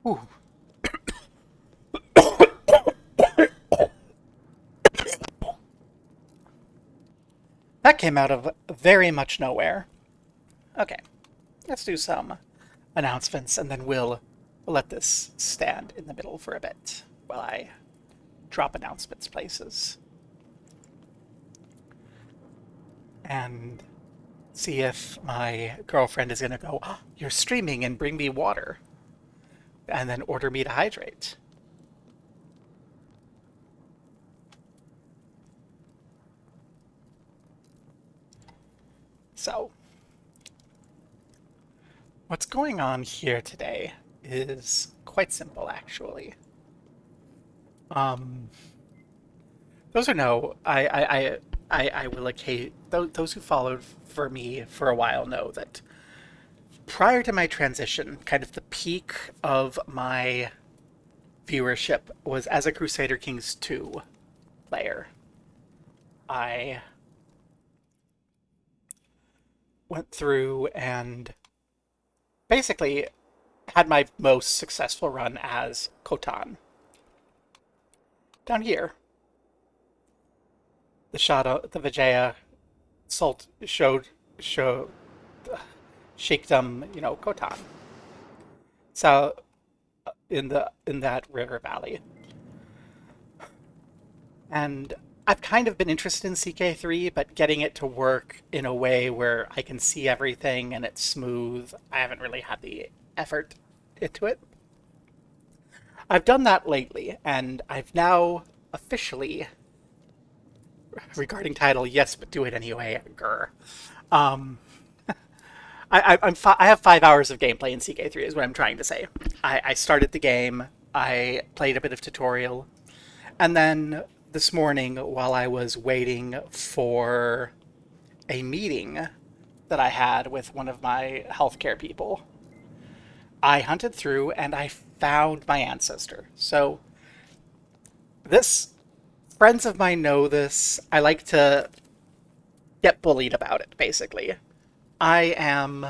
Ooh, that came out of very much nowhere. Okay, let's do some announcements and then we'll let this stand in the middle for a bit while I drop announcements places and see if my girlfriend is going to go, oh, you're streaming and bring me water and then order me to hydrate. So, what's going on here today is quite simple, actually. Um, those who know, I will occasion those who followed for me for a while know that prior to my transition, kind of the peak of my viewership was as a Crusader Kings 2 player. I went through and basically had my most successful run as Khotan. Down here, the Vijaya Salt showed Sheikdom, Khotan. So in that river valley, and I've kind of been interested in CK3, but getting it to work in a way where I can see everything and it's smooth, I haven't really had the effort into it. I've done that lately, and I've now officially, regarding title, yes, but do it anyway, grr. Um, I have 5 hours of gameplay in CK3 is what I'm trying to say. I started the game, I played a bit of tutorial, and then this morning while I was waiting for a meeting that I had with one of my healthcare people, I hunted through and I found my ancestor. So this friends of mine know this. I like to get bullied about it, basically. I am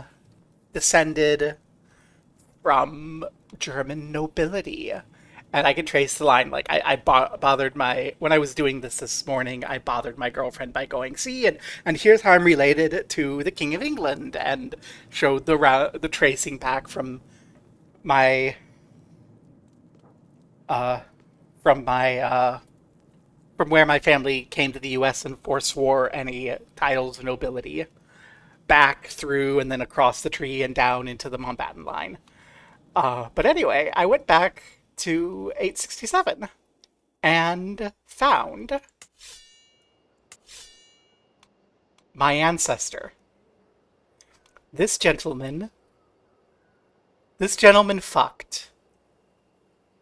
descended from German nobility. And I can trace the line. Like, bothered when I was doing this morning, I bothered my girlfriend by going, see, and here's how I'm related to the King of England, and showed the tracing back my, uh, from my, from where my family came to the U.S. and forswore any titles of nobility, back through and then across the tree and down into the Mountbatten line. But anyway, I went back to 867 and found my ancestor. This gentleman, this gentleman fucked,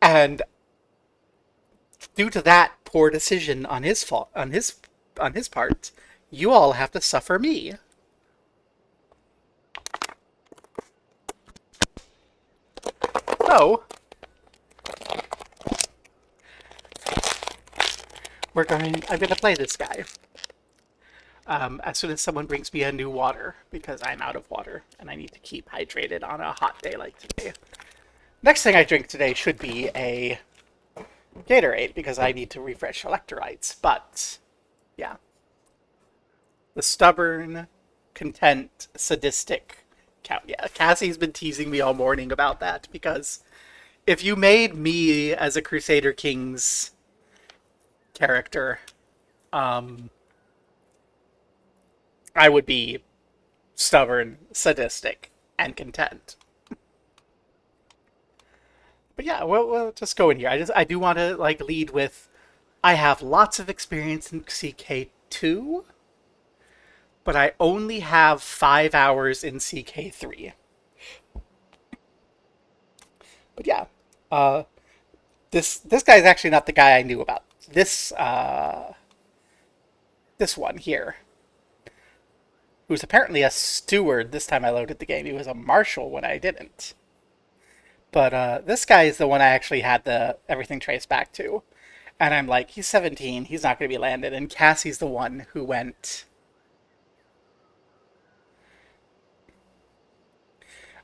and due to that poor decision on his fault, on his part, you all have to suffer me. So I'm gonna play this guy. As soon as someone brings me a new water, because I'm out of water and I need to keep hydrated on a hot day like today. Next thing I drink today should be a Gatorade because I need to refresh electrolytes. But yeah, the stubborn, content, sadistic count. Yeah, Cassie's been teasing me all morning about that because if you made me as a Crusader Kings character, um, I would be stubborn, sadistic, and content. But yeah, we'll just go in here. I do want to like lead with I have lots of experience in CK2, but I only have 5 hours in CK3. But yeah, uh, this guy is actually not the guy I knew about. This one here, who's apparently a steward. This time I loaded the game. He was a marshal when I didn't. But this guy is the one I actually had the everything traced back to. And I'm like, he's 17, he's not going to be landed. And Cassie's the one who went.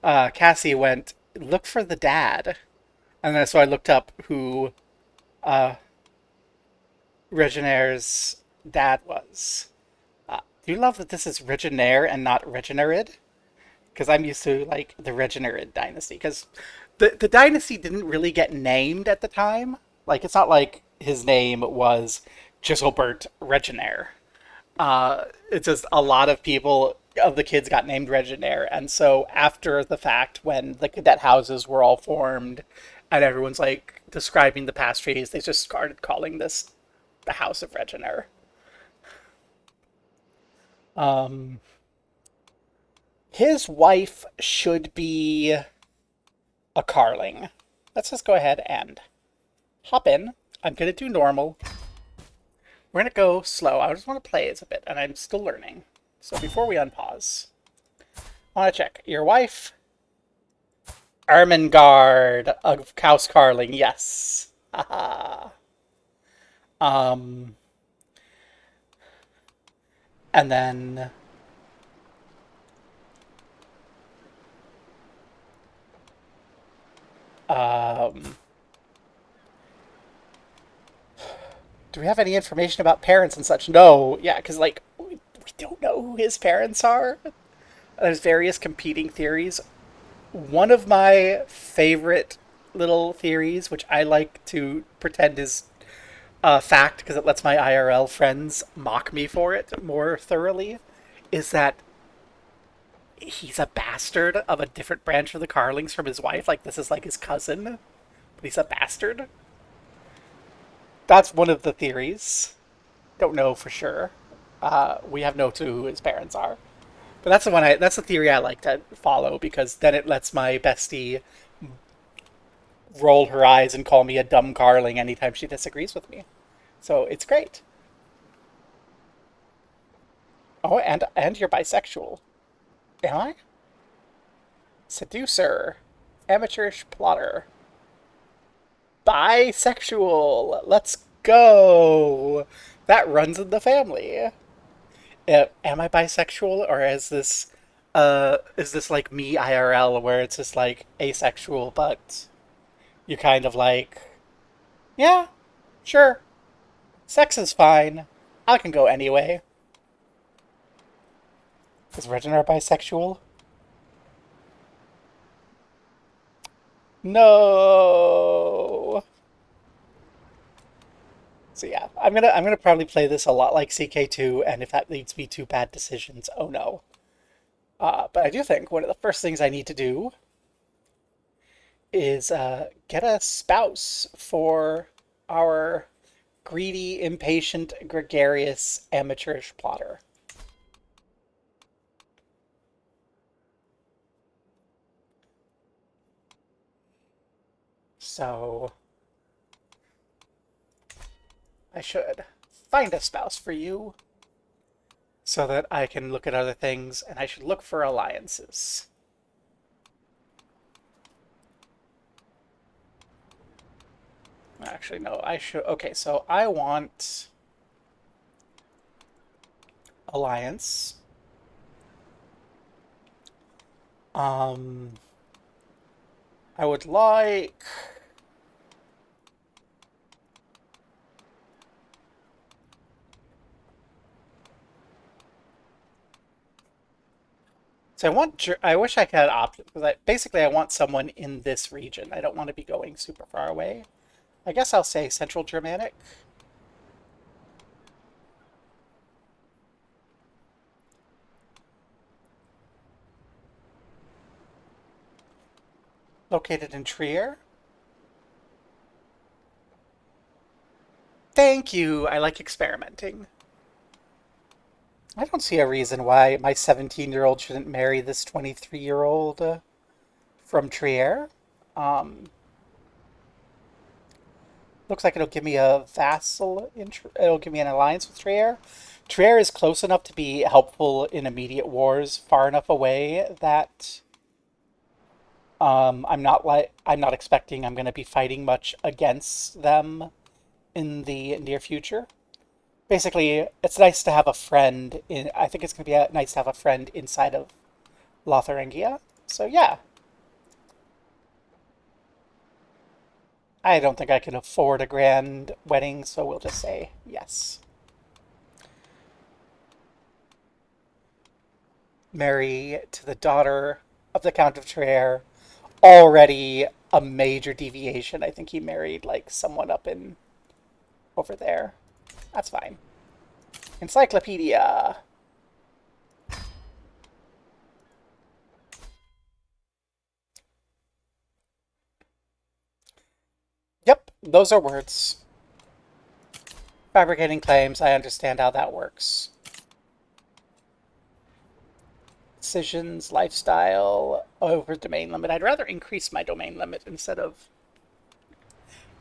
Cassie went, look for the dad. And then so I looked up who uh, Reginer's dad was. Do you love that this is Reginer and not Regenerid? Because I'm used to like the Regenerid dynasty. Because the dynasty didn't really get named at the time. Like it's not like his name was Giselbert Reginer. It's just a lot of people of the kids got named Reginaire, and so after the fact, when the cadet houses were all formed, and everyone's like describing the past trees, they just started calling this the House of Reginaire. Um, his wife should be a Carling. Let's just go ahead and hop in. I'm gonna do normal. We're gonna go slow. I just want to play as a bit, and I'm still learning. So before we unpause, I want to check your wife. Ermengarde of House Carling, yes. um, and then um, do we have any information about parents and such? No, yeah, because like we don't know who his parents are. There's various competing theories. One of my favorite little theories, which I like to pretend is fact because it lets my IRL friends mock me for it more thoroughly, is that he's a bastard of a different branch of the Carlings from his wife. Like, this is like his cousin, but he's a bastard. That's one of the theories. Don't know for sure. We have no clue who his parents are. But that's the one. That's the theory I like to follow because then it lets my bestie roll her eyes and call me a dumb Carling anytime she disagrees with me. So it's great. Oh, and you're bisexual. Am I? Seducer, amateurish plotter, bisexual. Let's go. That runs in the family. Am I bisexual, or is this like me IRL, where it's just like asexual, but you kind of like, yeah, sure, sex is fine. I can go anyway. Is Reginald bisexual? No. So yeah, I'm gonna probably play this a lot like CK2, and if that leads me to bad decisions, oh no. But I do think one of the first things I need to do is get a spouse for our greedy, impatient, gregarious, amateurish plotter. So I should find a spouse for you so that I can look at other things, and I should look for alliances. Actually, no, I should. Okay, so I want alliance. Um, I would like. So I want. I wish I could have options because basically I want someone in this region. I don't want to be going super far away. I guess I'll say Central Germanic. Located in Trier. Thank you. I like experimenting. I don't see a reason why my 17-year-old shouldn't marry this 23-year-old from Trier. Um, Looks like it'll give me a vassal. It'll give me an alliance with Trier. Trier is close enough to be helpful in immediate wars, far enough away that I'm not expecting I'm going to be fighting much against them in the near future. Basically, it's nice to have a friend in. I think it's going to be nice to have a friend inside of Lotharingia. So yeah, I don't think I can afford a grand wedding, so we'll just say yes. Marry to the daughter of the Count of Trier. Already a major deviation. I think he married like someone up in over there. That's fine. Encyclopedia. Yep, those are words. Fabricating claims, I understand how that works. Decisions, lifestyle, over domain limit. I'd rather increase my domain limit instead of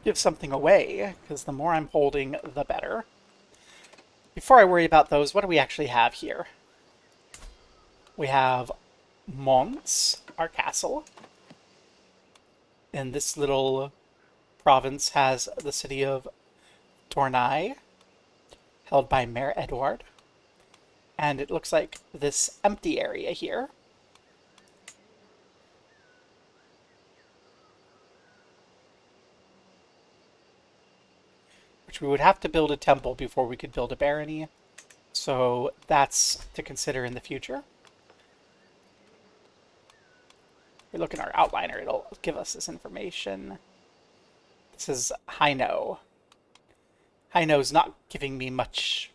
give something away, because the more I'm holding, the better. Before I worry about those, what do we actually have here? We have Mons, our castle. And this little province has the city of Tournai, held by Mayor Edward. And it looks like this empty area here. Which we would have to build a temple before we could build a barony. So that's to consider in the future. We look in our outliner, it'll give us this information. This is Haino. Haino's not giving me much.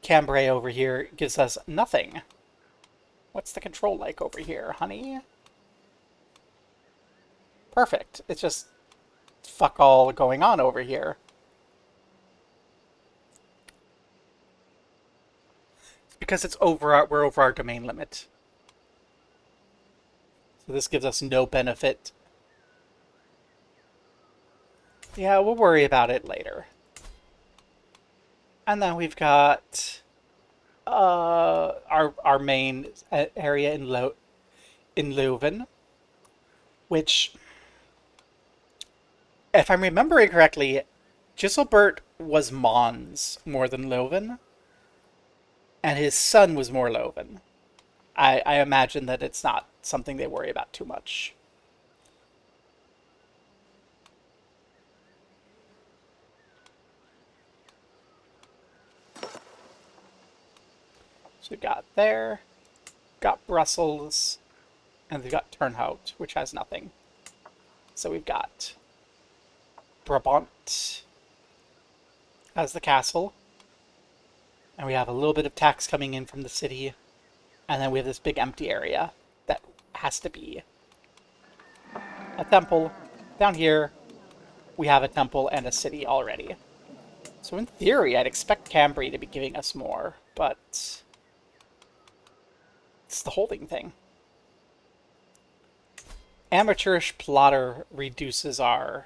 Cambrai over here gives us nothing. What's the control like over here, honey? Perfect. It's just fuck all going on over here. It's because it's we're over our domain limit. So this gives us no benefit. Yeah, we'll worry about it later. And then we've got our main area in Leuven, which, if I'm remembering correctly, Giselbert was Mons more than Leuven, and his son was more Leuven. I imagine that it's not something they worry about too much. So we've got there, got Brussels, and we've got Turnhout, which has nothing. So we've got Brabant as the castle, and we have a little bit of tax coming in from the city, and then we have this big empty area that has to be a temple. Down here, we have a temple and a city already. So in theory, I'd expect Cambrai to be giving us more, but it's the holding thing. Amateurish plotter reduces our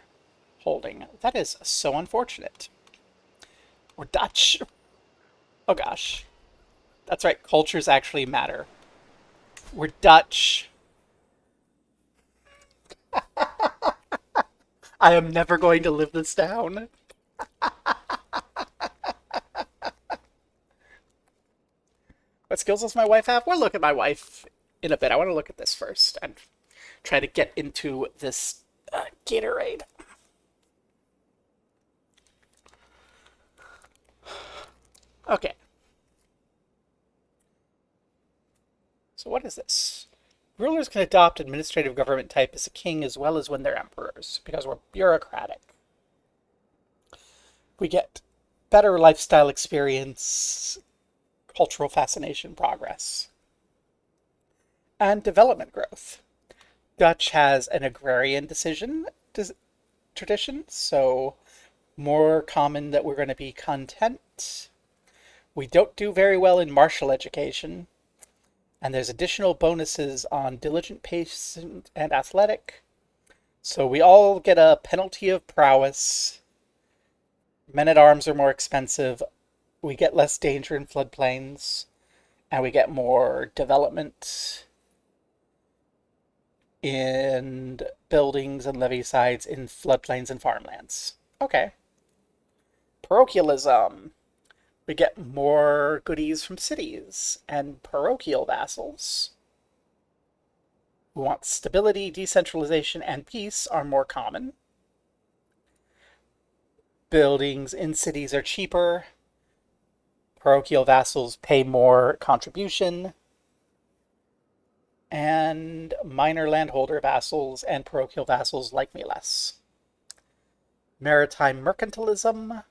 holding. That is so unfortunate. We're Dutch. Oh gosh. That's right, cultures actually matter. We're Dutch. I am never going to live this down. What skills does my wife have? We'll look at my wife in a bit. I want to look at this first and try to get into this Gatorade. Okay. So what is this? Rulers can adopt administrative government type as a king as well as when they're emperors, because we're bureaucratic. We get better lifestyle experience, cultural fascination, progress, and development growth. Dutch has an agrarian tradition, so more common that we're going to be content. We don't do very well in martial education, and there's additional bonuses on diligent, patient, and athletic. So we all get a penalty of prowess. Men-at-arms are more expensive. We get less danger in floodplains, and we get more development in buildings and levee sides in floodplains and farmlands. Okay. Parochialism. We get more goodies from cities and parochial vassals. who want stability, decentralization, and peace are more common. Buildings in cities are cheaper. Parochial vassals pay more contribution. And minor landholder vassals and parochial vassals like me less. Maritime mercantilism.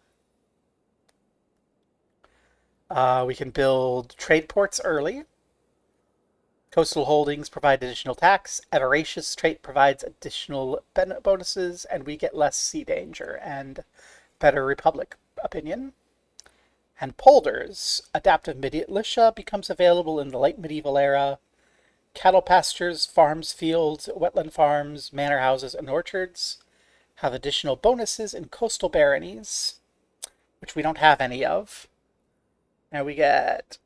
We can build trade ports early. Coastal holdings provide additional tax. A voracious trait provides additional bonuses, and we get less sea danger and better Republic opinion. And polders. Adaptive militia becomes available in the late medieval era. Cattle pastures, farms, fields, wetland farms, manor houses, and orchards have additional bonuses in coastal baronies, which we don't have any of. Now we get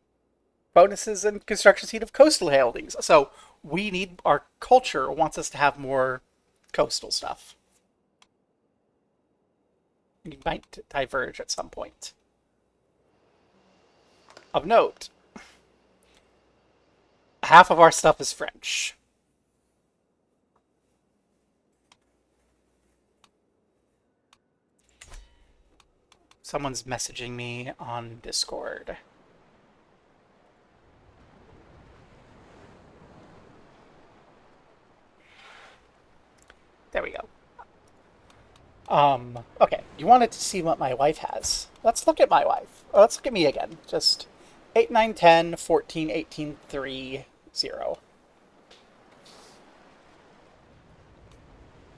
bonuses in construction seat of coastal holdings. So we need, our culture wants us to have more coastal stuff. We might diverge at some point. Of note, half of our stuff is French. Someone's messaging me on Discord. There we go. Okay, you wanted to see what my wife has. Let's look at my wife. Oh, let's look at me again. Just 8, 9, 10, 14, 18, 3, 0.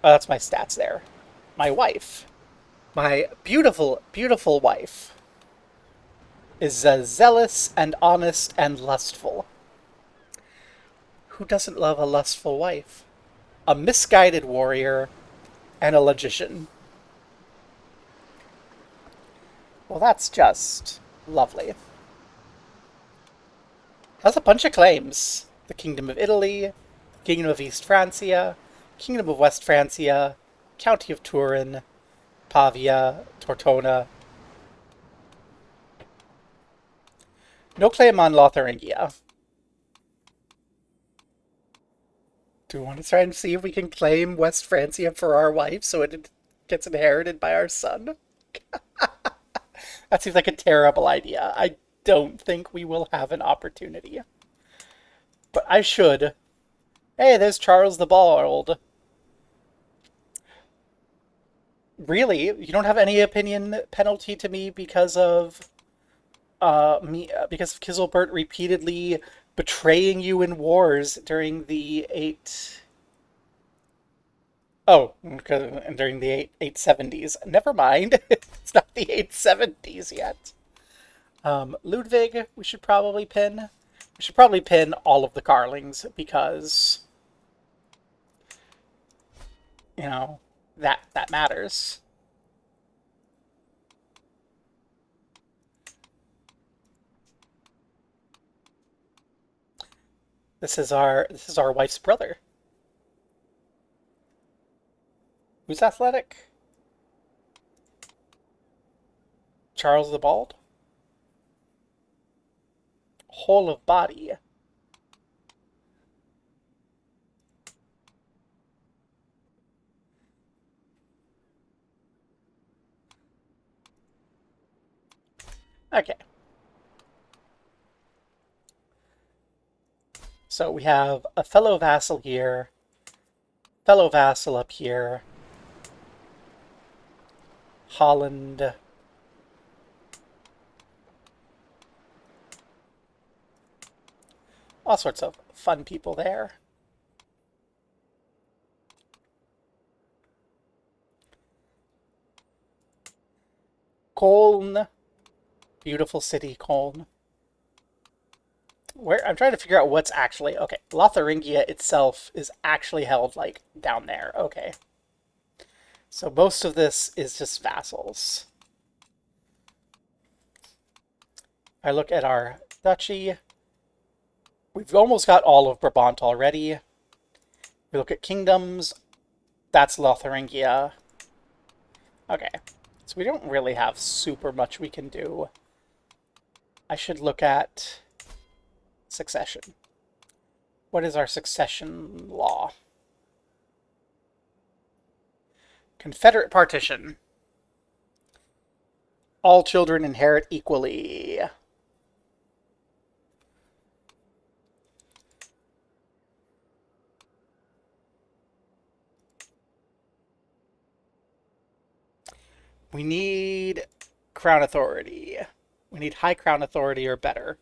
Oh, that's my stats there. My wife, my beautiful, beautiful wife, is zealous and honest and lustful. Who doesn't love a lustful wife? A misguided warrior and a logician. Well, that's just lovely. Has a bunch of claims. The Kingdom of Italy, the Kingdom of East Francia, Kingdom of West Francia, County of Turin, Pavia, Tortona. No claim on Lotharingia. Do we want to try and see if we can claim West Francia for our wife so it gets inherited by our son? That seems like a terrible idea. I don't think we will have an opportunity. But I should. Hey, there's Charles the Bald. Really? You don't have any opinion penalty to me because of because of Kizelbert repeatedly betraying you in wars during the during the 870s. Never mind. It's not the 870s yet. Ludwig, we should probably pin. We should probably pin all of the Carlings because, you know, that matters. This is our wife's brother. Who's athletic? Charles the Bald? Whole of body. Okay. So we have a fellow vassal here, fellow vassal up here, Holland, all sorts of fun people there. Cologne, beautiful city, Cologne. Where I'm trying to figure out what's actually okay. Lotharingia itself is actually held like down there. Okay. So most of this is just vassals. I look at our duchy. We've almost got all of Brabant already. We look at kingdoms. That's Lotharingia. Okay. So we don't really have super much we can do. I should look at succession. What is our succession law? Confederate partition. All children inherit equally. We need crown authority. We need high crown authority or better.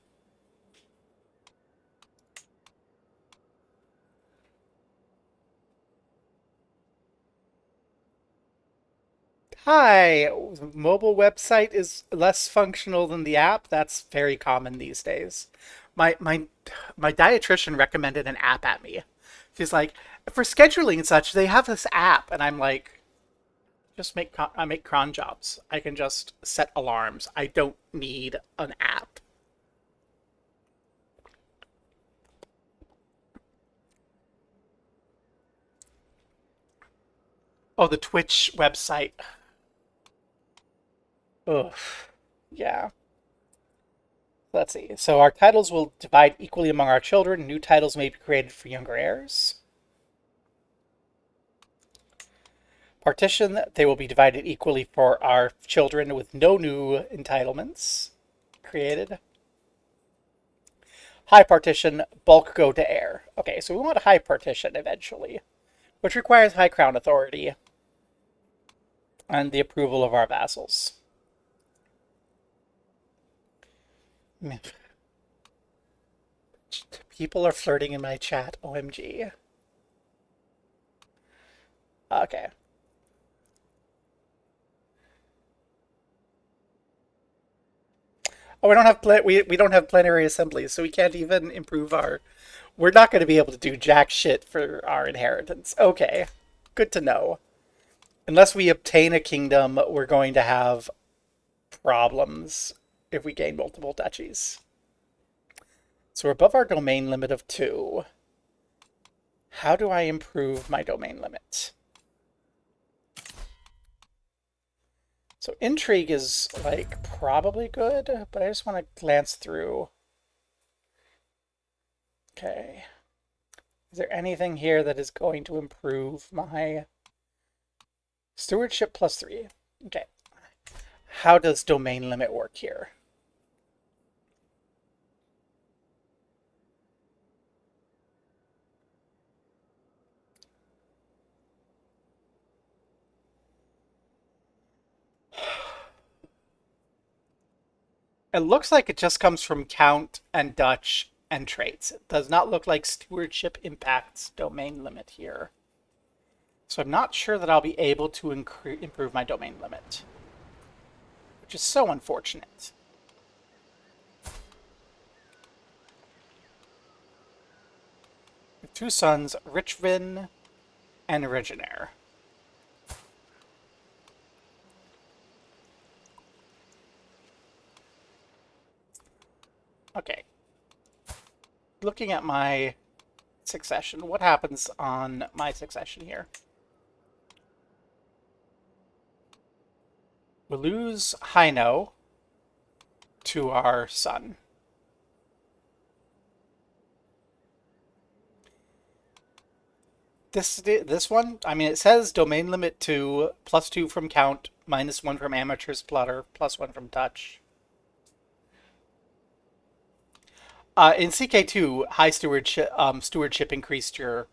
Hi, mobile website is less functional than the app. That's very common these days. My dietitian recommended an app at me. She's like, for scheduling and such, they have this app, and I'm like, I make cron jobs. I can just set alarms. I don't need an app. Oh, the Twitch website. Ugh. Yeah. Let's see. So our titles will divide equally among our children. New titles may be created for younger heirs. Partition, they will be divided equally for our children with no new entitlements created. High partition, bulk go to heir. Okay, so we want a high partition eventually, which requires high crown authority and the approval of our vassals. People are flirting in my chat. OMG. Okay. Oh, we don't have plenary assemblies, so we can't even improve our. We're not going to be able to do jack shit for our inheritance. Okay, good to know. Unless we obtain a kingdom, we're going to have problems if we gain multiple duchies. So we're above our domain limit of 2. How do I improve my domain limit? So intrigue is, like, probably good, but I just want to glance through. Okay. Is there anything here that is going to improve my stewardship +3? Okay. How does domain limit work here? It looks like it just comes from count and Dutch and traits. It does not look like stewardship impacts domain limit here. So I'm not sure that I'll be able to improve my domain limit, which is so unfortunate. Two sons, Richvin and Originaire. Okay. Looking at my succession, what happens on my succession here? We lose Haino to our son. This one, I mean, it says domain limit 2, +2 from count, -1 from amateur's plotter, +1 from Dutch. In CK2, high stewardship increased your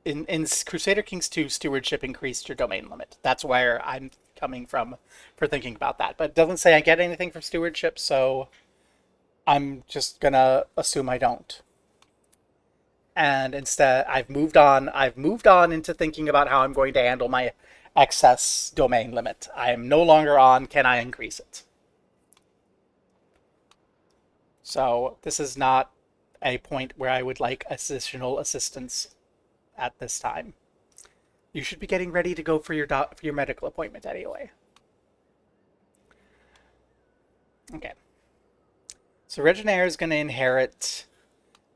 in Crusader Kings 2, stewardship increased your domain limit. That's where I'm coming from for thinking about that. But it doesn't say I get anything from stewardship, so I'm just gonna assume I don't. And instead, I've moved on. I've moved on into thinking about how I'm going to handle my excess domain limit. I am no longer on, can I increase it? So this is not a point where I would like additional assistance at this time. You should be getting ready to go for your medical appointment anyway. Okay. So Reginaire is going to inherit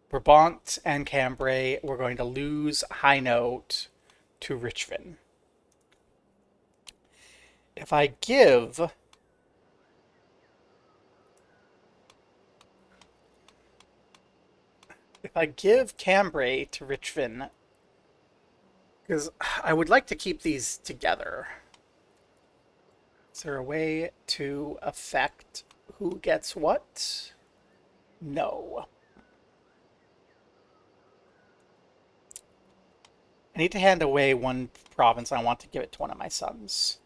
Brabant and Cambrai. We're going to lose High Note to Richvin. If I give If I give Cambrai to Richvin, because I would like to keep these together. Is there a way to affect who gets what? No. I need to hand away one province. I want to give it to one of my sons.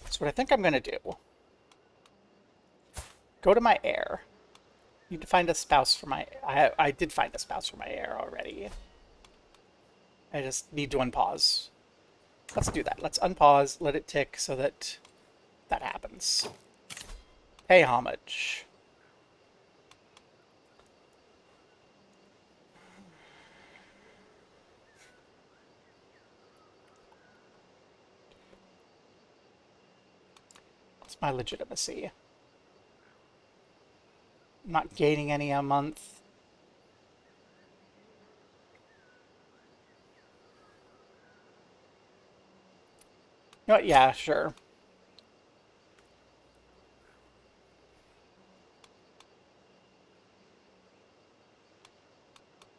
So what I think I'm going to do, go to my heir. Need to find a spouse for my... I did find a spouse for my heir already. I just need to unpause. Let's do that. Let's unpause, let it tick so that that happens. Pay homage. What's my legitimacy? I'm not gaining any a month. You know what? Yeah, sure.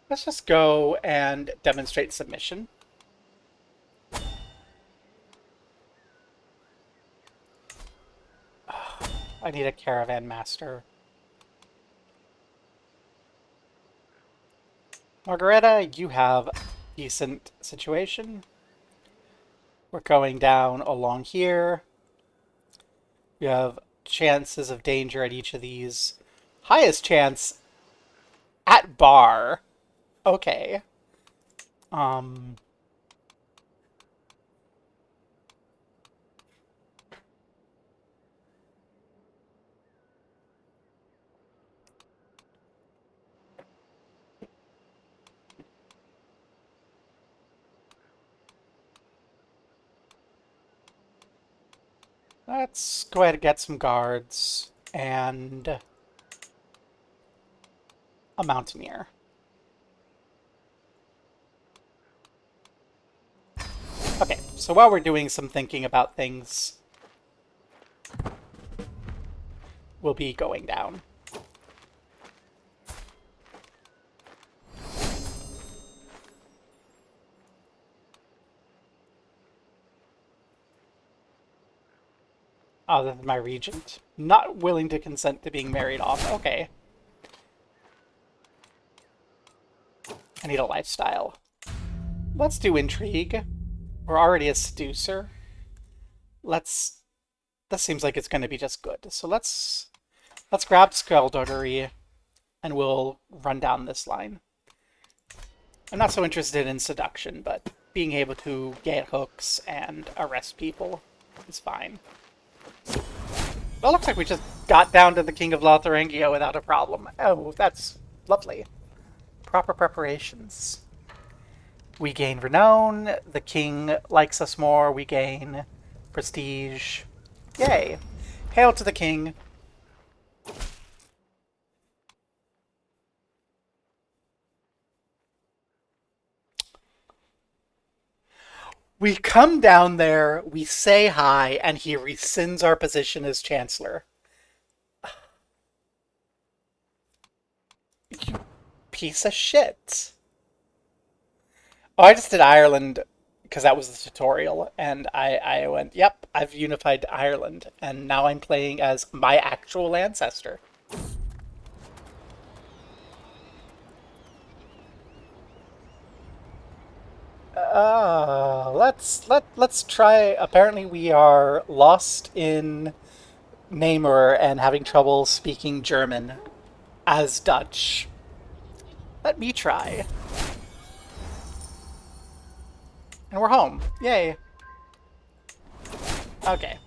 Let's just go and demonstrate submission. I need a caravan master. Margareta, you have a decent situation. We're going down along here. You have chances of danger at each of these. Highest chance at bar. Okay. Um, let's go ahead and get some guards and a mountaineer. Okay, so while we're doing some thinking about things, we'll be going down. Oh, this is my regent. Not willing to consent to being married off. Okay. I need a lifestyle. Let's do intrigue. We're already a seducer. Let's... This seems like it's going to be just good. So let's grab Skullduggery, and we'll run down this line. I'm not so interested in seduction, but being able to get hooks and arrest people is fine. Well, it looks like we just got down to the King of Lotharingia without a problem. Oh, that's lovely. Proper preparations. We gain renown. The king likes us more. We gain prestige. Yay. Hail to the king. We come down there, we say hi, and he rescinds our position as chancellor. You piece of shit. Oh, I just did Ireland because that was the tutorial, and I went, yep, I've unified Ireland, and now I'm playing as my actual ancestor. Let's try. Apparently, we are lost in Namur and having trouble speaking German as Dutch. Let me try. And we're home. Yay. Okay.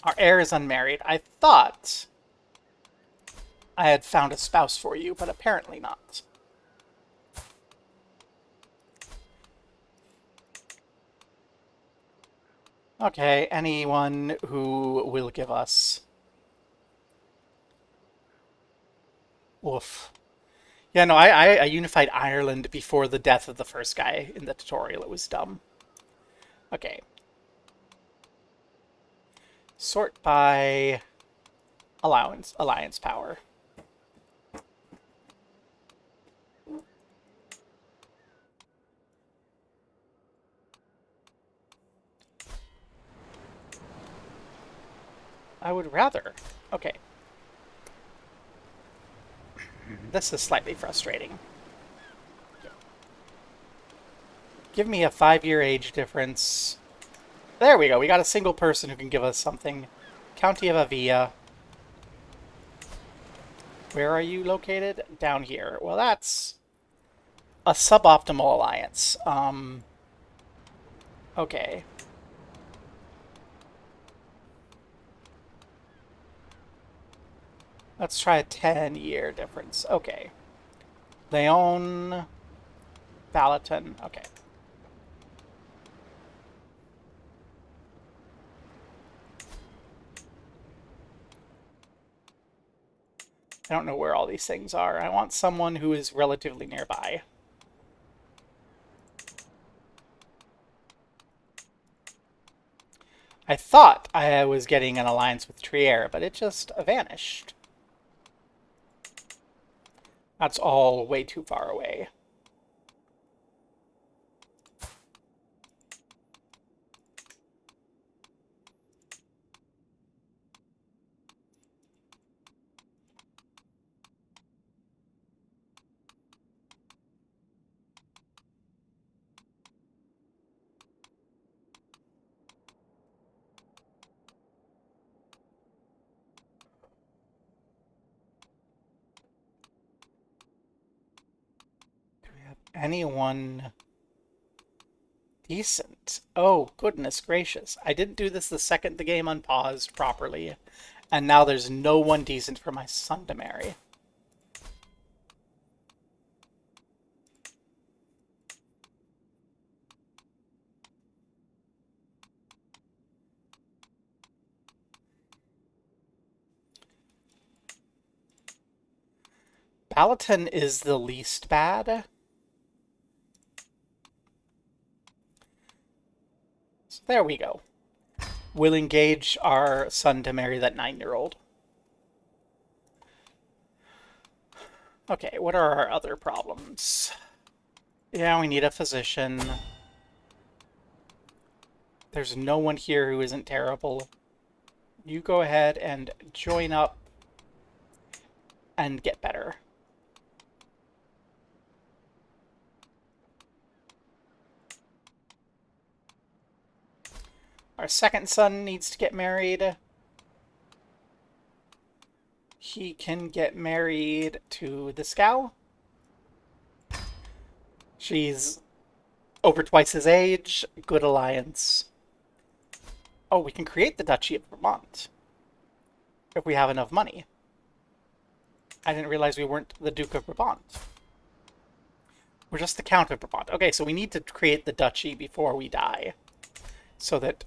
Our heir is unmarried. I thought I had found a spouse for you, but apparently not. Okay, anyone who will give us... Oof. Yeah, no, I unified Ireland before the death of the first guy in the tutorial. It was dumb. Okay. Sort by alliance power. I would rather. Okay. This is slightly frustrating. Give me a 5-year age difference. There we go. We got a single person who can give us something. County of Avia. Where are you located? Down here. Well, that's a suboptimal alliance. Okay. Let's try a 10-year difference. Okay. Leon, Balaton. Okay. I don't know where all these things are. I want someone who is relatively nearby. I thought I was getting an alliance with Trier, but it just vanished. That's all way too far away. Do we have anyone decent? Oh, goodness gracious. I didn't do this the second the game unpaused properly, and now there's no one decent for my son to marry. Balaton is the least bad. So there we go. We'll engage our son to marry that 9-year-old. Okay, what are our other problems? Yeah, we need a physician. There's no one here who isn't terrible. You go ahead and join up and get better. Our second son needs to get married. He can get married to this gal. She's over twice his age. Good alliance. Oh, we can create the Duchy of Vermont if we have enough money. I didn't realize we weren't the Duke of Brabant. We're just the Count of Brabant. Okay, so we need to create the duchy before we die, so that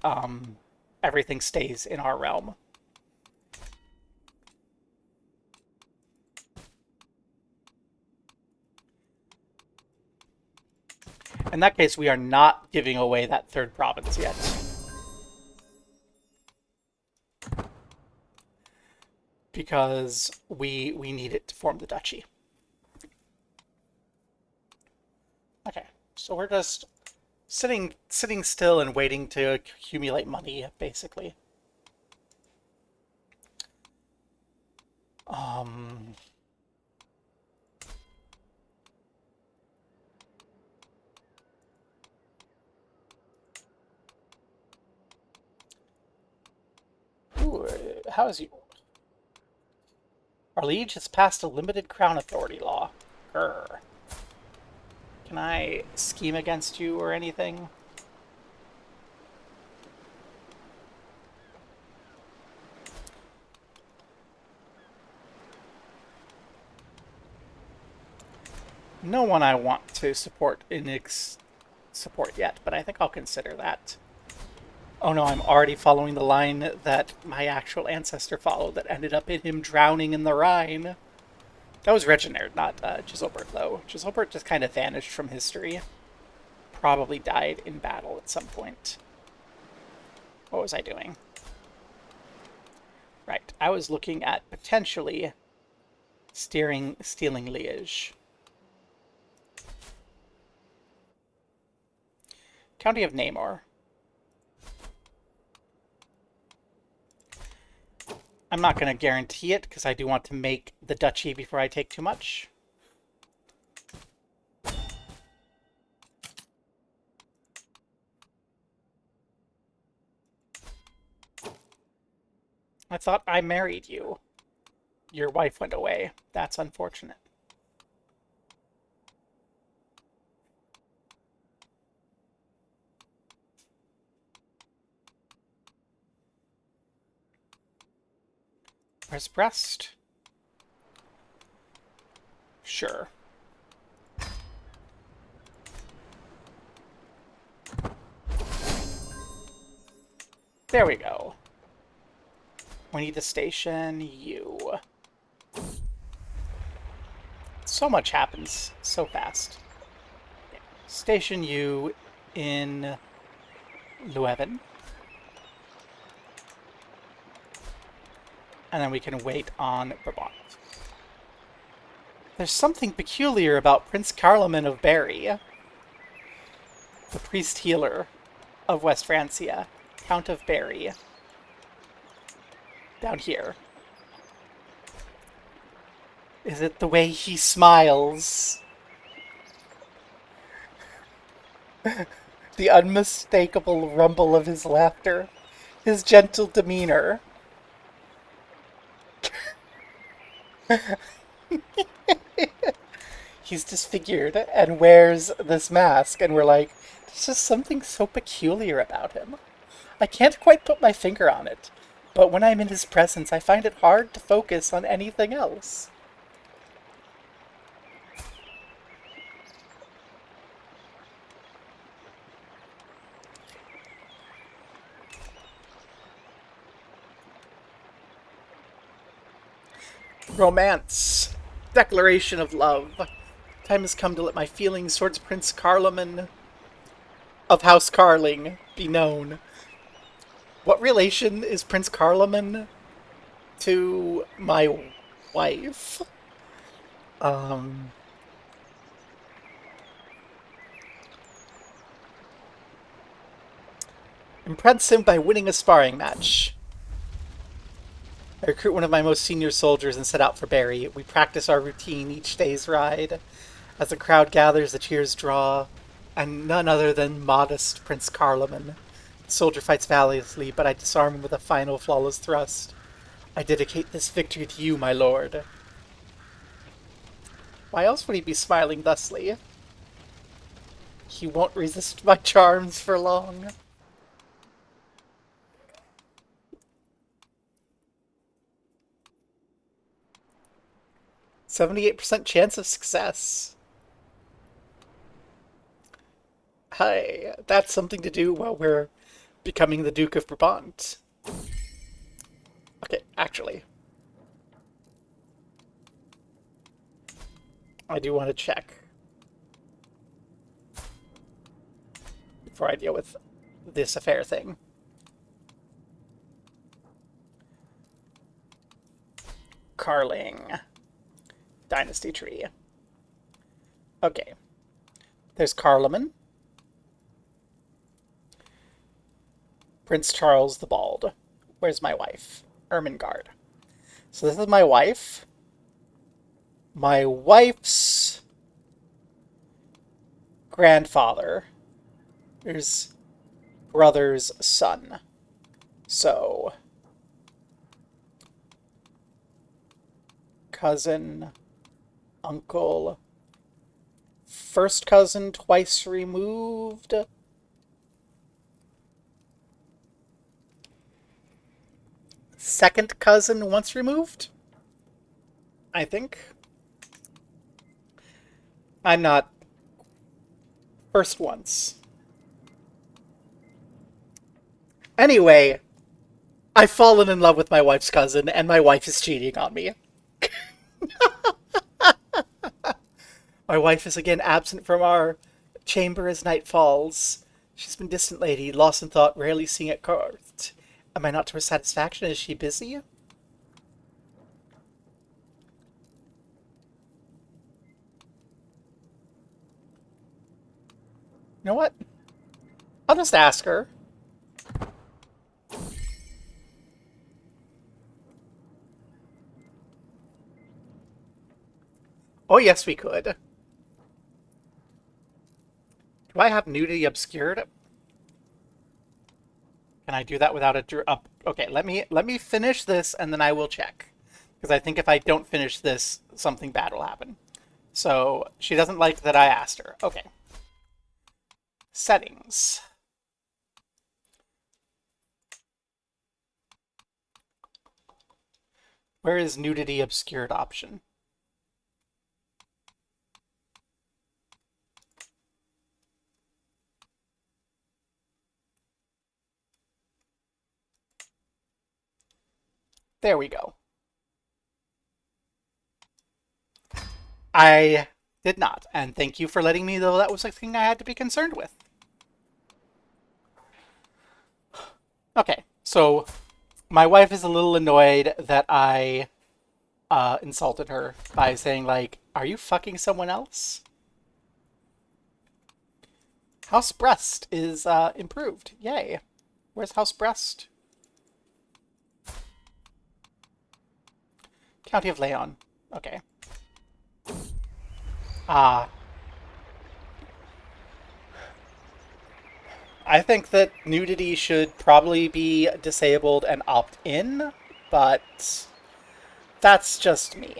everything stays in our realm. In that case, we are not giving away that third province yet. Because we need it to form the duchy. Okay, so we're just sitting still and waiting to accumulate money, basically. Ooh, how is you? Our liege has passed a limited crown authority law. Grr. Can I scheme against you or anything? No one I want to support support yet, but I think I'll consider that. Oh no, I'm already following the line that my actual ancestor followed that ended up in him drowning in the Rhine. That was Reginald, not Giselbert, though. Giselbert just kind of vanished from history. Probably died in battle at some point. What was I doing? Right, I was looking at potentially stealing Liège. County of Namur. I'm not going to guarantee it because I do want to make the duchy before I take too much. I thought I married you. Your wife went away. That's unfortunate. Where's Brest? Sure. There we go. We need to station you. So much happens so fast. Station you in Leuven. And then we can wait on Brabant. There's something peculiar about Prince Carloman of Berry, the priest healer of West Francia, Count of Berry, down here. Is it the way he smiles? The unmistakable rumble of his laughter, his gentle demeanor. He's disfigured and wears this mask, and we're like, there's just something so peculiar about him. I can't quite put my finger on it, but when I'm in his presence, I find it hard to focus on anything else. Romance. Declaration of love. Time has come to let my feelings towards Prince Carloman of House Carling be known. What relation is Prince Carloman to my wife? Impress him by winning a sparring match. I recruit one of my most senior soldiers and set out for Berry. We practice our routine each day's ride. As the crowd gathers, the cheers draw, and none other than modest Prince Carloman. The soldier fights valiantly, but I disarm him with a final flawless thrust. I dedicate this victory to you, my lord. Why else would he be smiling thusly? He won't resist my charms for long. %78 chance of success. Hi, that's something to do while we're becoming the Duke of Brabant. Okay, actually, I do want to check before I deal with this affair thing. Carling. Dynasty tree. Okay. There's Carloman. Prince Charles the Bald. Where's my wife? Ermengarde. So this is my wife. My wife's grandfather. There's brother's son. So cousin, uncle, first cousin twice removed. Second cousin once removed, I think. I'm not. First once. Anyway, I've fallen in love with my wife's cousin, and my wife is cheating on me. My wife is again absent from our chamber as night falls. She's been distant lately, lost in thought, rarely seen at court. Am I not to her satisfaction? Is she busy? You know what? I'll just ask her. Oh, yes, we could. Do I have nudity obscured? Can I do that without a... Okay, let me finish this, and then I will check. Because I think if I don't finish this, something bad will happen. So, she doesn't like that I asked her. Okay. Settings. Where is nudity obscured option? There we go. I did not, and thank you for letting me know that was something I had to be concerned with. Okay, so my wife is a little annoyed that I insulted her by saying, like, are you fucking someone else? House Breast is improved. Yay. Where's House Breast? County of Leon. Okay. Ah. I think that nudity should probably be disabled and opt-in, but that's just me.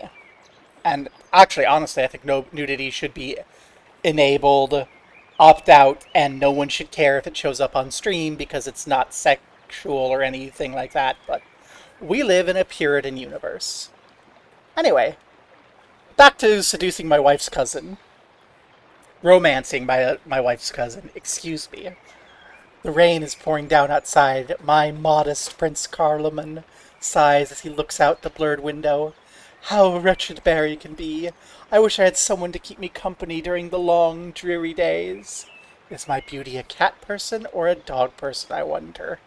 And actually, honestly, I think no nudity should be enabled, opt out, and no one should care if it shows up on stream because it's not sexual or anything like that. But we live in a Puritan universe. Anyway, back to seducing my wife's cousin. Romancing my wife's cousin. Excuse me. The rain is pouring down outside. My modest Prince Carloman sighs as he looks out the blurred window. How wretched Barry can be. I wish I had someone to keep me company during the long, dreary days. Is my beauty a cat person or a dog person, I wonder?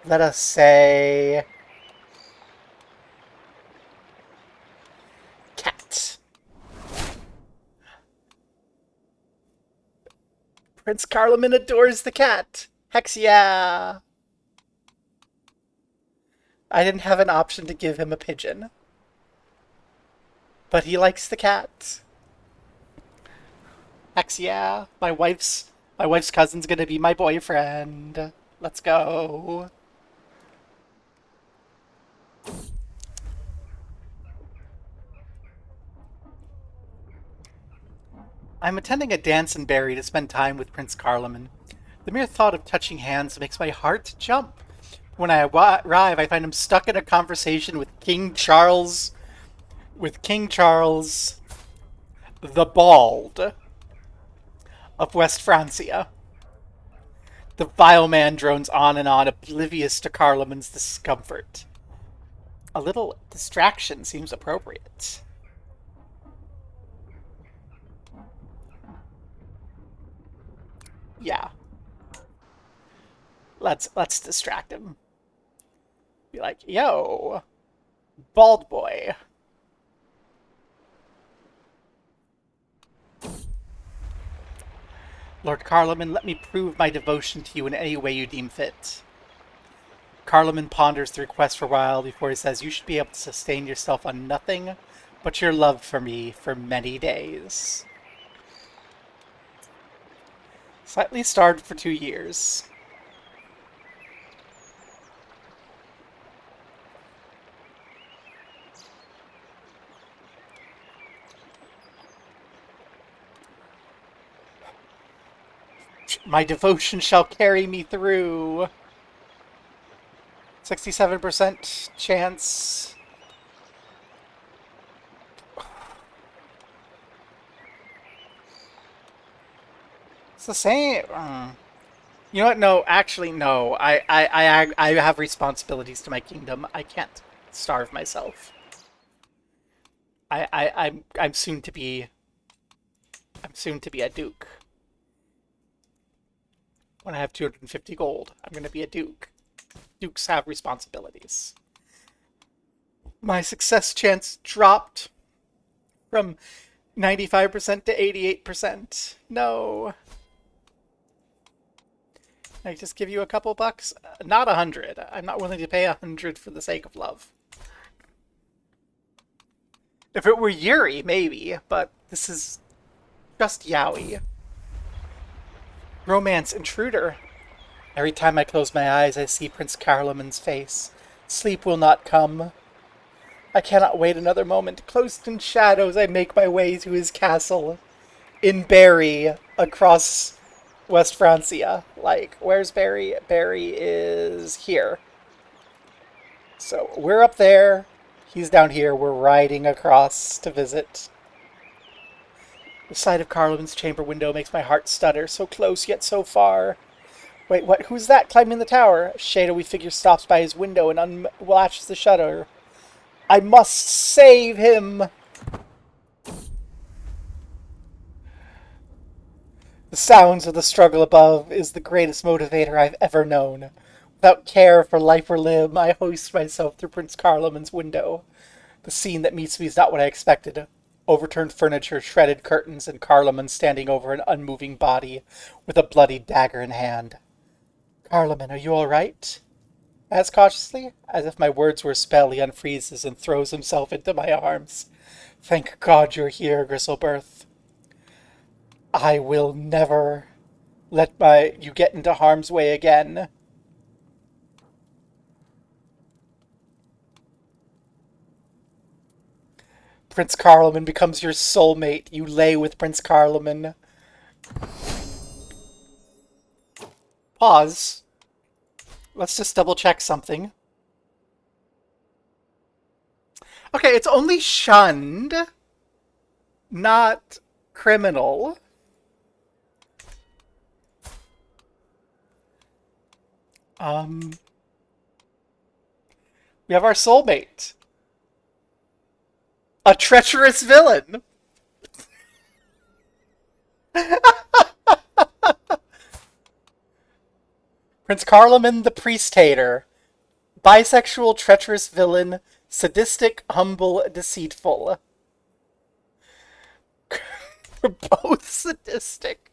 Let us say... cat. Prince Carloman adores the cat. Hex yeah! I didn't have an option to give him a pigeon. But he likes the cat. Hex yeah! My wife's cousin's gonna be my boyfriend. Let's go. I'm attending a dance in Barry to spend time with Prince Carloman. The mere thought of touching hands makes my heart jump. When I arrive, I find him stuck in a conversation with King Charles the Bald of West Francia. The vile man drones on and on, oblivious to Carloman's discomfort. A little distraction seems appropriate. Yeah. Let's distract him. Be like, yo, bald boy. Lord Carloman, let me prove my devotion to you in any way you deem fit. Carloman ponders the request for a while before he says, you should be able to sustain yourself on nothing but your love for me for many days. Slightly starved for 2 years. My devotion shall carry me through. 67% chance. It's the same. You know what? No, actually, no. I have responsibilities to my kingdom. I can't starve myself. I'm soon to be. I'm soon to be a duke. When I have 250 gold, I'm going to be a duke. Dukes have responsibilities. My success chance dropped from 95% to 88%. No. I just give you a couple bucks? Not 100. I'm not willing to pay 100 for the sake of love. If it were Yuri, maybe, but this is just yaoi. Romance intruder. Every time I close my eyes, I see Prince Carloman's face. Sleep will not come. I cannot wait another moment. Closed in shadows, I make my way to his castle in Barry, across West Francia. Like, where's Barry? Barry is here. So we're up there. He's down here. We're riding across to visit. The sight of Carloman's chamber window makes my heart stutter. So close, yet so far. Wait, what? Who's that climbing the tower? A shadowy figure stops by his window and unlatches the shutter. I must save him! The sounds of the struggle above is the greatest motivator I've ever known. Without care for life or limb, I hoist myself through Prince Carloman's window. The scene that meets me is not what I expected. Overturned furniture, shredded curtains, and Carloman standing over an unmoving body with a bloody dagger in hand. Carloman, are you all right? As cautiously, as if my words were a spell, he unfreezes and throws himself into my arms. Thank God you're here, Gristlebirth. I will never let you get into harm's way again. Prince Carloman becomes your soulmate. You lay with Prince Carloman. Pause. Let's just double check something. Okay, it's only shunned, not criminal. We have our soulmate. A treacherous villain. Prince Carloman the Priest-hater. Bisexual, treacherous villain. Sadistic, humble, deceitful. We're both sadistic.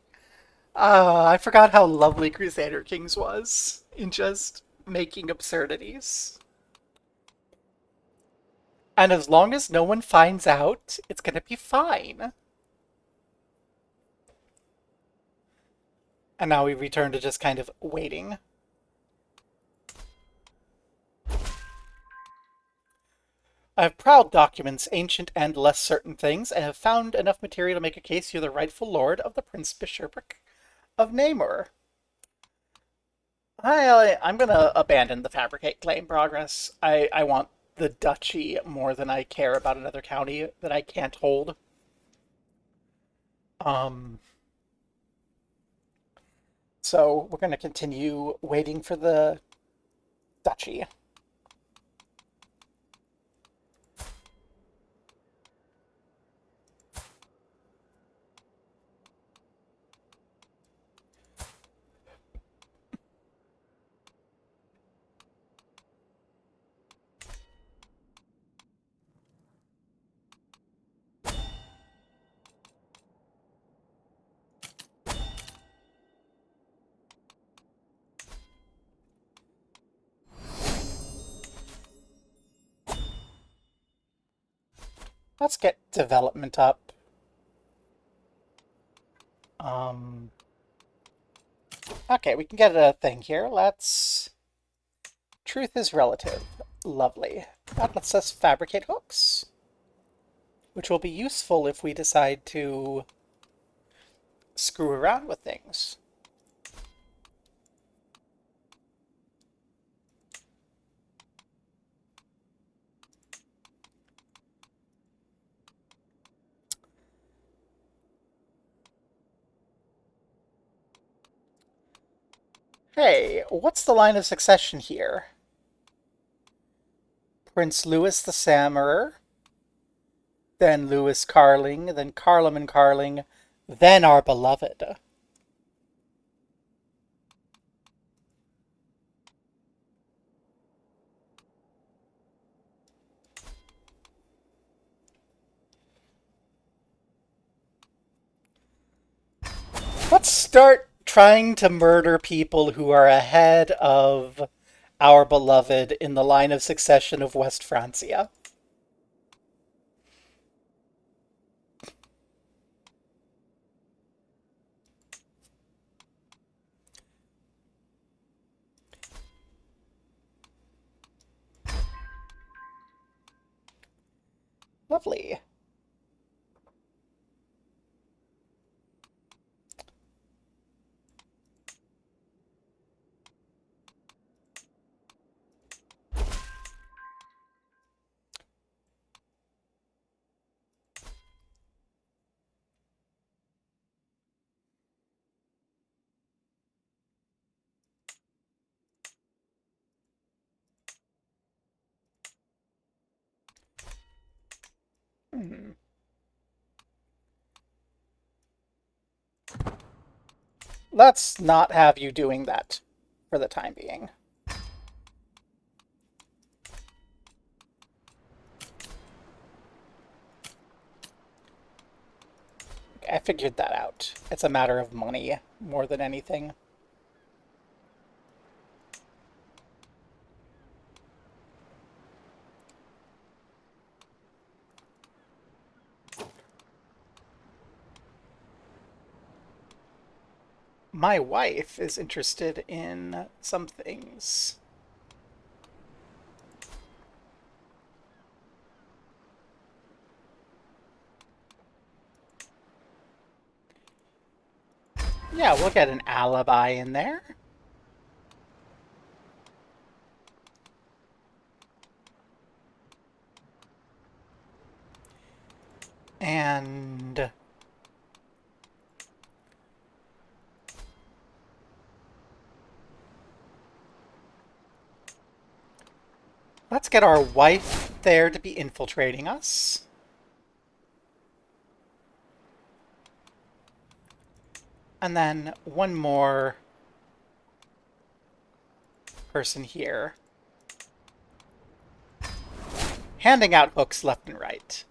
I forgot how lovely Crusader Kings was in just making absurdities. And as long as no one finds out, it's gonna be fine. And now we return to just kind of waiting. I have proud documents, ancient and less certain things, and have found enough material to make a case you're the rightful lord of the Prince Bishopric of Namur. I'm gonna abandon the fabricate claim, Progress. I want the duchy more than I care about another county that I can't hold. So we're gonna continue waiting for the duchy. Let's get development up. Okay, we can get a thing here. Let's... Truth is relative. Lovely. That lets us fabricate hooks, which will be useful if we decide to screw around with things. Hey, what's the line of succession here? Prince Louis the Sammerer, then Louis Carling, then Carloman Carling, then our beloved. Let's start trying to murder people who are ahead of our beloved in the line of succession of West Francia. Lovely. Hmm. Let's not have you doing that for the time being. I figured that out. It's a matter of money more than anything. My wife is interested in some things. Yeah, we'll get an alibi in there. And let's get our wife there to be infiltrating us. And then one more person here. Handing out hooks left and right.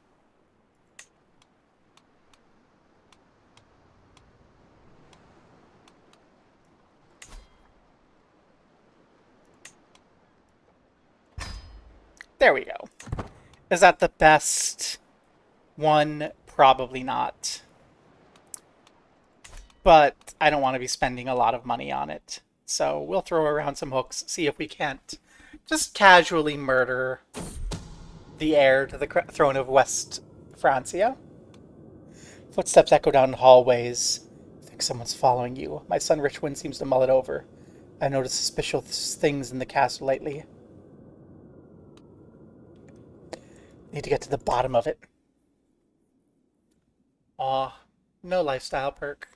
There we go. Is that the best one? Probably not. But I don't want to be spending a lot of money on it. So we'll throw around some hooks, see if we can't just casually murder the heir to the throne of West Francia. Footsteps echo down hallways. I think someone's following you. My son Richwin seems to mull it over. I've noticed suspicious things in the castle lately. Need to get to the bottom of it. Aw, no lifestyle perk.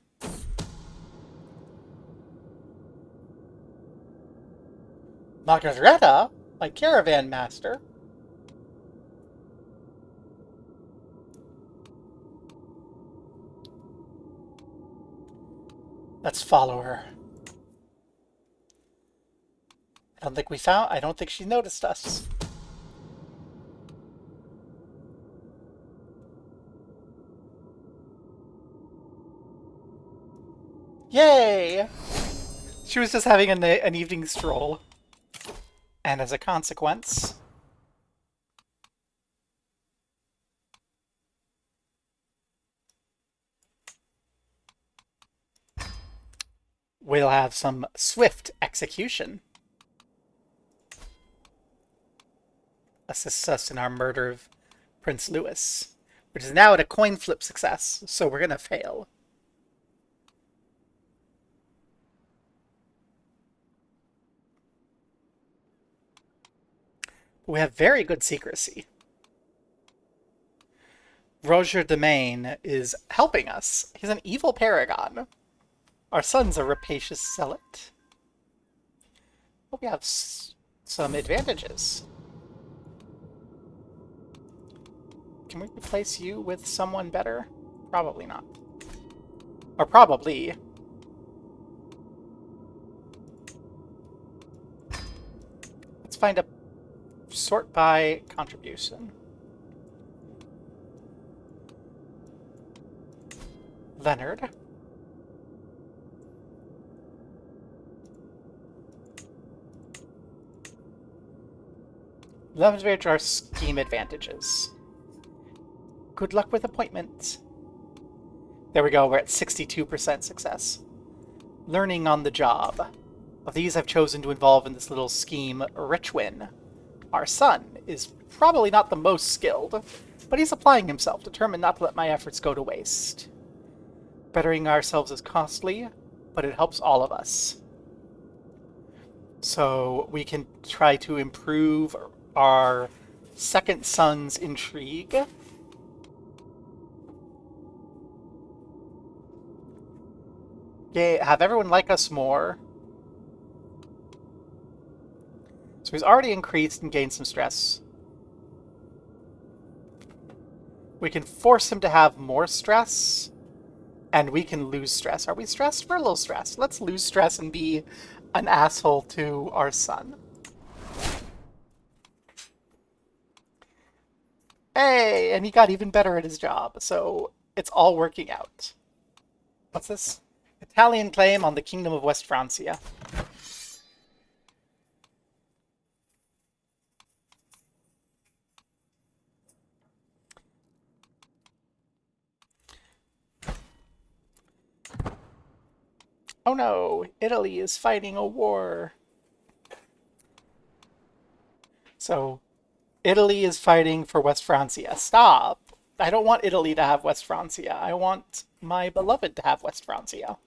Margareta, my caravan master. Let's follow her. I don't think she noticed us. Yay! She was just having an evening stroll. And as a consequence, we'll have some swift execution. Assists us in our murder of Prince Louis, which is now at a coin flip success, so we're gonna fail. We have very good secrecy. Roger de Maine is helping us. He's an evil paragon. Our son's a rapacious zealot. But we have some advantages. Can we replace you with someone better? Probably not. Or probably. Let's find a sort by contribution. Leonard. Leverage our scheme advantages. Good luck with appointments. There we go, we're at 62% success. Learning on the job. Of these I've chosen to involve in this little scheme, Richwin. Our son is probably not the most skilled, but he's applying himself, determined not to let my efforts go to waste. Bettering ourselves is costly, but it helps all of us. So we can try to improve our second son's intrigue. Have everyone like us more. So he's already increased and gained some stress. We can force him to have more stress, and we can lose stress. Are we stressed? We're a little stressed. Let's lose stress and be an asshole to our son. Hey, and he got even better at his job, so it's all working out. What's this? Italian claim on the Kingdom of West Francia. Oh no, Italy is fighting a war. So, Italy is fighting for West Francia. Stop! I don't want Italy to have West Francia. I want my beloved to have West Francia.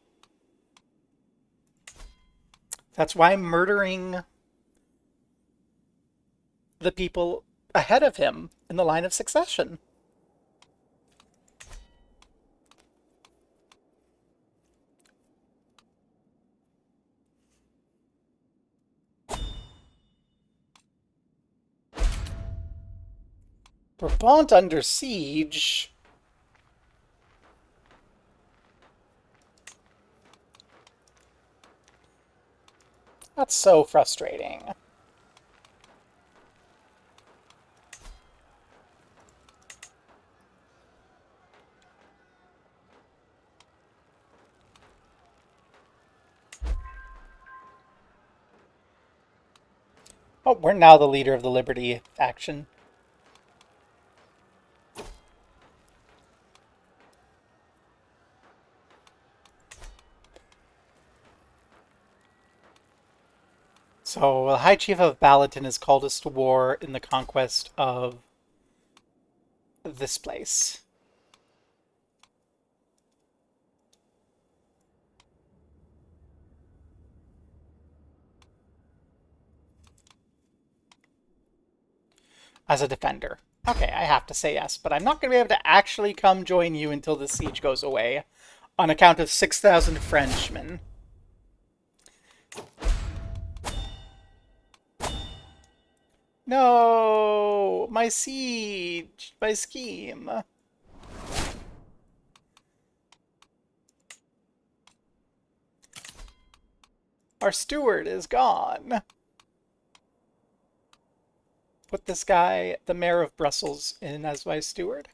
That's why I'm murdering the people ahead of him in the line of succession. Brabant under siege? That's so frustrating. Oh, we're now the leader of the Liberty action. So, the High Chief of Balaton has called us to war in the conquest of this place. As a defender. Okay, I have to say yes, but I'm not going to be able to actually come join you until the siege goes away, on account of 6,000 Frenchmen. No! My siege! My scheme! Our steward is gone! Put this guy, the mayor of Brussels, in as my steward.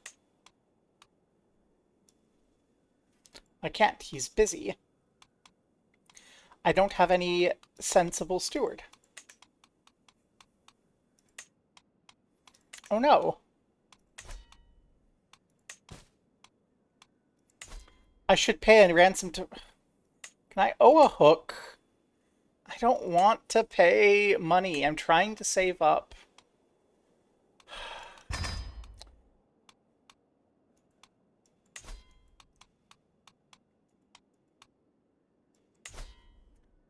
I can't, he's busy. I don't have any sensible steward. Oh no. I should pay a ransom to... Can I owe a hook? I don't want to pay money. I'm trying to save up.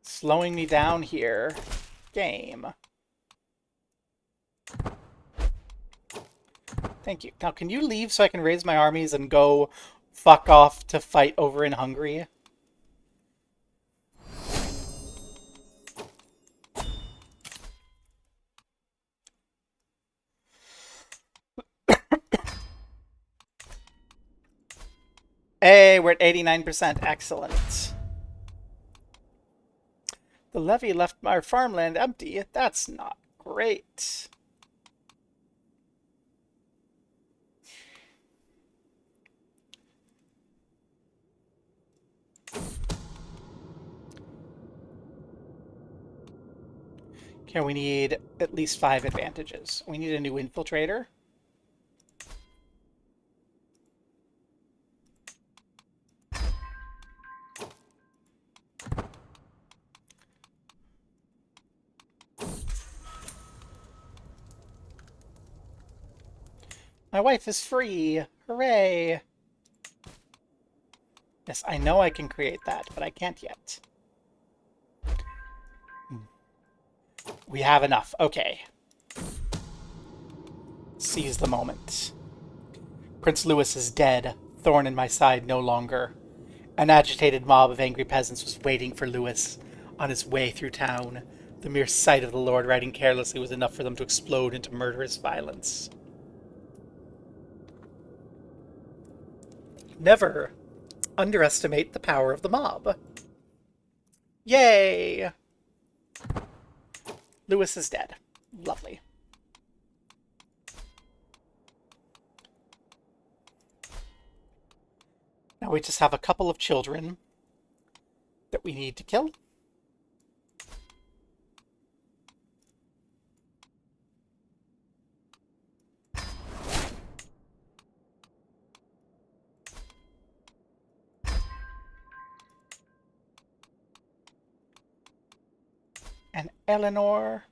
Slowing me down here. Game. Thank you. Now, can you leave so I can raise my armies and go fuck off to fight over in Hungary? Hey, we're at 89%. Excellent. The levy left our farmland empty. That's not great. Okay, we need at least 5 advantages. We need a new infiltrator. My wife is free! Hooray! Yes, I know I can create that, but I can't yet. We have enough. Okay. Seize the moment. Prince Louis is dead. Thorn in my side no longer. An agitated mob of angry peasants was waiting for Louis on his way through town. The mere sight of the lord riding carelessly was enough for them to explode into murderous violence. Never underestimate the power of the mob. Yay! Louis is dead. Lovely. Now we just have a couple of children that we need to kill. And Eleanor.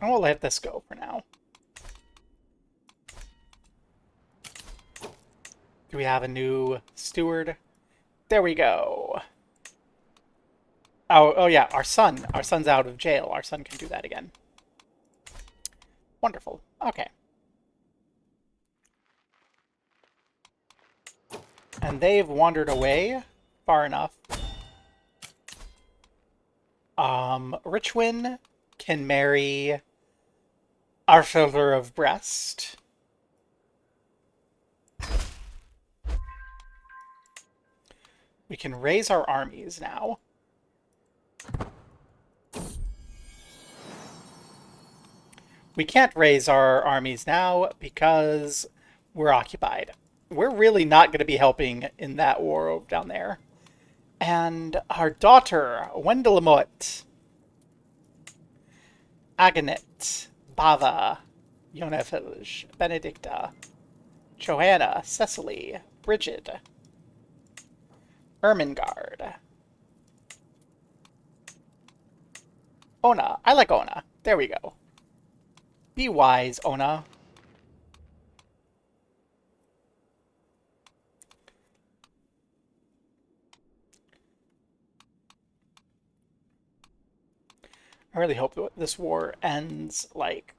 And we'll let this go for now. Do we have a new steward? There we go. Oh yeah, our son. Our son's out of jail. Our son can do that again. Wonderful. Okay. And they've wandered away far enough. Richwin can marry Ancestor of Brest. We can raise our armies now. We can't raise our armies now because we're occupied. We're really not going to be helping in that war down there. And our daughter, Wendelamot, Agonet, Bava, Yonefilj, Benedicta, Johanna, Cecily, Bridget, Ermengarde, Ona. I like Ona. There we go. Be wise, Ona. I really hope that this war ends, like...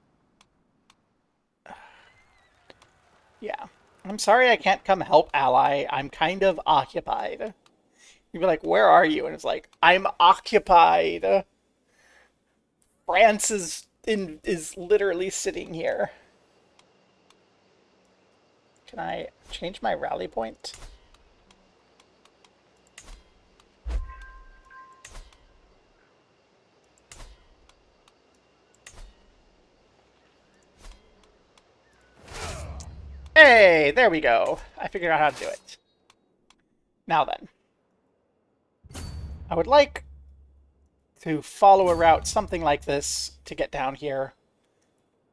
Yeah. I'm sorry I can't come help, ally. I'm kind of occupied. You'd be like, where are you? And it's like, I'm occupied. France is literally sitting here. Can I change my rally point? Hey, there we go. I figured out how to do it. Now then. I would like to follow a route something like this to get down here.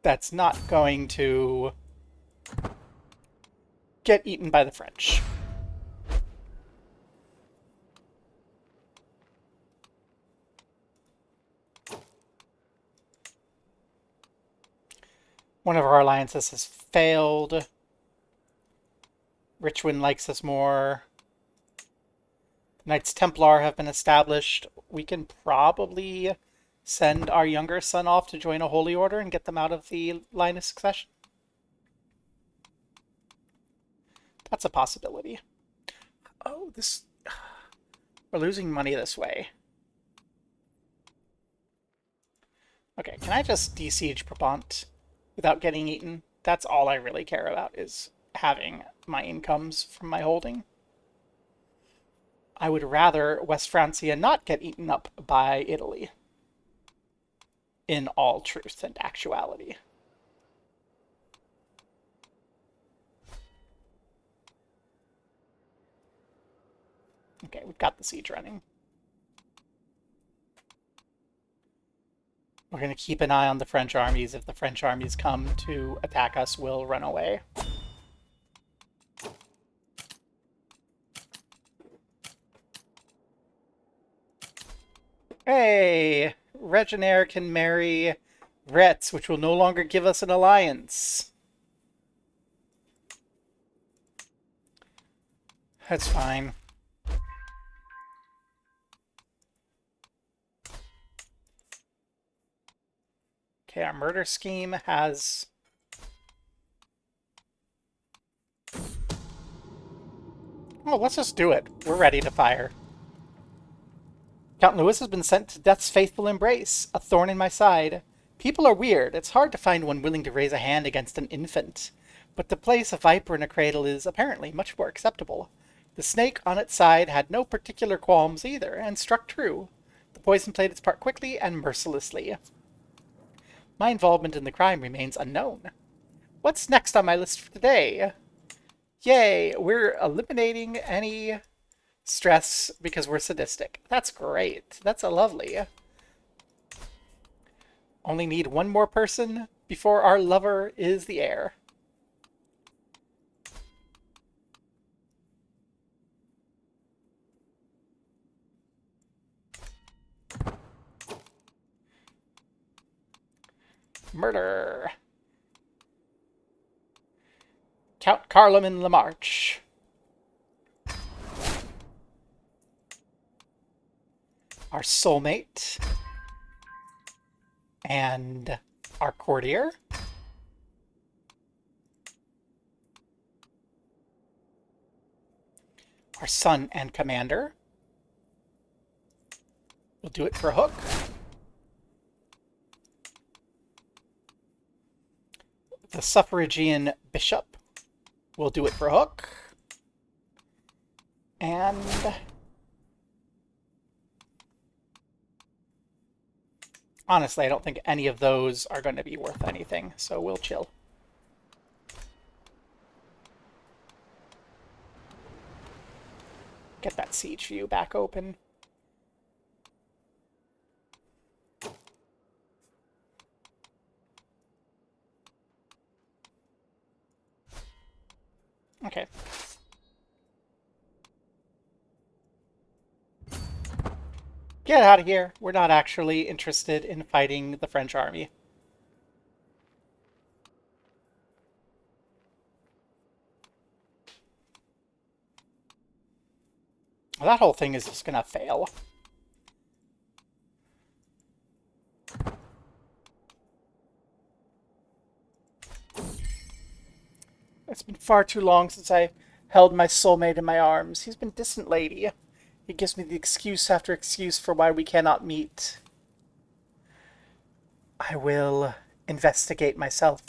That's not going to get eaten by the French. One of our alliances has failed. Richwin likes us more. Knights Templar have been established. We can probably send our younger son off to join a holy order and get them out of the line of succession. That's a possibility. Oh, this... We're losing money this way. Okay, can I just de-siege Brabant without getting eaten? That's all I really care about, is having my incomes from my holding. I would rather West Francia not get eaten up by Italy. In all truth and actuality. Okay, we've got the siege running. We're going to keep an eye on the French armies. If the French armies come to attack us, we'll run away. Hey! Regener can marry Retz, which will no longer give us an alliance. That's fine. Okay, our murder scheme has... Oh, let's just do it. We're ready to fire. Count Louis has been sent to death's faithful embrace, a thorn in my side. People are weird. It's hard to find one willing to raise a hand against an infant. But to place a viper in a cradle is apparently much more acceptable. The snake on its side had no particular qualms either, and struck true. The poison played its part quickly and mercilessly. My involvement in the crime remains unknown. What's next on my list for today? Yay, we're eliminating any stress because we're sadistic. That's great. That's a lovely. Only need one more person before our lover is the heir. Murder. Count Carloman Lamarche. Our soulmate. And our courtier. Our son and commander. We'll do it for a hook. The suffragian bishop. We'll do it for a hook. And honestly, I don't think any of those are going to be worth anything, so we'll chill. Get that siege view back open. Okay. Get out of here. We're not actually interested in fighting the French army. Well, that whole thing is just gonna fail. It's been far too long since I held my soulmate in my arms. He's been distant lately. He gives me the excuse after excuse for why we cannot meet. I will investigate myself.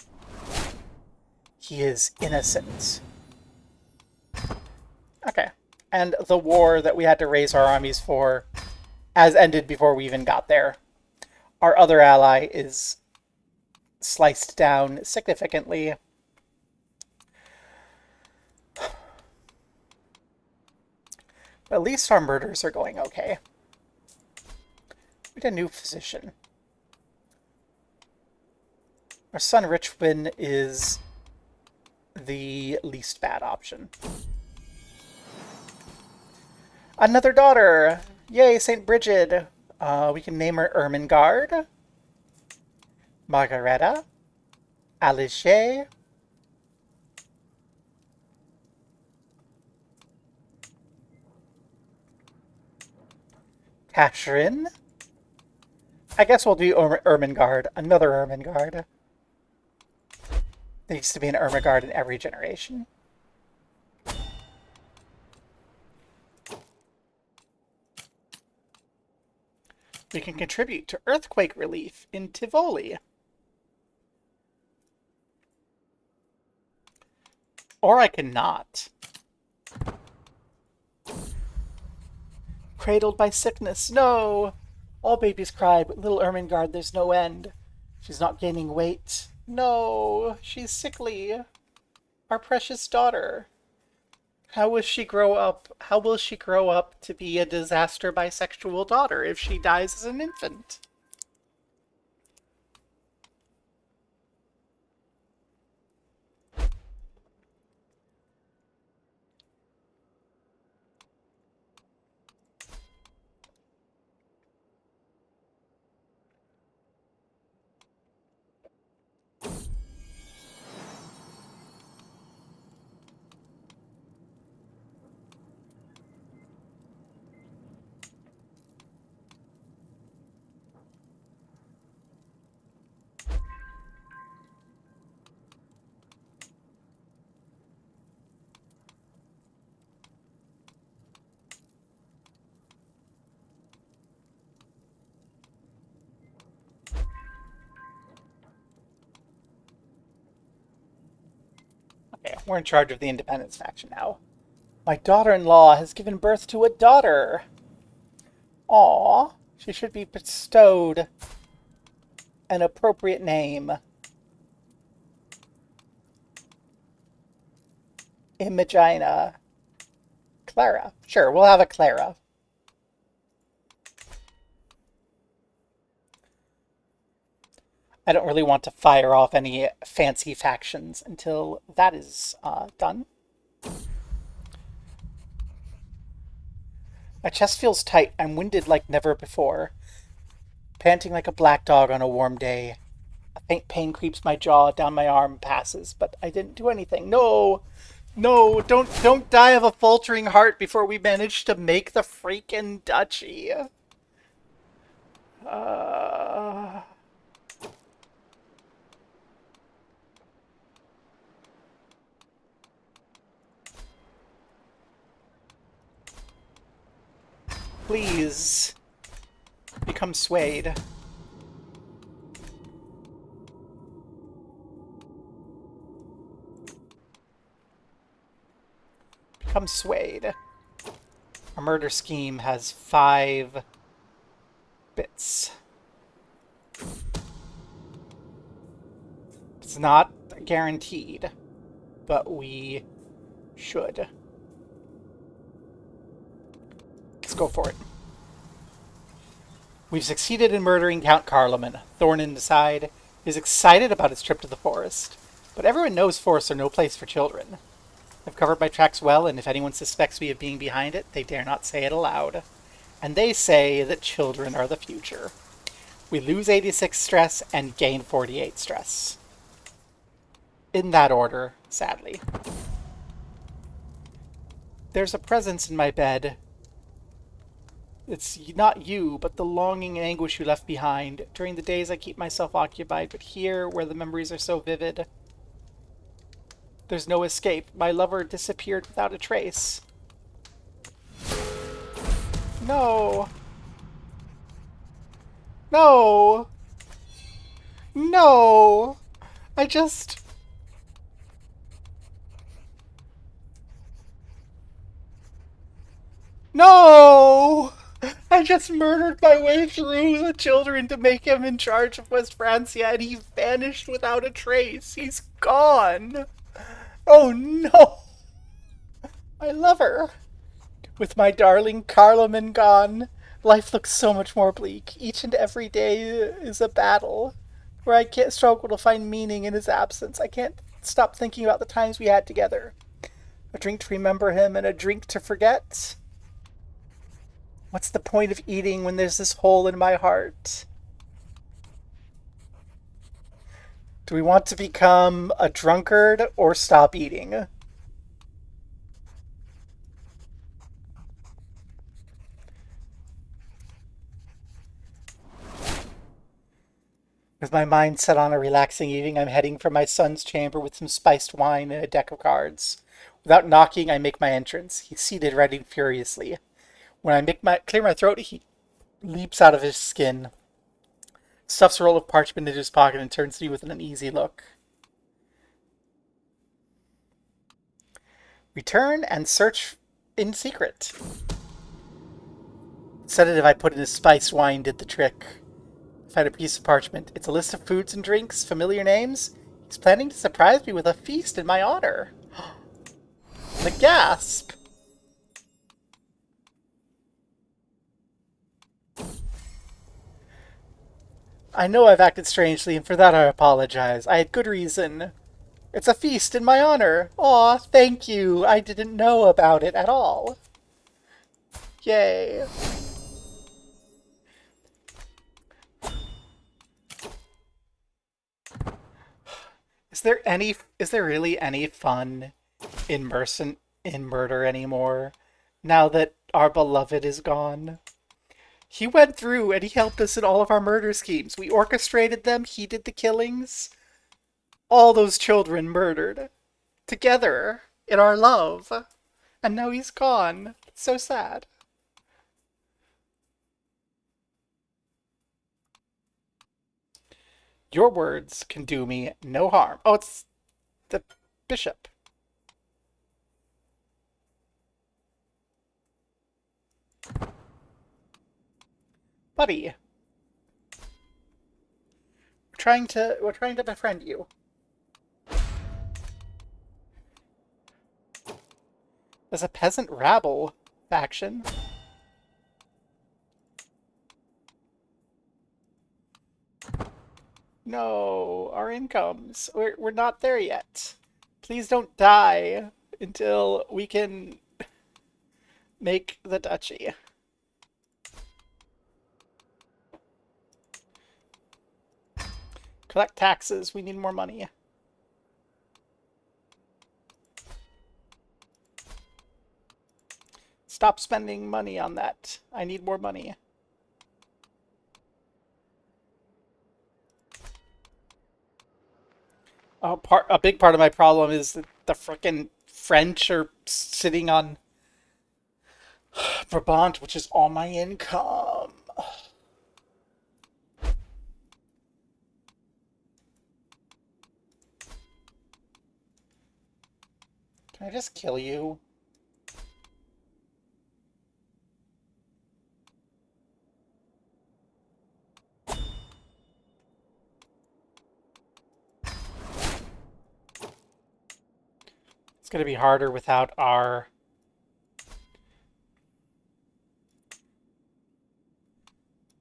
He is innocent. Okay. And the war that we had to raise our armies for has ended before we even got there. Our other ally is sliced down significantly. At least our murders are going okay. We need a new physician. Our son Richwin is the least bad option. Another daughter! Yay, St. Bridget! We can name her Ermengarde, Margareta, Alice, Catherine. I guess we'll do Ermengarde. Another Ermengarde. There needs to be an Ermengarde in every generation. We can contribute to earthquake relief in Tivoli. Or I cannot. Cradled by sickness. No! All babies cry, but little Ermengarde, there's no end. She's not gaining weight. No! She's sickly. Our precious daughter. How will she grow up? How will she grow up to be a disaster bisexual daughter if she dies as an infant? Okay, we're in charge of the Independence faction now. My daughter-in-law has given birth to a daughter. Aw, she should be bestowed an appropriate name. Imagina. Clara. Sure, we'll have a Clara. I don't really want to fire off any fancy factions until that is done. My chest feels tight. I'm winded like never before, panting like a black dog on a warm day. A faint pain creeps my jaw, down my arm, passes, but I didn't do anything. No! No, don't die of a faltering heart before we manage to make the freaking duchy. Uh... Please. Become swayed. Become swayed. Our murder scheme has 5 bits. It's not guaranteed, but we should. Let's go for it. We've succeeded in murdering Count Carloman. Thornin aside is excited about his trip to the forest, but everyone knows forests are no place for children. I've covered my tracks well, and if anyone suspects me of being behind it, they dare not say it aloud. And they say that children are the future. We lose 86 stress and gain 48 stress. In that order, sadly. There's a presence in my bed. It's not you, but the longing and anguish you left behind. During the days I keep myself occupied, but here, where the memories are so vivid, there's no escape. My lover disappeared without a trace. No. No. No. I just... No! I just murdered my way through the children to make him in charge of West Francia, and he vanished without a trace. He's gone. Oh no! My lover. With my darling Carloman gone, life looks so much more bleak. Each and every day is a battle, where I can't struggle to find meaning in his absence. I can't stop thinking about the times we had together. A drink to remember him and a drink to forget. What's the point of eating when there's this hole in my heart? Do we want to become a drunkard or stop eating? With my mind set on a relaxing evening, I'm heading for my son's chamber with some spiced wine and a deck of cards. Without knocking, I make my entrance. He's seated, writing furiously. When I clear my throat, he leaps out of his skin, stuffs a roll of parchment into his pocket, and turns to me with an uneasy look. Return and search in secret. Sedative I put in his spiced wine did the trick. I found a piece of parchment. It's a list of foods and drinks, familiar names. He's planning to surprise me with a feast in my honor. The gasp! I know I've acted strangely, and for that I apologize. I had good reason. It's a feast in my honor. Aw, thank you. I didn't know about it at all. Yay. Is there really any fun in murder anymore now that our beloved is gone? He went through and he helped us in all of our murder schemes. We orchestrated them, he did the killings. All those children murdered together in our love. And now he's gone. It's so sad. Your words can do me no harm. Oh, it's the bishop. Buddy, we're trying to befriend you. There's a peasant rabble faction. No, our incomes. We're not there yet. Please don't die until we can make the duchy. Collect taxes. We need more money. Stop spending money on that. I need more money. A big part of my problem is that the frickin' French are sitting on Brabant, which is all my income. Can I just kill you? It's going to be harder without our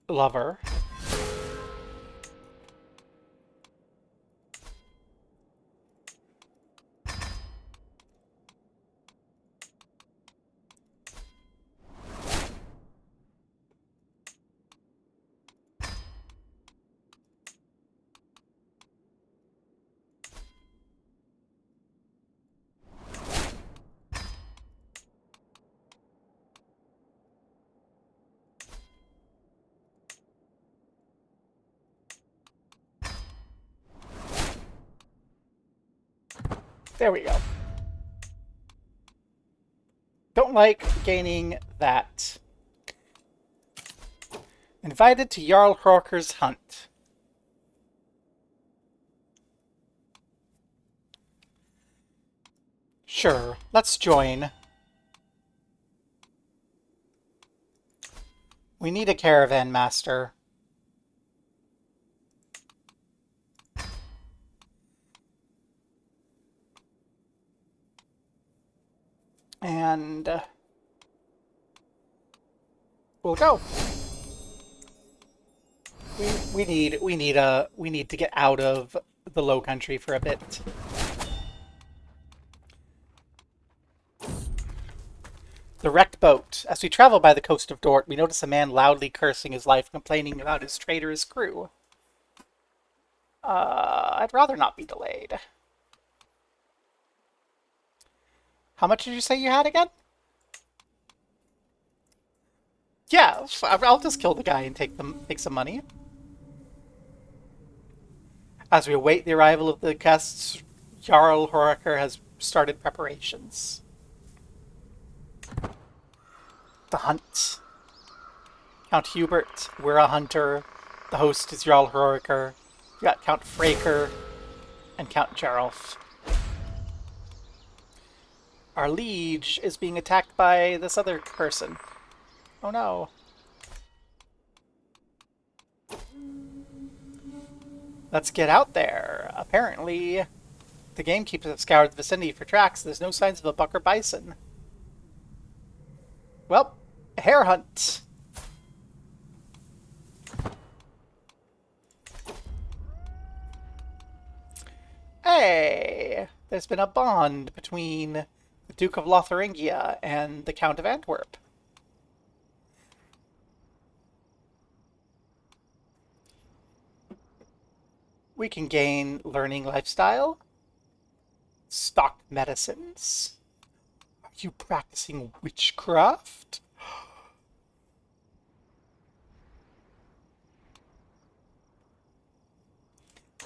lover. There we go. Don't like gaining that. Invited to Jarl Hroker's hunt. Sure, let's join. We need a caravan master. And we'll go. We need to get out of the Low Country for a bit. The wrecked boat. As we travel by the coast of Dort, we notice a man loudly cursing his life, complaining about his traitorous crew. I'd rather not be delayed. How much did you say you had again? Yeah, I'll just kill the guy and take some money. As we await the arrival of the guests, Jarl Hroker has started preparations. The hunt. Count Hubert, we're a hunter. The host is Jarl Hroker. We got Count Fraker and Count Jarlf. Our liege is being attacked by this other person. Oh no. Let's get out there. Apparently, The gamekeeper have scoured the vicinity for tracks. There's no signs of a buck or bison. Well, a hare hunt. Hey! There's been a bond between the Duke of Lotharingia and the Count of Antwerp. We can gain learning lifestyle, stock medicines. Are you practicing witchcraft?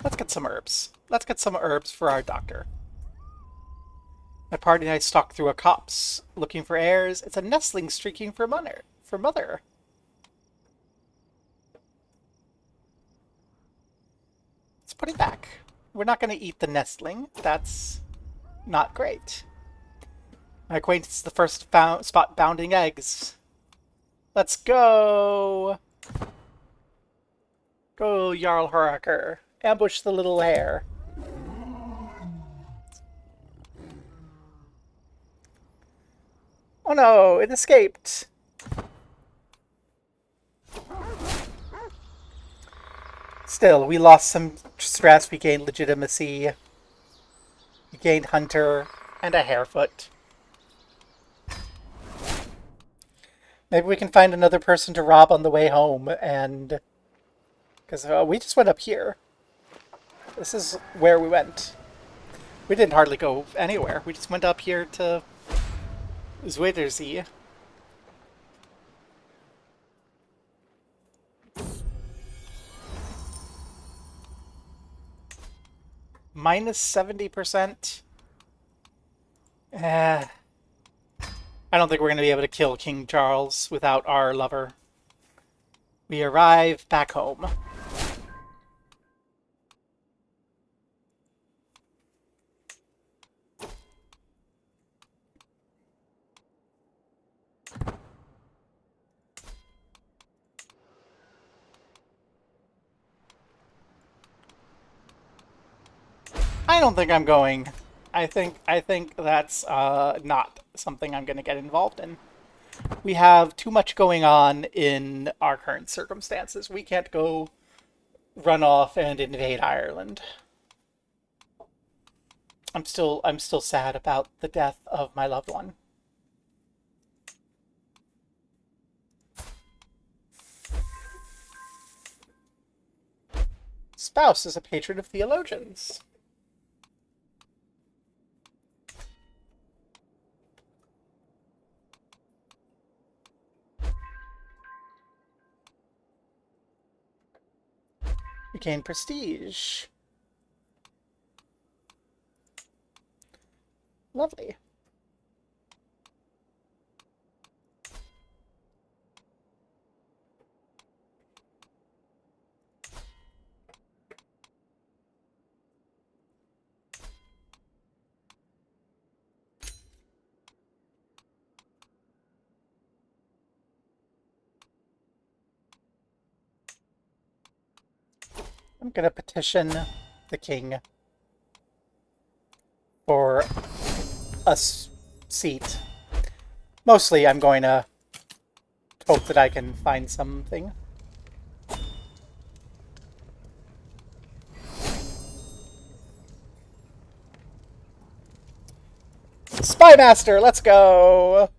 Let's get some herbs. Let's get some herbs for our doctor. My party and I stalk through a copse, looking for heirs. It's a nestling streaking for mother. Let's put it back. We're not going to eat the nestling. That's not great. My acquaintance is the first spot bounding eggs. Let's go! Go, Jarl Horaker. Ambush the little hare. Oh no, it escaped. Still, we lost some stress, we gained legitimacy. We gained Hunter and a Harefoot. Maybe we can find another person to rob on the way home, and... Because we just went up here. This is where we went. We didn't hardly go anywhere. We just went up here to Zuiderzee. Minus 70%. I don't think we're going to be able to kill King Charles without our lover. We arrive back home. I don't think I'm going. I think that's not something I'm going to get involved in. We have too much going on in our current circumstances. We can't go run off and invade Ireland. I'm still sad about the death of my loved one. Spouse is a patron of theologians. We gain prestige. Lovely. I'm going to petition the king for a seat. Mostly I'm going to hope that I can find something. Spymaster, let's go!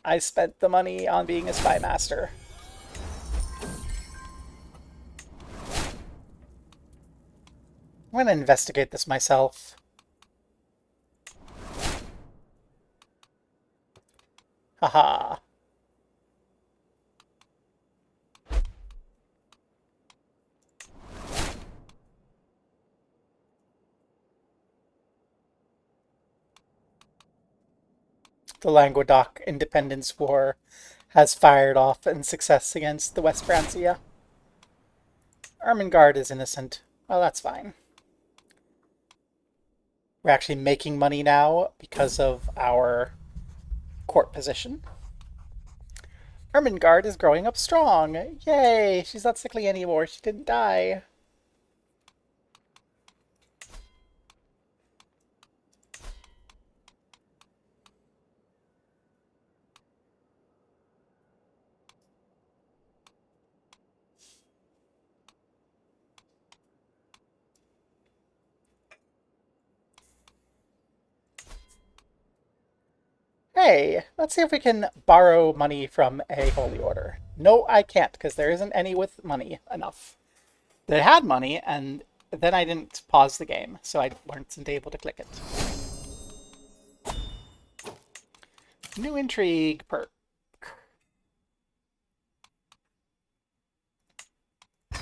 I spent the money on being a spymaster. I'm going to investigate this myself. Haha. The Languedoc Independence War has fired off in success against the West Francia. Ermengarde is innocent. Well, that's fine. We're actually making money now because of our court position. Ermengarde is growing up strong. Yay! She's not sickly anymore. She didn't die. Hey, let's see if we can borrow money from a holy order. No, I can't, because there isn't any with money enough. They had money, and then I didn't pause the game, so I weren't able to click it. New intrigue perk. I'm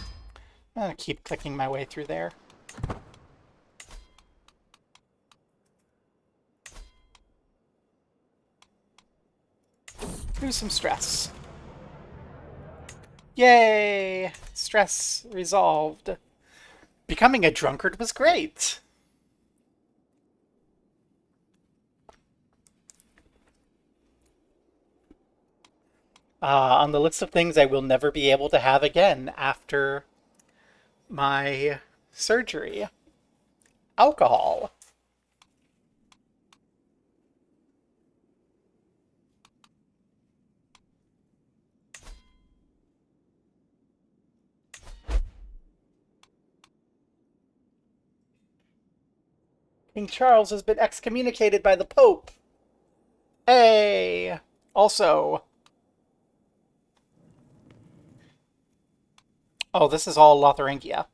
gonna keep clicking my way through there. Do some stress. Yay! Stress resolved. Becoming a drunkard was great. On the list of things I will never be able to have again after my surgery. Alcohol. King Charles has been excommunicated by the Pope. Hey! Also... Oh, this is all Lotharingia.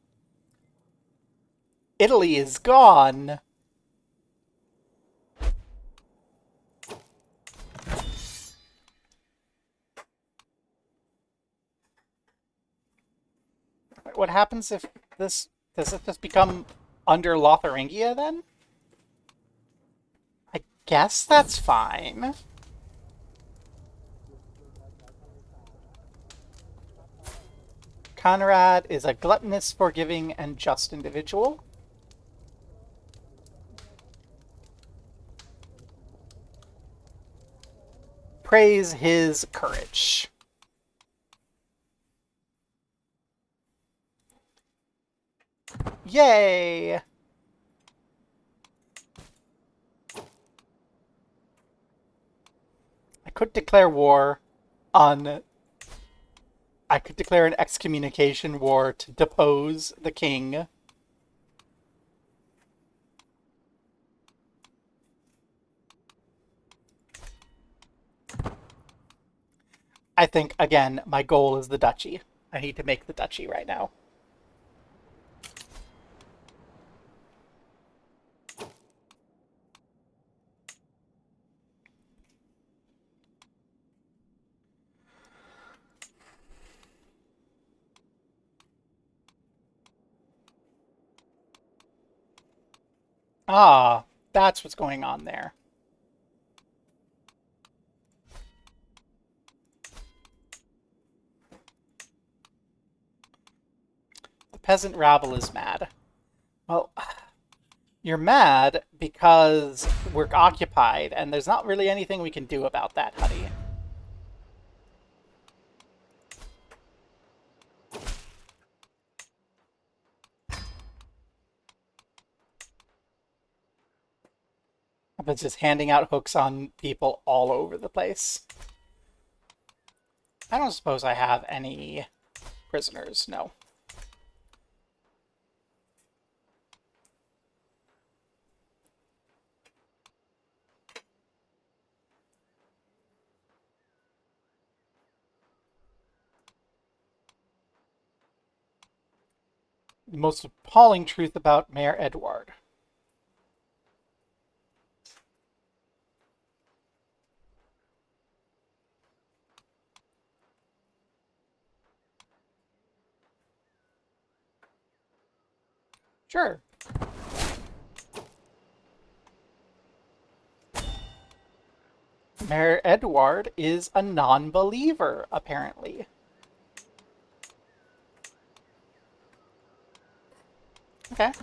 Italy is gone! What happens if this... Does it just become under Lotharingia, then? I guess that's fine. Conrad is a gluttonous, forgiving, and just individual. Praise his courage. Yay! I could declare war on... I could declare an excommunication war to depose the king. I think, again, my goal is the duchy. I need to make the duchy right now. Ah, that's what's going on there. The peasant rabble is mad. Well, you're mad because we're occupied, and there's not really anything we can do about that, honey. I've been just handing out hooks on people all over the place. I don't suppose I have any prisoners, no. The most appalling truth about Mayor Edward. Sure. Mayor Edward is a non-believer, apparently. Okay.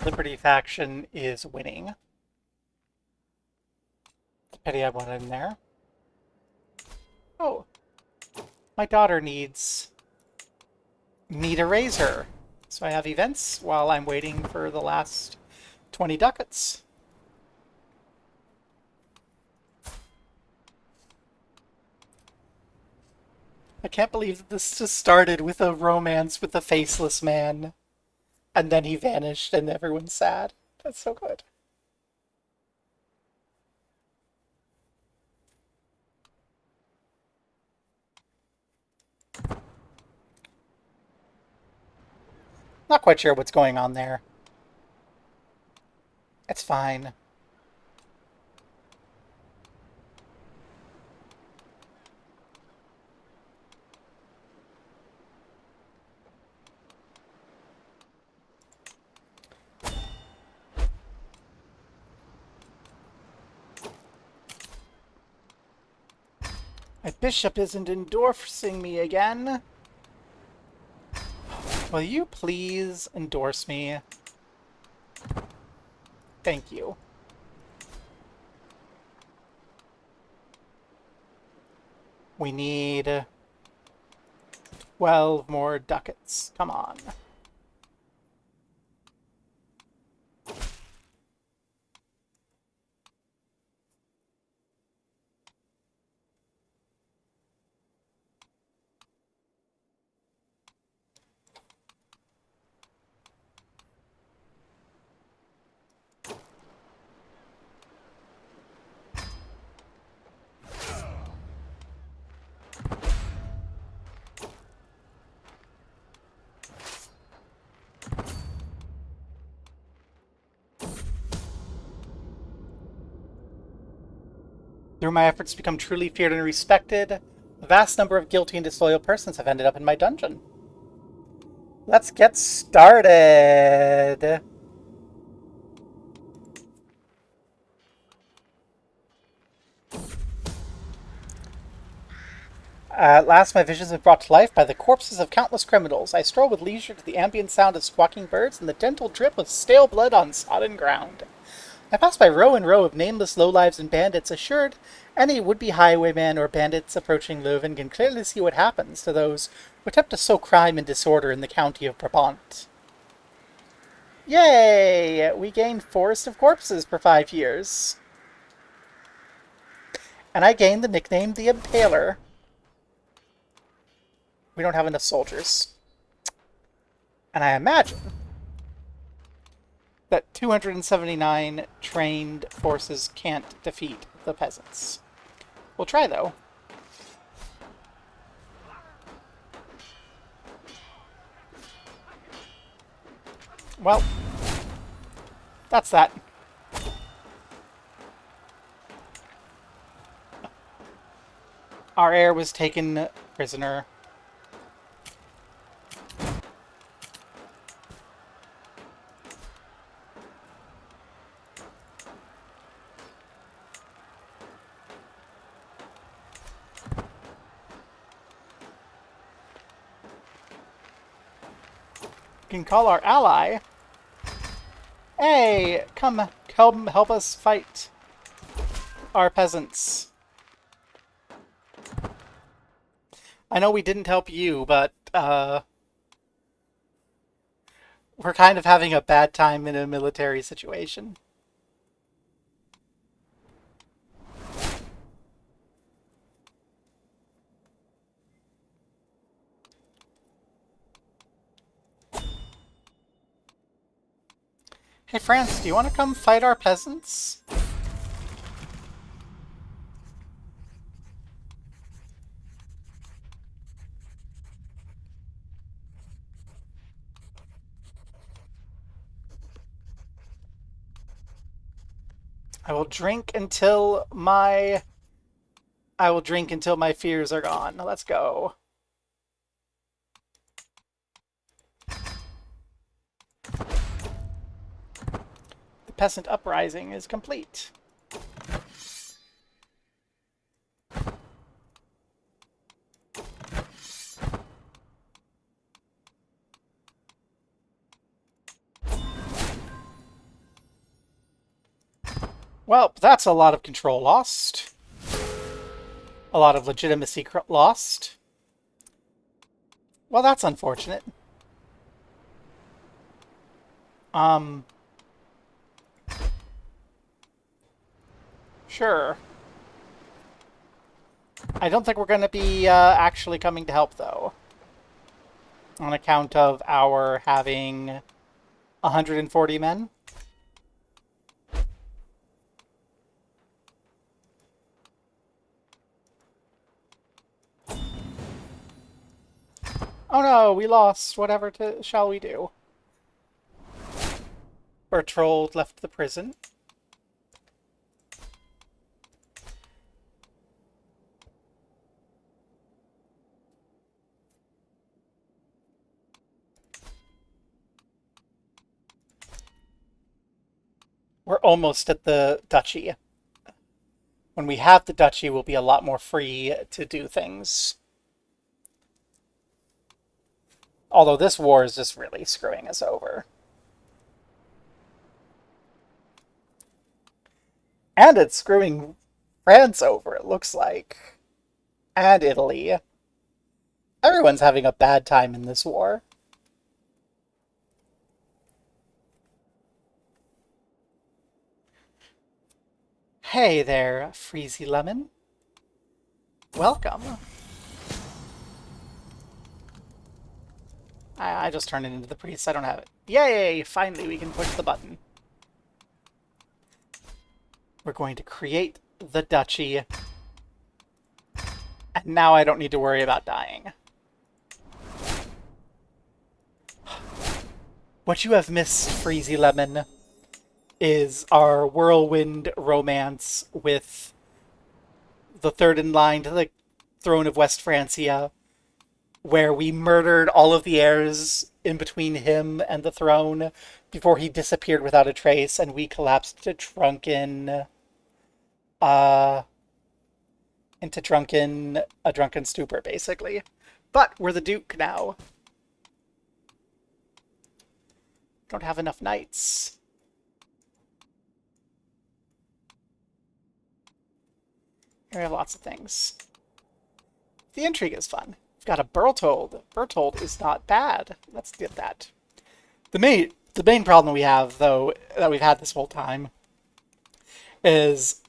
Liberty faction is winning. It's a pity I went in there. Oh, my daughter needs me to raise her. So I have events while I'm waiting for the last 20 ducats. I can't believe that this just started with a romance with a faceless man. And then he vanished and everyone's sad. That's so good. Not quite sure what's going on there. It's fine. My bishop isn't endorsing me again. Will you please endorse me? Thank you. We need 12 more ducats. Come on. Through my efforts to become truly feared and respected, a vast number of guilty and disloyal persons have ended up in my dungeon. Let's get started! At last, my visions have been brought to life by the corpses of countless criminals. I stroll with leisure to the ambient sound of squawking birds and the gentle drip of stale blood on sodden ground. I pass by row and row of nameless lowlives and bandits, assured any would-be highwayman or bandits approaching Leuven can clearly see what happens to those who attempt to sow crime and disorder in the county of Brabant. Yay! We gained Forest of Corpses for 5 years. And I gained the nickname the Impaler. We don't have enough soldiers. And I imagine that 279 trained forces can't defeat the peasants. We'll try, though. Well, that's that. Our heir was taken prisoner. Can call our ally. Hey, come help us fight our peasants. I know we didn't help you, but we're kind of having a bad time in a military situation. Hey, France, do you want to come fight our peasants? I will drink until my fears are gone. Now let's go. The peasant uprising is complete. Well, that's a lot of control lost. A lot of legitimacy lost. Well, that's unfortunate. Um, sure. I don't think we're going to be actually coming to help, though. On account of our having 140 men. Oh no, we lost. Whatever shall we do? Bertold left the prison. We're almost at the duchy. When we have the duchy, we'll be a lot more free to do things. Although this war is just really screwing us over. And it's screwing France over, it looks like. And Italy. Everyone's having a bad time in this war. Hey there, Freezy Lemon. Welcome. I just turned it into the priest. I don't have it. Yay! Finally, we can push the button. We're going to create the duchy. And now I don't need to worry about dying. What you have missed, Freezy Lemon, is our whirlwind romance with the third in line to the throne of West Francia, where we murdered all of the heirs in between him and the throne before he disappeared without a trace, and we collapsed to a drunken stupor, basically. But we're the Duke now. Don't have enough knights. Here we have lots of things. The intrigue is fun. We've got a Bertold. Bertold is not bad. Let's get that. The main problem we have, though, that we've had this whole time, is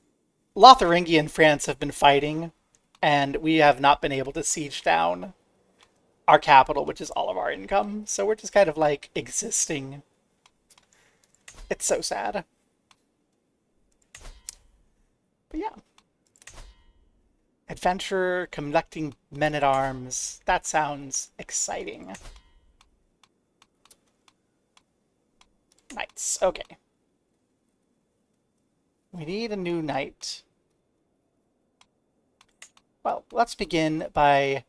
Lotharingia and France have been fighting, and we have not been able to siege down our capital, which is all of our income. So we're just kind of like existing. It's so sad. But yeah. Adventure, collecting men-at-arms. That sounds exciting. Knights. Okay. We need a new knight. Well, let's begin by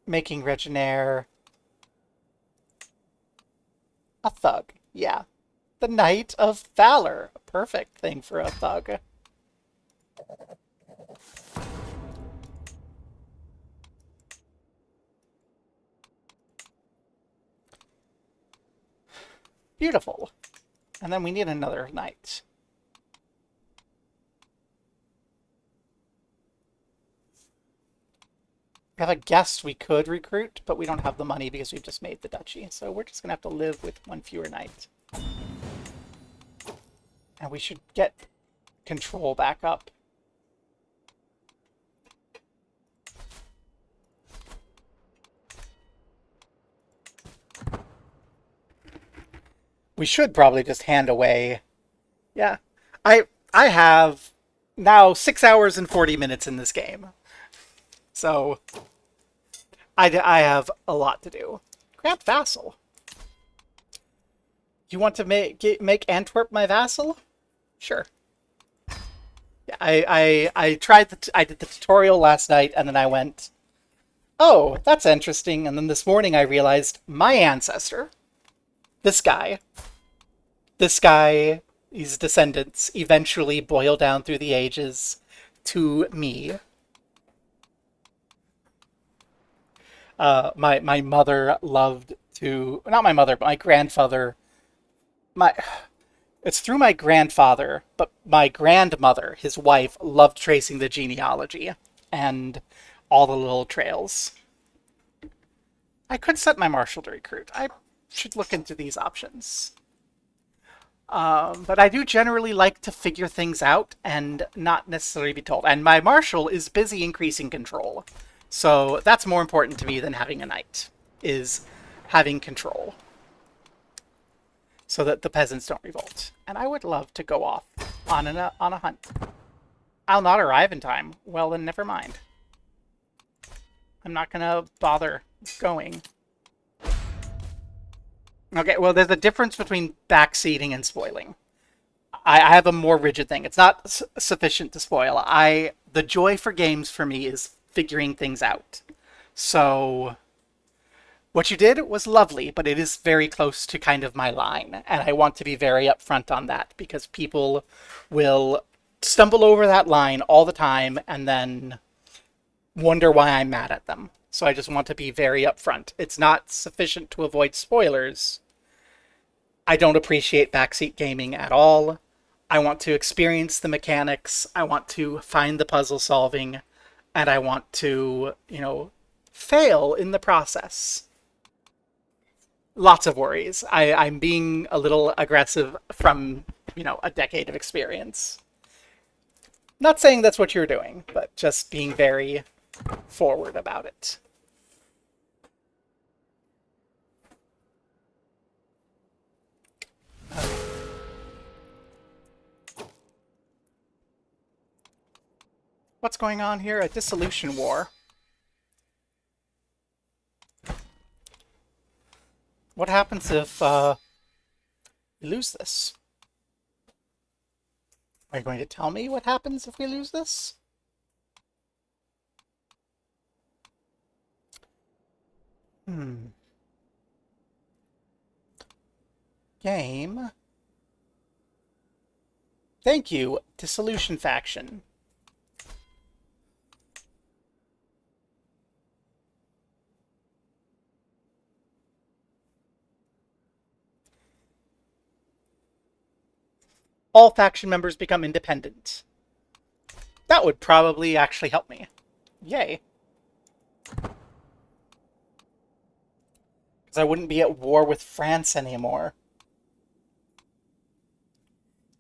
making Reginaire a thug. Yeah. The Knight of Valor. A perfect thing for a thug. Beautiful. And then we need another knight. We have a guest we could recruit, but we don't have the money because we've just made the duchy. So we're just going to have to live with one fewer knight. And we should get control back up. We should probably just hand away. Yeah. I have now 6 hours and 40 minutes in this game. So I have a lot to do. Grant vassal. You want to make Antwerp my vassal? Sure. Yeah, I tried I did the tutorial last night, and then I went, oh, that's interesting. And then this morning I realized my ancestor, this guy, his descendants eventually boil down through the ages to me. My mother loved to, not my mother, but my grandfather, It's through my grandfather, but my grandmother, his wife, loved tracing the genealogy and all the little trails. I could set my marshal to recruit. I should look into these options. But I do generally like to figure things out and not necessarily be told. And my marshal is busy increasing control. So that's more important to me than having a knight, is having control. So that the peasants don't revolt. And I would love to go off on a hunt. I'll not arrive in time. Well, then never mind. I'm not going to bother going. Okay, well, there's a difference between backseating and spoiling. I have a more rigid thing. It's not sufficient to spoil. The joy for games for me is figuring things out. So what you did was lovely, but it is very close to kind of my line. And I want to be very upfront on that because people will stumble over that line all the time and then wonder why I'm mad at them. So I just want to be very upfront. It's not sufficient to avoid spoilers. I don't appreciate backseat gaming at all. I want to experience the mechanics. I want to find the puzzle solving. And I want to, fail in the process. Lots of worries. I'm being a little aggressive from, a decade of experience. Not saying that's what you're doing, but just being very forward about it. What's going on here? A dissolution war. What happens if we lose this? Are you going to tell me what happens if we lose this? Game. Thank you, Dissolution Faction. All faction members become independent. That would probably actually help me. Yay. Because I wouldn't be at war with France anymore.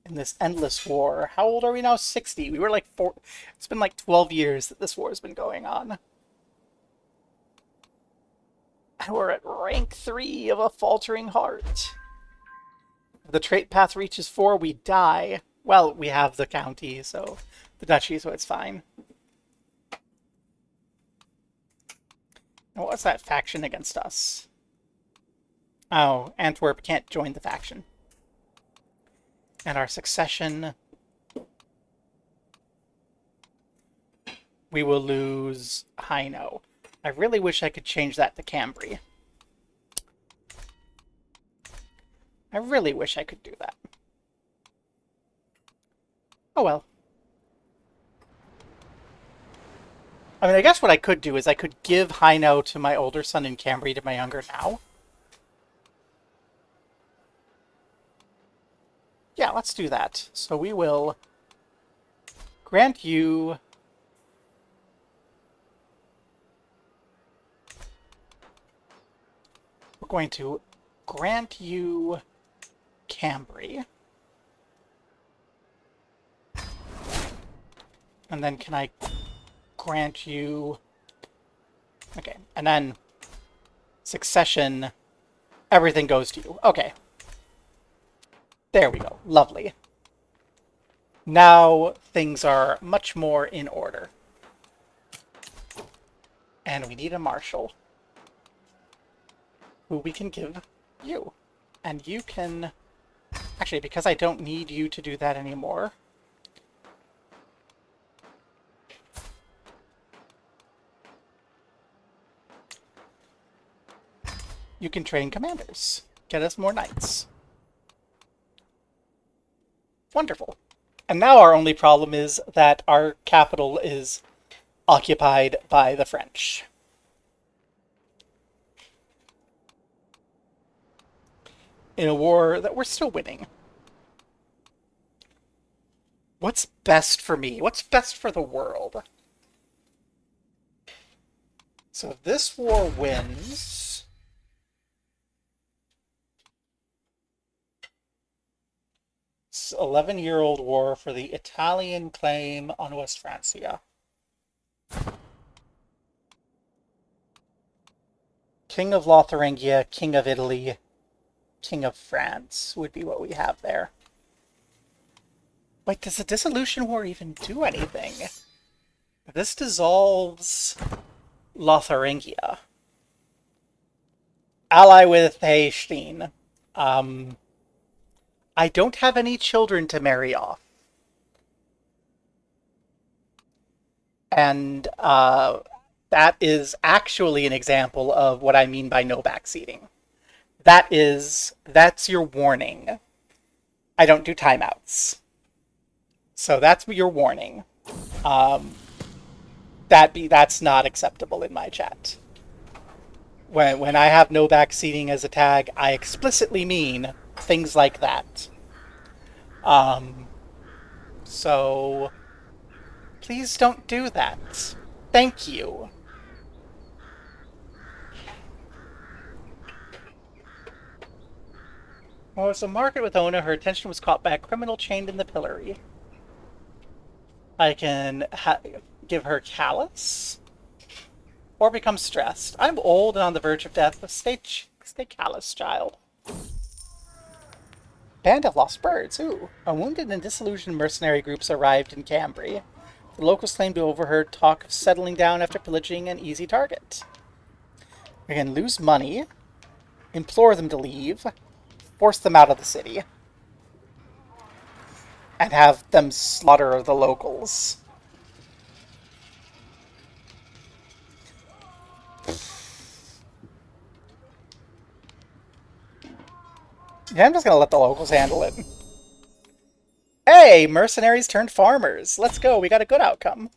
In this endless war. How old are we now? 60. We were like 4. It's been like 12 years that this war has been going on. And we're at rank 3 of a faltering heart. If the trait path reaches 4, we die. Well, we have the county, so the duchy, so it's fine. And what's that faction against us? Oh, Antwerp can't join the faction. And our succession, we will lose Hainaut. I really wish I could change that to Cambry. I really wish I could do that. Oh well. I mean, I guess what I could do is I could give Hainaut to my older son and Cambry to my younger now. Yeah, let's do that. So we will grant you... We're going to grant you Cambry. And then can I grant you... Okay, and then succession, everything goes to you. Okay. There we go. Lovely. Now things are much more in order. And we need a marshal who we can give you. And you can... Actually, because I don't need you to do that anymore... You can train commanders. Get us more knights. Wonderful. And now our only problem is that our capital is occupied by the French. In a war that we're still winning. What's best for me? What's best for the world? So if this war wins, it's 11-year-old war for the Italian claim on West Francia. King of Lotharingia, King of Italy, King of France would be what we have there. Wait, does the Dissolution War even do anything? This dissolves Lotharingia. Ally with Heystein. I don't have any children to marry off. And that is actually an example of what I mean by no backseating. That's your warning. I don't do timeouts. So that's your warning. That's not acceptable in my chat. When I have no backseating as a tag, I explicitly mean things like that. So please don't do that. Thank you. Well, as a market with Ona, her attention was caught by a criminal chained in the pillory. I can give her callous or become stressed. I'm old and on the verge of death, but stay callous, child. Band of lost birds. Ooh. A wounded and disillusioned mercenary groups arrived in Cambrai. The locals claimed to have overheard talk of settling down after pillaging an easy target. We can lose money, implore them to leave, force them out of the city, and have them slaughter the locals. Yeah, I'm just gonna let the locals handle it. Hey, mercenaries turned farmers. Let's go, we got a good outcome.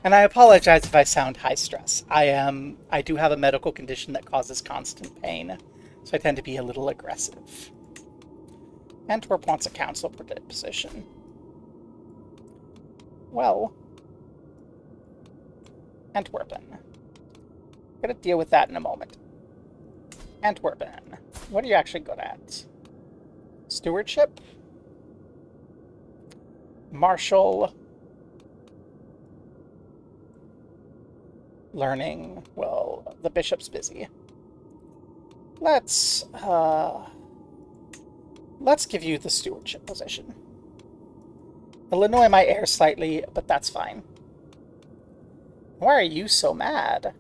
And I apologize if I sound high stress. I do have a medical condition that causes constant pain, so I tend to be a little aggressive. Antwerp wants a council position. Well, Antwerpen. I'm gonna deal with that in a moment. Antwerpen. What are you actually good at? Stewardship? Marshal. Learning. Well, the bishop's busy. Let's give you the stewardship position. Illinois might err slightly, but that's fine. Why are you so mad?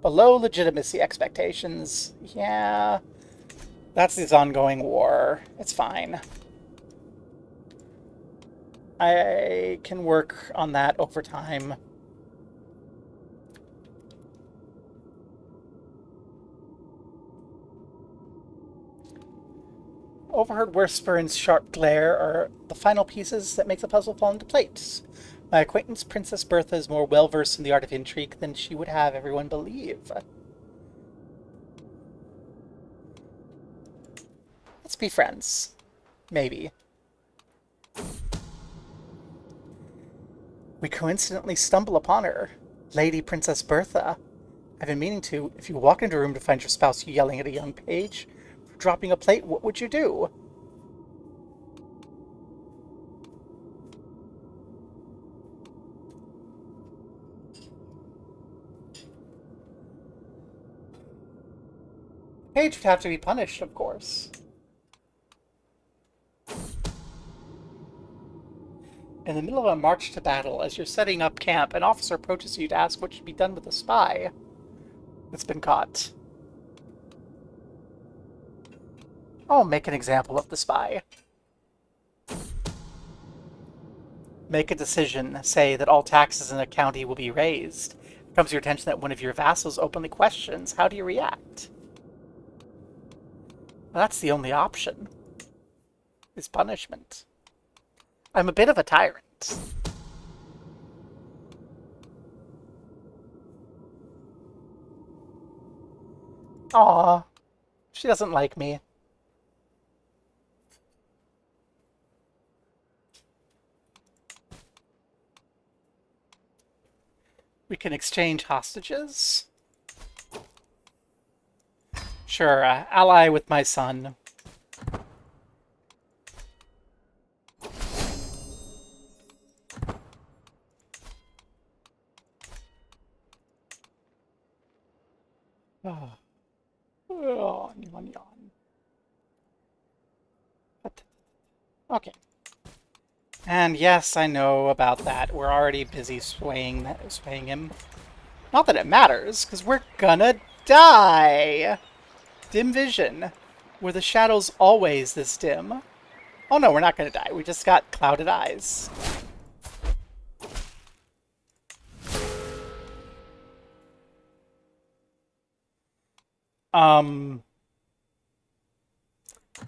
Below legitimacy expectations. Yeah, that's this ongoing war. It's fine. I can work on that over time. Overheard whisper and sharp glare are the final pieces that make the puzzle fall into place. My acquaintance, Princess Bertha, is more well-versed in the art of intrigue than she would have everyone believe. Let's be friends. Maybe. We coincidentally stumble upon her. Lady Princess Bertha. I've been meaning to. If you walk into a room to find your spouse yelling at a young page for dropping a plate, what would you do? The page would have to be punished, of course. In the middle of a march to battle, as you're setting up camp, an officer approaches you to ask what should be done with the spy that's been caught. I'll make an example of the spy. Make a decision. Say that all taxes in a county will be raised. It comes to your attention that one of your vassals openly questions. How do you react? Well, that's the only option. Is punishment. I'm a bit of a tyrant. Aw. She doesn't like me. We can exchange hostages. Sure, ally with my son. Oh. Oh, yawn, yawn. Okay. And yes, I know about that. We're already busy swaying him. Not that it matters, because we're gonna die! Dim vision. Were the shadows always this dim? Oh no, we're not gonna die. We just got clouded eyes.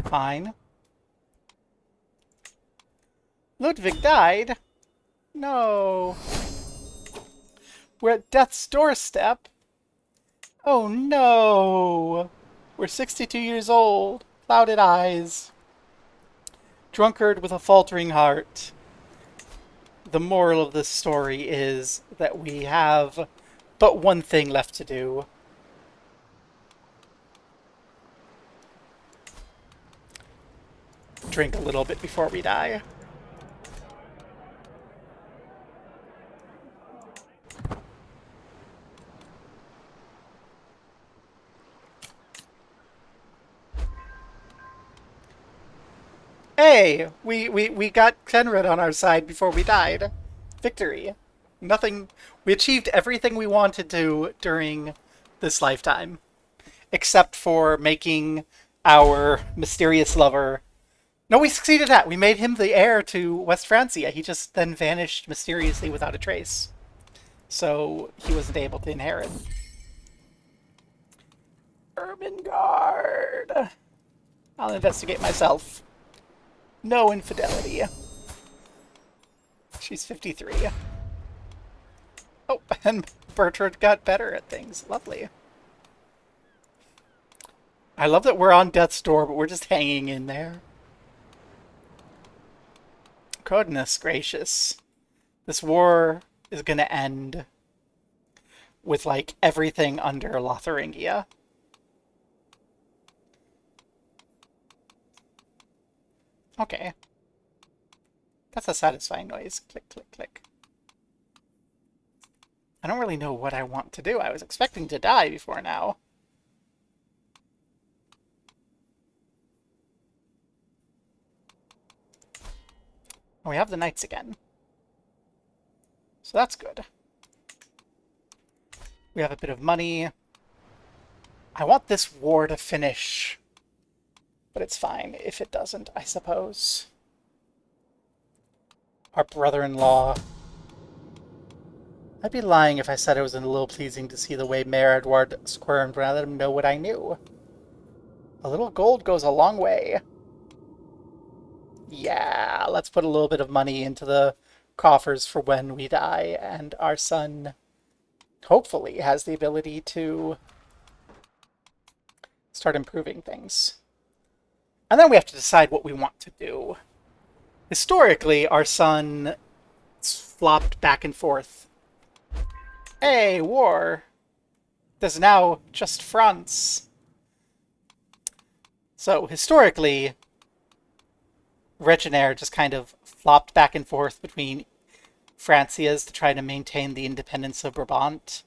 Fine. Ludwig died? No. We're at death's doorstep. Oh no! We're 62 years old. Clouded eyes. Drunkard with a faltering heart. The moral of this story is that we have but one thing left to do. Drink a little bit before we die. Hey! We got Kenred on our side before we died. Victory. Nothing... We achieved everything we wanted to during this lifetime. Except for making our mysterious lover... No, we succeeded at. We made him the heir to West Francia. He just then vanished mysteriously without a trace. So he wasn't able to inherit. Ermengarde. I'll investigate myself. No infidelity. She's 53. Oh, and Bertrand got better at things. Lovely. I love that we're on death's door, but we're just hanging in there. Goodness gracious. This war is going to end with, like, everything under Lotharingia. Okay. That's a satisfying noise. Click, click, click. I don't really know what I want to do. I was expecting to die before now. We have the knights again. So that's good. We have a bit of money. I want this war to finish. But it's fine if it doesn't, I suppose. Our brother-in-law. I'd be lying if I said it was a little pleasing to see the way Mayor Edward squirmed when I let him know what I knew. A little gold goes a long way. Yeah, let's put a little bit of money into the coffers for when we die, and our son hopefully has the ability to start improving things. And then we have to decide what we want to do. Historically, our son flopped back and forth. Hey, war! There's now just France. So, historically, Reginair just kind of flopped back and forth between Francias to try to maintain the independence of Brabant,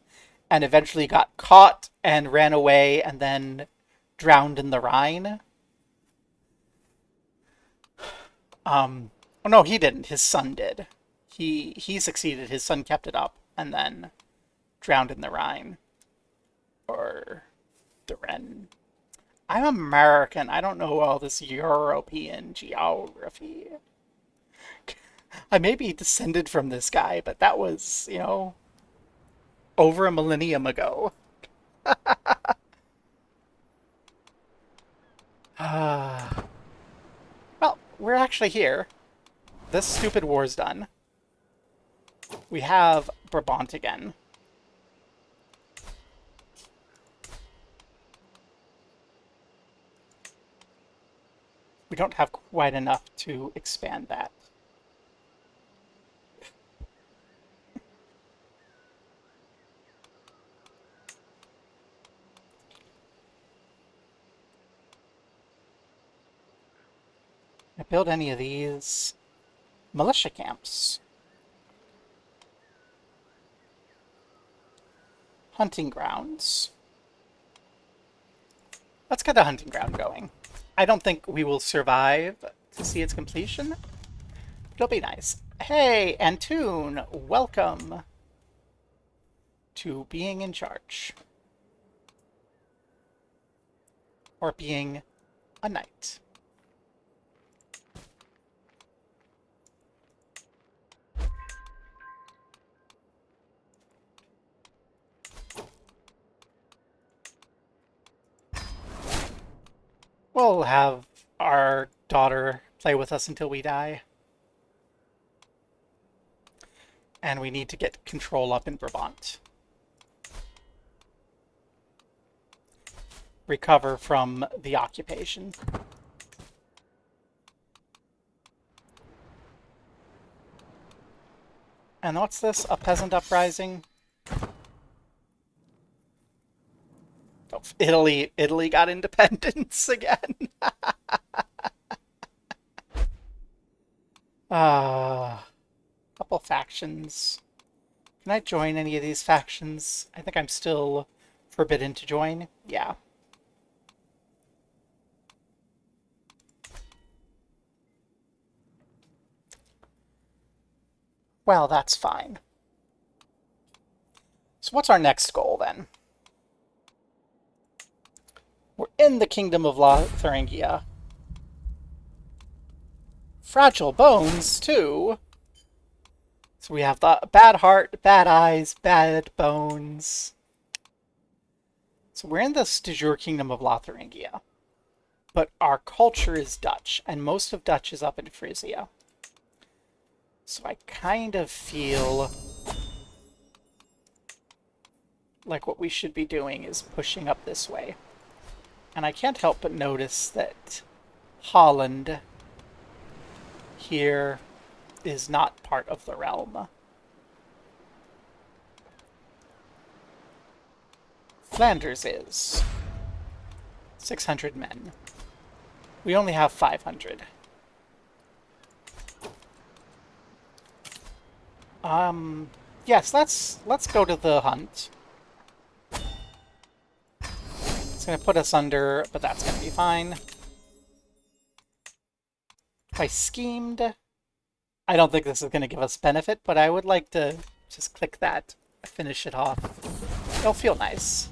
and eventually got caught and ran away and then drowned in the Rhine. Oh no, he didn't. His son did. He succeeded. His son kept it up and then drowned in the Rhine. Or the Ren. I'm American. I don't know all this European geography. I may be descended from this guy, but that was, you know, over a millennium ago. Well, we're actually here. This stupid war's done. We have Brabant again. We don't have quite enough to expand that. Can I build any of these militia camps? Hunting grounds. Let's get a hunting ground going. I don't think we will survive to see its completion. It'll be nice. Hey, Antoon, welcome to being in charge. Or being a knight. We'll have our daughter play with us until we die. And we need to get control up in Brabant. Recover from the occupation. And what's this? A peasant uprising? Oh, Italy got independence again. Couple factions. Can I join any of these factions? I think I'm still forbidden to join. Yeah. Well, that's fine. So what's our next goal, then? We're in the Kingdom of Lotharingia. Fragile bones, too. So we have the bad heart, bad eyes, bad bones. So we're in the de jure Kingdom of Lotharingia. But our culture is Dutch, and most of Dutch is up in Frisia. So I kind of feel like what we should be doing is pushing up this way. And I can't help but notice that Holland here is not part of the realm. Flanders is. 600 men. We only have 500. Yes, let's go to the hunt. It's gonna put us under, but that's gonna be fine. If I schemed, I don't think this is gonna give us benefit, but I would like to just click that, finish it off. It'll feel nice.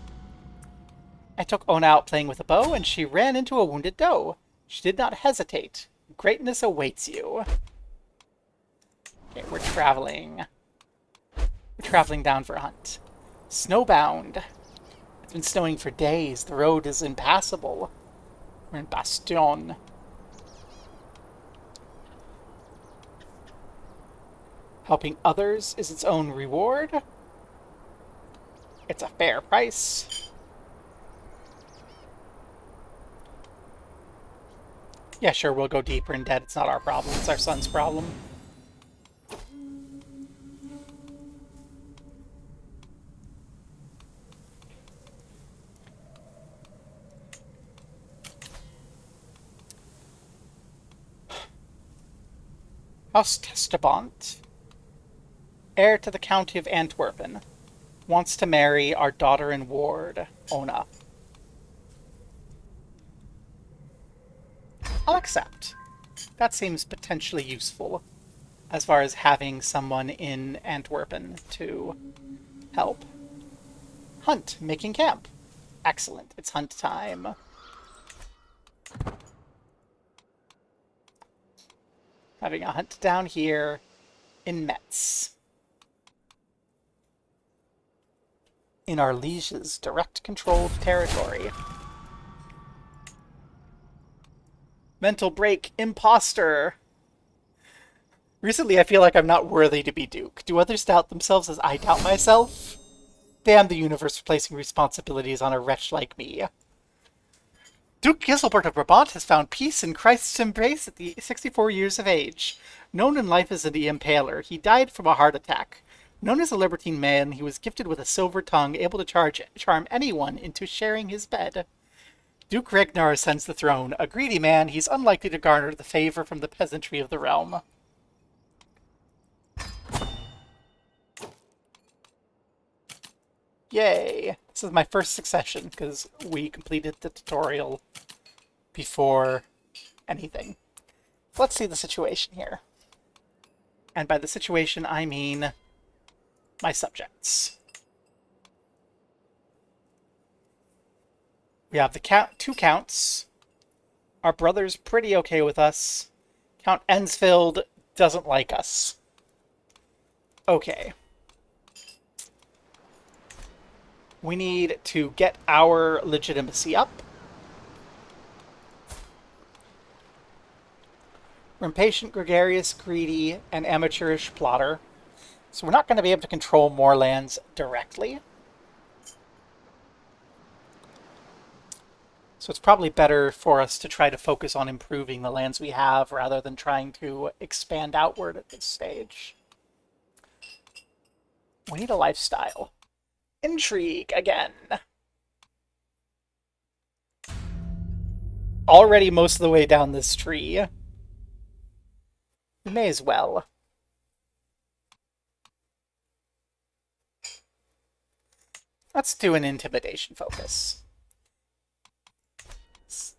I took Ona out playing with a bow, and she ran into a wounded doe. She did not hesitate. Greatness awaits you. Okay, we're traveling. We're traveling down for a hunt. Snowbound. It's been snowing for days. The road is impassable. We're in Bastion. Helping others is its own reward. It's a fair price. Yeah, sure, we'll go deeper in debt. It's not our problem. It's our son's problem. House Testabont, heir to the County of Antwerpen, wants to marry our daughter and ward, Ona. I'll accept. That seems potentially useful, as far as having someone in Antwerpen to help. Hunt, making camp. Excellent, it's hunt time. Having a hunt down here in Metz. In our liege's direct controlled territory. Mental break, imposter. Recently I feel like I'm not worthy to be Duke. Do others doubt themselves as I doubt myself? Damn the universe for placing responsibilities on a wretch like me. Duke Giselbert of Brabant has found peace in Christ's embrace at the 64 years of age. Known in life as the Impaler, he died from a heart attack. Known as a libertine man, he was gifted with a silver tongue, able to charm anyone into sharing his bed. Duke Ragnar ascends the throne. A greedy man, he's unlikely to garner the favor from the peasantry of the realm. Yay! This is my first succession, because we completed the tutorial before anything. Let's see the situation here. And by the situation, I mean my subjects. We have the two counts. Our brother's pretty okay with us. Count Ensfield doesn't like us. Okay. We need to get our legitimacy up. We're impatient, gregarious, greedy, and amateurish plotter. So we're not going to be able to control more lands directly. So it's probably better for us to try to focus on improving the lands we have rather than trying to expand outward at this stage. We need a lifestyle. Intrigue again. Already most of the way down this tree. We may as well. Let's do an intimidation focus. Let's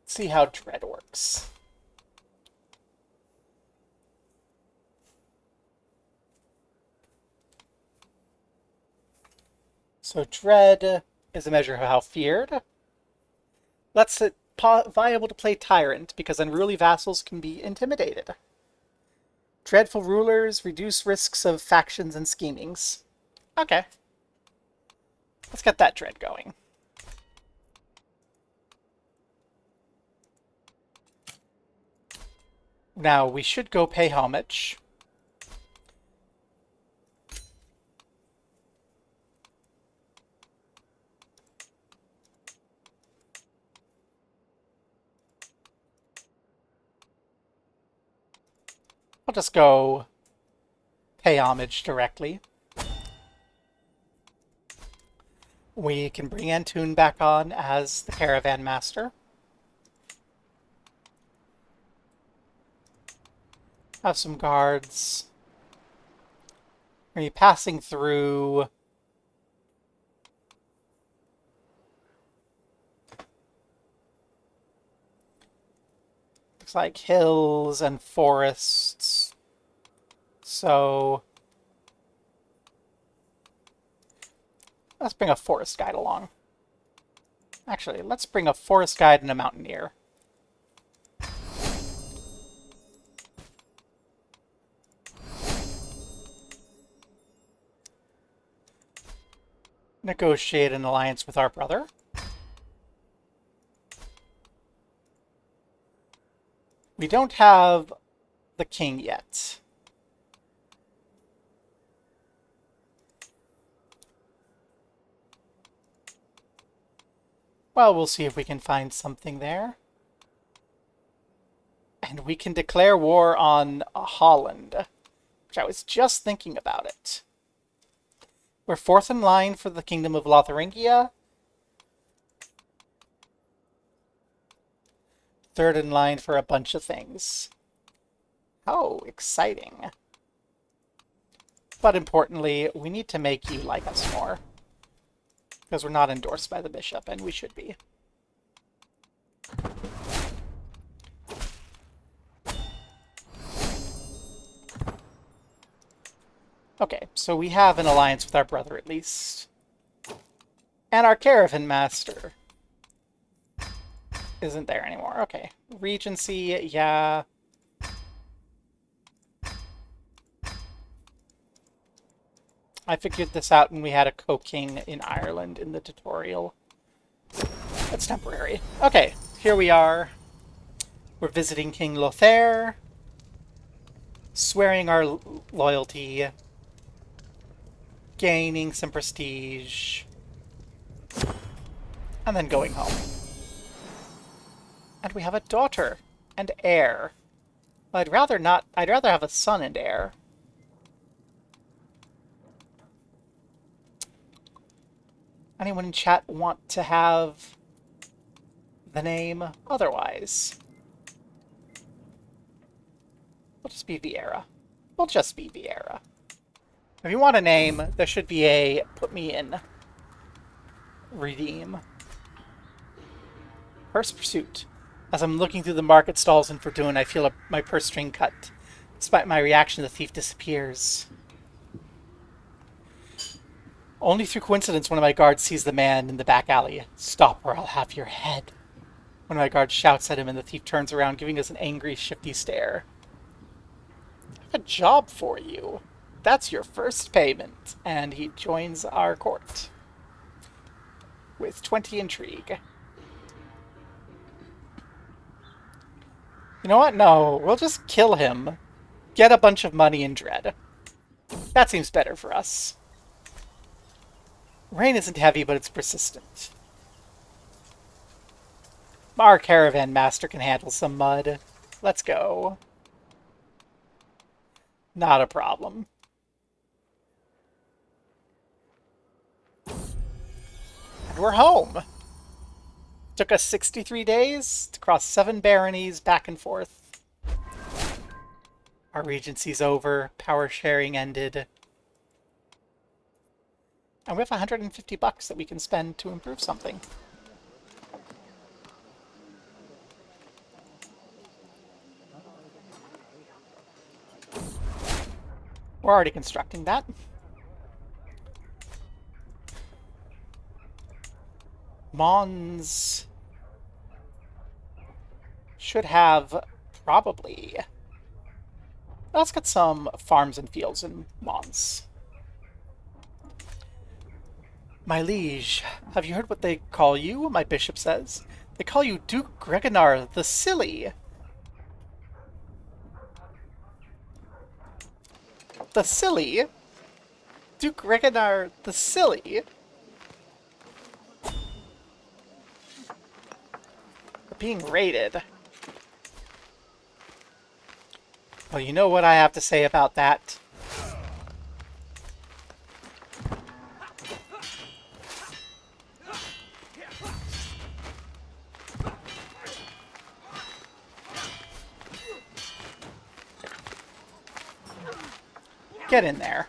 see how dread works. So dread is a measure of how feared. Lets it viable to play tyrant because unruly vassals can be intimidated. Dreadful rulers reduce risks of factions and schemings. Okay. Let's get that dread going. Now, we should go pay homage. I'll just go pay homage directly. We can bring Antoon back on as the caravan master. Have some guards. We're going to be passing through looks like hills and forests. So let's bring a forest guide along. Actually, let's bring a forest guide and a mountaineer. Negotiate an alliance with our brother. We don't have the king yet. Well, we'll see if we can find something there. And we can declare war on Holland, which I was just thinking about it. We're fourth in line for the Kingdom of Lotharingia. Third in line for a bunch of things. How exciting. But importantly, we need to make you like us more. Because we're not endorsed by the bishop, and we should be. Okay, so we have an alliance with our brother at least. And our caravan master isn't there anymore. Okay. Regency, yeah. I figured this out when we had a co-king in Ireland in the tutorial. That's temporary. Okay, here we are. We're visiting King Lothair. Swearing our loyalty. Gaining some prestige. And then going home. And we have a daughter and heir. Well, I'd rather not. I'd rather have a son and heir. Anyone in chat want to have the name otherwise? We'll just be Vieira. We'll just be Vieira. If you want a name, there should be a put me in. Redeem. Purse pursuit. As I'm looking through the market stalls in Verdun, I feel my purse string cut. Despite my reaction, the thief disappears. Only through coincidence, one of my guards sees the man in the back alley. Stop or I'll have your head. One of my guards shouts at him and the thief turns around, giving us an angry, shifty stare. I have a job for you. That's your first payment. And he joins our court. With 20 intrigue. You know what? No, we'll just kill him. Get a bunch of money in dread. That seems better for us. Rain isn't heavy, but it's persistent. Our caravan master can handle some mud. Let's go. Not a problem. And we're home. Took us 63 days to cross 7 baronies back and forth. Our regency's over. Power sharing ended. And we have $150 that we can spend to improve something. We're already constructing that. Mons should have probably... Let's get some farms and fields in Mons. My liege, have you heard what they call you? My bishop says. They call you Duke Gregonar the Silly. The Silly? Duke Gregonar the Silly? We're being raided. Well, you know what I have to say about that. Get in there.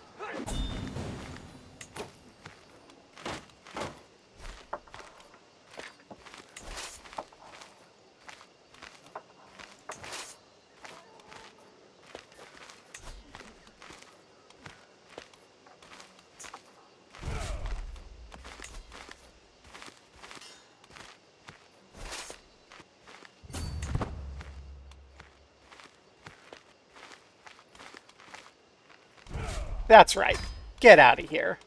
That's right. Get out of here.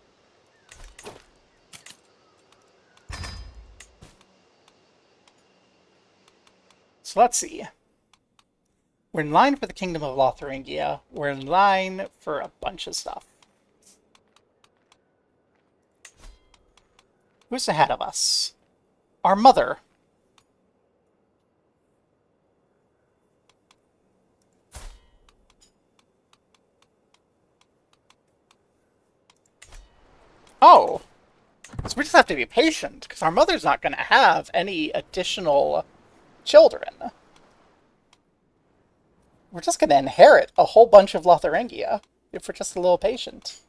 So let's see. We're in line for the Kingdom of Lotharingia. We're in line for a bunch of stuff. Who's ahead of us? Our mother. Oh, so we just have to be patient, because our mother's not going to have any additional children. We're just going to inherit a whole bunch of Lotharingia, if we're just a little patient.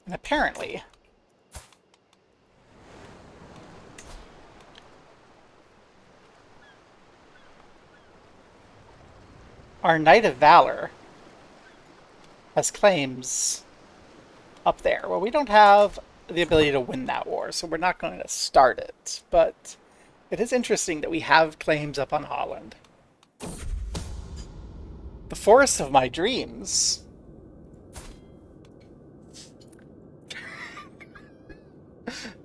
And apparently... our Knight of Valor has claims up there. Well, we don't have the ability to win that war, so we're not going to start it. But it is interesting that we have claims up on Holland. The Forest of My Dreams.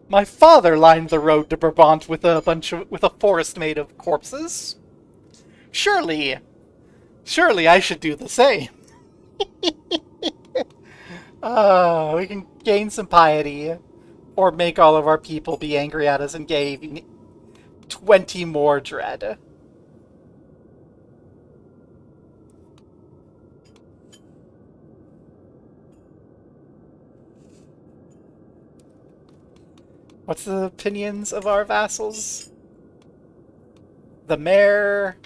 My father lined the road to Brabant with a forest made of corpses. Surely I should do the same. We can gain some piety Or make all of our people be angry at us and gain 20 more dread. What's the opinions of our vassals? The mayor...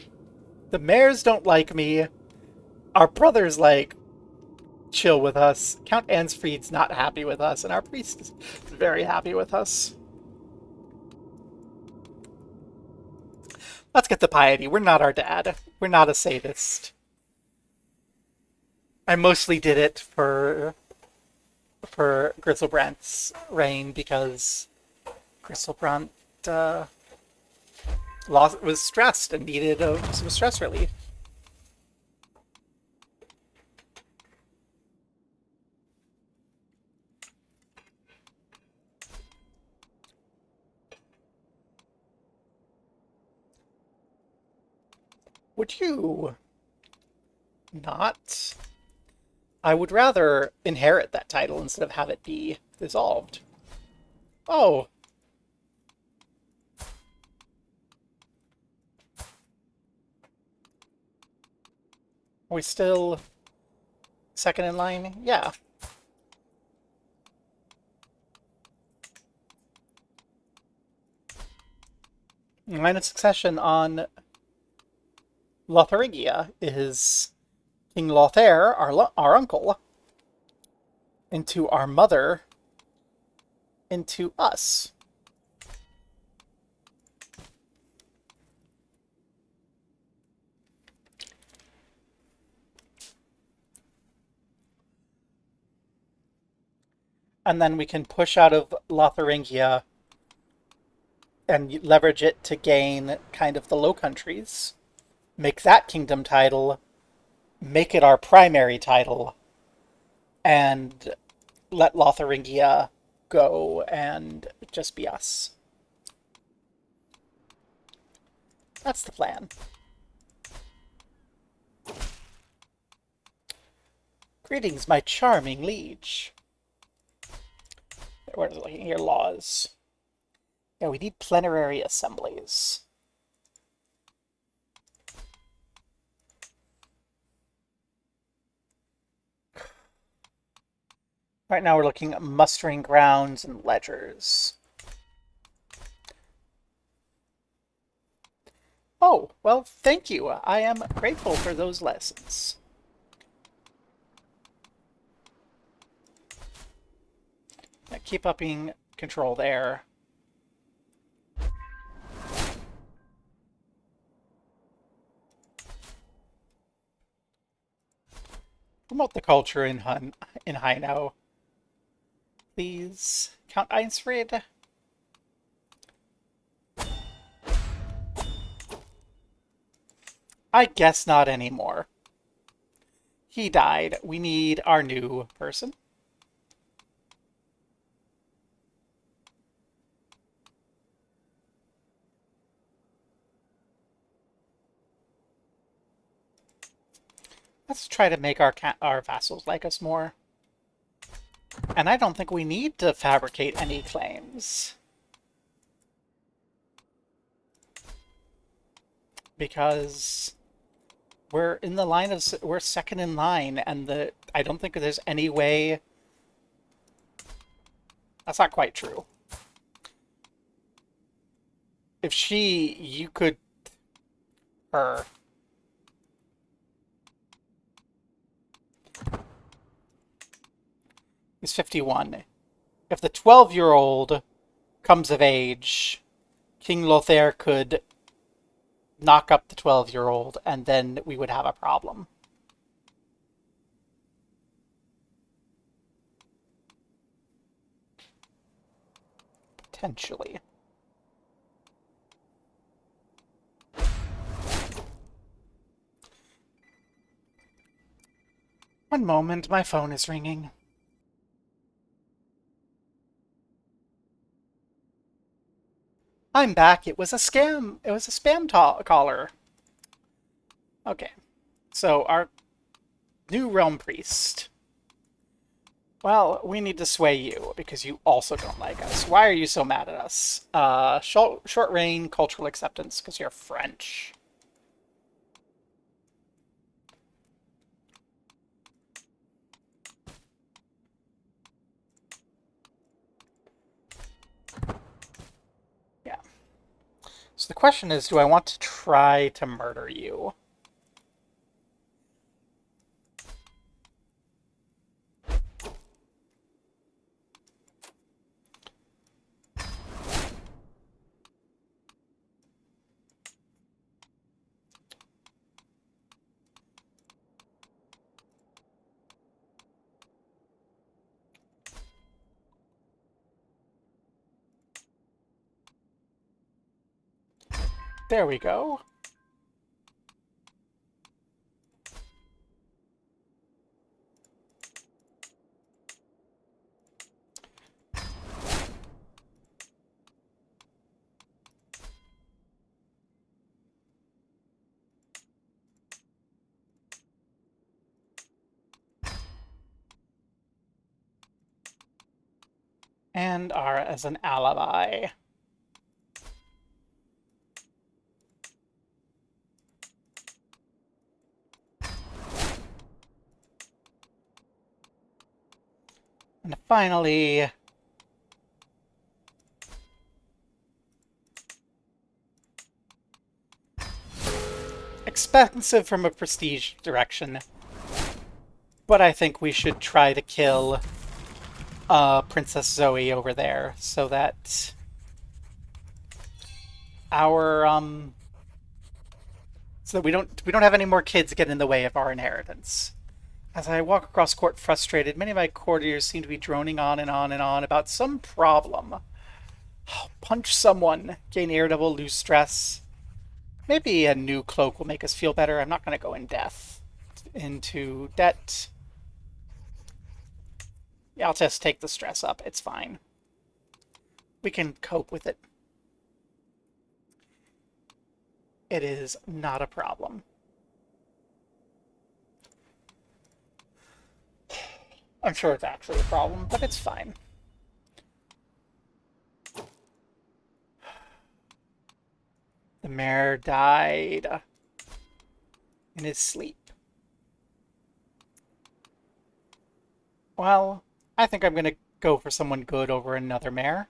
The mayors don't like me. Our brother's like, chill with us. Count Ansfried's not happy with us, and our priest is very happy with us. Let's get the piety. We're not our dad. We're not a sadist. I mostly did it for Griselbrandt's reign because Griselbrandt was stressed and needed some stress relief. Would you not? I would rather inherit that title instead of have it be dissolved. Oh. Are we still second in line? Yeah. Line of succession on Lotharingia is King Lothair, our uncle, into our mother, into us. And then we can push out of Lotharingia and leverage it to gain kind of the Low Countries. Make that kingdom title, make it our primary title, and let Lotharingia go and just be us. That's the plan. Greetings, my charming liege. Where is it looking here? Laws. Yeah, we need plenary assemblies. Right now we're looking at mustering grounds and ledgers. Oh, well, thank you. I am grateful for those lessons. Keep upping control there. Promote the culture in Haino. Please, Count Einsfried. I guess not anymore. He died. We need our new person. Let's try to make our vassals like us more. And I don't think we need to fabricate any claims. Because we're in the line of... We're second in line, and I don't think there's any way... That's not quite true. If you could... Her... is 51. If the 12-year-old comes of age, King Lothair could knock up the 12-year-old, and then we would have a problem. Potentially. One moment, my phone is ringing. I'm back. It was a scam. It was a spam caller. Okay. So our new realm priest. Well, we need to sway you because you also don't like us. Why are you so mad at us? Short reign, cultural acceptance because you're French. Yeah. So the question is, do I want to try to murder you? There we go. And R as an alibi. And finally, expensive from a prestige direction, but I think we should try to kill Princess Zoe over there so that our so that we don't have any more kids get in the way of our inheritance. As I walk across court frustrated, many of my courtiers seem to be droning on and on and on about some problem. Punch someone, gain irritable, lose stress. Maybe a new cloak will make us feel better. I'm not going to go into debt. Yeah, I'll just take the stress up. It's fine. We can cope with it. It is not a problem. I'm sure it's actually a problem, but it's fine. The mayor died in his sleep. Well, I think I'm going to go for someone good over another mayor.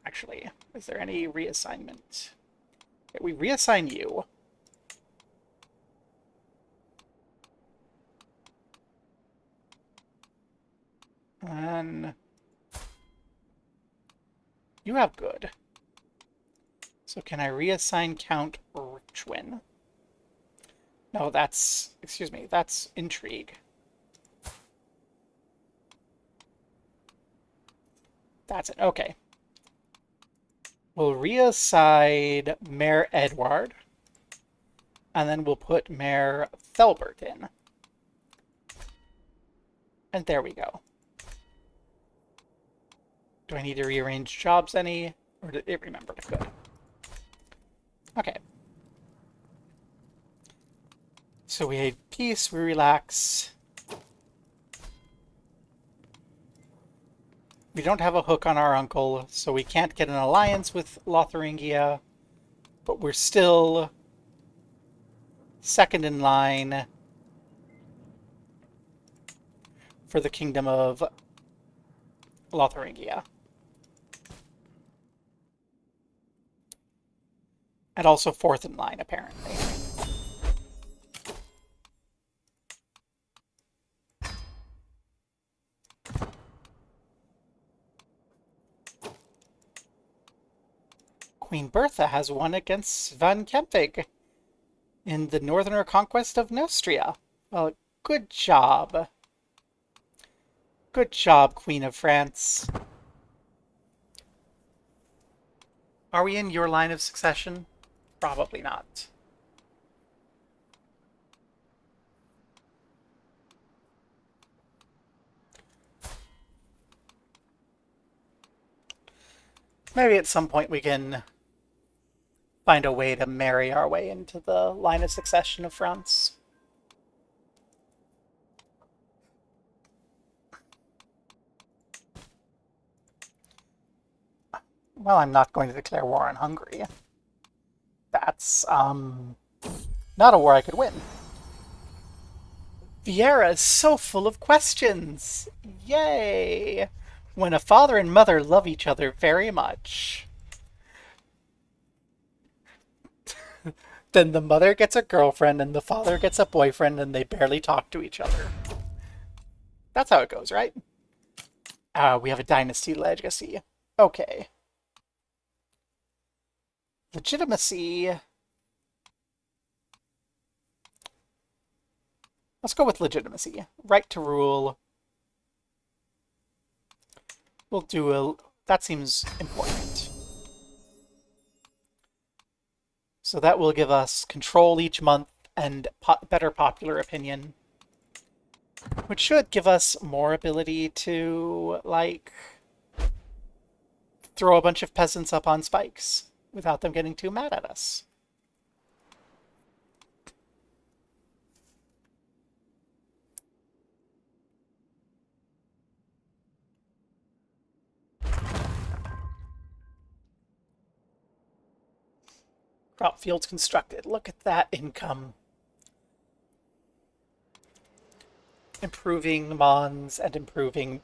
Actually, is there any reassignment? Okay, we reassign you. And you have good. So can I reassign Count Richwin? No, excuse me, that's intrigue. That's it, okay. We'll reassign Mayor Edward, and then we'll put Mayor Thelbert in. And there we go. Do I need to rearrange jobs any? Or did it remember to good? Okay. So we had peace, we relax. We don't have a hook on our uncle, so we can't get an alliance with Lotharingia, but we're still second in line for the kingdom of Lotharingia. And also fourth in line, apparently. Queen Bertha has won against Van Kempig in the northern conquest of Neustria. Well, good job. Good job, Queen of France. Are we in your line of succession? Probably not. Maybe at some point we can find a way to marry our way into the line of succession of France. Well, I'm not going to declare war on Hungary. That's, not a war I could win. Vieira is so full of questions. Yay! When a father and mother love each other very much, then the mother gets a girlfriend and the father gets a boyfriend and they barely talk to each other. That's how it goes, right? We have a dynasty legacy. Okay. Legitimacy. Let's go with legitimacy. Right to rule. We'll do a... That seems important. So that will give us control each month and better popular opinion. Which should give us more ability to, like, throw a bunch of peasants up on spikes without them getting too mad at us. Crop fields constructed. Look at that income. Improving Mons and improving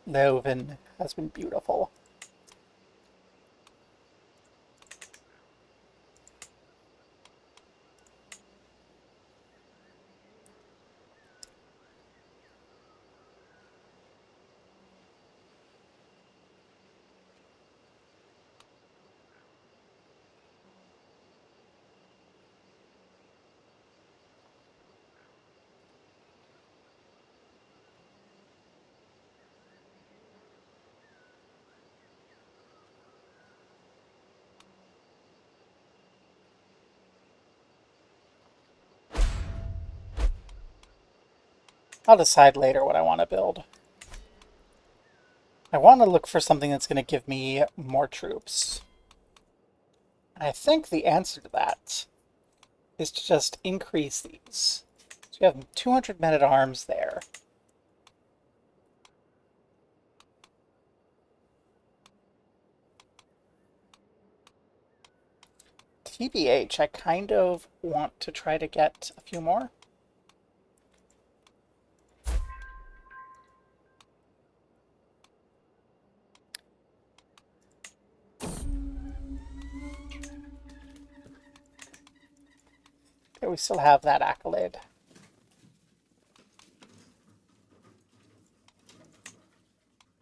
Leuven has been beautiful. I'll decide later what I want to build. I want to look for something that's going to give me more troops. And I think the answer to that is to just increase these. So you have 200 men-at-arms there. TBH, I kind of want to try to get a few more. Okay, we still have that accolade.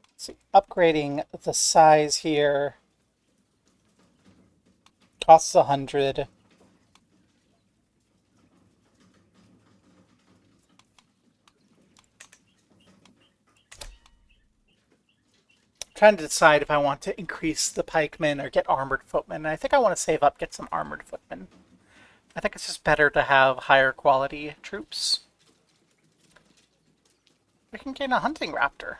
Let's see, upgrading the size here costs 100. Trying to decide if I want to increase the pikemen or get armored footmen. And I think I want to save up, get some armored footmen. I think it's just better to have higher quality troops. We can gain a hunting raptor.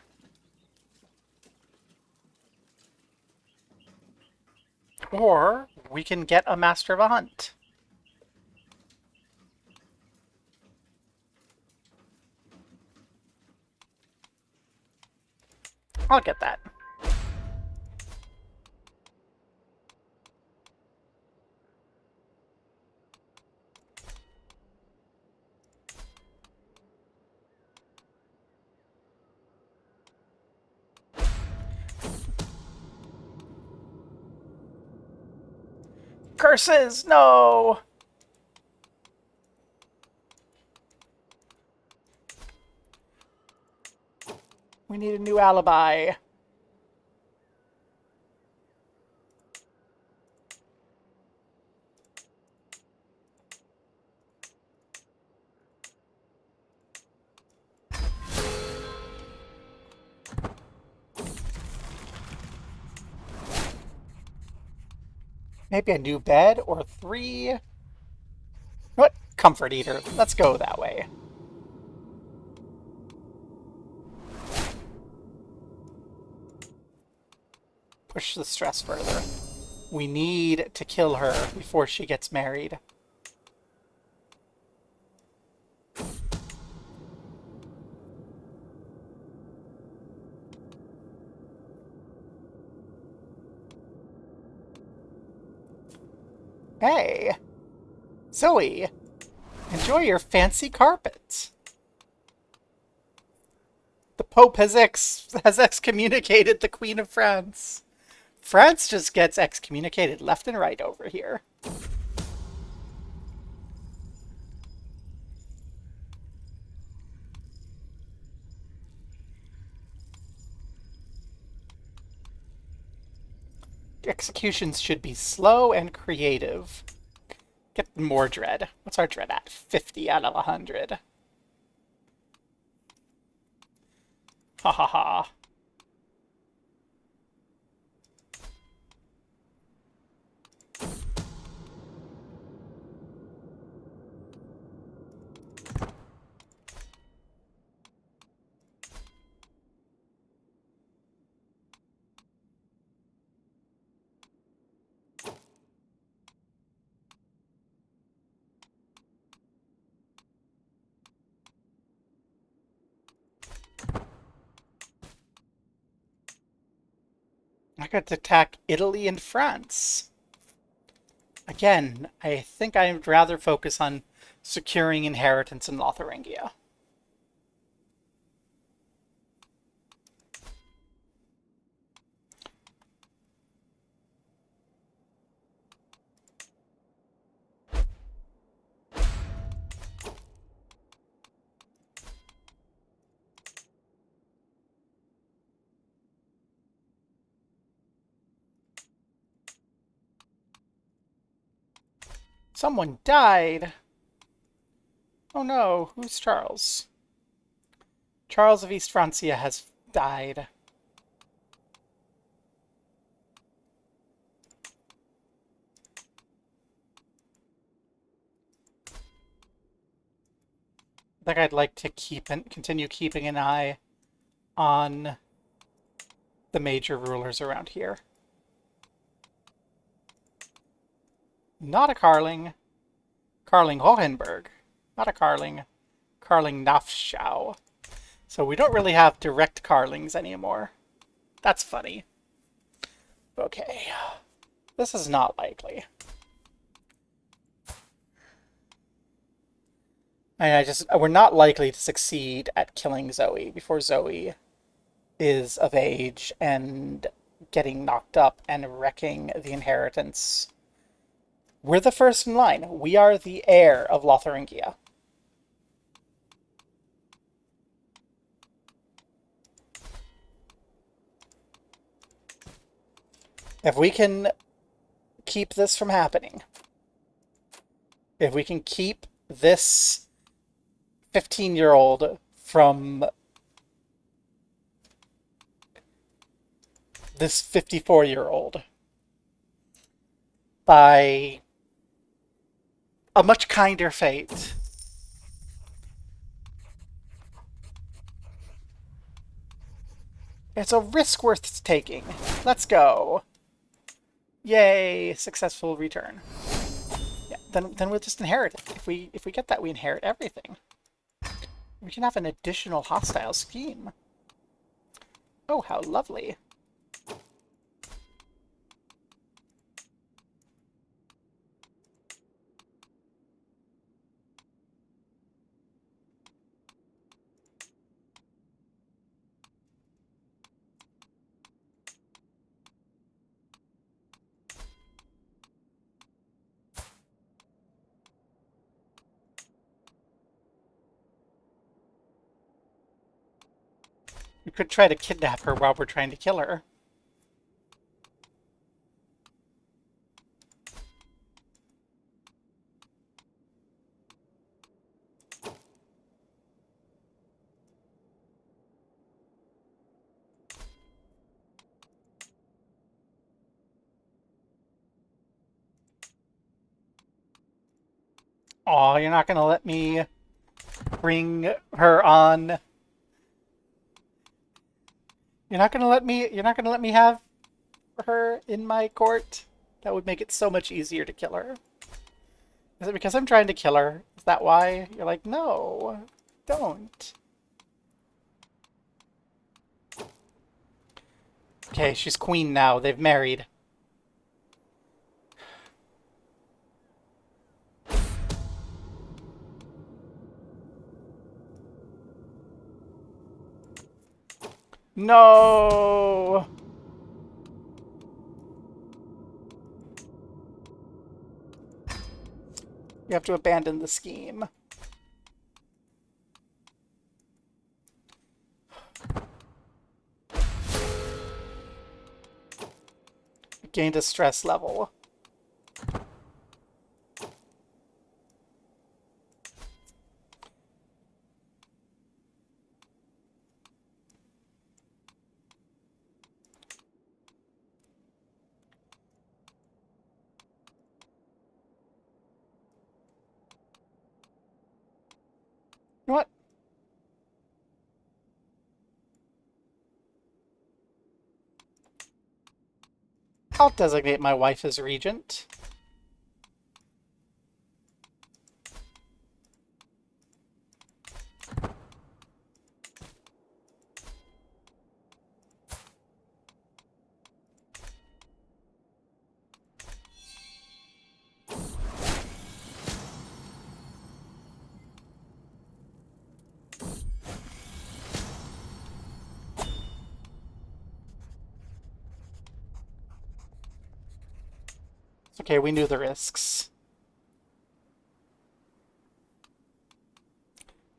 Or we can get a master of a hunt. I'll get that. Curses! No! We need a new alibi. Maybe a new bed or 3. What? Comfort eater. Let's go that way. Push the stress further. We need to kill her before she gets married. Hey, Zoe, enjoy your fancy carpet. The Pope has excommunicated the Queen of France. France just gets excommunicated left and right over here. Executions should be slow and creative. Get more dread. What's our dread at? 50 out of 100. Ha ha ha. I got to attack Italy and France. Again, I think I'd rather focus on securing inheritance in Lotharingia. Someone died. Oh no, who's Charles? Charles of East Francia has died. I think I'd like to continue keeping an eye on the major rulers around here. Not a Carling. Carling Hohenberg. Not a Carling. Carling Nafschau. So we don't really have direct Carlings anymore. That's funny. Okay. This is not likely. We're not likely to succeed at killing Zoe before Zoe is of age and getting knocked up and wrecking the inheritance. We're the first in line. We are the heir of Lotharingia. If we can keep this from happening, if we can keep this 15-year-old from this 54-year-old by a much kinder fate. It's a risk worth taking. Let's go. Yay, successful return. Yeah, then we'll just inherit it. If we get that, we inherit everything. We can have an additional hostile scheme. Oh, how lovely. We could try to kidnap her while we're trying to kill her. Aw, you're not gonna let me bring her on. You're not gonna let me have her in my court? That would make it so much easier to kill her. Is it because I'm trying to kill her? Is that why? You're like, no, don't. Okay, she's queen now. They've married. No! You have to abandon the scheme. Gained a stress level. You know what? I'll designate my wife as regent. It's okay, we knew the risks.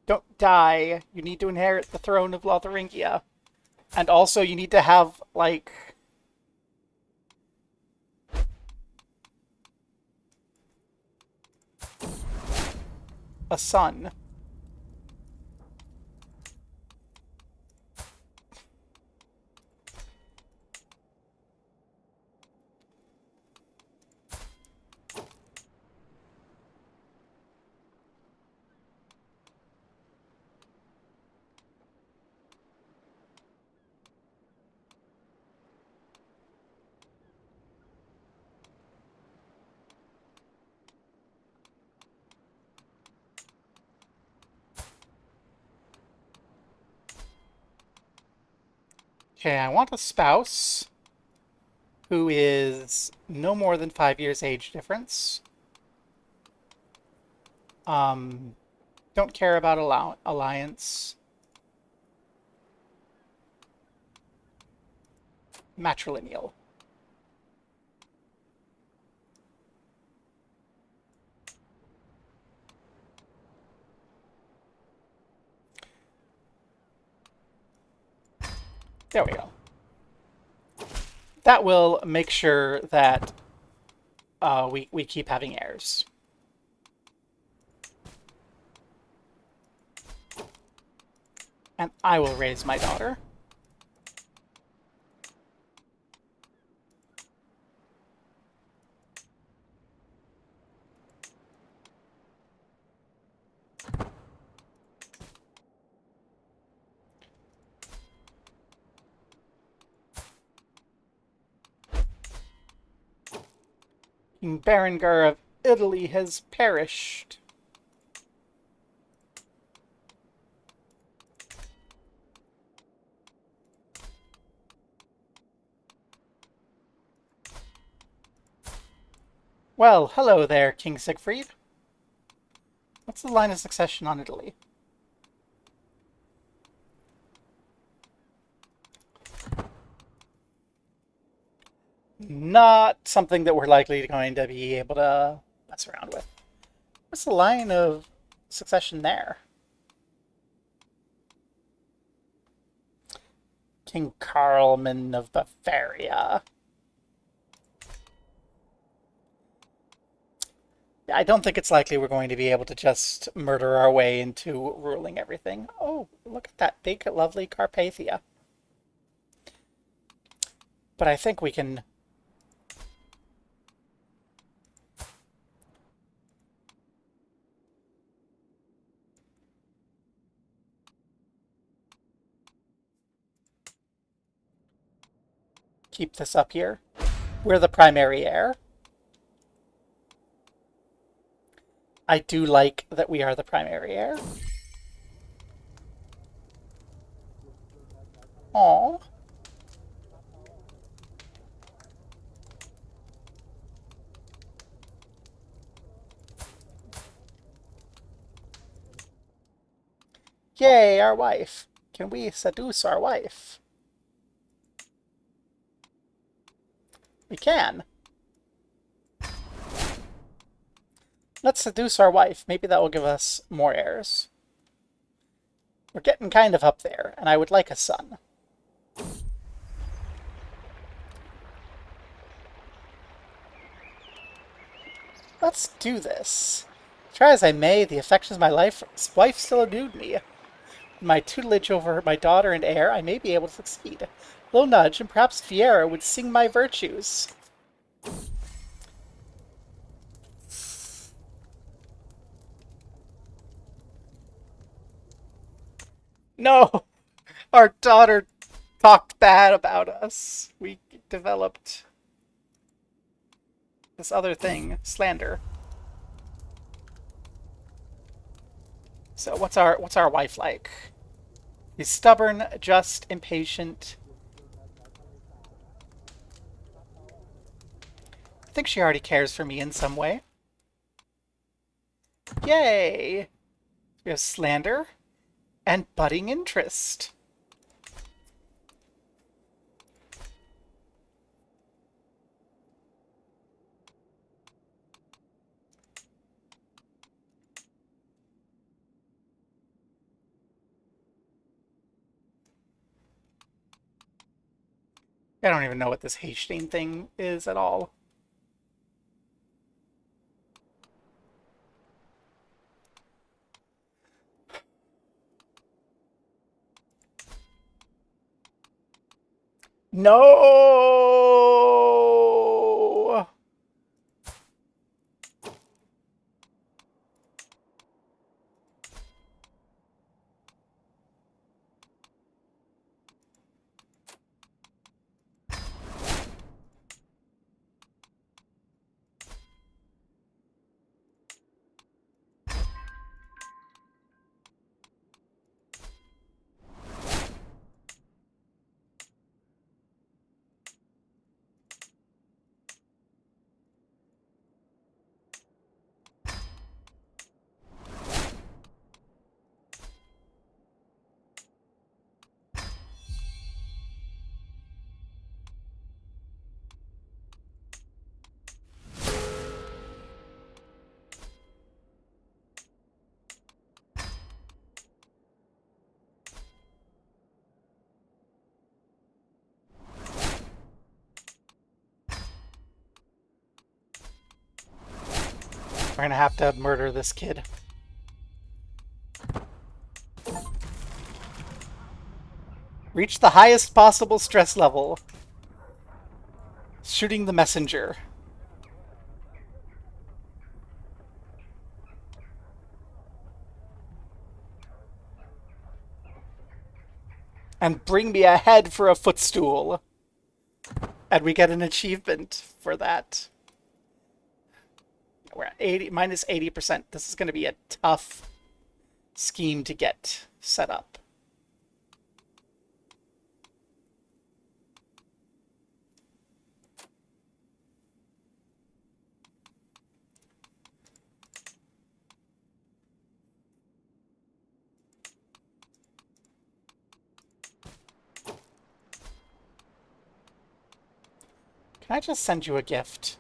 Don't die. You need to inherit the throne of Lotharingia. And also, you need to have, like, a son. Okay, I want a spouse who is no more than 5 years age difference. Don't care about alliance. Matrilineal. There we go. That will make sure that we keep having heirs. And I will raise my daughter. King Berengar of Italy has perished. Well, hello there, King Siegfried. What's the line of succession on Italy? Not something that we're likely going to be able to mess around with. What's the line of succession there? King Karlman of Bavaria. I don't think it's likely we're going to be able to just murder our way into ruling everything. Oh, look at that big, lovely Carpathia. But I think we can... keep this up here. We're the primary heir. I do like that we are the primary heir. Aww. Yay, our wife. Can we seduce our wife? We can. Let's seduce our wife. Maybe that will give us more heirs. We're getting kind of up there, and I would like a son. Let's do this. Try as I may, the affections of my wife still elude me. In my tutelage over my daughter and heir, I may be able to succeed. A little nudge, and perhaps Fiera would sing my virtues. No! Our daughter talked bad about us. We developed this other thing, slander. So what's our wife like? He's stubborn, just, impatient. I think she already cares for me in some way. Yay! We have slander and budding interest. I don't even know what this Hastine thing is at all. No! We're gonna have to murder this kid. Reach the highest possible stress level. Shooting the messenger. And bring me a head for a footstool. And we get an achievement for that. We're at 80, minus 80%. This is going to be a tough scheme to get set up. Can I just send you a gift?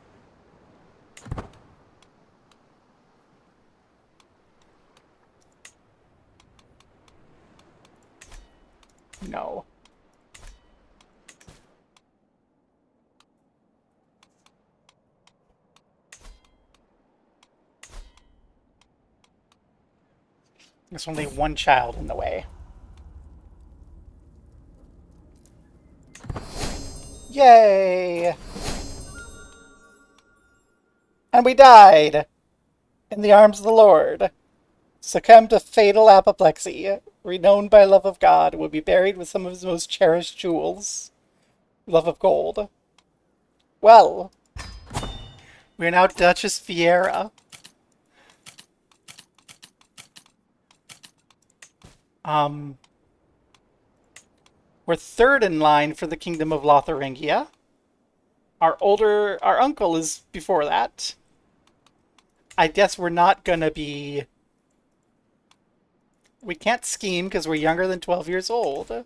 No. There's only one child in the way. Yay! And we died! In the arms of the Lord. Succumbed to fatal apoplexy. Renowned by love of God, would be buried with some of his most cherished jewels. Love of gold. Well, we're now Duchess Fiera. We're third in line for the Kingdom of Lotharingia. Our uncle is before that. I guess we're not gonna be... We can't scheme because we're younger than 12 years old.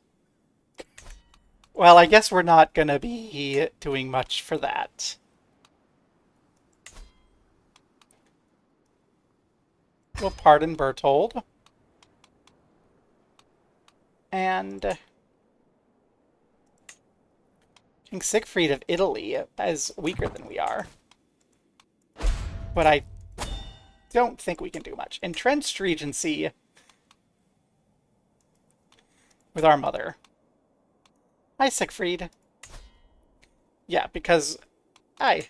Well, I guess we're not gonna be doing much for that. We'll pardon Berthold. And King Siegfried of Italy is weaker than we are. But I don't think we can do much. Entrenched Regency with our mother. Hi, Siegfried. Yeah, because I.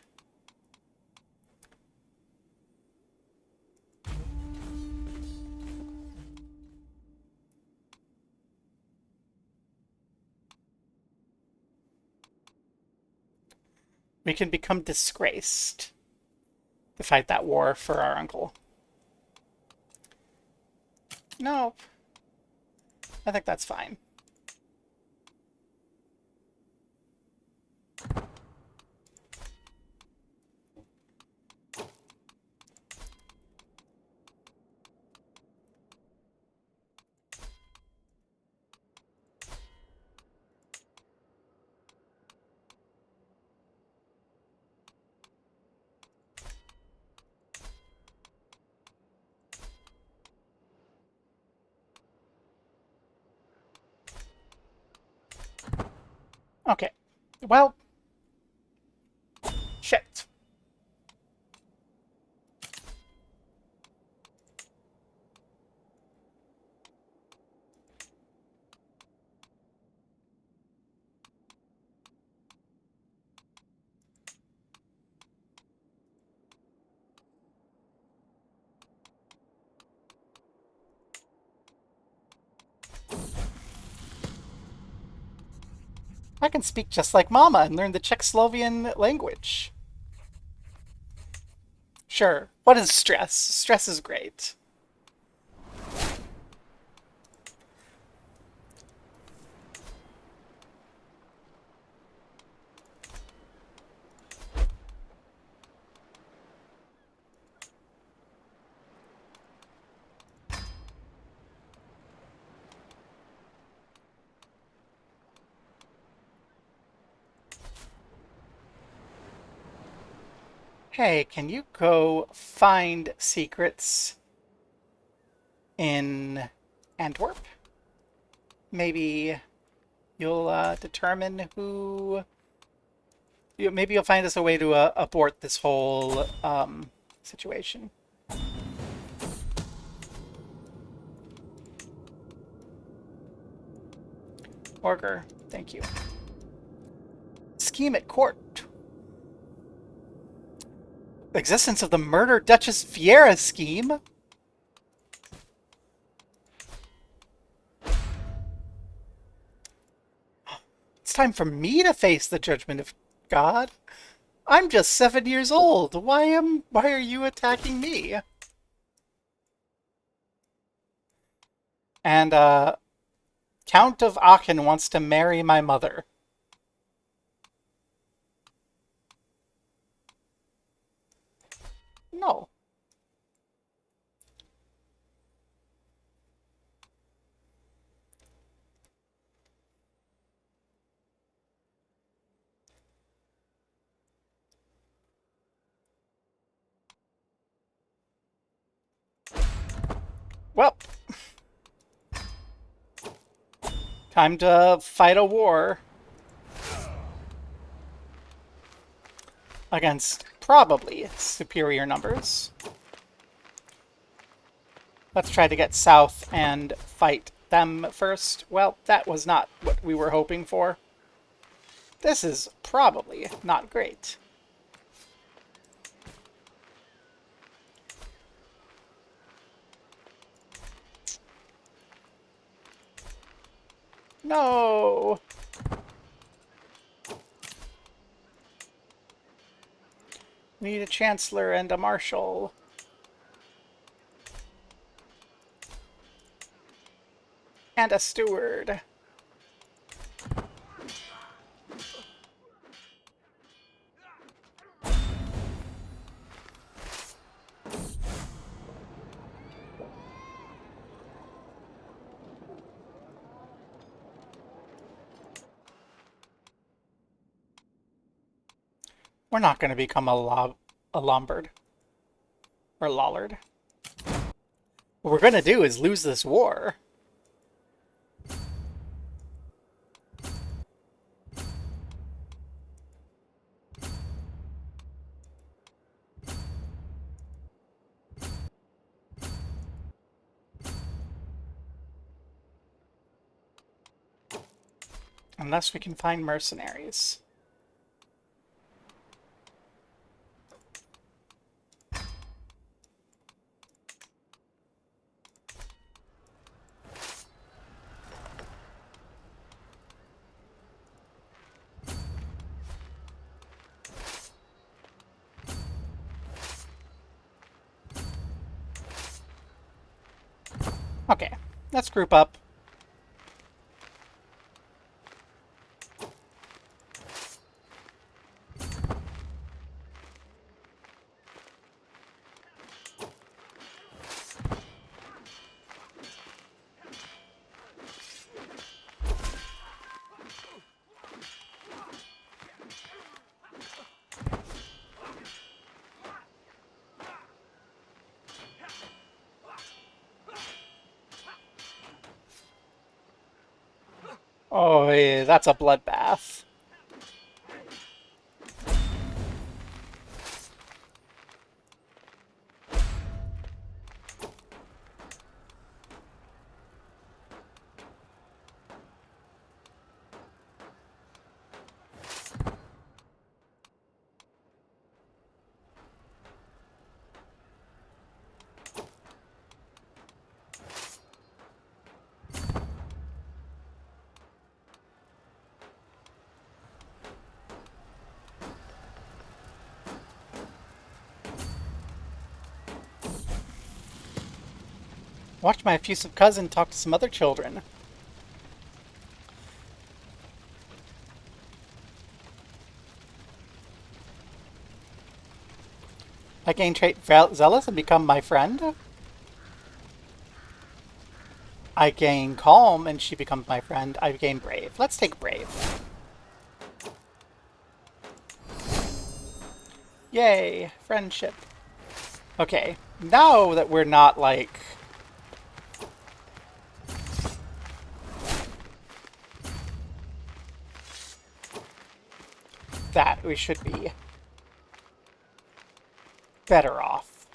We can become disgraced to fight that war for our uncle. No, I think that's fine. Okay. Well, shit. I can speak just like Mama and learn the Czechoslovakian language. Sure. What is stress? Stress is great. Hey, can you go find secrets in Antwerp? Maybe you'll determine who. Maybe you'll find us a way to abort this whole situation. Orger, thank you. Scheme at court. Existence of the murder Duchess Fiera scheme. It's time for me to face the judgment of God. I'm just 7 years old. Why are you attacking me? And Count of Aachen wants to marry my mother. No. Well, time to fight a war against probably superior numbers. Let's try to get south and fight them first. Well, that was not what we were hoping for. This is probably not great. No! We need a chancellor and a marshal. And a steward. We're not going to become a Lombard. Or Lollard. What we're going to do is lose this war. Unless we can find mercenaries. Okay, let's group up. Oh, yeah, that's a bloodbath. Watch my effusive cousin talk to some other children. I gain trait Zealous and become my friend. I gain Calm and she becomes my friend. I gain Brave. Let's take Brave. Yay, friendship. Okay, now that we're not like... that, we should be better off.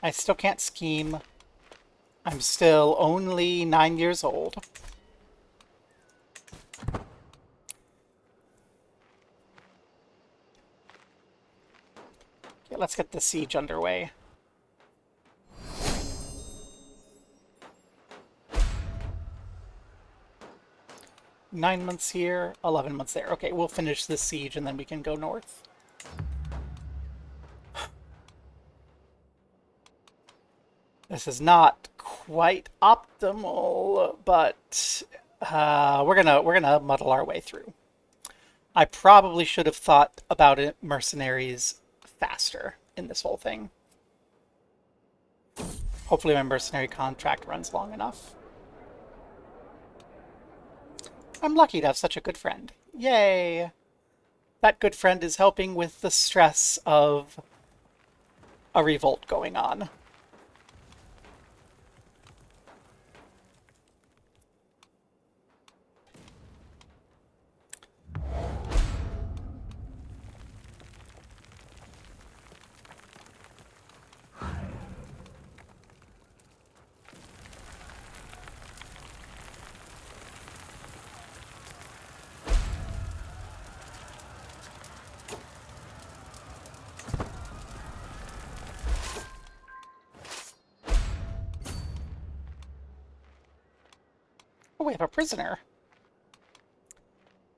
I still can't scheme. I'm still only 9 years old. Okay, let's get the siege underway. Nine months here, 11 months there. Okay, we'll finish this siege and then we can go north. This is not quite optimal, but we're gonna muddle our way through. I probably should have thought about it, mercenaries faster in this whole thing. Hopefully my mercenary contract runs long enough. I'm lucky to have such a good friend. Yay! That good friend is helping with the stress of a revolt going on. Oh, we have a prisoner.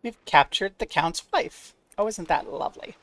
We've captured the Count's wife. Oh, isn't that lovely?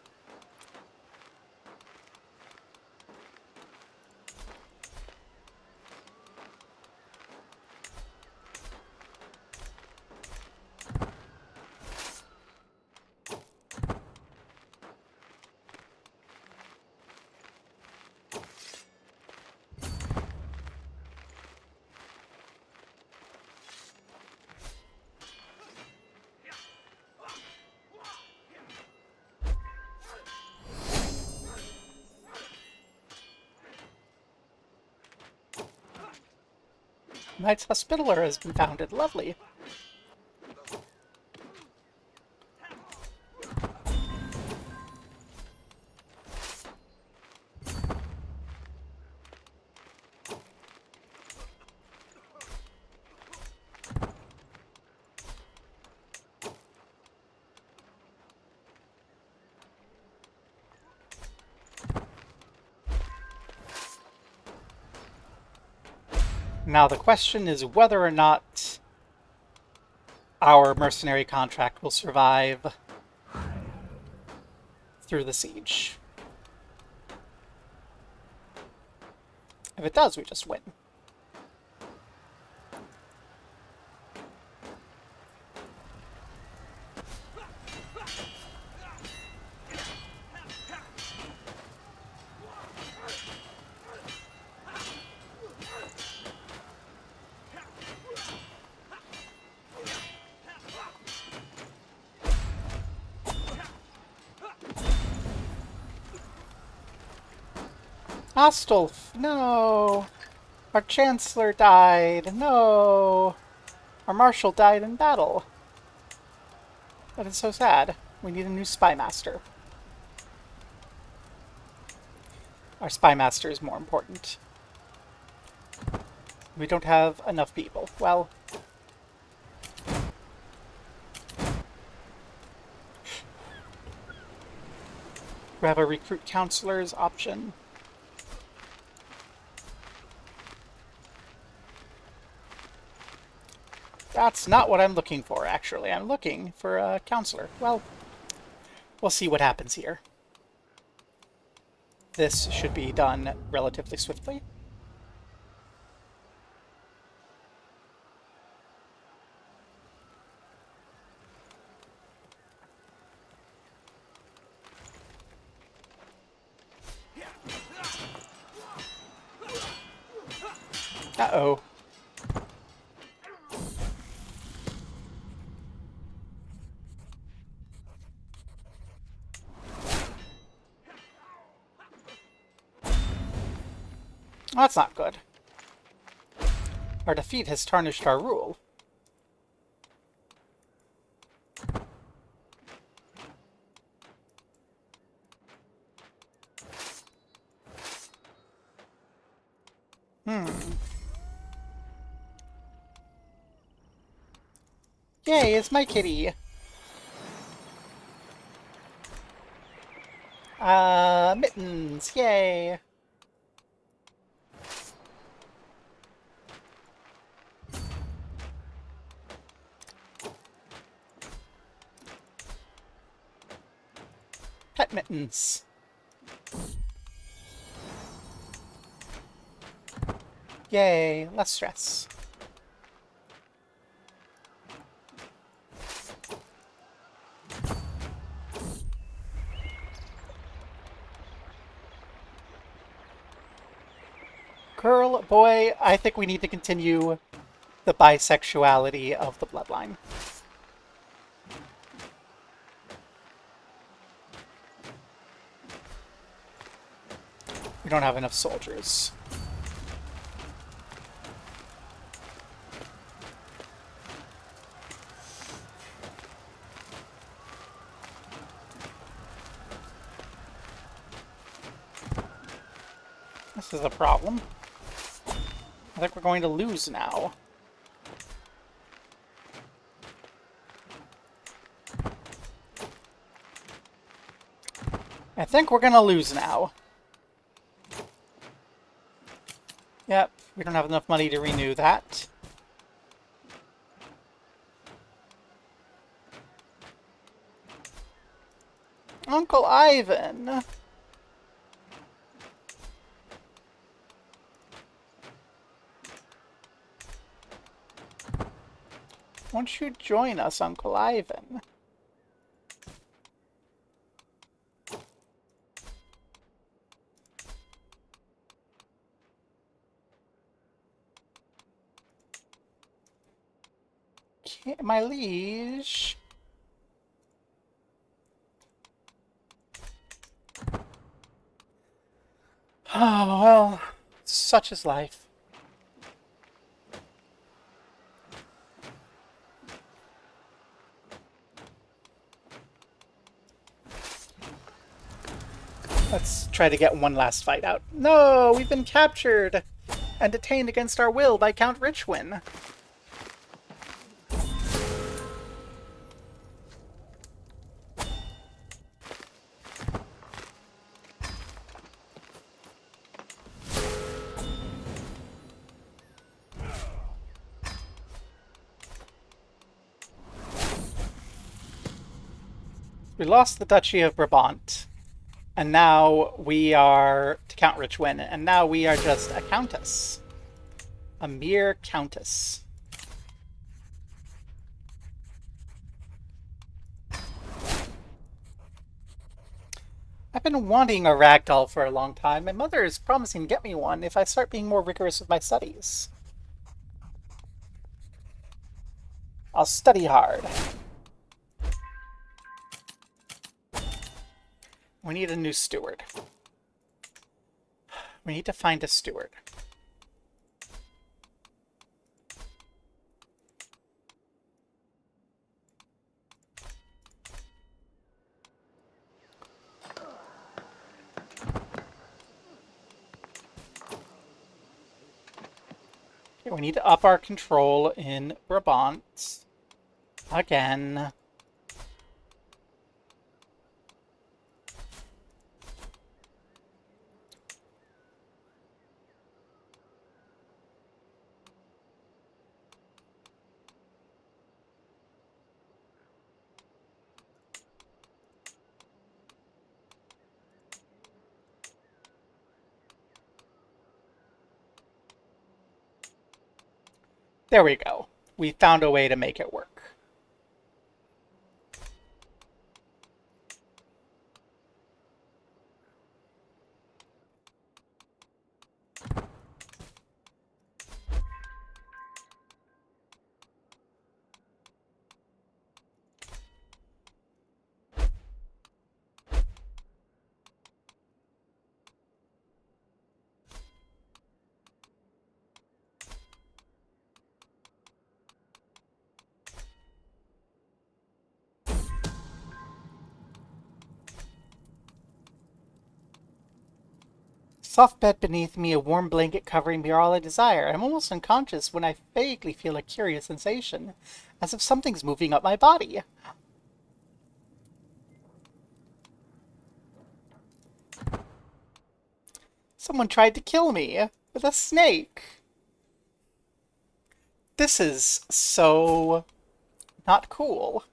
Knight's Hospitaller has been founded. Lovely. Now the question is whether or not our mercenary contract will survive through the siege. If it does, we just win. Astolf, no! Our Chancellor died, no! Our Marshal died in battle. That is so sad. We need a new Spymaster. Our Spymaster is more important. We don't have enough people. Well... we have a recruit counselors option. That's not what I'm looking for, actually. I'm looking for a counselor. Well, we'll see what happens here. This should be done relatively swiftly. Uh-oh. That's not good. Our defeat has tarnished our rule. Yay, it's my kitty. Mittens, yay. Pet mittens. Yay, less stress. Girl, boy, I think we need to continue the bisexuality of the bloodline. We don't have enough soldiers. This is a problem. I think we're going to lose now. I think we're gonna lose now. Yep, we don't have enough money to renew that. Uncle Ivan! Won't you join us, Uncle Ivan? My liege. Oh, well, such is life. Let's try to get one last fight out. No, we've been captured and detained against our will by Count Richwin. We lost the Duchy of Brabant, and now we are to Count Richwin, and now we are just a countess. A mere countess. I've been wanting a ragdoll for a long time. My mother is promising to get me one if I start being more rigorous with my studies. I'll study hard. We need a new steward. We need to find a steward. Okay, we need to up our control in Brabant. Again. There we go. We found a way to make it work. Soft bed beneath me, a warm blanket covering me are all I desire. I'm almost unconscious when I vaguely feel a curious sensation, as if something's moving up my body. Someone tried to kill me with a snake. This is so not cool.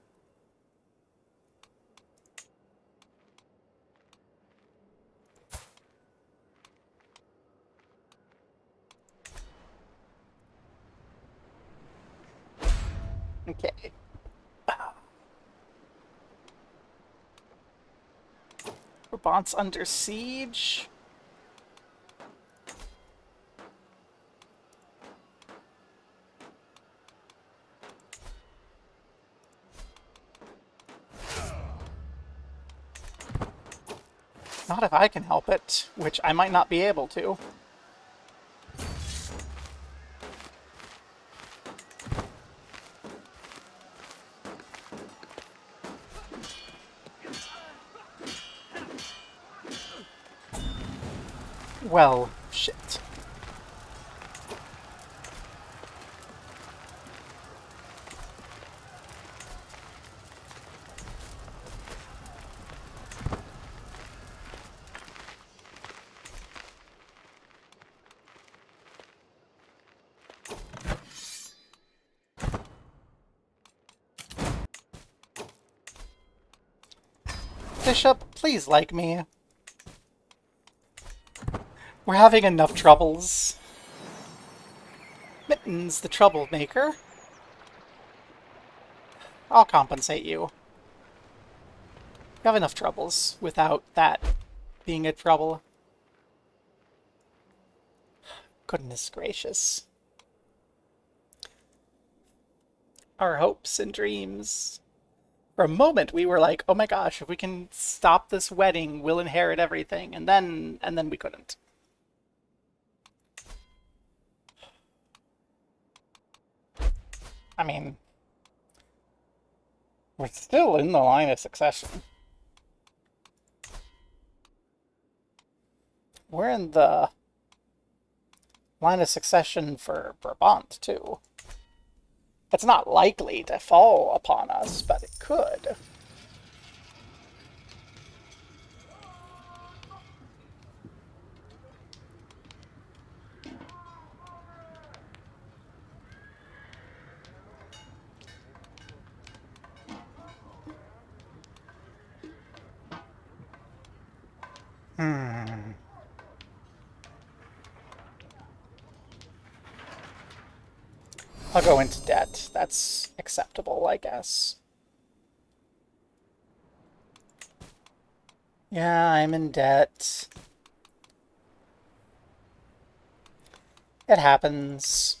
Okay. Brabant's under siege. Not if I can help it, which I might not be able to. Well, shit. Bishop, please like me. We're having enough troubles. Mittens, the troublemaker. I'll compensate you. We have enough troubles without that being a trouble. Goodness gracious. Our hopes and dreams. For a moment, we were like, oh my gosh, if we can stop this wedding, we'll inherit everything. And then we couldn't. I mean, we're still in the line of succession. We're in the line of succession for Brabant, too. It's not likely to fall upon us, but it could. I'll go into debt. That's acceptable, I guess. Yeah, I'm in debt. It happens.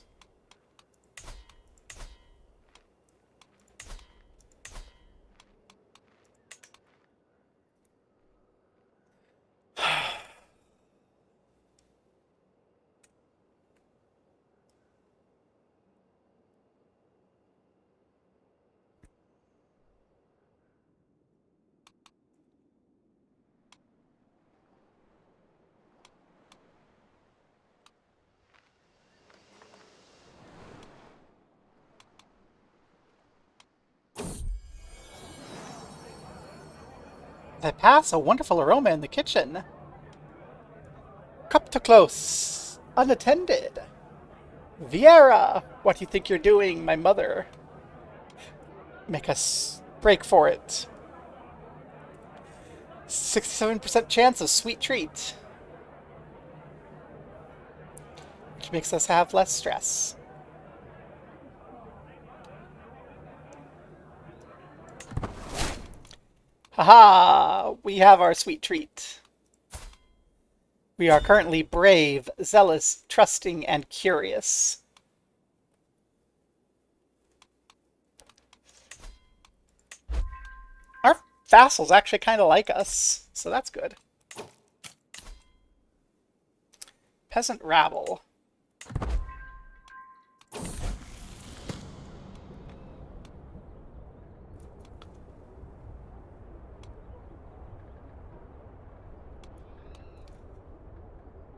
They pass a wonderful aroma in the kitchen. Cup to close, unattended. Viera, what do you think you're doing, my mother? Make us break for it. 67% chance of sweet treat, which makes us have less stress. Haha, we have our sweet treat. We are currently brave, zealous, trusting, and curious. Our vassals actually kind of like us, so that's good. Peasant rabble.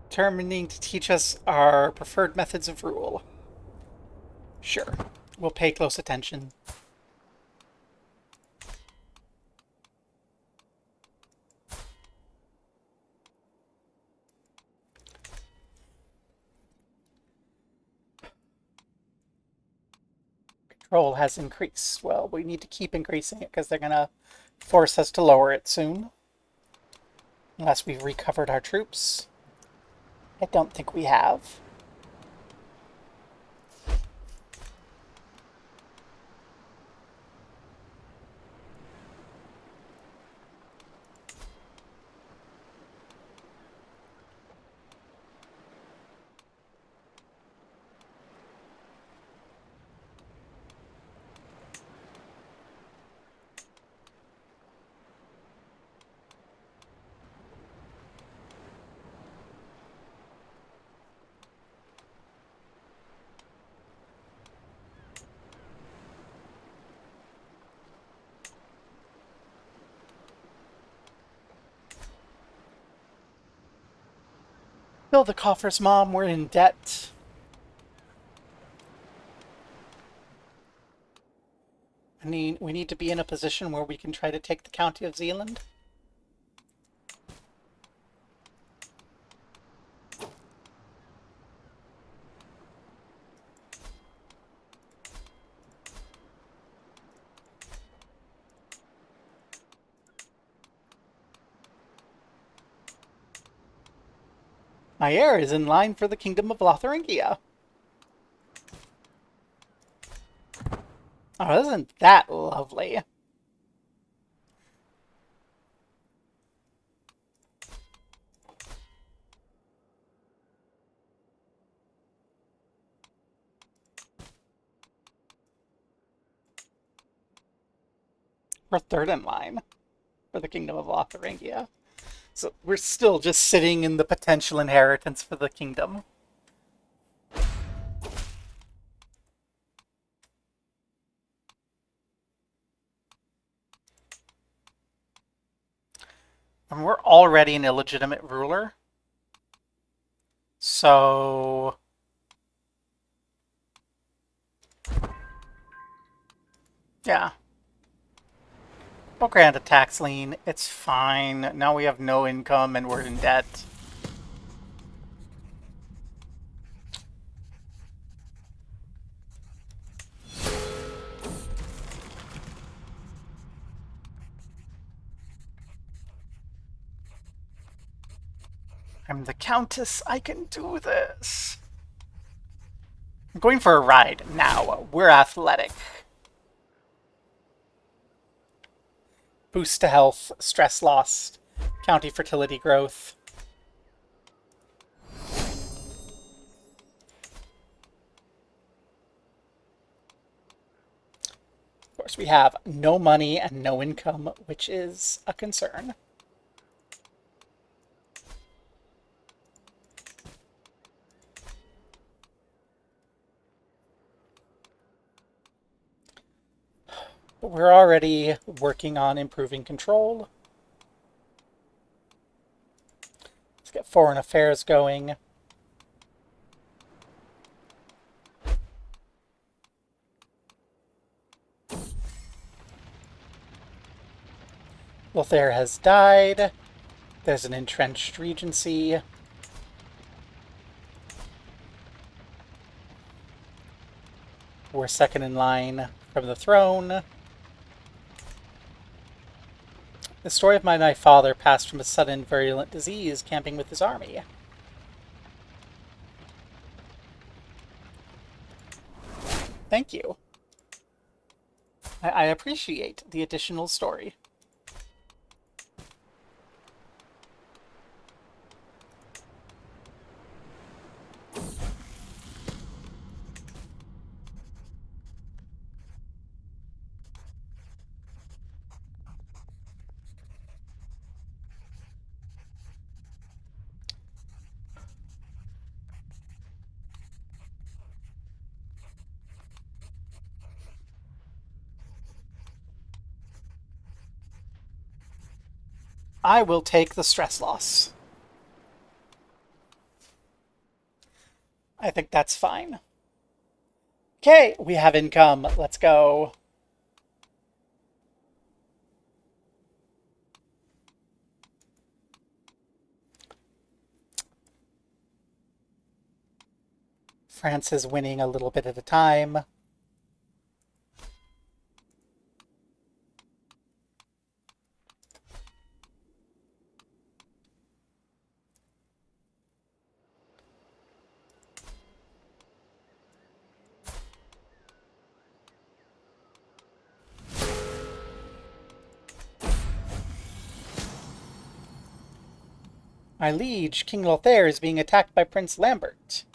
Determining to teach us our preferred methods of rule. Sure, we'll pay close attention. Control has increased. Well, we need to keep increasing it because they're going to force us to lower it soon. Unless we've recovered our troops. I don't think we have. Fill the coffers, Mom. We're in debt. We need to be in a position where we can try to take the County of Zealand. My heir is in line for the Kingdom of Lotharingia. Oh, isn't that lovely? We're third in line for the Kingdom of Lotharingia. So we're still just sitting in the potential inheritance for the kingdom. And we're already an illegitimate ruler. So yeah, we'll grant a tax lien. It's fine. Now we have no income and we're in debt. I'm the Countess. I can do this. I'm going for a ride now. We're athletic. Boost to health, stress lost, county fertility growth. Of course, we have no money and no income, which is a concern. But we're already working on improving control. Let's get foreign affairs going. Lothair has died. There's an entrenched regency. We're second in line from the throne. The story of my father passed from a sudden virulent disease camping with his army. Thank you. I appreciate the additional story. I will take the stress loss. I think that's fine. Okay, we have income. Let's go. France is winning a little bit at a time. My liege, King Lothair, is being attacked by Prince Lambert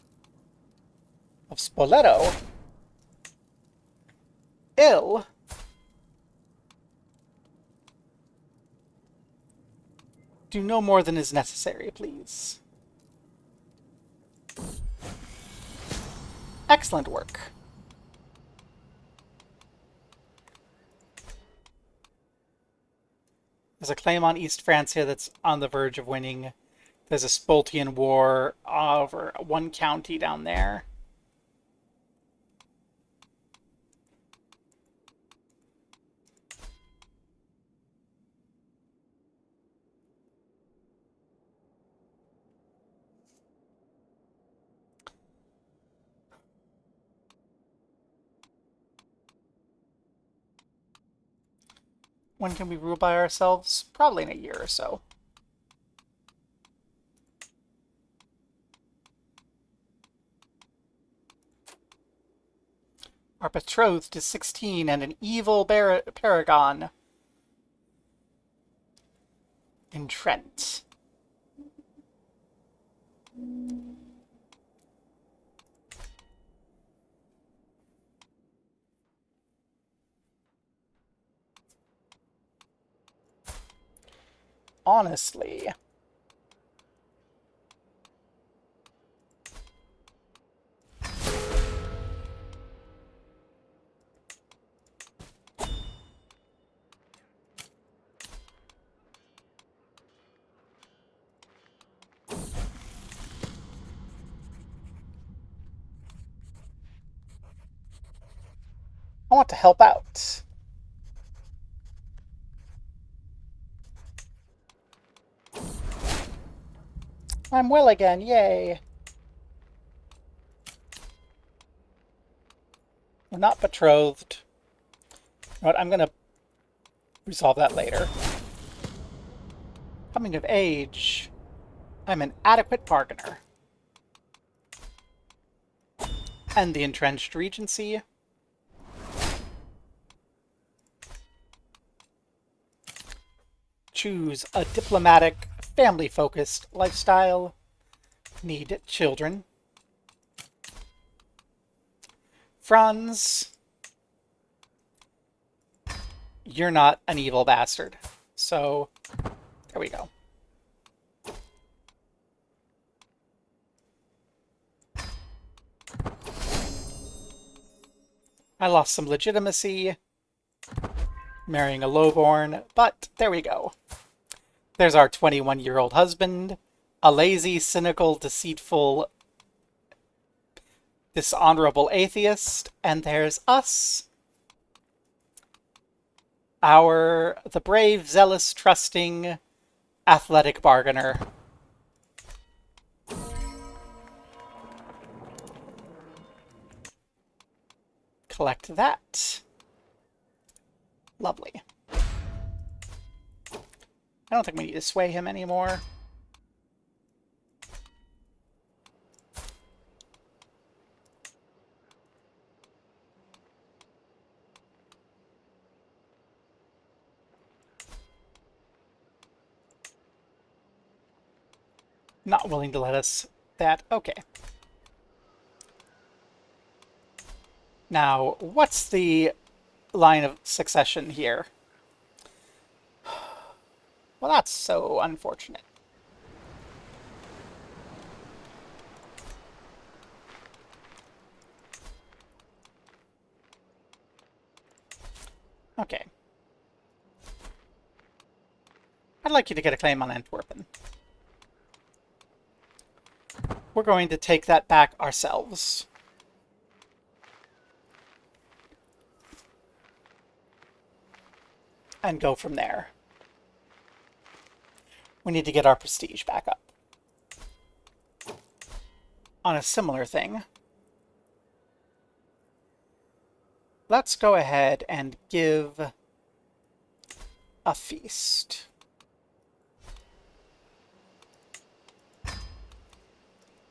of Spoleto. Ill. Do no more than is necessary, please. Excellent work. There's a claim on East Francia that's on the verge of winning. There's a Spoltian war over one county down there. When can we rule by ourselves? Probably in a year or so. Our betrothed is 16 and an evil paragon in Trent. Honestly, I want to help out. I'm well again, yay. We're not betrothed. You know what, I'm gonna resolve that later. Coming of age. I'm an adequate bargainer. And the entrenched regency. Choose a diplomatic, family-focused lifestyle. Need children. Franz, you're not an evil bastard. So, there we go. I lost some legitimacy marrying a lowborn, but there we go. There's our 21-year-old husband, a lazy, cynical, deceitful, dishonorable atheist, and there's us. The brave, zealous, trusting, athletic bargainer. Collect that. Lovely. I don't think we need to sway him anymore. Not willing to let us that. Okay. Now, what's the line of succession here? Well, that's so unfortunate. Okay. I'd like you to get a claim on Antwerpen. We're going to take that back ourselves. And go from there. We need to get our prestige back up. On a similar thing, let's go ahead and give a feast.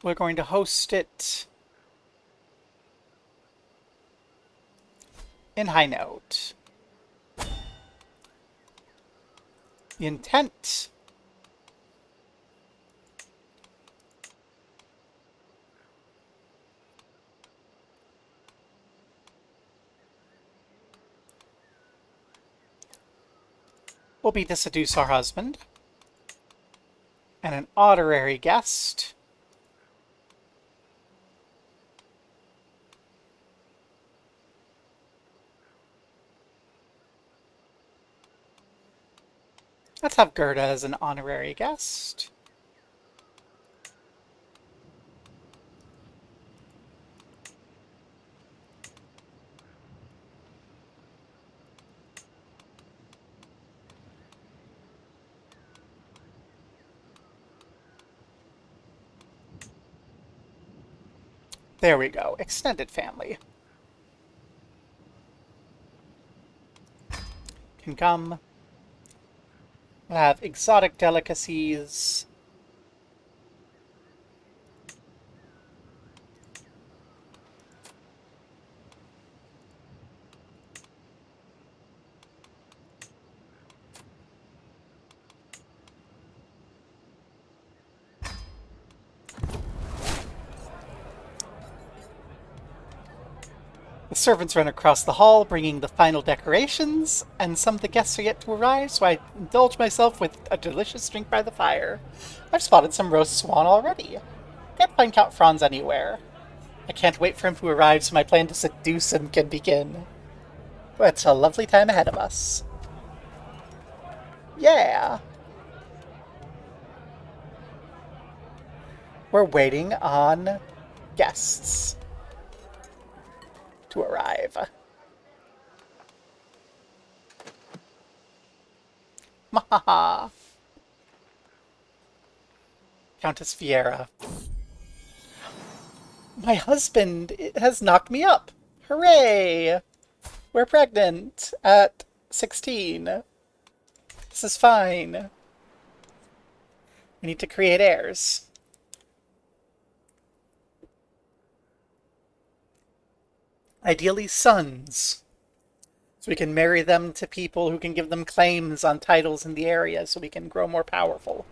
We're going to host it in High Note. The intent will be to seduce our husband and an honorary guest. Let's have Gerda as an honorary guest. There we go. Extended family. Can come. We'll have exotic delicacies. The servants run across the hall, bringing the final decorations, and some of the guests are yet to arrive, so I indulge myself with a delicious drink by the fire. I've spotted some roast swan already. Can't find Count Franz anywhere. I can't wait for him to arrive so my plan to seduce him can begin. It's a lovely time ahead of us. Yeah! We're waiting on guests to arrive. Mahaha. Countess Fiera. My husband has knocked me up. Hooray! We're pregnant at 16. This is fine. We need to create heirs. Ideally sons. So we can marry them to people who can give them claims on titles in the area so we can grow more powerful.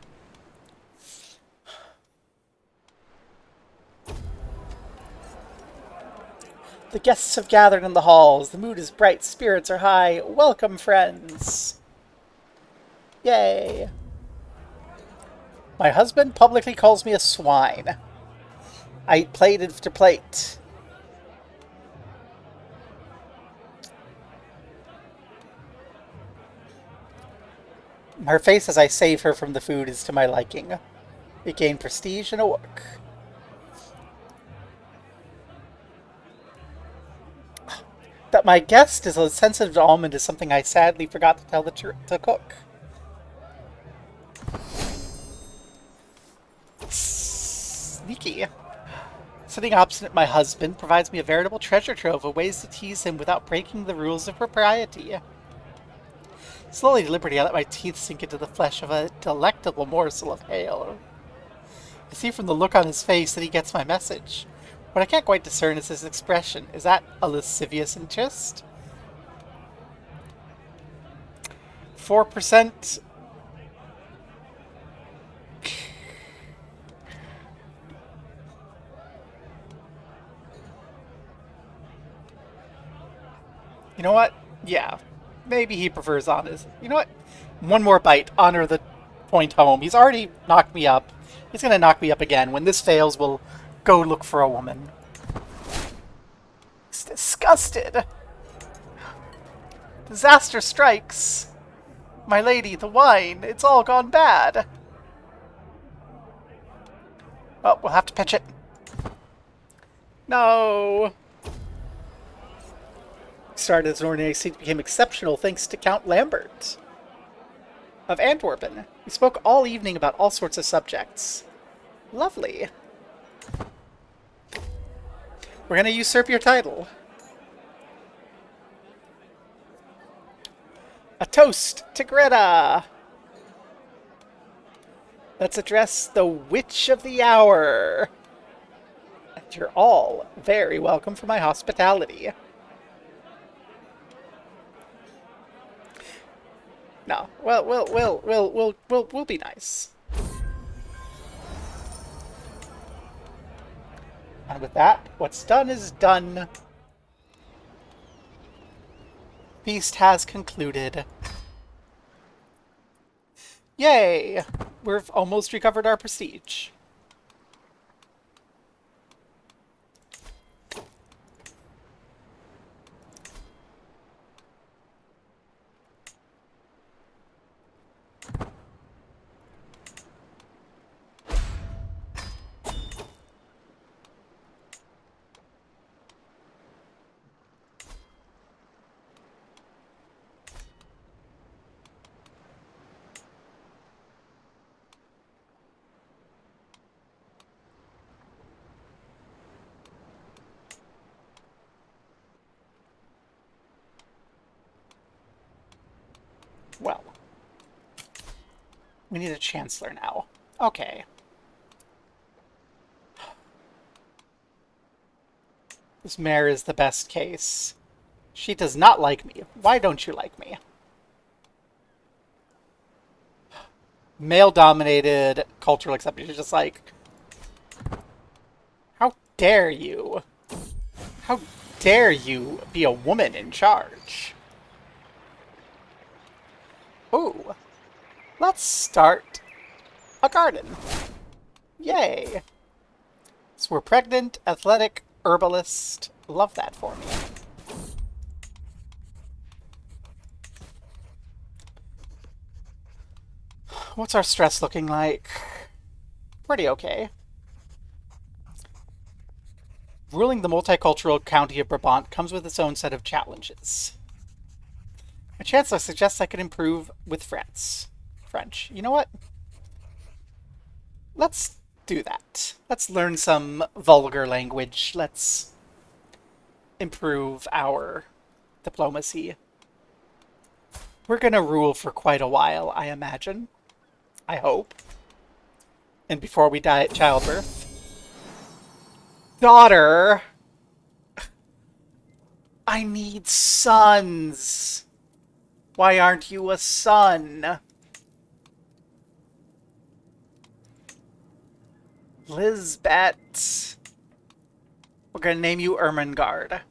The guests have gathered in the halls. The mood is bright, spirits are high. Welcome, friends. Yay. My husband publicly calls me a swine. I eat plate after plate. Her face as I save her from the food is to my liking. We gain prestige and a work. That my guest is a sensitive almond is something I sadly forgot to tell the cook. Sneaky. Sitting opposite my husband provides me a veritable treasure trove of ways to tease him without breaking the rules of propriety. Slowly, deliberately, I let my teeth sink into the flesh of a delectable morsel of hail. I see from the look on his face that he gets my message. What I can't quite discern is his expression. Is that a lascivious interest? 4%. You know what? Yeah. Maybe he prefers honest. You know what? One more bite. Honor the point home. He's already knocked me up. He's going to knock me up again. When this fails, we'll go look for a woman. He's disgusted. Disaster strikes. My lady, the wine. It's all gone bad. Oh, we'll have to pitch it. No. Started as an ordinary seat, became exceptional thanks to Count Lambert of Antwerpen. We spoke all evening about all sorts of subjects. Lovely. We're going to usurp your title. A toast to Greta. Let's address the witch of the hour. And you're all very welcome for my hospitality. No, well, we'll be nice. And with that, what's done is done. Feast has concluded. Yay! We've almost recovered our prestige. Well, we need a chancellor now. Okay. This mayor is the best case. She does not like me. Why don't you like me? Male-dominated cultural acceptance. You're just like, how dare you? How dare you be a woman in charge? Ooh, let's start a garden. Yay. So we're pregnant, athletic, herbalist. Love that for me. What's our stress looking like? Pretty okay. Ruling the multicultural county of Brabant comes with its own set of challenges. A chancellor suggests I could improve with France. French. You know what? Let's do that. Let's learn some vulgar language. Let's improve our diplomacy. We're gonna rule for quite a while, I imagine. I hope. And before we die at childbirth. Daughter! I need sons! Why aren't you a son? Lisbeth. We're gonna name you Ermengarde.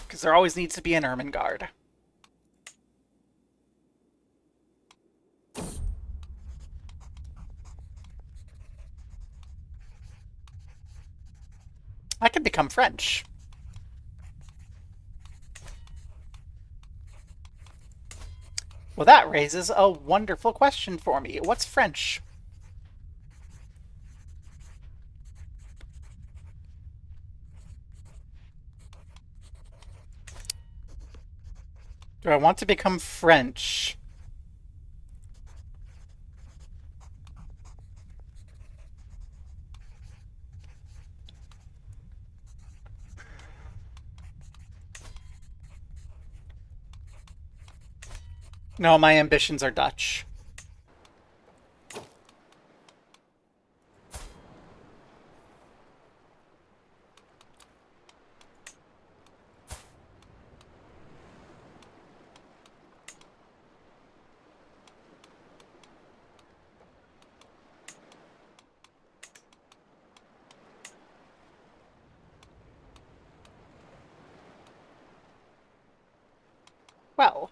Because there always needs to be an Ermengarde. I could become French. Well, that raises a wonderful question for me. What's French? Do I want to become French? No, my ambitions are Dutch. Well,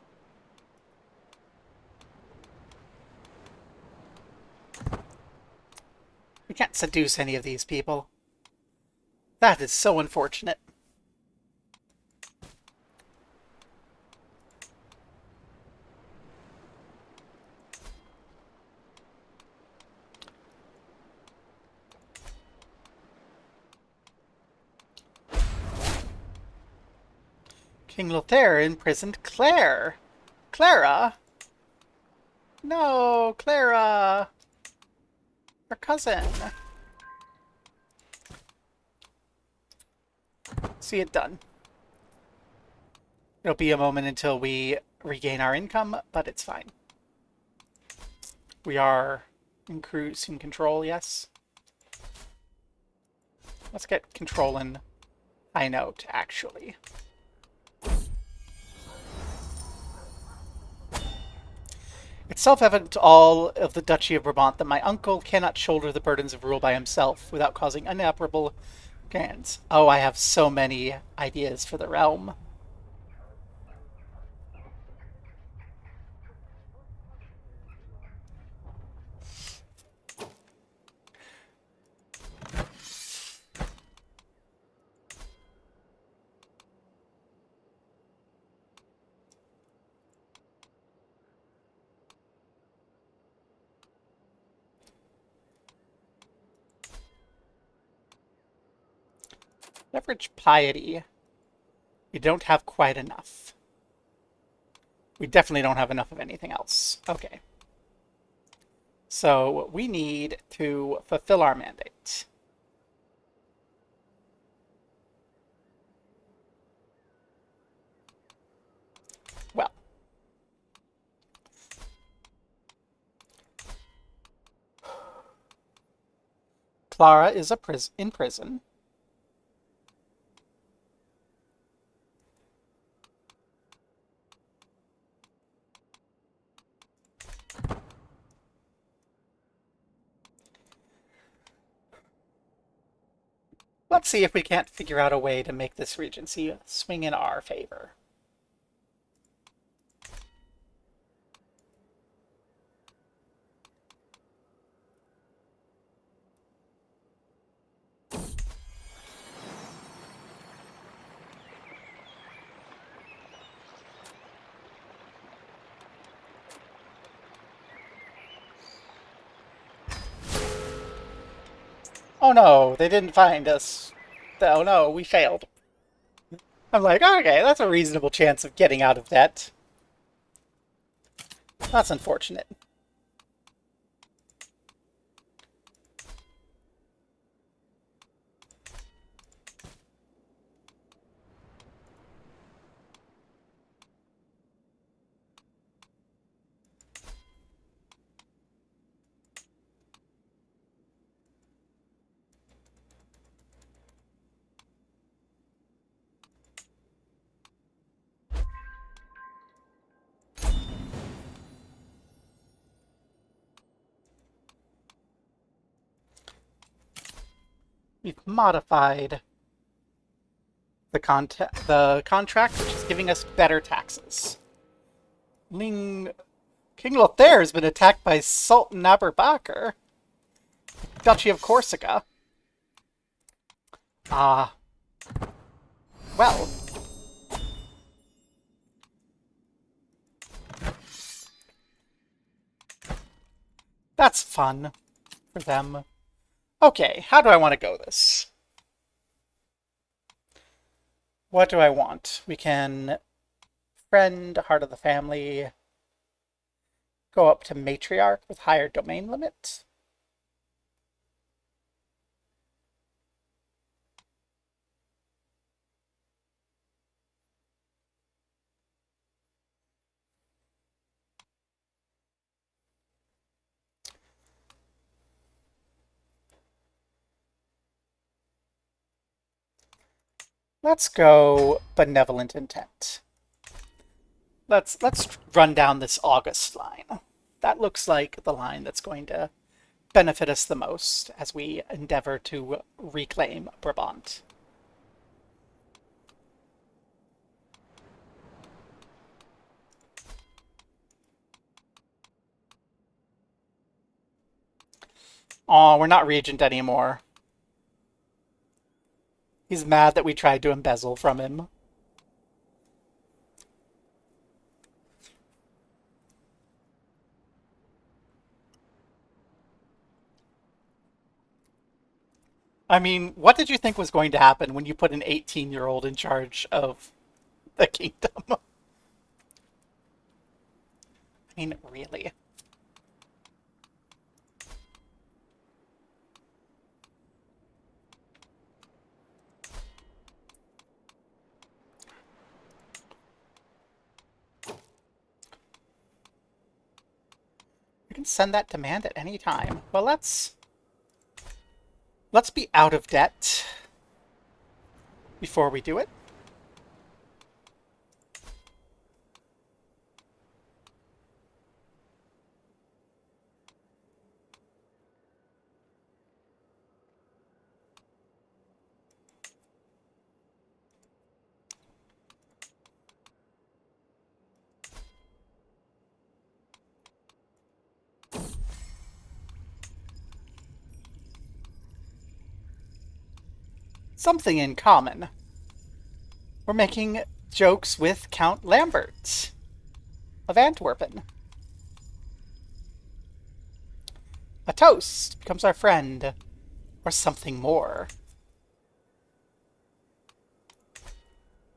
we can't seduce any of these people. That is so unfortunate. King Lothair imprisoned Claire. Clara? No, Clara. Her cousin. See it done. It'll be a moment until we regain our income, but it's fine. We are in cruise in control, yes. Let's get control in high note, actually. It's self-evident to all of the Duchy of Brabant that my uncle cannot shoulder the burdens of rule by himself without causing unalterable gains. Oh, I have so many ideas for the realm. Leverage piety. We don't have quite enough. We definitely don't have enough of anything else. Okay. So we need to fulfill our mandate. Well. Clara is in prison. Let's see if we can't figure out a way to make this regency swing in our favor. Oh no, they didn't find us. Oh no, we failed. I'm like, okay, that's a reasonable chance of getting out of debt. That's unfortunate. We've modified the contract, which is giving us better taxes. King Lothair has been attacked by Sultan Aburbakr, Duchy of Corsica. Ah, well. That's fun for them. Okay, how do I want to go this? What do I want? We can friend, heart of the family, go up to matriarch with higher domain limit. Let's go benevolent intent. Let's run down this August line. That looks like the line that's going to benefit us the most as we endeavor to reclaim Brabant. Aw, we're not regent anymore. He's mad that we tried to embezzle from him. I mean, what did you think was going to happen when you put an 18-year-old in charge of the kingdom? I mean, really? You can send that demand at any time. Well, let's be out of debt before we do it. Something in common. We're making jokes with Count Lambert of Antwerpen. A toast becomes our friend, or something more.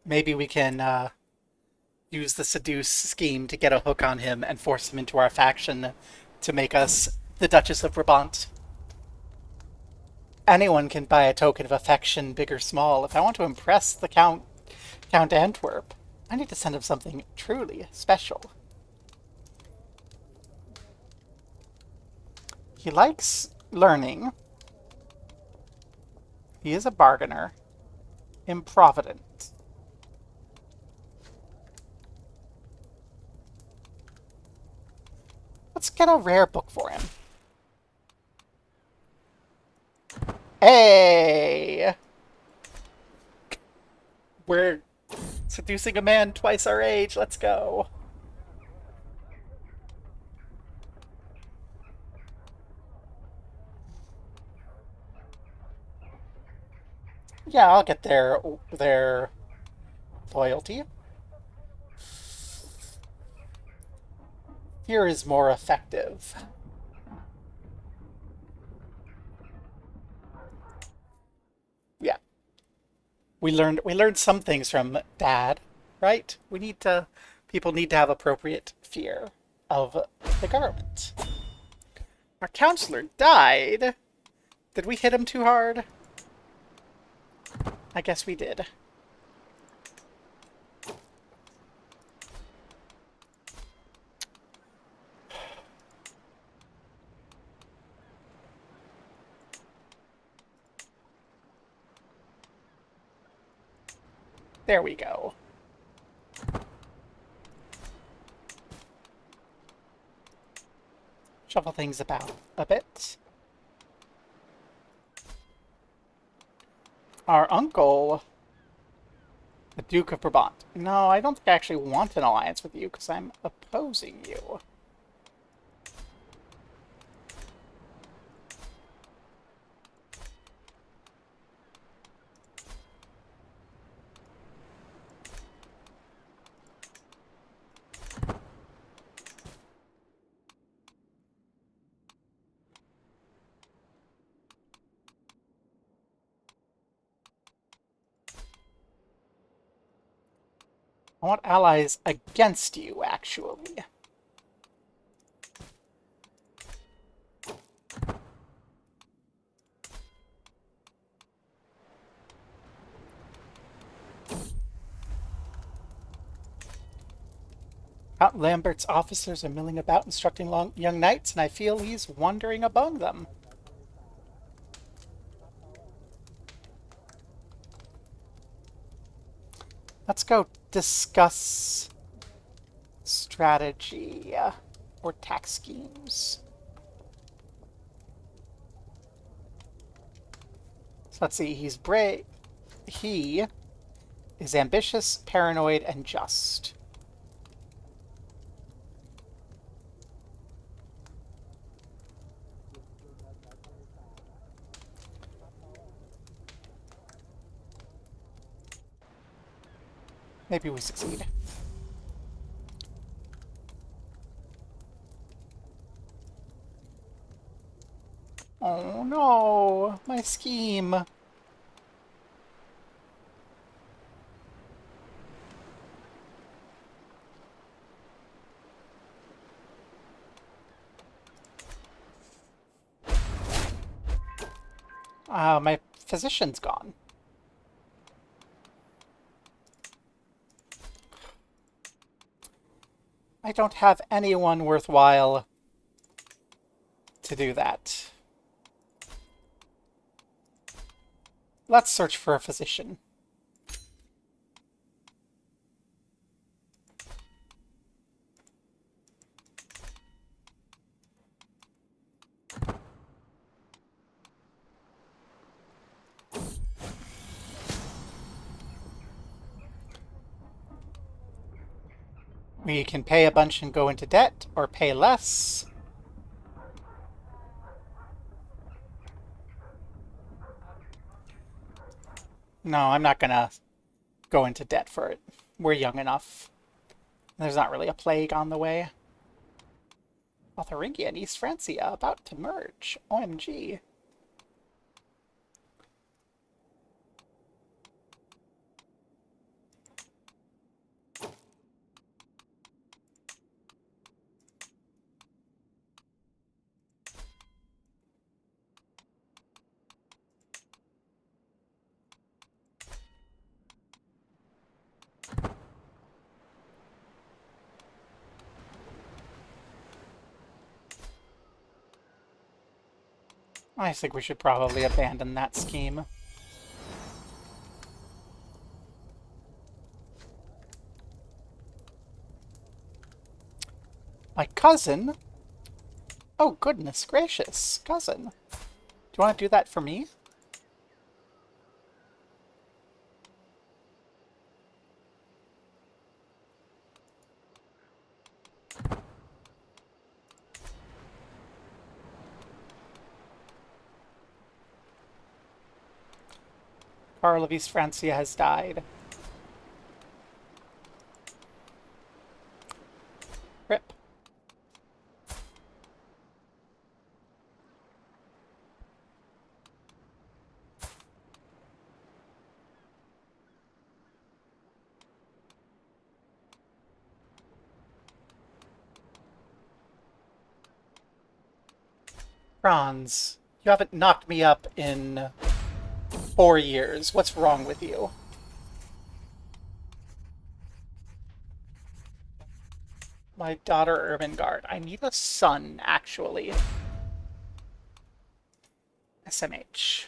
Maybe we can use the seduce scheme to get a hook on him and force him into our faction to make us the Duchess of Brabant. Anyone can buy a token of affection, big or small. If I want to impress the Count Antwerp, I need to send him something truly special. He likes learning. He is a bargainer. Improvident. Let's get a rare book for him. Hey! We're seducing a man twice our age. Let's go. Yeah, I'll get their loyalty. Fear is more effective. Yeah. we learned some things from Dad, right? People need to have appropriate fear of the government. Our counselor died. Did we hit him too hard? I guess we did. There we go. Shuffle things about a bit. Our uncle, the Duke of Brabant. No, I don't think I actually want an alliance with you because I'm opposing you. I want allies against you, actually. Count Lambert's officers are milling about instructing young knights, and I feel he's wandering among them. Let's go discuss strategy or tax schemes. So let's see, he's brave. He is ambitious, paranoid, and just. Maybe we succeed. Oh no, my scheme. My physician's gone. I don't have anyone worthwhile to do that. Let's search for a physician. We can pay a bunch and go into debt, or pay less. No, I'm not gonna go into debt for it. We're young enough. There's not really a plague on the way. Lotharingia and East Francia about to merge. OMG. I think we should probably abandon that scheme. My cousin? Oh, goodness gracious, cousin. Do you want to do that for me? Karl of East Francia has died. Rip. Franz, you haven't knocked me up in 4 years. What's wrong with you? My daughter Ermengarde. I need a son, actually. SMH.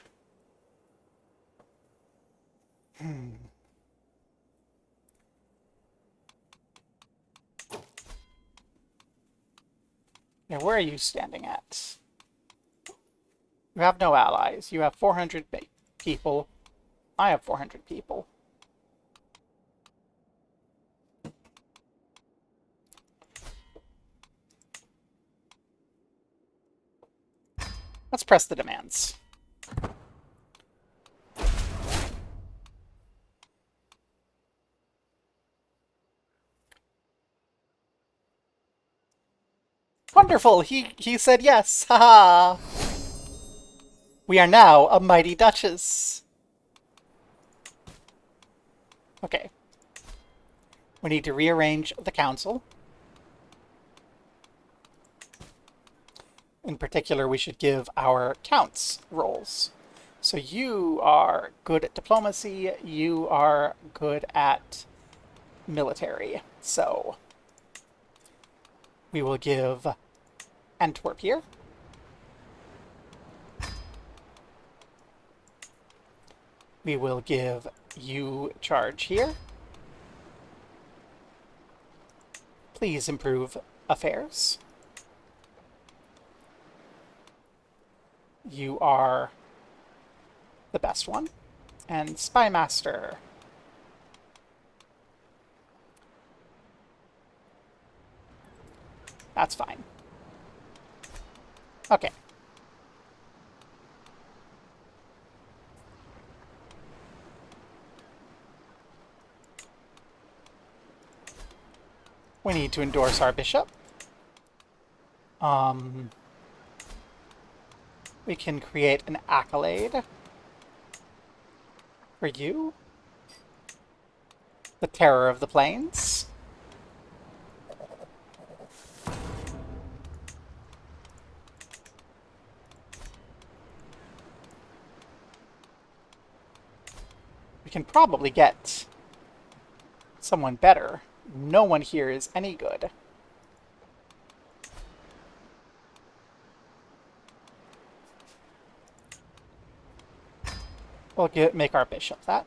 Yeah, where are you standing at? You have no allies. You have 400 people. I have 400 people. Let's press the demands. Wonderful! He said yes! Haha! We are now a mighty duchess! Okay. We need to rearrange the council. In particular, we should give our counts roles. So you are good at diplomacy, you are good at military. So we will give Antwerp here. We will give you charge here. Please improve affairs. You are the best one. And Spymaster. That's fine. Okay. We need to endorse our bishop. We can create an accolade for you. The Terror of the Plains. We can probably get someone better. No one here is any good. We'll make our bishop that.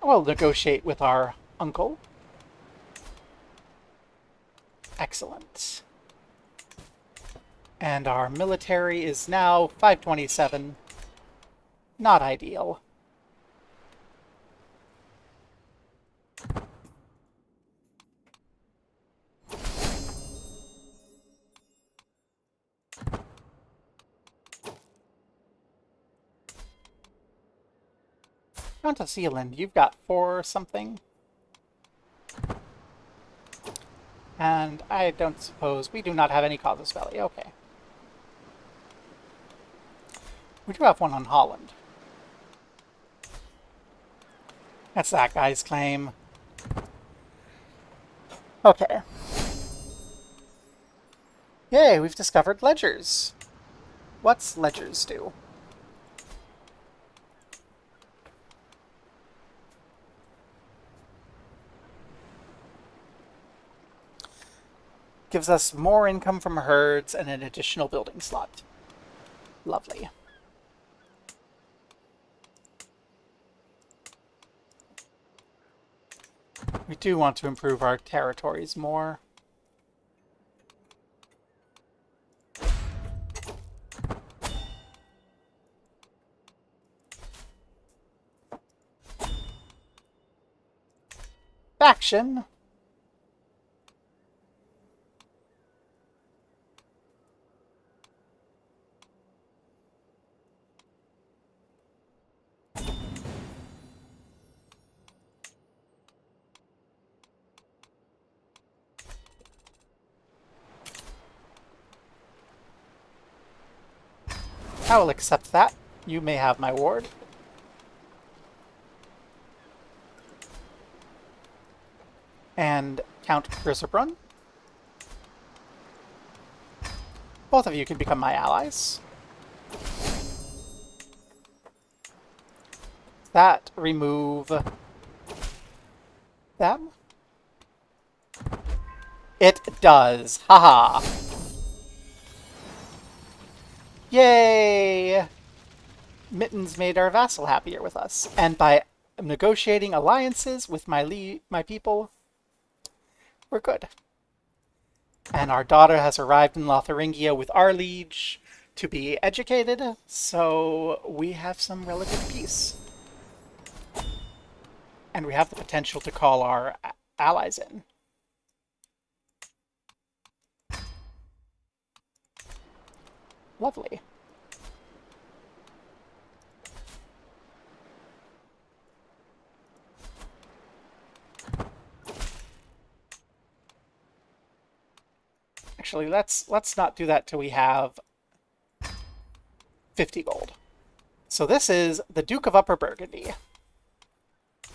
We'll negotiate with our uncle. Excellent. And our military is now 527. Not ideal. Count of Zealand, you've got 4 something. And I don't suppose we do not have any casus belli. Okay. We do have one on Holland. That's that guy's claim. Okay. Yay, we've discovered ledgers. What's ledgers do? Gives us more income from herds and an additional building slot. Lovely. We do want to improve our territories more. Faction. I will accept that. You may have my ward. And Count Grisserbrunn. Both of you can become my allies. That remove them. It does. Haha. Yay! Mittens made our vassal happier with us. And by negotiating alliances with my people, we're good. And our daughter has arrived in Lotharingia with our liege to be educated, so we have some relative peace. And we have the potential to call our allies in. Lovely. Actually, let's not do that till we have 50 gold. So this is the Duke of Upper Burgundy,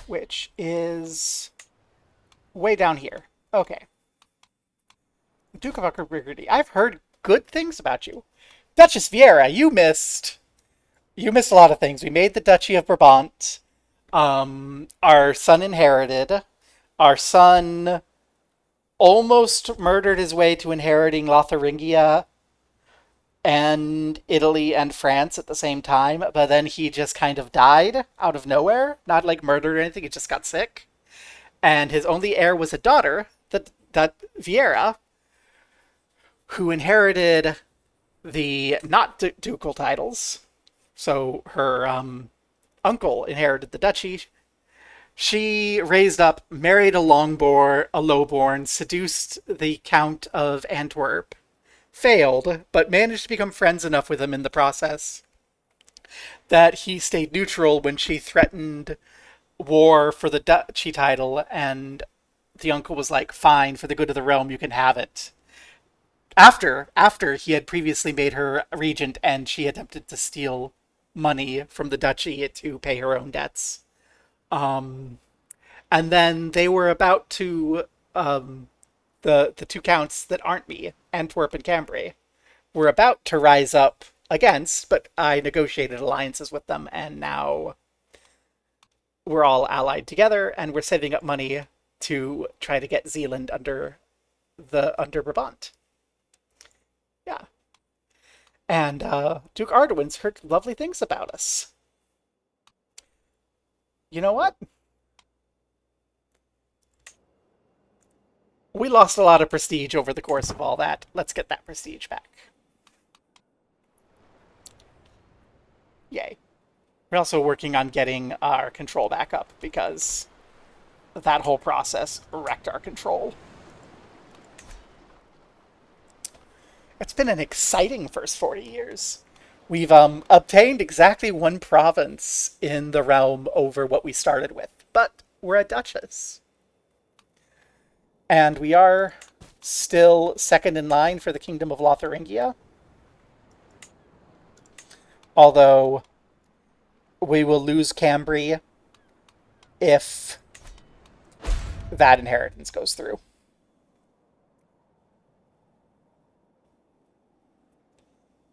which is way down here. Okay. Duke of Upper Burgundy. I've heard good things about you. Duchess Vieira, you missed a lot of things. We made the Duchy of Brabant. Our son inherited. Our son almost murdered his way to inheriting Lotharingia and Italy and France at the same time, but then he just kind of died out of nowhere. Not like murdered or anything, he just got sick. And his only heir was a daughter, that Vieira, who inherited the not ducal titles. So her uncle inherited the duchy. She raised up, married a lowborn, seduced the Count of Antwerp, failed, but managed to become friends enough with him in the process that he stayed neutral when she threatened war for the duchy title, and the uncle was like, fine, for the good of the realm, you can have it. After he had previously made her regent and she attempted to steal money from the duchy to pay her own debts. And then they were about to, the two counts that aren't me, Antwerp and Cambrai, were about to rise up against, but I negotiated alliances with them, and now we're all allied together, and we're saving up money to try to get Zealand under Brabant. Yeah. And Duke Arduin's heard lovely things about us. You know what? We lost a lot of prestige over the course of all that. Let's get that prestige back. Yay. We're also working on getting our control back up because that whole process wrecked our control. It's been an exciting first 40 years. We've obtained exactly one province in the realm over what we started with, but we're a duchess. And we are still second in line for the Kingdom of Lotharingia. Although we will lose Cambrai if that inheritance goes through.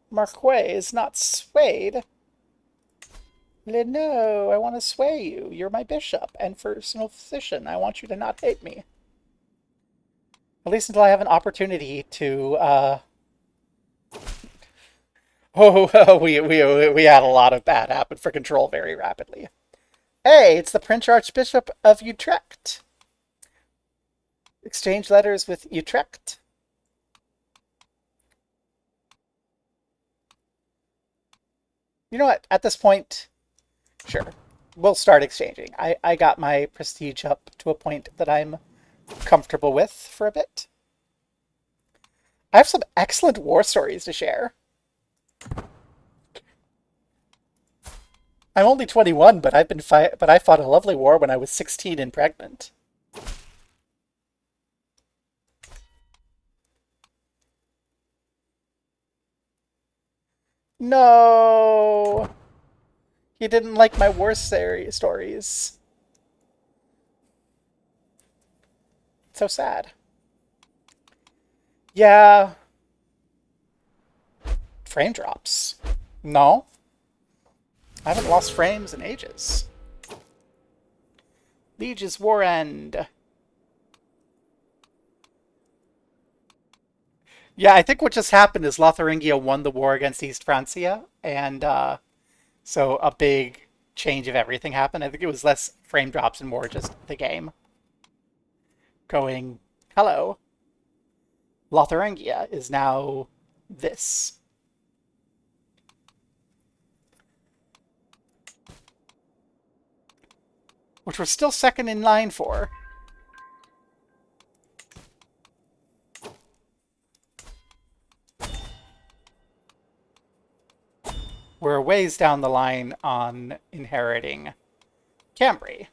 Marquis is not swayed. No, I want to sway you. You're my bishop and personal physician. I want you to not hate me. At least until I have an opportunity to, we had a lot of bad happen for control very rapidly. Hey, it's the Prince Archbishop of Utrecht. Exchange letters with Utrecht. You know what? At this point, sure. We'll start exchanging. I got my prestige up to a point that I'm comfortable with for a bit. I have some excellent war stories to share. I'm only 21, but I fought a lovely war when I was 16 and pregnant. No! He didn't like my war stories. So sad. Yeah. Frame drops. No. I haven't lost frames in ages. Liege's War End. Yeah, I think what just happened is Lotharingia won the war against East Francia, and so a big change of everything happened. I think it was less frame drops and more just the game going, hello, Lotharingia is now this. Which we're still second in line for. We're ways down the line on inheriting Cambrai.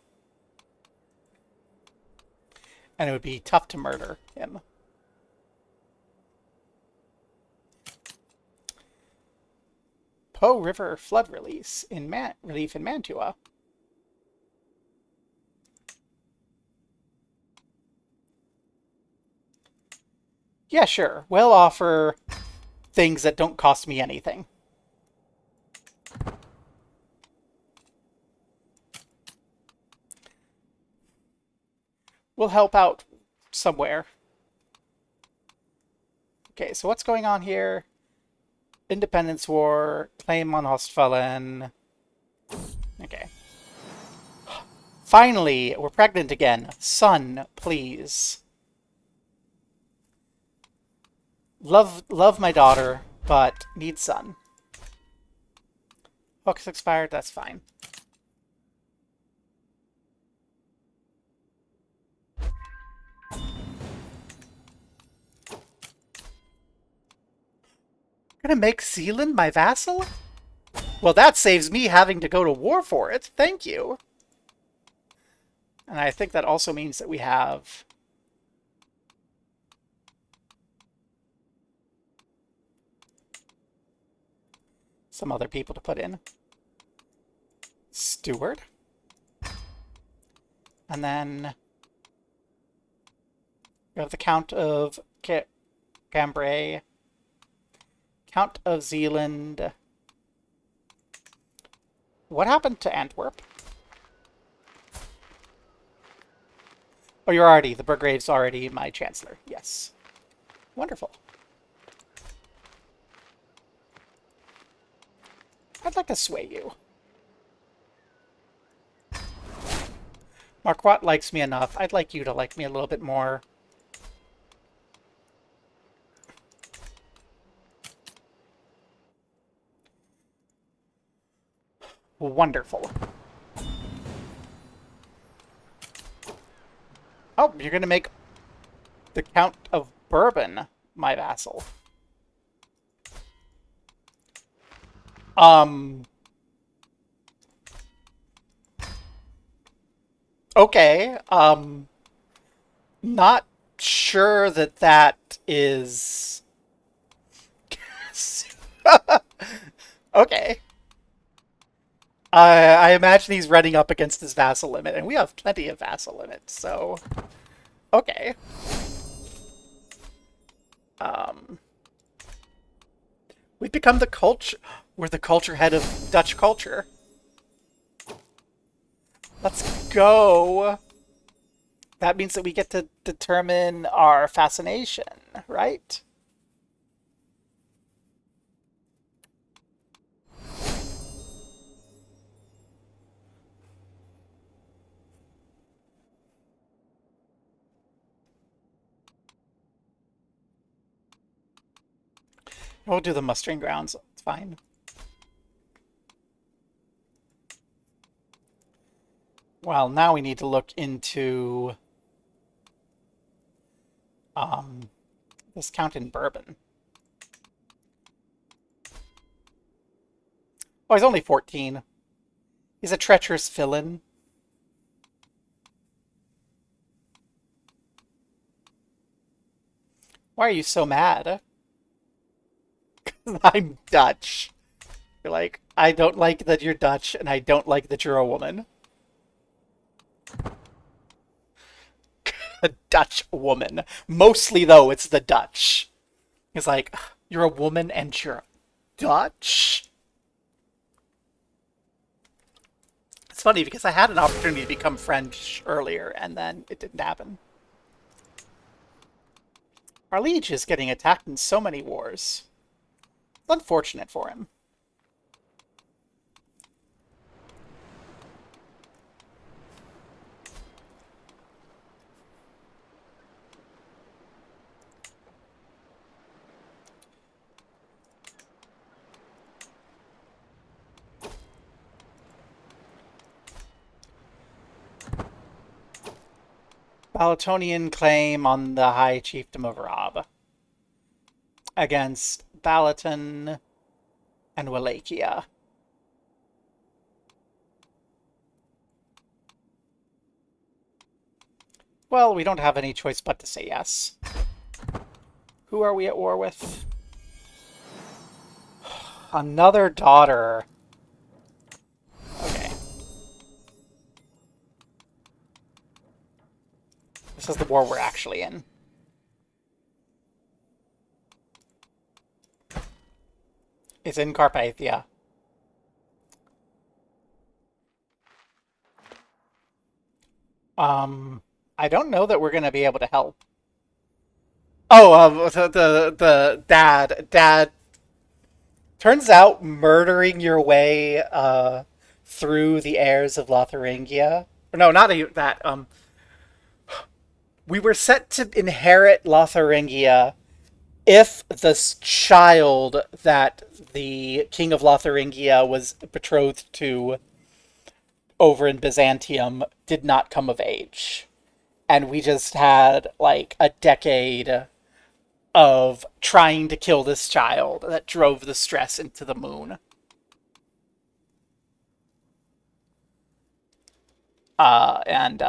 And it would be tough to murder him. Po River flood relief in Mantua. Yeah, sure. We'll offer things that don't cost me anything. We'll help out somewhere. Okay, so what's going on here? Independence War, claim on Ostfalen. Okay. Finally, we're pregnant again. Son, please. Love my daughter, but need son. Hook's expired, that's fine. Gonna make Zealand my vassal? Well, that saves me having to go to war for it. Thank you. And I think that also means that we have some other people to put in. Steward. And then we have the Count of Cambrai, Count of Zealand. What happened to Antwerp? Oh, the Burgrave's already my Chancellor. Yes. Wonderful. I'd like to sway you. Marquardt likes me enough. I'd like you to like me a little bit more. Wonderful. Oh, you're going to make the Count of Bourbon my vassal. Okay. Not sure that that is... Okay. I imagine he's running up against his vassal limit, and we have plenty of vassal limits, so... Okay. We've become the culture... We're the culture head of Dutch culture. Let's go. That means that we get to determine our fascination, right? We'll do the mustering grounds. It's fine. Well, now we need to look into this Count in Bourbon. Oh, he's only 14. He's a treacherous villain. Why are you so mad? I'm Dutch. You're like, I don't like that you're Dutch, and I don't like that you're a woman. A Dutch woman. Mostly, though, it's the Dutch. It's like, you're a woman and you're Dutch? It's funny because I had an opportunity to become French earlier, and then it didn't happen. Our liege is getting attacked in so many wars. It's unfortunate for him. Balatonian claim on the High Chiefdom of Rob against Balaton and Wallachia. Well, we don't have any choice but to say yes. Who are we at war with? Another daughter. Okay. This is the war we're actually in. It's in Carpathia. I don't know that we're going to be able to help. Oh, the dad. Turns out murdering your way through the heirs of Lotharingia. No, not that. We were set to inherit Lotharingia if this child that the king of Lotharingia was betrothed to over in Byzantium did not come of age. And we just had like a decade of trying to kill this child that drove the stress into the moon. And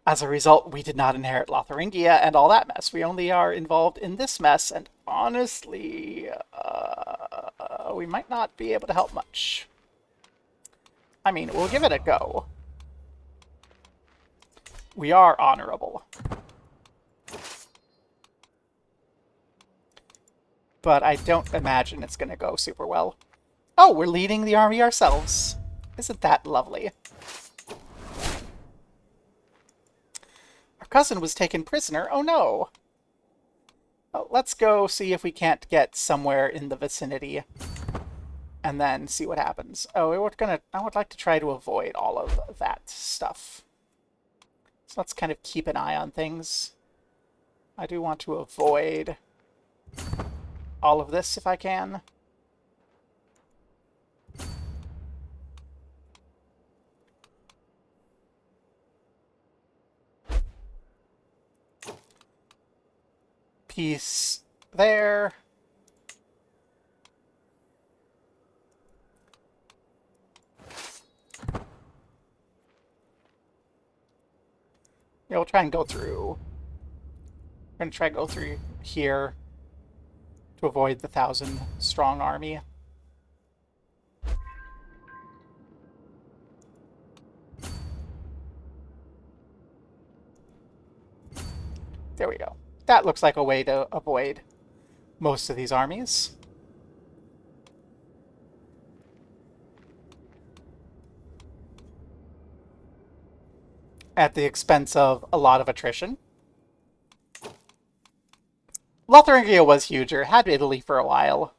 as a result, we did not inherit Lotharingia and all that mess. We only are involved in this mess, and honestly, we might not be able to help much. I mean, we'll give it a go. We are honorable. But I don't imagine it's going to go super well. Oh, we're leading the army ourselves. Isn't that lovely? Our cousin was taken prisoner. Oh no. Well, let's go see if we can't get somewhere in the vicinity and then see what happens. Oh, I would like to try to avoid all of that stuff. So let's kind of keep an eye on things. I do want to avoid all of this if I can. Peace there. Yeah, we'll try and go through. We're going to try and go through here to avoid the 1,000-strong army. There we go. That looks like a way to avoid most of these armies. At the expense of a lot of attrition. Lotharingia was huger. It had Italy for a while.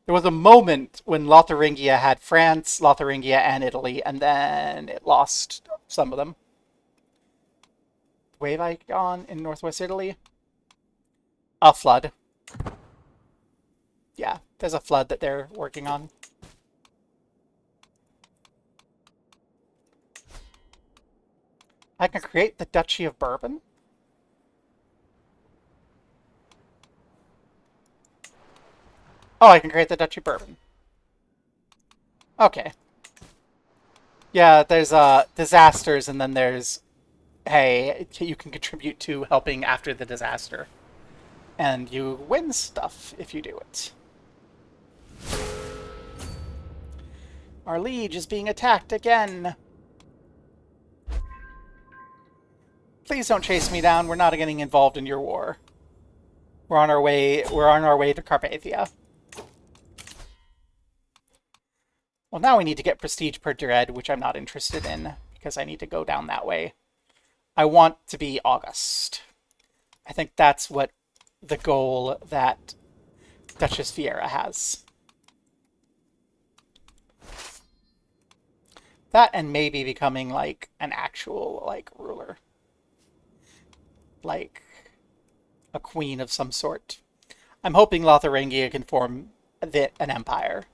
There was a moment when Lotharingia had France, Lotharingia, and Italy, and then it lost some of them. Wave icon in northwest Italy. A flood. Yeah, there's a flood that they're working on. I can create the Duchy of Bourbon? Oh, I can create the Duchy of Bourbon. Okay. Yeah, there's disasters, and then there's, hey, you can contribute to helping after the disaster. And you win stuff if you do it. Our liege is being attacked again. Please don't chase me down. We're not getting involved in your war. We're on our way to Carpathia. Well, now we need to get prestige per dread, which I'm not interested in because I need to go down that way. I want to be August. I think that's what the goal that Duchess Fiera has. That and maybe becoming like an actual like ruler. Like a queen of some sort. I'm hoping Lotharingia can form an empire.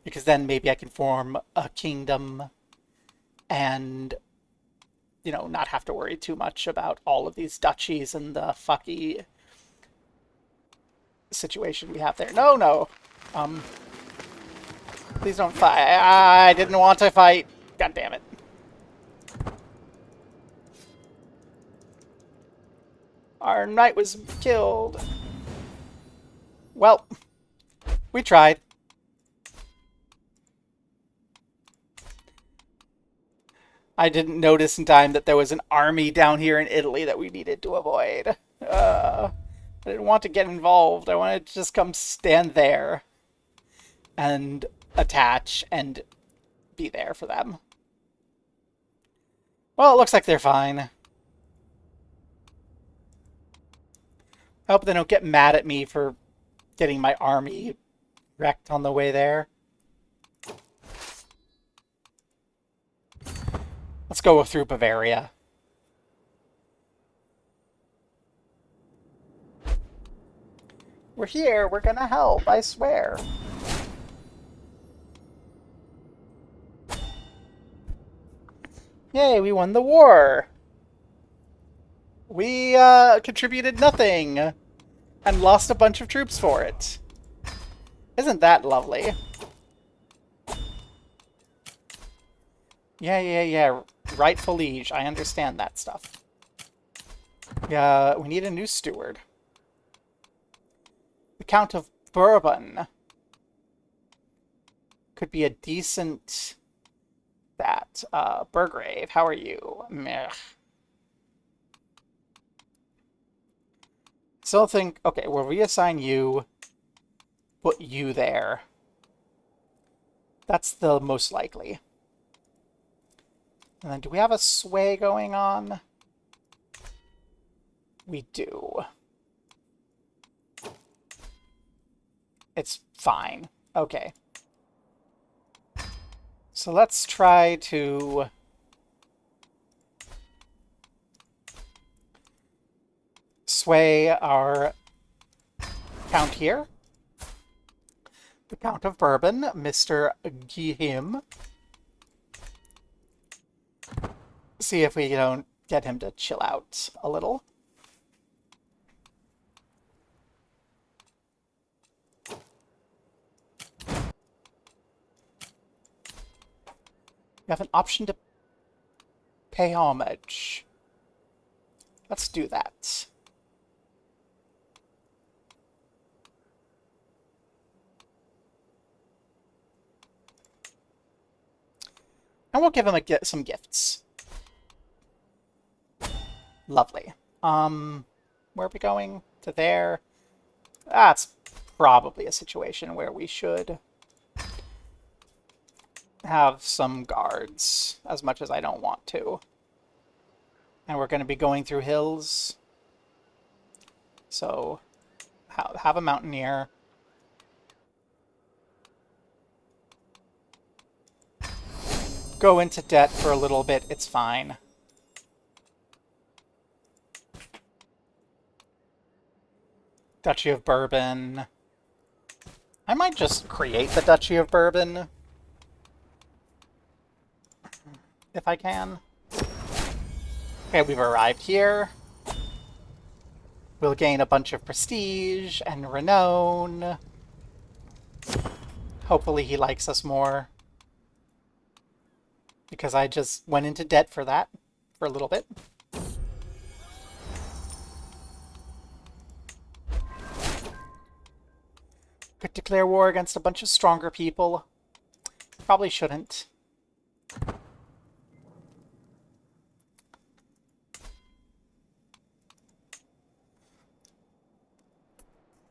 Because then maybe I can form a kingdom and, you know, not have to worry too much about all of these duchies and the fucky situation we have there. No, no. Please don't fight. I didn't want to fight. God damn it. Our knight was killed. Well, we tried. I didn't notice in time that there was an army down here in Italy that we needed to avoid. I didn't want to get involved. I wanted to just come stand there and attach and be there for them. Well, it looks like they're fine. I hope they don't get mad at me for getting my army wrecked on the way there. Let's go through Bavaria. We're here. We're gonna help, I swear. Yay, we won the war. We contributed nothing and lost a bunch of troops for it. Isn't that lovely? Yeah. Rightful liege. I understand that stuff. Yeah, we need a new steward. The Count of Bourbon could be a decent... That. Burgrave, how are you? Meh. Still think... Okay, we'll reassign you. Put you there. That's the most likely. And then do we have a sway going on? We do. It's fine. Okay. So let's try to... sway our count here. The Count of Bourbon, Mr. Guillaume. See if we don't get him to chill out a little. You have an option to pay homage. Let's do that. And we'll give him some gifts. Lovely. Where are we going? To there? That's probably a situation where we should have some guards, as much as I don't want to. And we're going to be going through hills. So, have a mountaineer. Go into debt for a little bit, it's fine. Duchy of Bourbon. I might just create the Duchy of Bourbon. If I can. Okay, we've arrived here. We'll gain a bunch of prestige and renown. Hopefully he likes us more. Because I just went into debt for that for a little bit. Could declare war against a bunch of stronger people. probably shouldn't.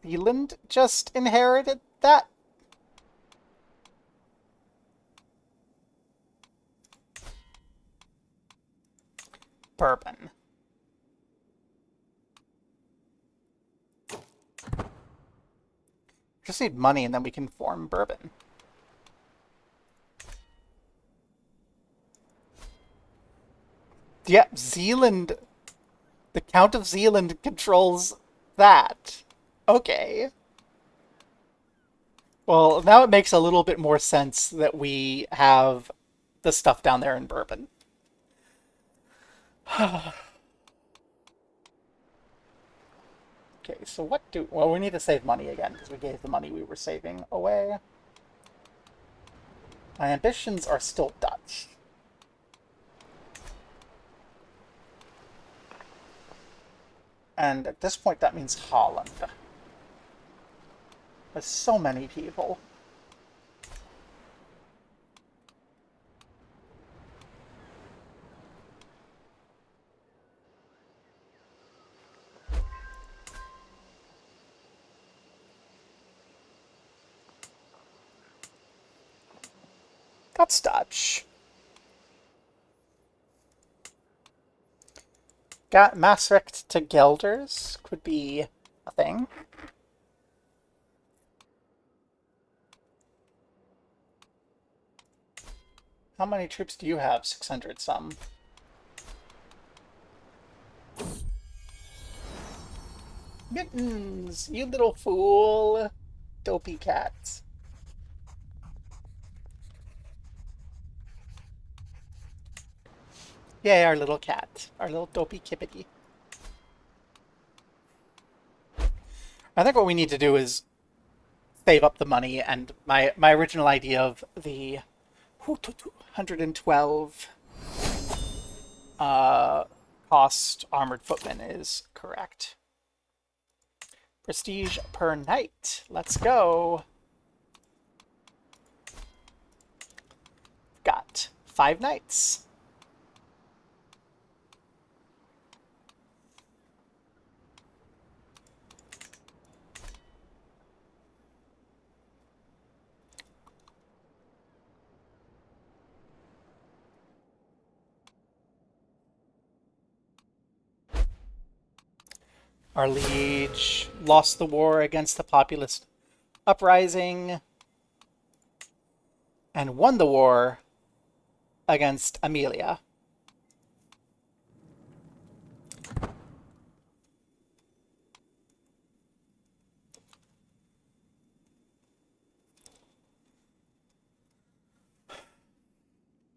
Zealand just inherited that? Bourbon. Just need money and then we can form bourbon. Yeah, Zealand. The Count of Zealand controls that. Okay. Well, now it makes a little bit more sense that we have the stuff down there in bourbon. Okay, so what do... Well, we need to save money again, because we gave the money we were saving away. My ambitions are still Dutch. And at this point, that means Holland. There's so many people. That's Dutch. Got Maastricht to Gelders could be a thing. How many troops do you have? 600 some. Mittens, you little fool. Dopey cats. Yay, our little cat. Our little dopey kippity. I think what we need to do is save up the money, and my original idea of the 112 cost armored footman is correct. Prestige per knight. Let's go. Got 5 knights. Our liege lost the war against the populist uprising and won the war against Amelia.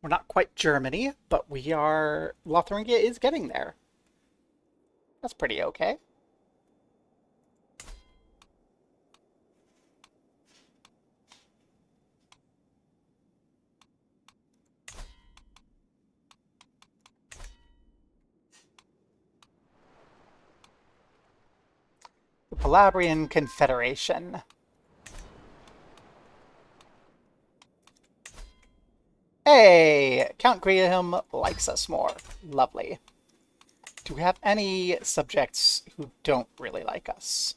We're not quite Germany, but we are... Lotharingia is getting there. That's pretty okay. The Palabrian Confederation. Hey! Count Graham likes us more. Lovely. Do we have any subjects who don't really like us?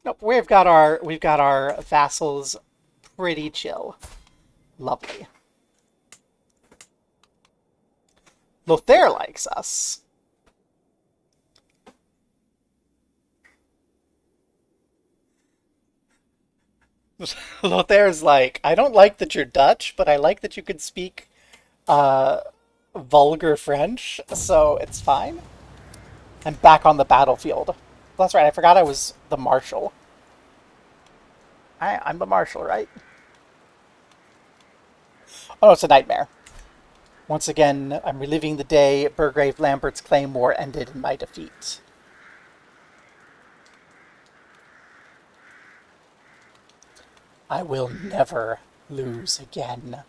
Nope, we've got our vassals pretty chill. Lovely. Lothair likes us. Lothair's like, I don't like that you're Dutch, but I like that you can speak vulgar French, so it's fine. I'm back on the battlefield. That's right, I forgot I was the marshal. I'm the marshal, right? Oh, it's a nightmare. Once again, I'm reliving the day Burgrave Lambert's claymore ended in my defeat. I will never lose again.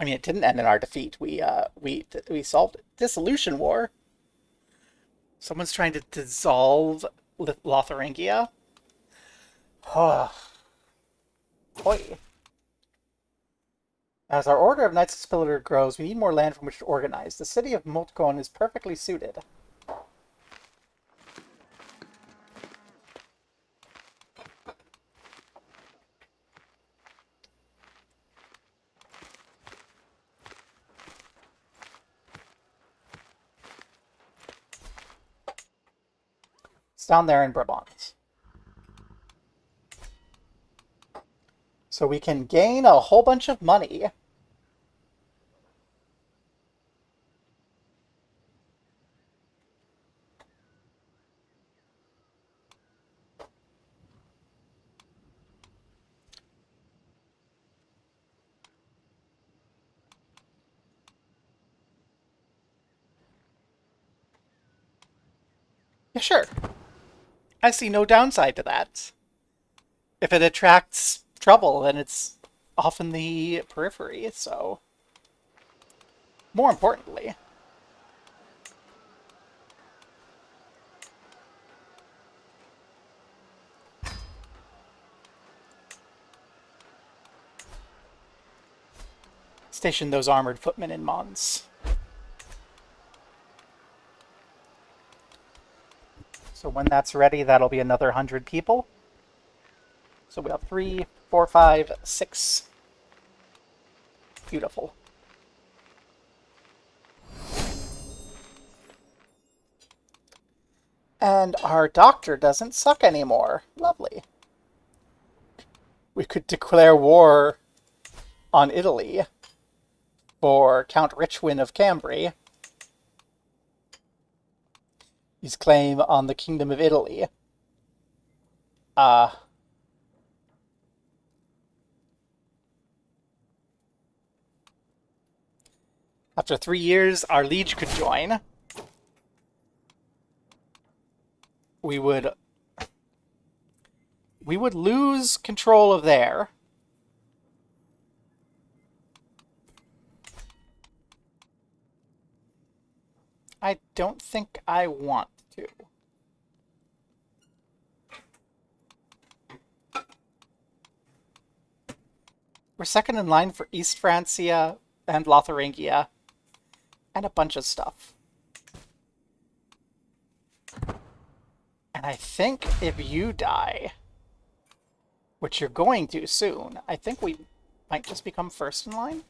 I mean, it didn't end in our defeat. We solved it. Dissolution War. Someone's trying to dissolve Lotharingia. Oh, boy. As our order of Knights of Spillitor grows, we need more land from which to organize. The city of Moltcone is perfectly suited. It's down there in Brabant. So we can gain a whole bunch of money. Yeah, sure. I see no downside to that. If it attracts trouble, then it's often the periphery, so... More importantly... Station those armored footmen in Mons. So when that's ready, that'll be another 100 people. So we have 3, 4, 5, 6. Beautiful. And our doctor doesn't suck anymore. Lovely. We could declare war on Italy for Count Richwin of Cambrai. His claim on the Kingdom of Italy. After 3 years, our liege could join. We would lose control of there. I don't think I want to. We're second in line for East Francia and Lotharingia and a bunch of stuff. And I think if you die, which you're going to soon, I think we might just become first in line.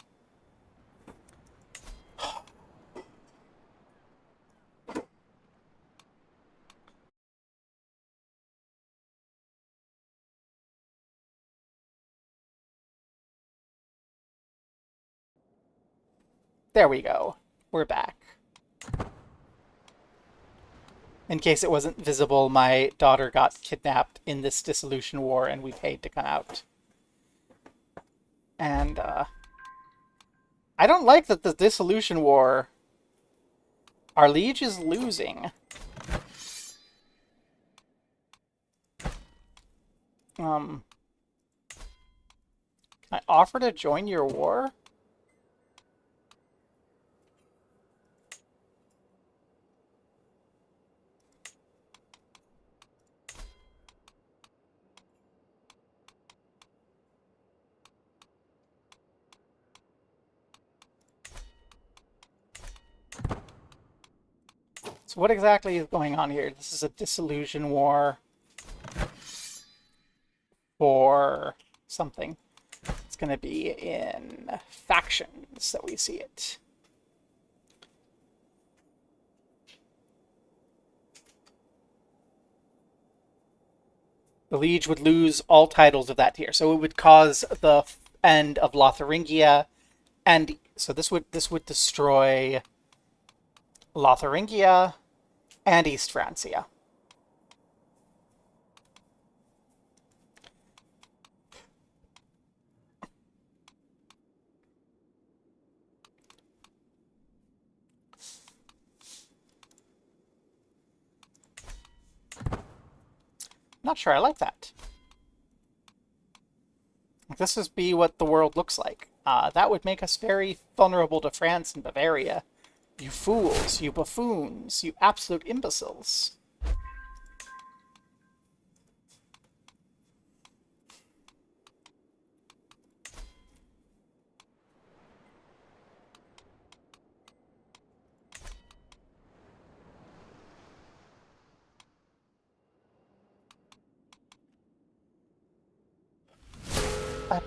There we go. We're back. In case it wasn't visible, my daughter got kidnapped in this dissolution war and we paid to come out. And, I don't like that the dissolution war... Our liege is losing. Can I offer to join your war? So what exactly is going on here? This is a dissolution war for something. It's going to be in factions that we see it. The liege would lose all titles of that tier, so it would cause the end of Lotharingia, and so this would destroy Lotharingia and East Francia. Not sure I like that. This is be what the world looks like. That would make us very vulnerable to France and Bavaria. You fools, you buffoons, you absolute imbeciles.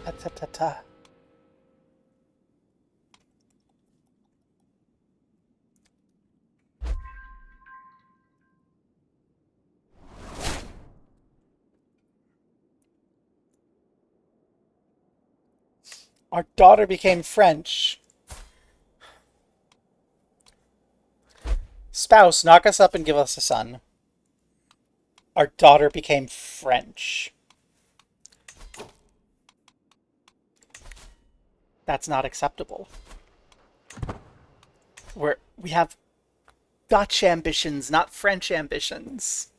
Ta-ta-ta-ta. Our daughter became French. Spouse, knock us up and give us a son. Our daughter became French. That's not acceptable. We have Dutch ambitions, not French ambitions.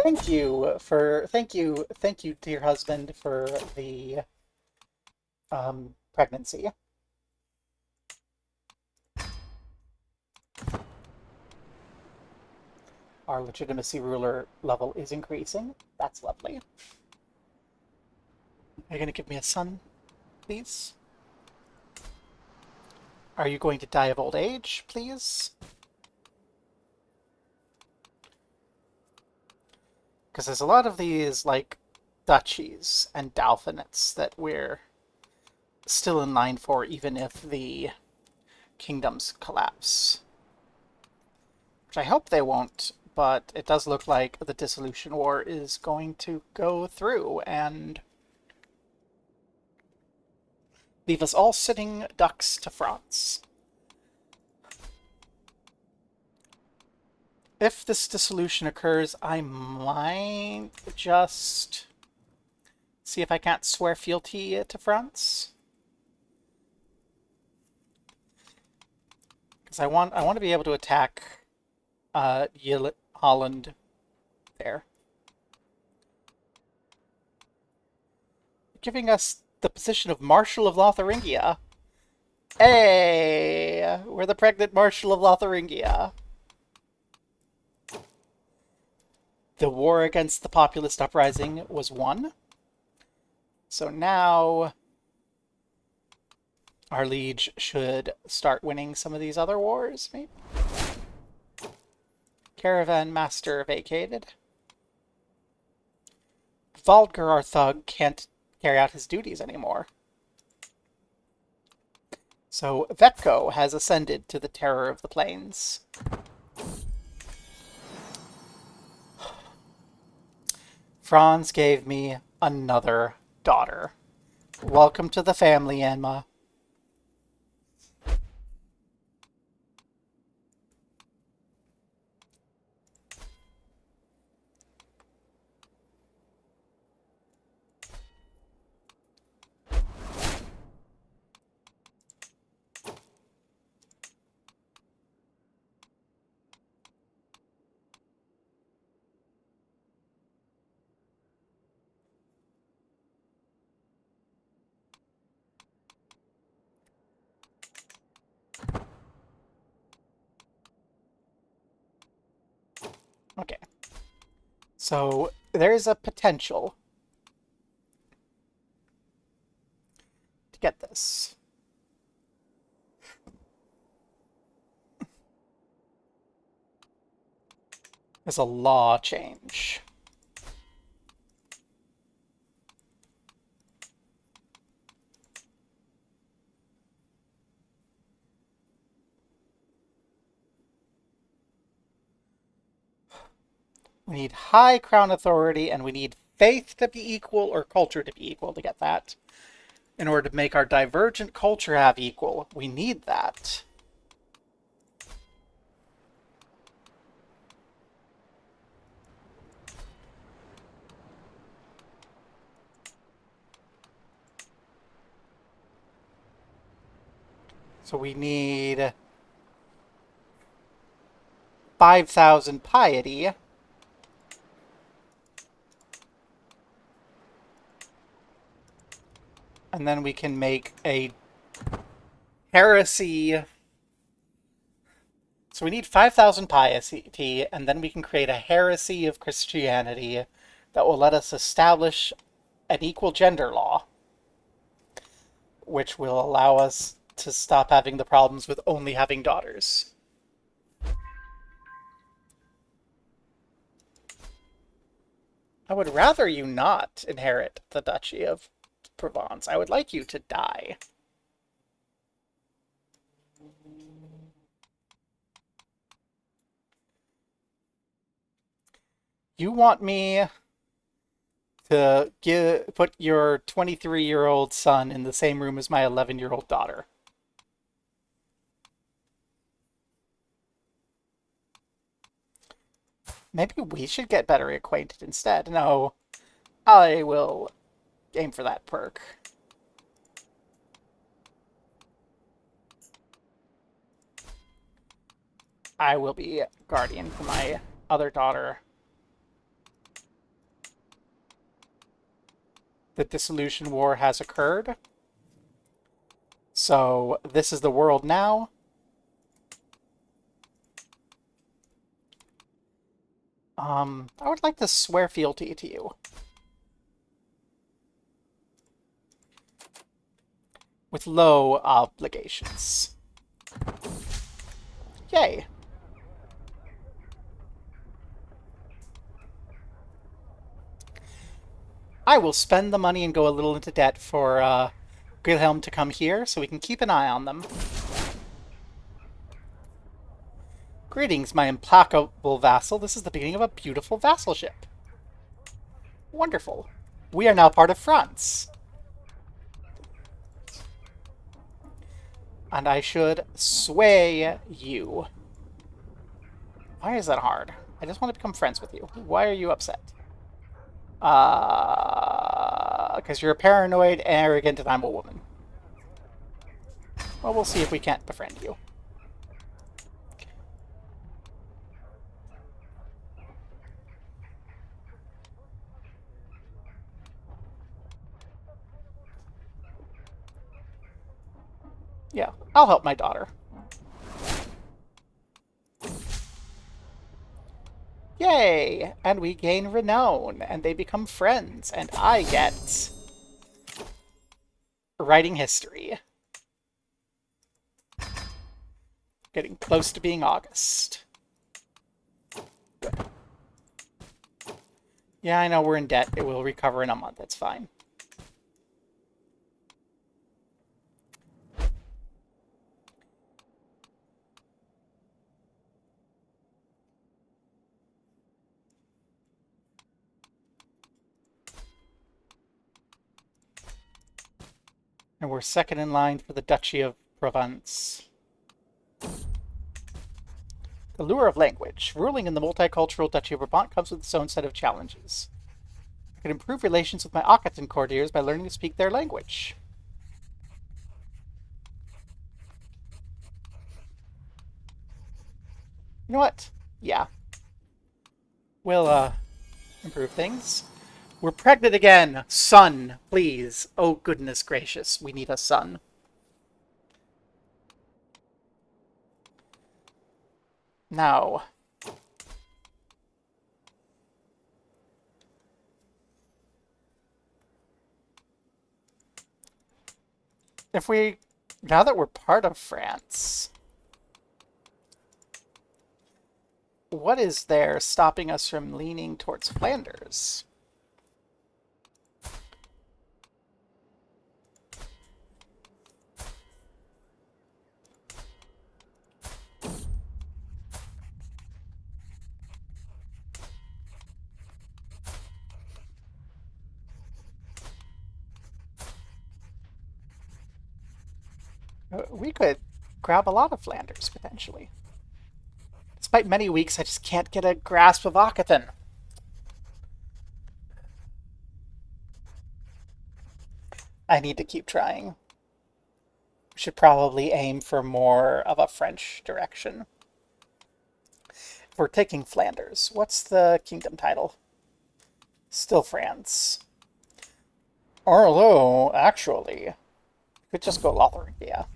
Thank you, dear husband, for the pregnancy. Our legitimacy ruler level is increasing. That's lovely. Are you going to give me a son, please? Are you going to die of old age, please? Because there's a lot of these, like, duchies and Dalphinates that we're still in line for, even if the kingdoms collapse. Which I hope they won't, but it does look like the Dissolution War is going to go through and leave us all sitting ducks to France. If this dissolution occurs, I might just see if I can't swear fealty to France. Because I want to be able to attack Holland there. Giving us the position of Marshal of Lotharingia. Hey! We're the pregnant Marshal of Lotharingia. The war against the populist uprising was won. So now our liege should start winning some of these other wars, maybe? Caravan Master vacated. Valdgar, our thug, can't carry out his duties anymore. So Vetko has ascended to the terror of the plains. Franz gave me another daughter. Welcome to the family, Emma. Okay. So there's a potential to get this. There's a law change. We need high crown authority, and we need faith to be equal or culture to be equal to get that. In order to make our divergent culture have equal, we need that. So we need 5,000 piety. And then we can make a heresy. So we need 5,000 piety, and then we can create a heresy of Christianity that will let us establish an equal gender law, which will allow us to stop having the problems with only having daughters. I would rather you not inherit the Duchy of Provence. I would like you to die. You want me to put your 23-year-old son in the same room as my 11-year-old daughter. Maybe we should get better acquainted instead. No, I will aim for that perk. I will be guardian for my other daughter. The Dissolution War has occurred. So this is the world now. I would like to swear fealty to you. With low obligations. Yay. I will spend the money and go a little into debt for Guilhelm to come here so we can keep an eye on them. Greetings, my implacable vassal. This is the beginning of a beautiful vassalship. Wonderful. We are now part of France. And I should sway you. Why is that hard? I just want to become friends with you. Why are you upset? Because you're paranoid, arrogant, and I'm a woman. Well, we'll see if we can't befriend you. Yeah, I'll help my daughter. Yay! And we gain renown, and they become friends, and I get writing history. Getting close to being August. Good. Yeah, I know we're in debt. It will recover in a month. It's fine. And we're second in line for the Duchy of Provence. The lure of language. Ruling in the multicultural Duchy of Brabant comes with its own set of challenges. I can improve relations with my Occitan courtiers by learning to speak their language. You know what? Yeah. We'll, improve things. We're pregnant again! Son, please. Oh, goodness gracious. We need a son. Now. Now that we're part of France, what is there stopping us from leaning towards Flanders? We could grab a lot of Flanders, potentially. Despite many weeks, I just can't get a grasp of Occitan. I need to keep trying. We should probably aim for more of a French direction. If we're taking Flanders, what's the kingdom title? Still France. Although, actually, we could just go Lotharingia.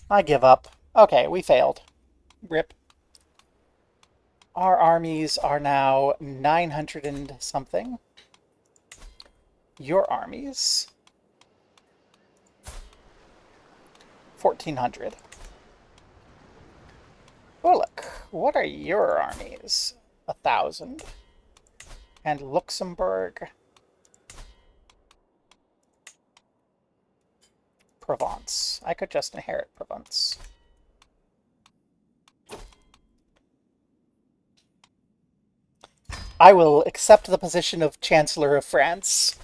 I give up. Okay, we failed. Rip. Our armies are now 900 and something. Your armies 1400. Oh look, what are your armies? 1000. And Luxembourg, Provence. I could just inherit Provence. I will accept the position of Chancellor of France.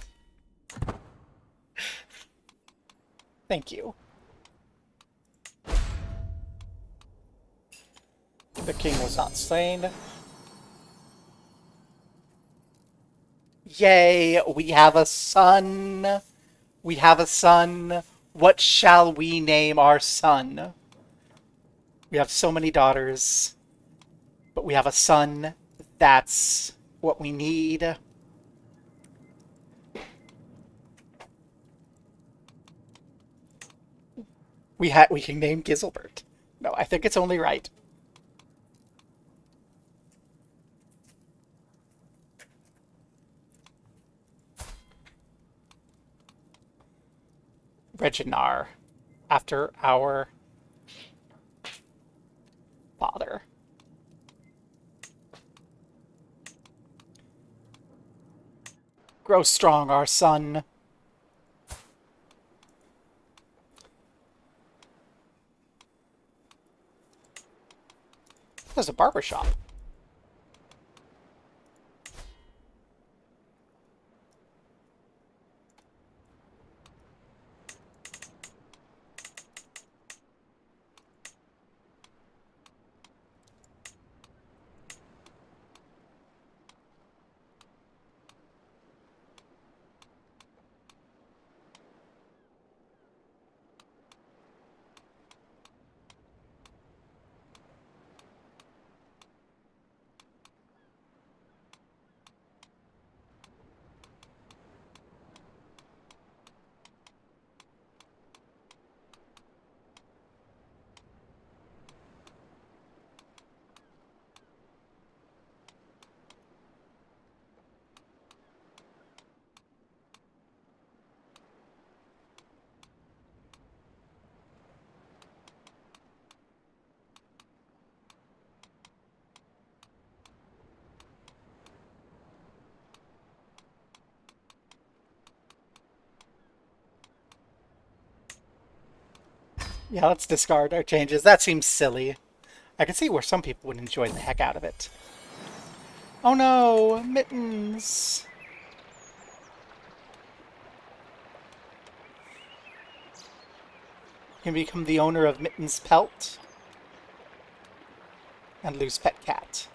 Thank you. The king was not slain. Yay, we have a son. We have a son. What shall we name our son? We have so many daughters, but we have a son. That's what we need. We can name Giselbert. No, I think it's only right. Reginar, after our father. Grow strong, our son. There's a barber shop. Yeah, let's discard our changes. That seems silly. I can see where some people would enjoy the heck out of it. Oh no, mittens. You can become the owner of Mittens Pelt and lose pet cat.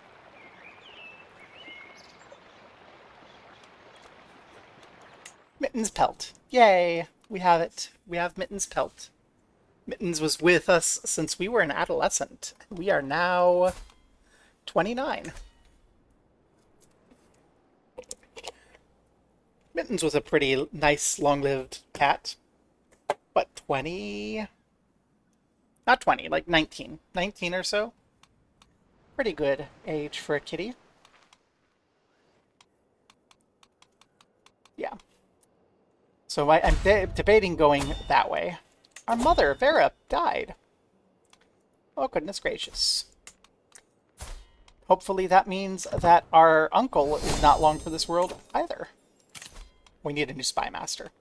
Mittens Pelt. Yay! We have it. We have Mittens Pelt. Mittens was with us since we were an adolescent. We are now 29. Mittens was a pretty nice, long-lived cat. But 20? Not 20, like 19. 19 or so. Pretty good age for a kitty. Yeah. So I'm debating going that way. Our mother, Vera, died. Oh, goodness gracious. Hopefully that means that our uncle is not long for this world either. We need a new spy master.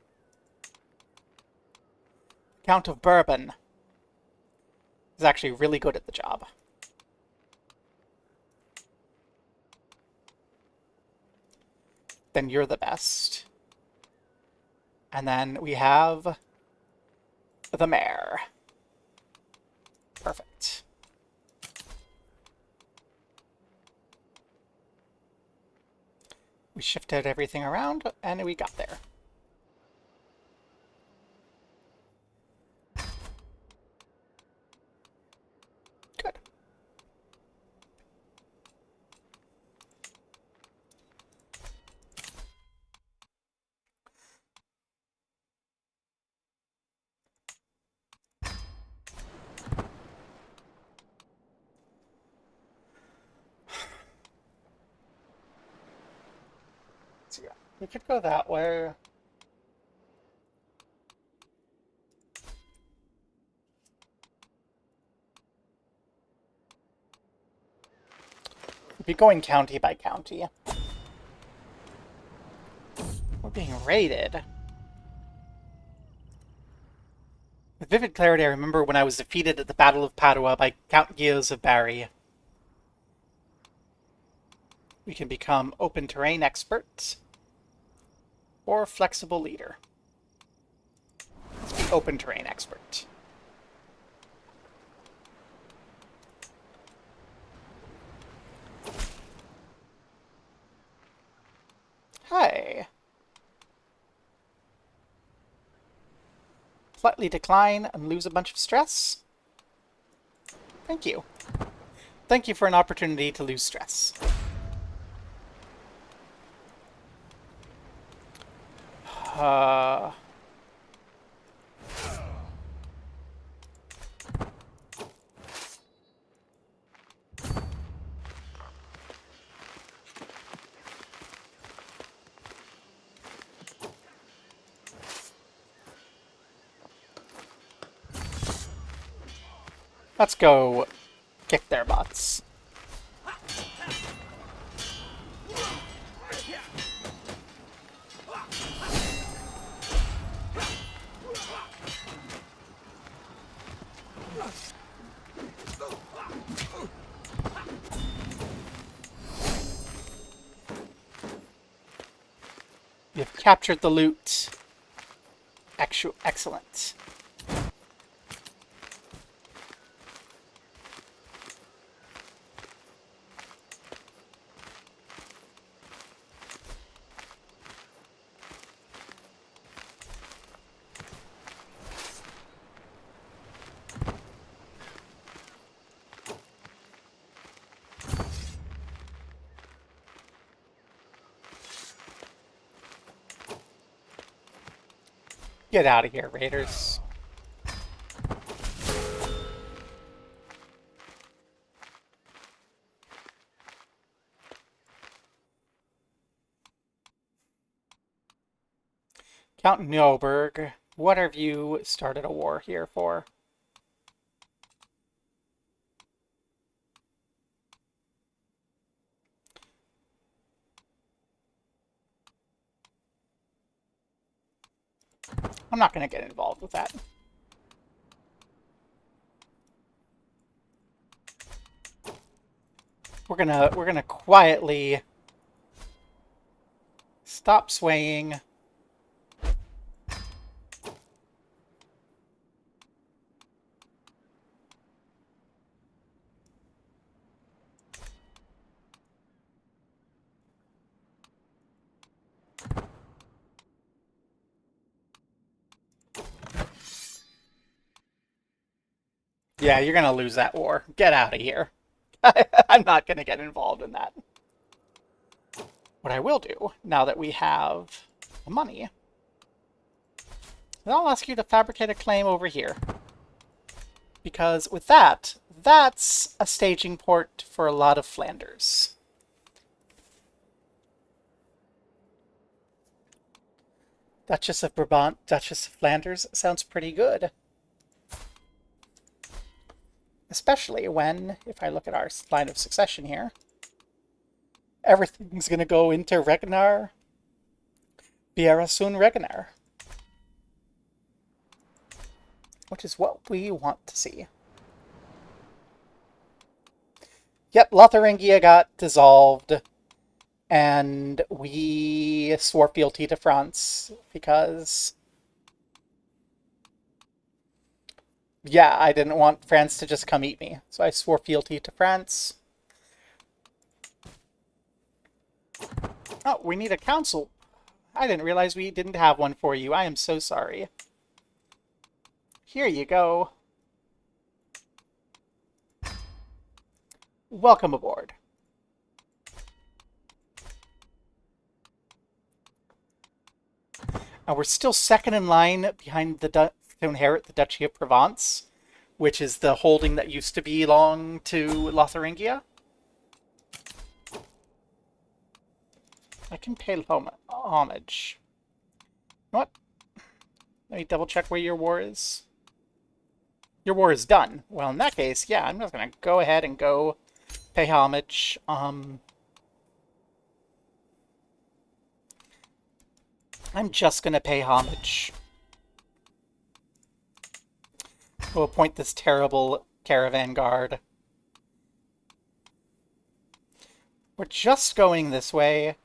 Count of Bourbon is actually really good at the job. Then you're the best. And then we have the mayor. Perfect. We shifted everything around, and we got there. So yeah, we could go that way. We'd be going county by county. We're being raided. With vivid clarity, I remember when I was defeated at the Battle of Padua by Count Gios of Bari. We can become open terrain expert or flexible leader. Let's be open terrain expert. Hi. Slightly decline and lose a bunch of stress. Thank you. Thank you for an opportunity to lose stress. Let's go kick their butts. We've captured the loot. Excellent. Get out of here, raiders. Count Neuberg, what have you started a war here for? I'm not going to get involved with that. We're gonna quietly stop swaying. Yeah, you're gonna lose that war. Get out of here. I'm not gonna get involved in that. What I will do, now that we have the money, I'll ask you to fabricate a claim over here. Because with that, that's a staging port for a lot of Flanders. Duchess of Brabant, Duchess of Flanders sounds pretty good. Especially when, if I look at our line of succession here, everything's going to go into Regnar, Biarasun Regnar. Which is what we want to see. Yep, Lotharingia got dissolved, and we swore fealty to France because... yeah, I didn't want France to just come eat me, so I swore fealty to France. Oh, we need a council. I didn't realize we didn't have one for you. I am so sorry. Here you go. Welcome aboard. And we're still second in line behind the to inherit the Duchy of Provence, which is the holding that used to belong to Lotharingia. I can pay homage. What? Let me double check where your war is. Your war is done. Well, in that case, yeah, I'm just gonna go ahead and go pay homage. I'm just gonna pay homage. We'll appoint this terrible caravan guard. We're just going this way.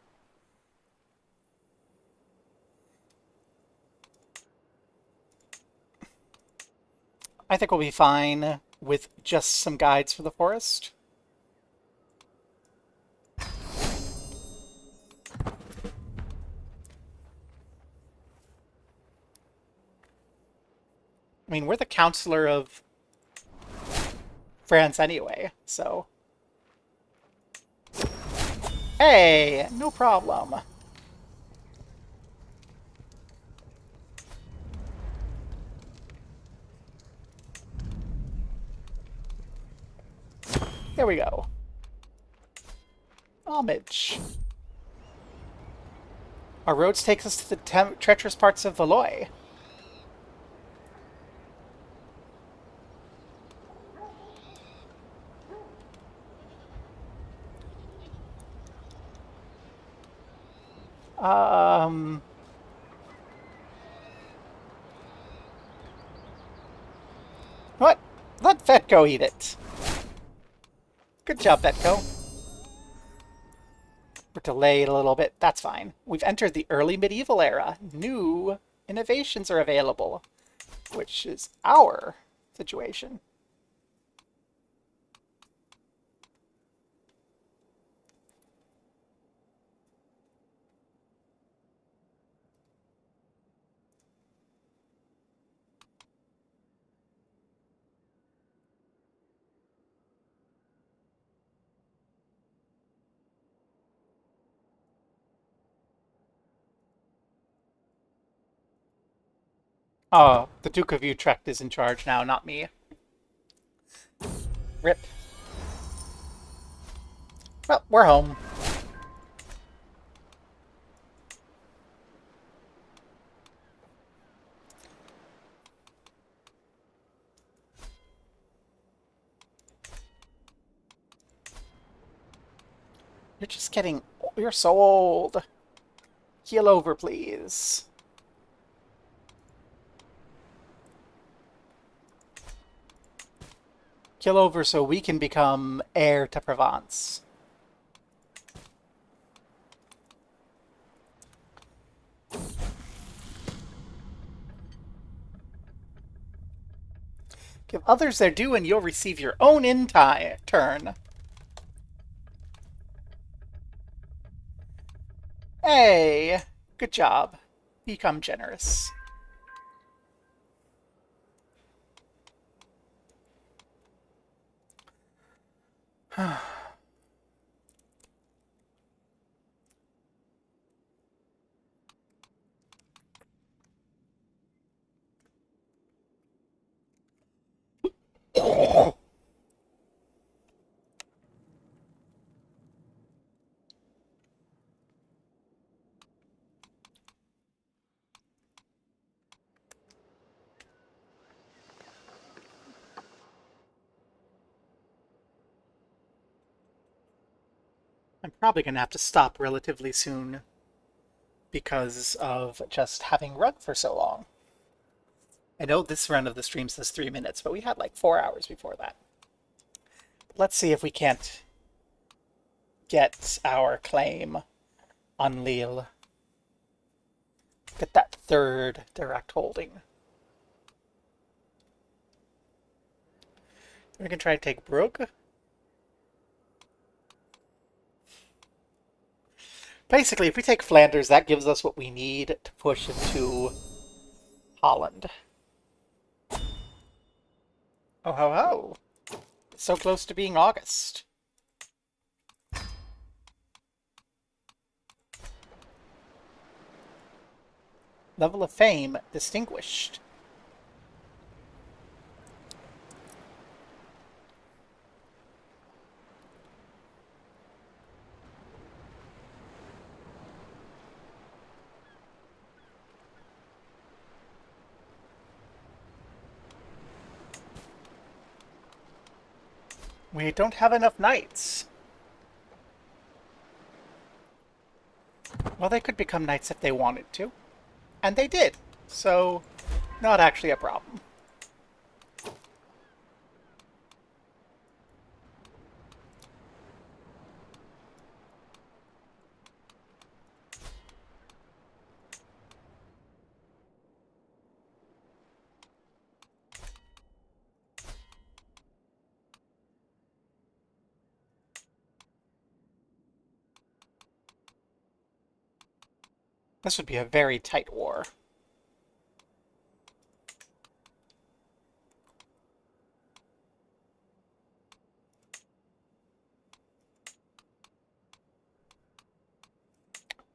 I think we'll be fine with just some guides for the forest. I mean, we're the counselor of France anyway, so... Hey, no problem. There we go. Homage. Our roads takes us to the treacherous parts of Valois. What? Let Vetko eat it. Good job, Vetko. We're delayed a little bit. That's fine. We've entered the early medieval era. New innovations are available, which is our situation. Oh, the Duke of Utrecht is in charge now, not me. Rip. Well, we're home. You're just getting... You're so old. Heal over, please. Kill over so we can become heir to Provence. Give others their due and you'll receive your own in turn. Hey! Good job. Become generous. I'm probably going to have to stop relatively soon because of just having run for so long. I know this run of the stream says 3 minutes, but we had like 4 hours before that. Let's see if we can't get our claim on Lille. Get that third direct holding. We can try to take Brugge. Basically, if we take Flanders, that gives us what we need to push into Holland. Oh ho ho! It's so close to being August. Level of fame, distinguished. We don't have enough knights. Well, they could become knights if they wanted to. And they did. So, not actually a problem. This would be a very tight war.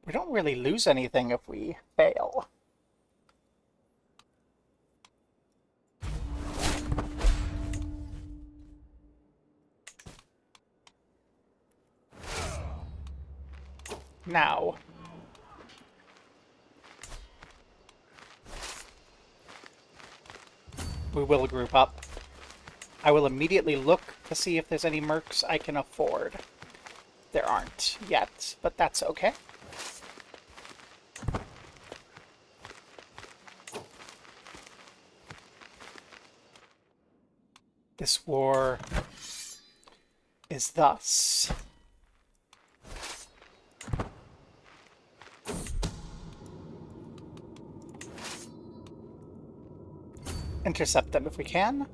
We don't really lose anything if we fail. Now. We will group up. I will immediately look to see if there's any mercs I can afford. There aren't yet, but that's okay. This war is thus. Intercept them if we can.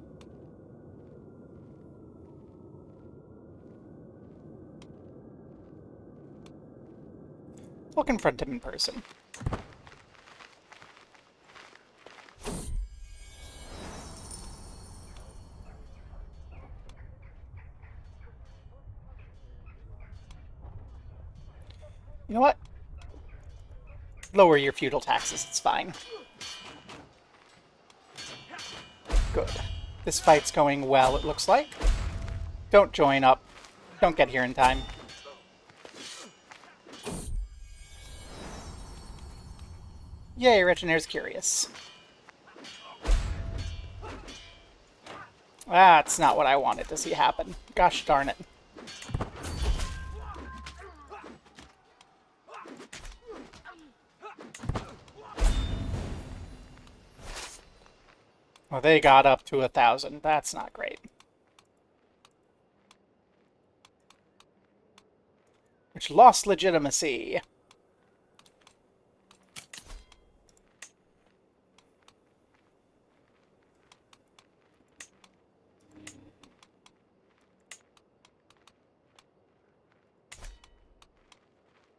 We'll confront him in person. You know what? Lower your feudal taxes, it's fine. Good. This fight's going well, it looks like. Don't join up. Don't get here in time. Yay, Regineer's curious. That's not what I wanted to see happen. Gosh darn it. Well, they got up to 1,000. That's not great. Which lost legitimacy.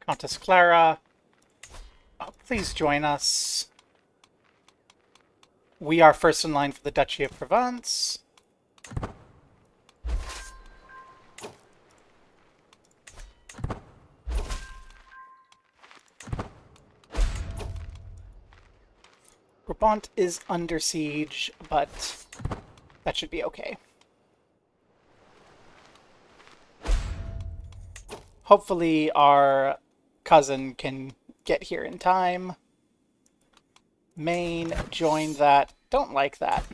Countess Clara. Oh, please join us. We are first in line for the Duchy of Provence. Brabant is under siege, but that should be okay. Hopefully our cousin can get here in time. Maine, join that. Don't like that.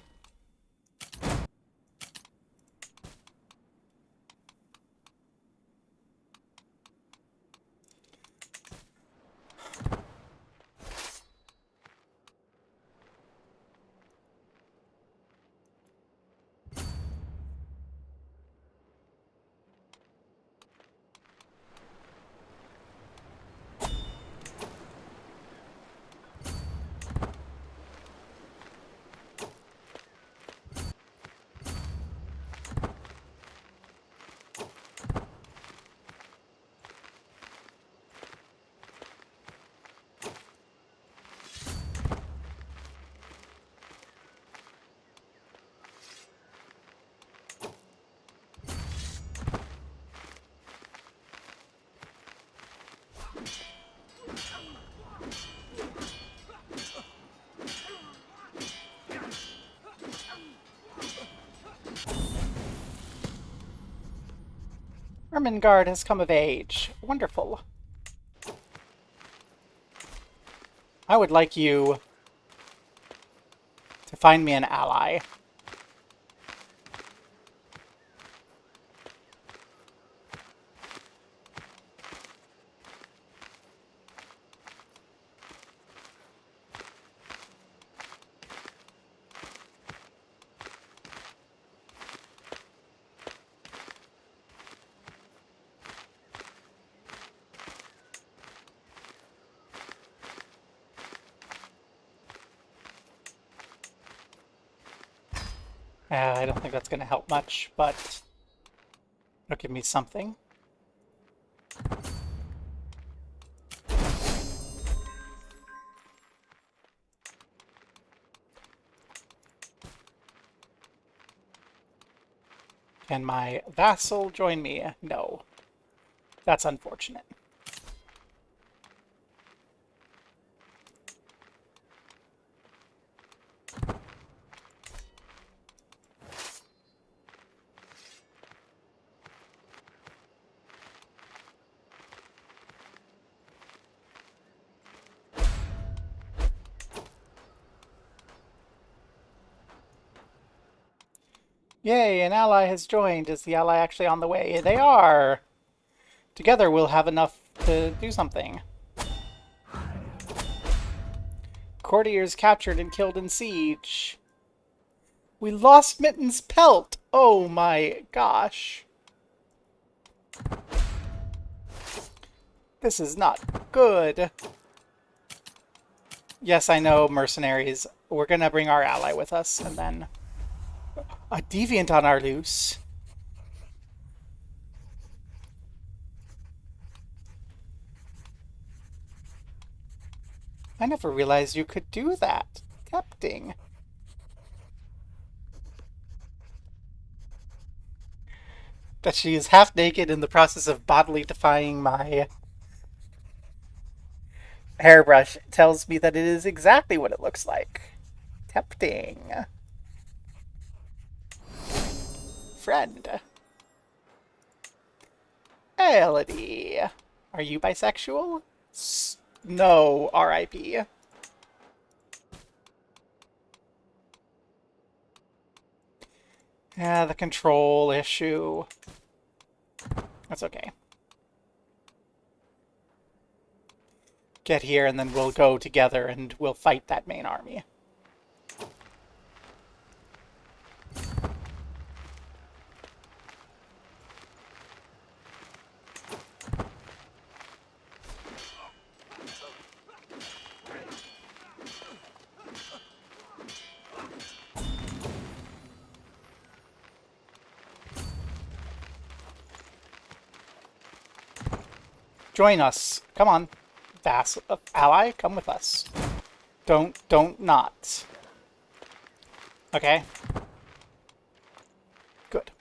Ermengarde has come of age. Wonderful. I would like you to find me an ally. I don't think that's going to help much, but it'll give me something. Can my vassal join me? No. That's unfortunate. Yay, an ally has joined. Is the ally actually on the way? They are! Together we'll have enough to do something. Courtiers captured and killed in siege. We lost Mitten's pelt! Oh my gosh. This is not good. Yes, I know, mercenaries. We're gonna bring our ally with us, and then... A deviant on our loose. I never realized you could do that. Tempting. That she is half naked in the process of bodily defying my hairbrush tells me that it is exactly what it looks like. Tempting. Friend. Elodie. Are you bisexual? No, R.I.P. Yeah, the control issue. That's okay. Get here and then we'll go together and we'll fight that main army. Join us. Come on. Ally, come with us. Don't not. Okay. Good.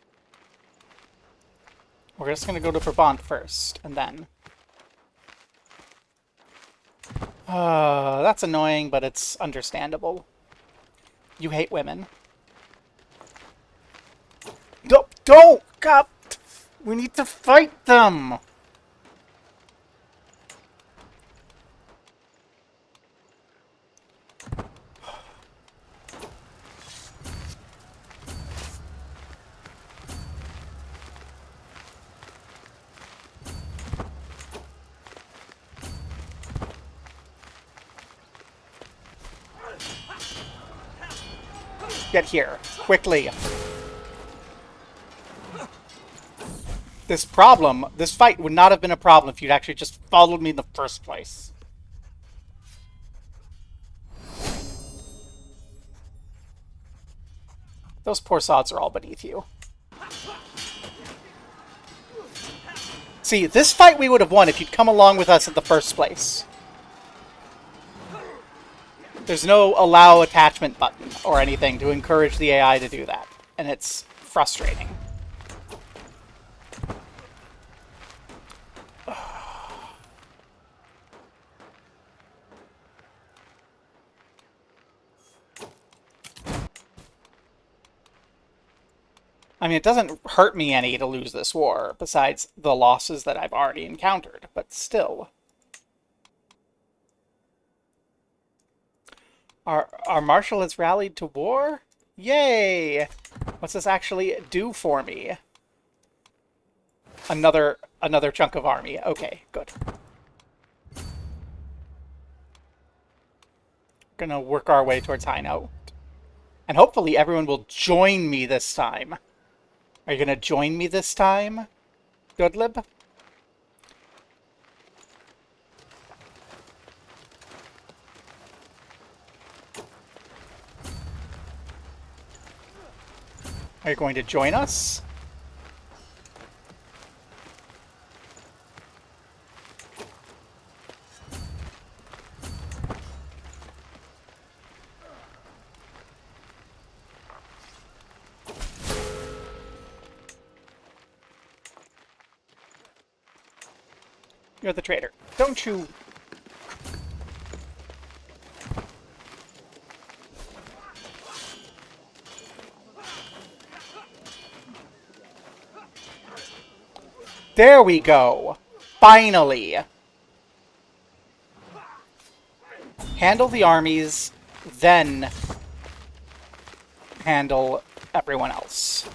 We're just gonna go to Brabant first, and then... that's annoying, but it's understandable. You hate women. Don't! God! We need to fight them! Get here. Quickly. This fight would not have been a problem if you'd actually just followed me in the first place. Those poor sods are all beneath you. See, this fight we would have won if you'd come along with us in the first place. There's no allow attachment button or anything to encourage the AI to do that. And it's frustrating. I mean, it doesn't hurt me any to lose this war, besides the losses that I've already encountered, but still. Our marshal has rallied to war? Yay! What's this actually do for me? Another chunk of army. Okay, good. Gonna work our way towards High Note. And hopefully everyone will join me this time. Are you gonna join me this time, Goodlib? Are you going to join us? You're the traitor. Don't you... There we go! Finally! Handle the armies, then handle everyone else.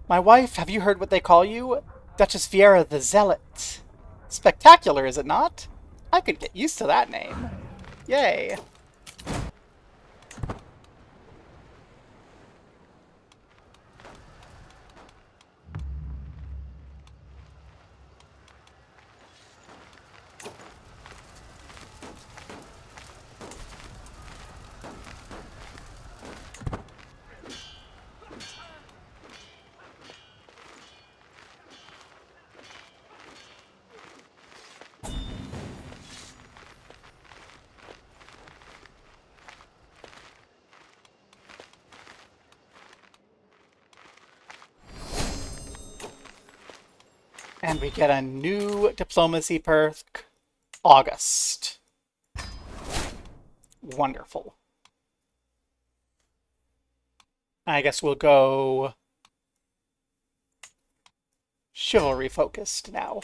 My wife, have you heard what they call you? Duchess Viera the Zealot. Spectacular, is it not? I could get used to that name. Yay. And we get a new diplomacy perk. August. Wonderful. I guess we'll go chivalry focused now.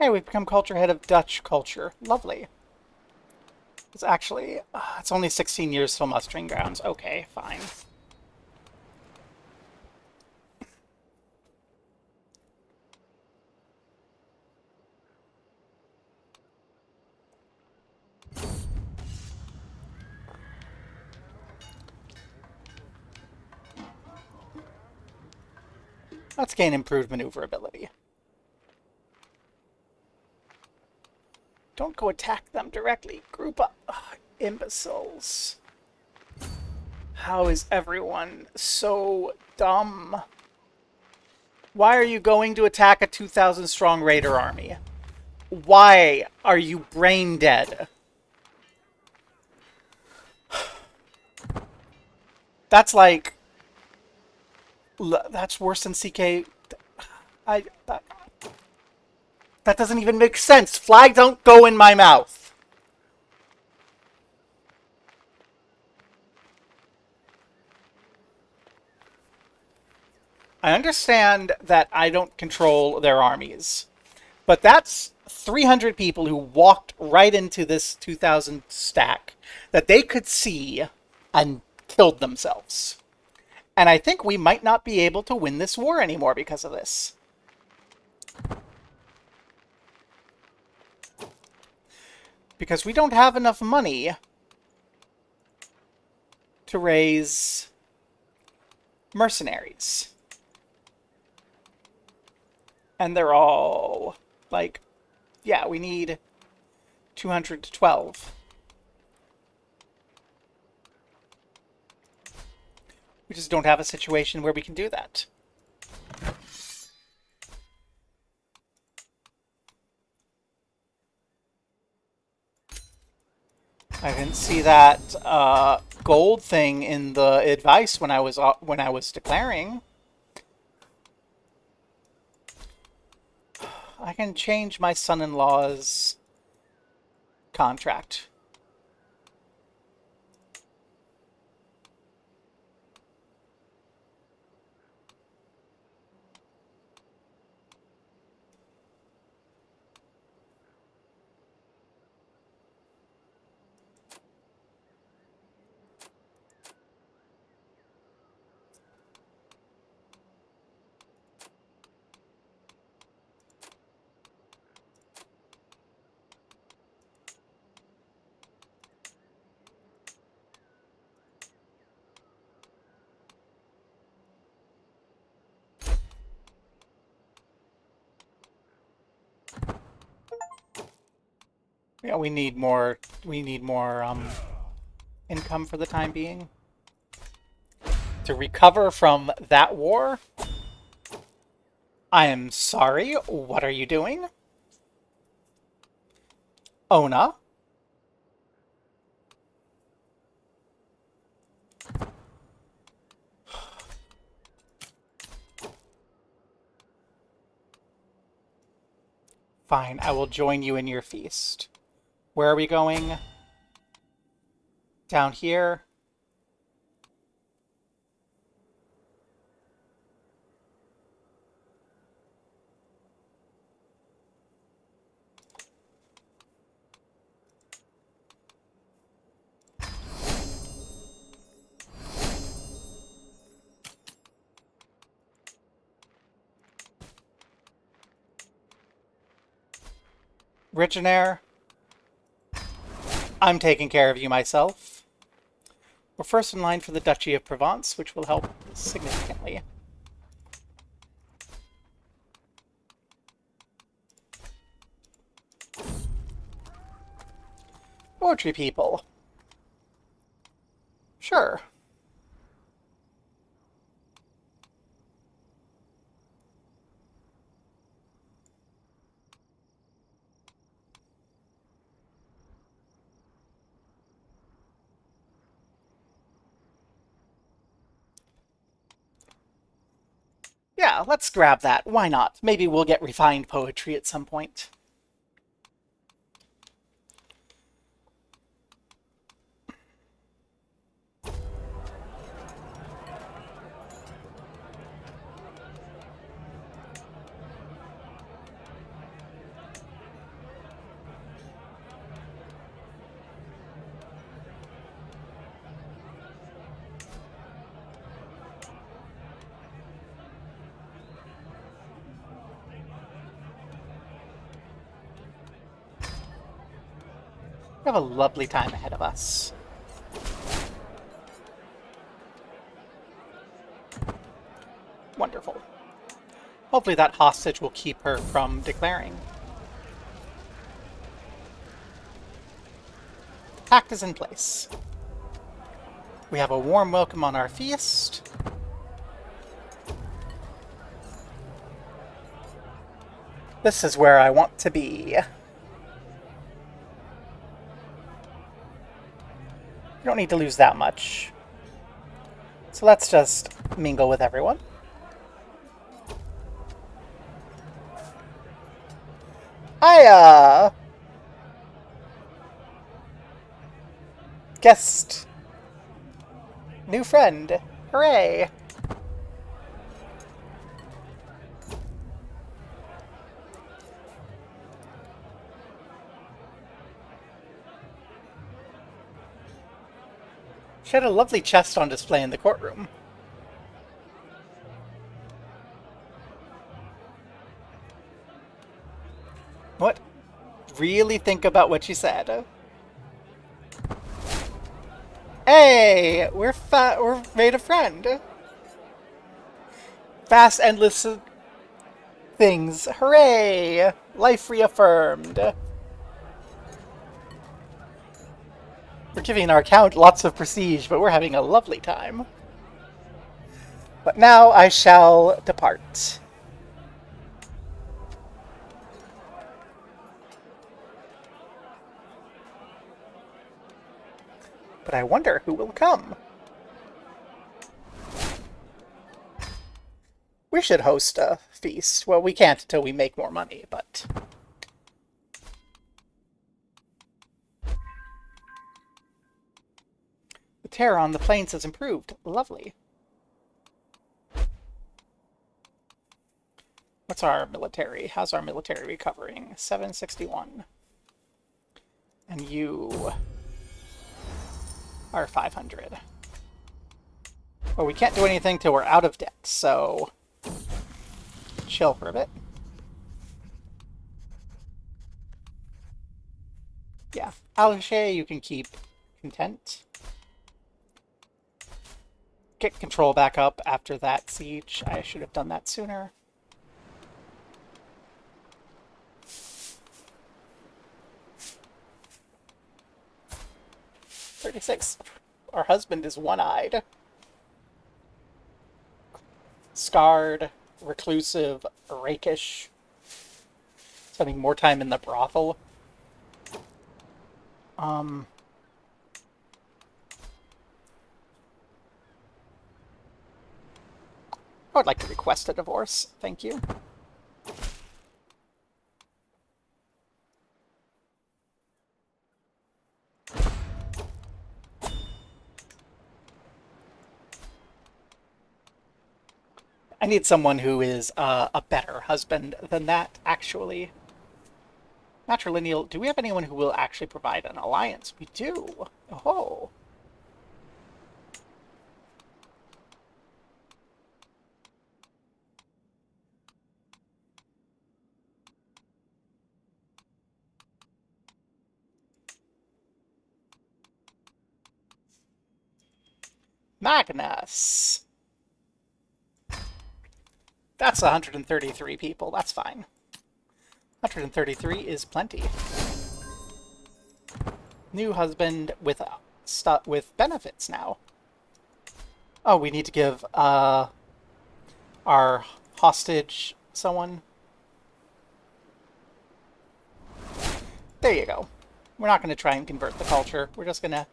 Hey, we've become culture head of Dutch culture. Lovely. It's actually, it's only 16 years till mustering grounds. Okay, fine. Let's gain improved maneuverability. Don't go attack them directly. Group up. Ugh, imbeciles. How is everyone so dumb? Why are you going to attack a 2,000 strong raider army? Why are you brain dead? That's like... That's worse than CK... That doesn't even make sense. Flag don't go in my mouth. I understand that I don't control their armies, but that's 300 people who walked right into this 2,000 stack that they could see and killed themselves. And I think we might not be able to win this war anymore because of this. Because we don't have enough money to raise mercenaries. And they're all like, yeah, we need 212. We just don't have a situation where we can do that. I didn't see that gold thing in the advice when I was declaring. I can change my son-in-law's contract. Yeah, we need more. We need more income for the time being to recover from that war. I am sorry. What are you doing, Ona? Fine, I will join you in your feast. Where are we going? Down here. Reginaire, I'm taking care of you myself. We're first in line for the Duchy of Provence, which will help significantly. Poetry people. Sure. Yeah, let's grab that. Why not? Maybe we'll get refined poetry at some point. We have a lovely time ahead of us. Wonderful. Hopefully that hostage will keep her from declaring. Pact is in place. We have a warm welcome on our feast. This is where I want to be. You don't need to lose that much. So let's just mingle with everyone. I, guest. New friend. Hooray. She had a lovely chest on display in the courtroom. What? Really think about what she said. Hey, we're made a friend. Vast, endless things. Hooray! Life reaffirmed. We're giving our count lots of prestige, but we're having a lovely time. But now I shall depart. But I wonder who will come. We should host a feast. Well, we can't until we make more money, but... The terror on the plains has improved. Lovely. What's our military? How's our military recovering? 761. And you are 500. Well, we can't do anything till we're out of debt, so chill for a bit. Yeah, Alger, you can keep content. Get control back up after that siege. I should have done that sooner. $36. Our husband is one-eyed. Scarred, reclusive, rakish. Spending more time in the brothel. I would like to request a divorce. Thank you. I need someone who is a better husband than that, actually. Matrilineal, do we have anyone who will actually provide an alliance? We do. Oh. Magnus. That's 133 people. That's fine. 133 is plenty. New husband with benefits now. Oh, we need to give our hostage someone. There you go. We're not going to try and convert the culture. We're just going to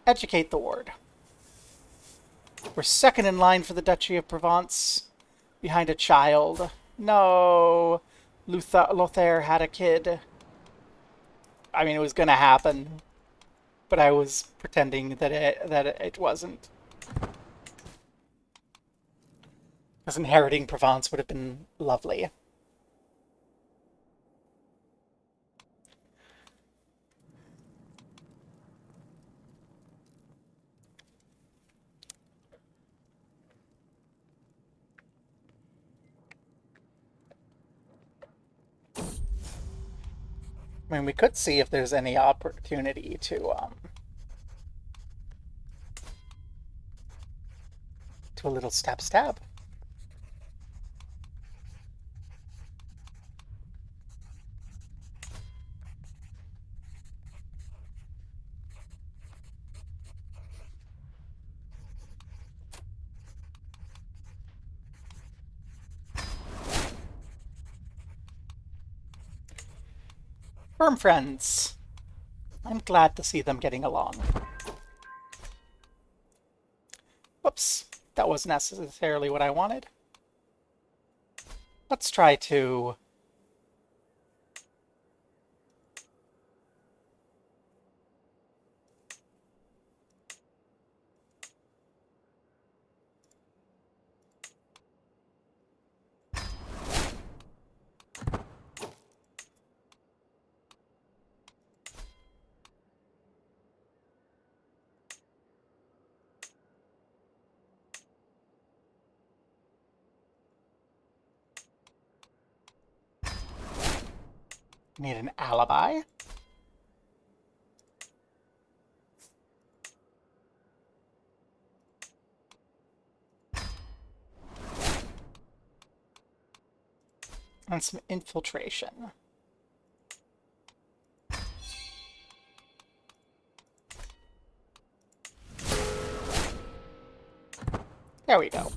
educate the ward. We're second in line for the Duchy of Provence, behind a child. No, Lothair had a kid. I mean, it was going to happen, but I was pretending that it wasn't. Because inheriting Provence would have been lovely. I mean, we could see if there's any opportunity to a little stab. Firm friends. I'm glad to see them getting along. Whoops, that wasn't necessarily what I wanted. Let's try to... Need an alibi. And some infiltration. There we go.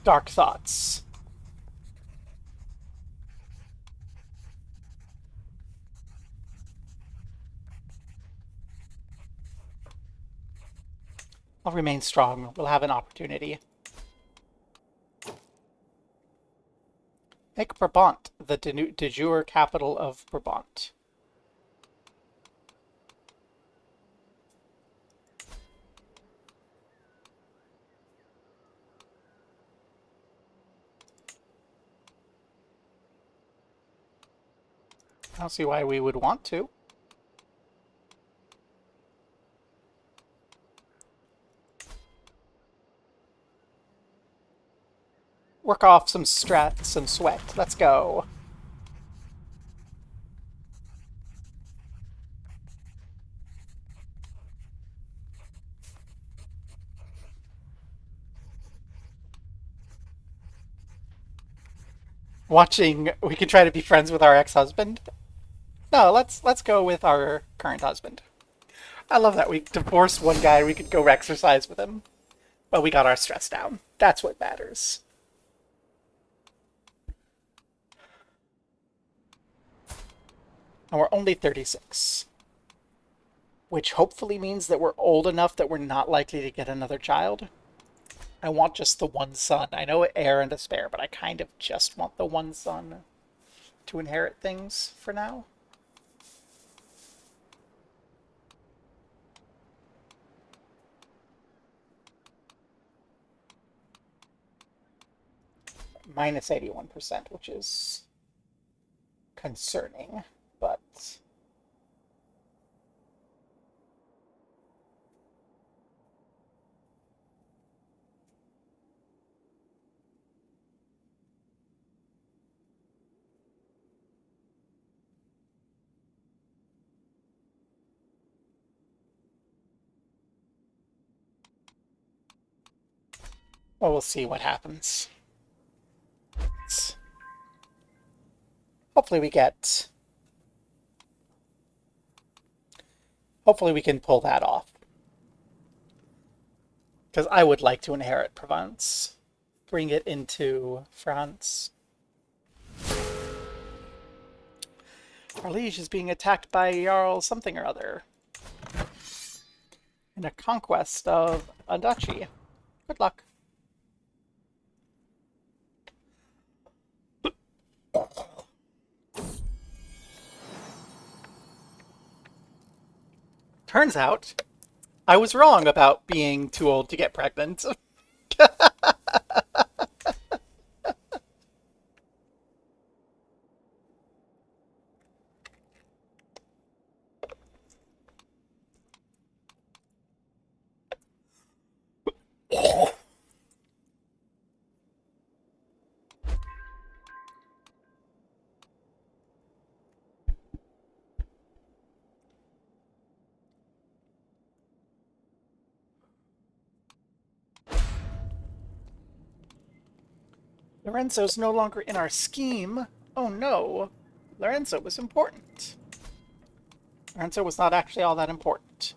Dark thoughts. I'll remain strong. We'll have an opportunity. Make Brabant the de jure capital of Brabant. I don't see why we would want to. Work off some some sweat. Let's go. Watching, we can try to be friends with our ex-husband. No, let's go with our current husband. I love that we divorced one guy. We could go exercise with him, but we got our stress down. That's what matters. And we're only 36. Which hopefully means that we're old enough that we're not likely to get another child. I want just the one son. I know heir and a spare, but I kind of just want the one son to inherit things for now. Minus 81%, which is concerning, but... well, we'll see what happens. Hopefully we get... Hopefully we can pull that off. Because I would like to inherit Provence. Bring it into France. Our liege is being attacked by Jarl something or other. In a conquest of a duchy. Good luck. Turns out, I was wrong about being too old to get pregnant. Lorenzo's no longer in our scheme. Oh no. Lorenzo was important. Lorenzo was not actually all that important.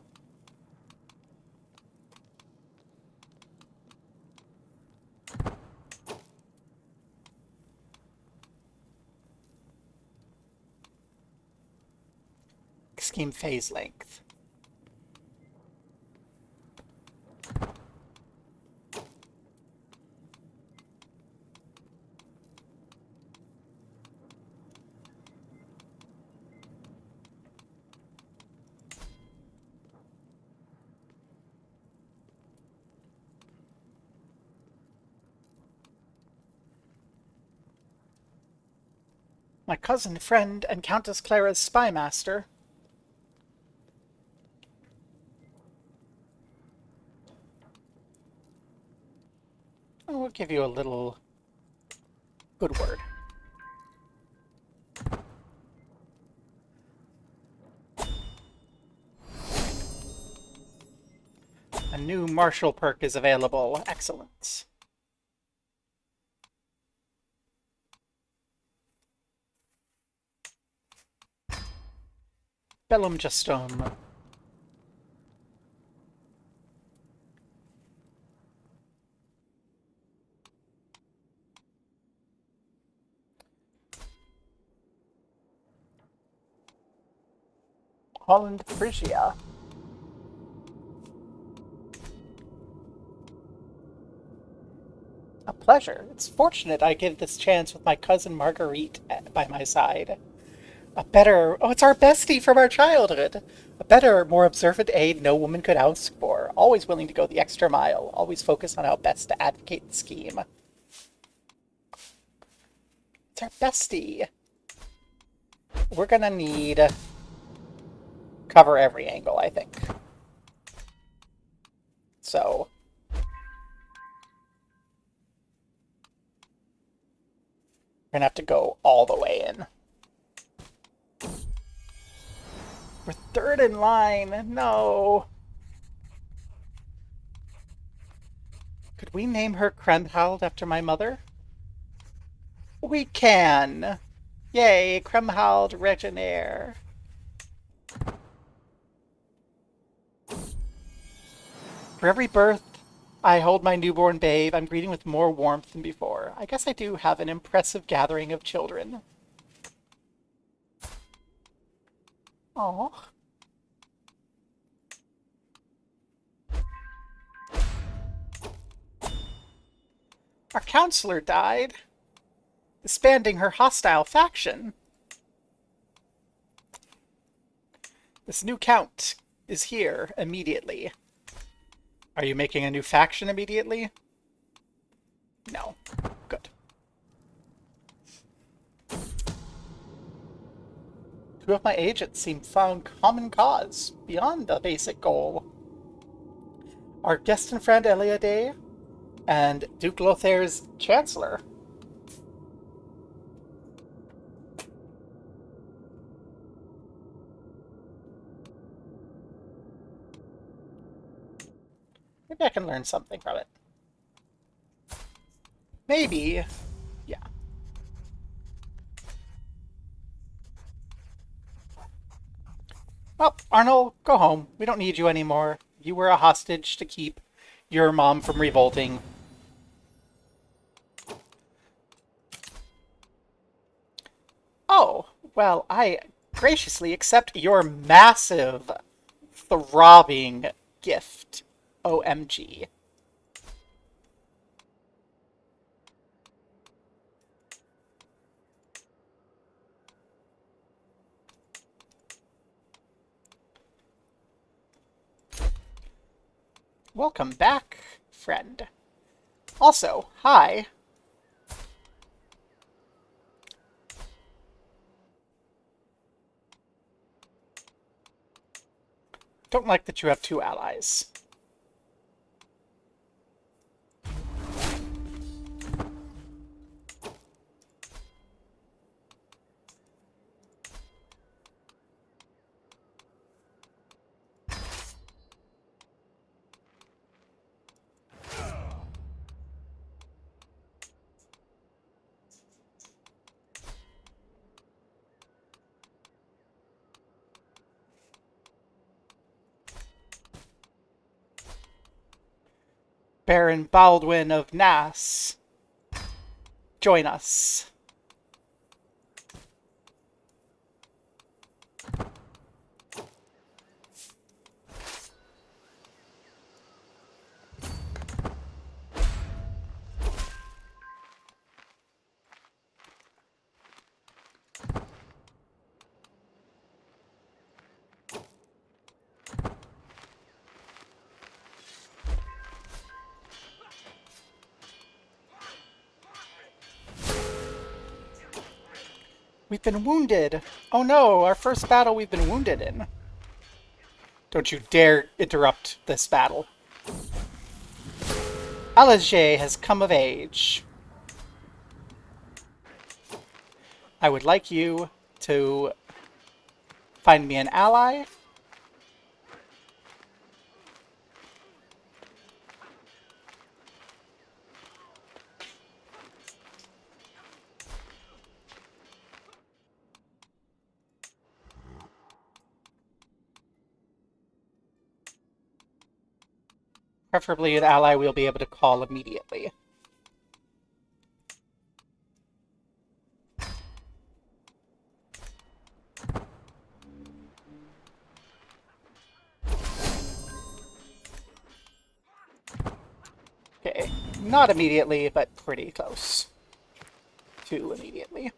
Scheme phase length. My cousin, friend, and Countess Clara's spy master. We'll give you a little good word. A new martial perk is available. Excellent. Bellum Justum. Holland, Frisia. A pleasure. It's fortunate I get this chance with my cousin Marguerite by my side. It's our bestie from our childhood. A better, more observant aide no woman could ask for. Always willing to go the extra mile. Always focused on how best to advocate the scheme. It's our bestie. We're gonna need cover every angle, I think. So we're gonna have to go all the way in. We're third in line. No. Could we name her Kremhald after my mother? We can. Yay, Kremhald Regenair. For every birth I hold my newborn babe, I'm greeting with more warmth than before. I guess I do have an impressive gathering of children. Aww. Our counselor died, disbanding her hostile faction. This new count is here immediately. Are you making a new faction immediately? No. Good. Two of my agents seem found common cause beyond the basic goal. Our guest and friend Eliade and Duke Lothair's Chancellor. Maybe I can learn something from it. Maybe. Yeah. Well, Arnold, go home. We don't need you anymore. You were a hostage to keep your mom from revolting. Oh, well, I graciously accept your massive, throbbing gift. OMG. Welcome back, friend. Also, hi. Don't like that you have two allies. Baron Baldwin of Nass, join us. We've been wounded. Oh no, our first battle we've been wounded in. Don't you dare interrupt this battle. Alger has come of age. I would like you to find me an ally. Preferably an ally we'll be able to call immediately. Not immediately, but pretty close to immediately.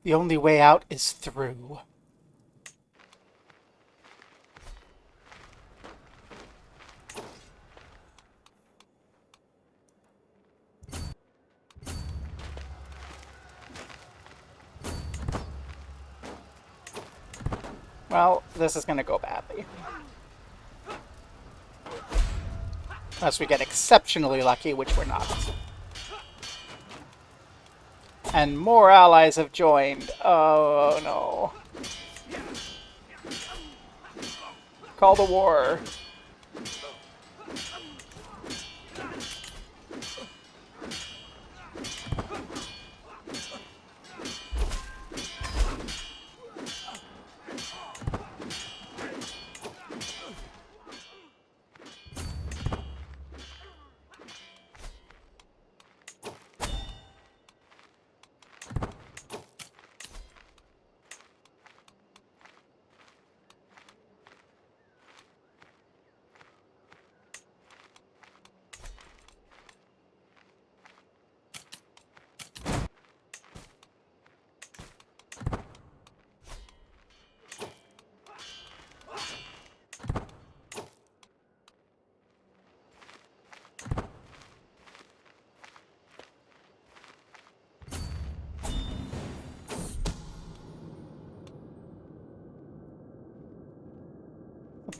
The only way out is through. Well, this is going to go badly. Unless we get exceptionally lucky, which we're not. And more allies have joined. Oh, no. Call the war.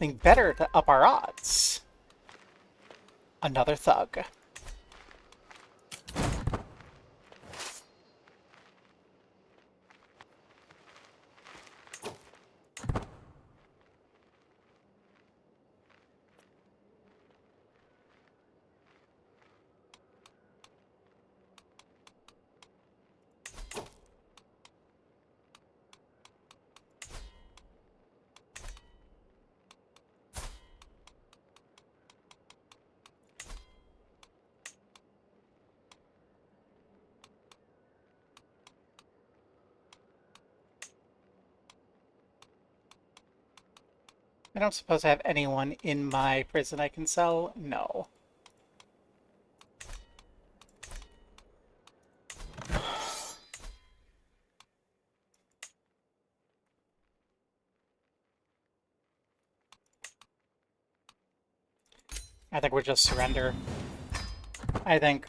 Something better to up our odds. Another thug. I don't suppose I have anyone in my prison I can sell? No. I think we'll just surrender. I think...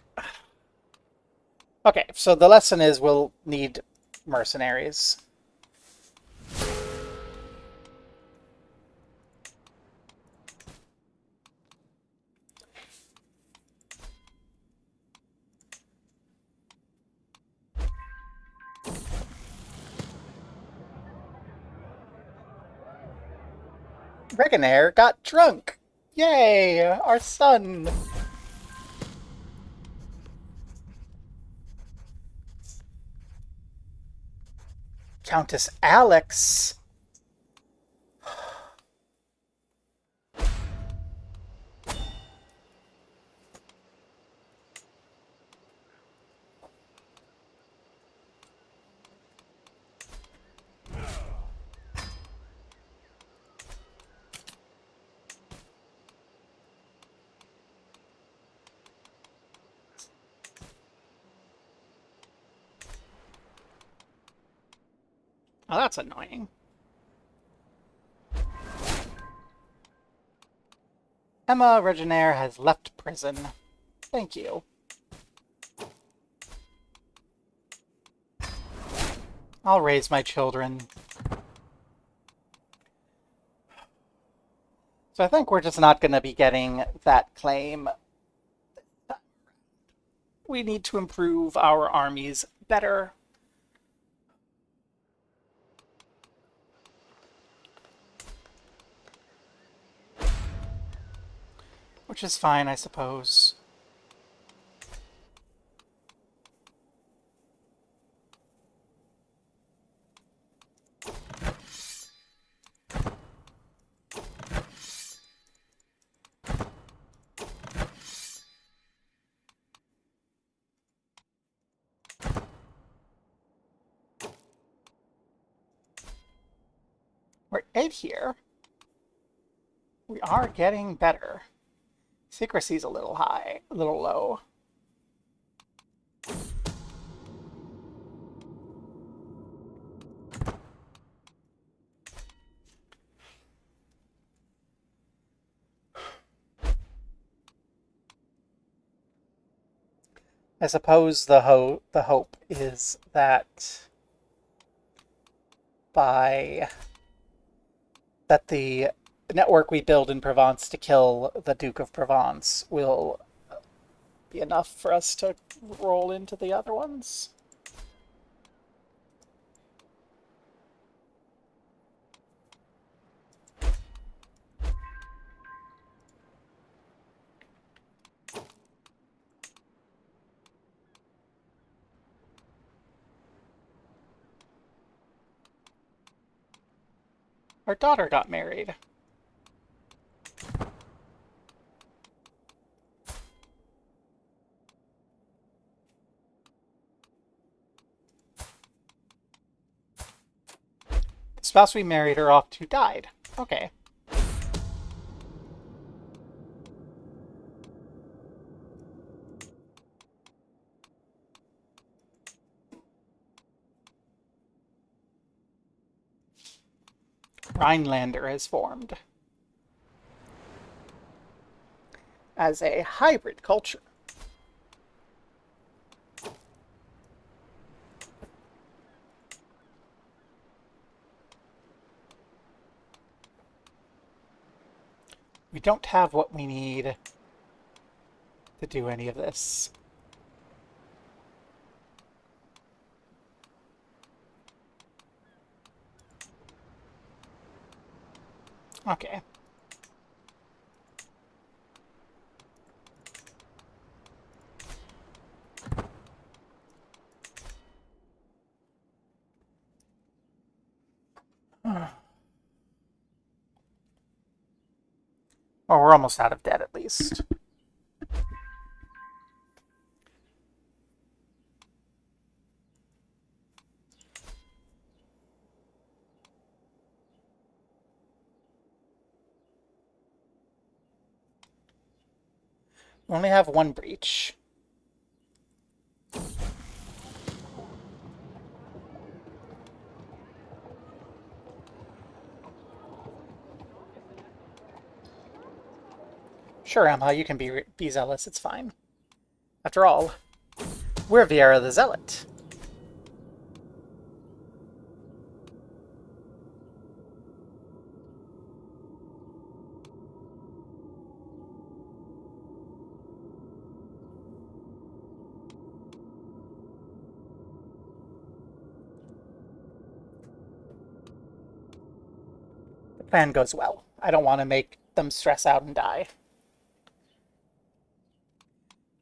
Okay, so the lesson is we'll need mercenaries. Regenair got drunk! Yay! Our son! Countess Alex! Oh, that's annoying. Emma Regenair has left prison. Thank you. I'll raise my children. So I think we're just not going to be getting that claim. We need to improve our armies better. Which is fine, I suppose. 8 here. We are getting better. Secrecy's a little high, a little low. I suppose the hope is that the network we build in Provence to kill the Duke of Provence will be enough for us to roll into the other ones. Our daughter got married. The spouse we married her off to died. Okay. Rhinelander has formed as a hybrid culture. We don't have what we need to do any of this. Okay. Well, we're almost out of debt, at least. We only have one breach. Sure, Emma, you can be zealous. It's fine. After all, we're Viera the Zealot. The plan goes well. I don't want to make them stress out and die.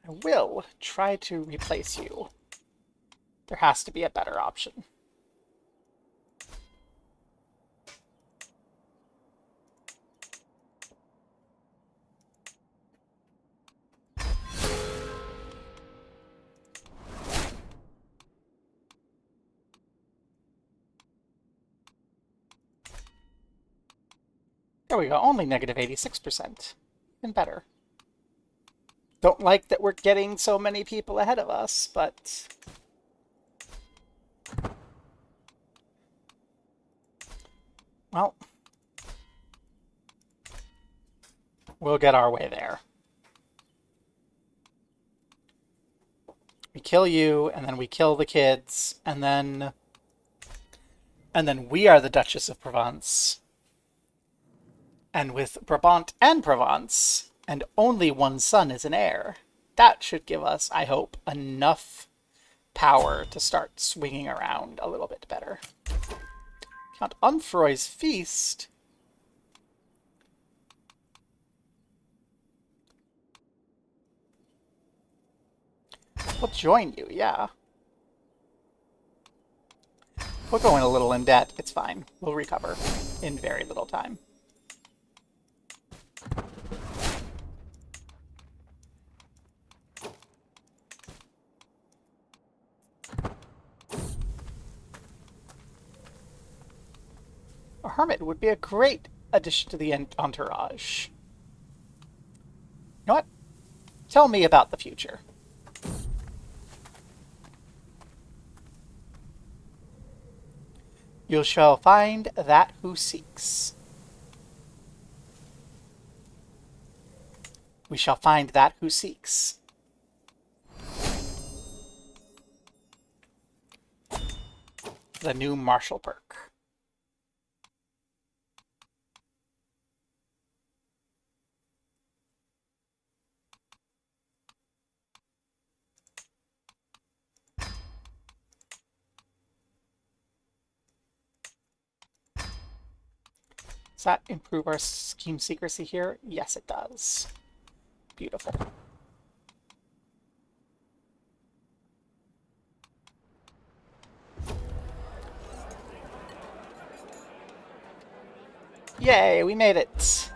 I will try to replace you. There has to be a better option. There we go, only negative 86%. Even better. Don't like that we're getting so many people ahead of us, but... well, we'll get our way there. We kill you, and then we kill the kids, and then we are the Duchess of Provence. And with Brabant and Provence, and only one son is an heir, that should give us, I hope, enough power to start swinging around a little bit better. Count Umfroy's feast. We'll join you, yeah. We'll go in a little in debt. It's fine. We'll recover in very little time. hermit would be a great addition to the entourage. You know what? Tell me about the future. You shall find that who seeks. We shall find that who seeks. The new martial perk. Does that improve our scheme secrecy here? Yes, it does. Beautiful. Yay, we made it.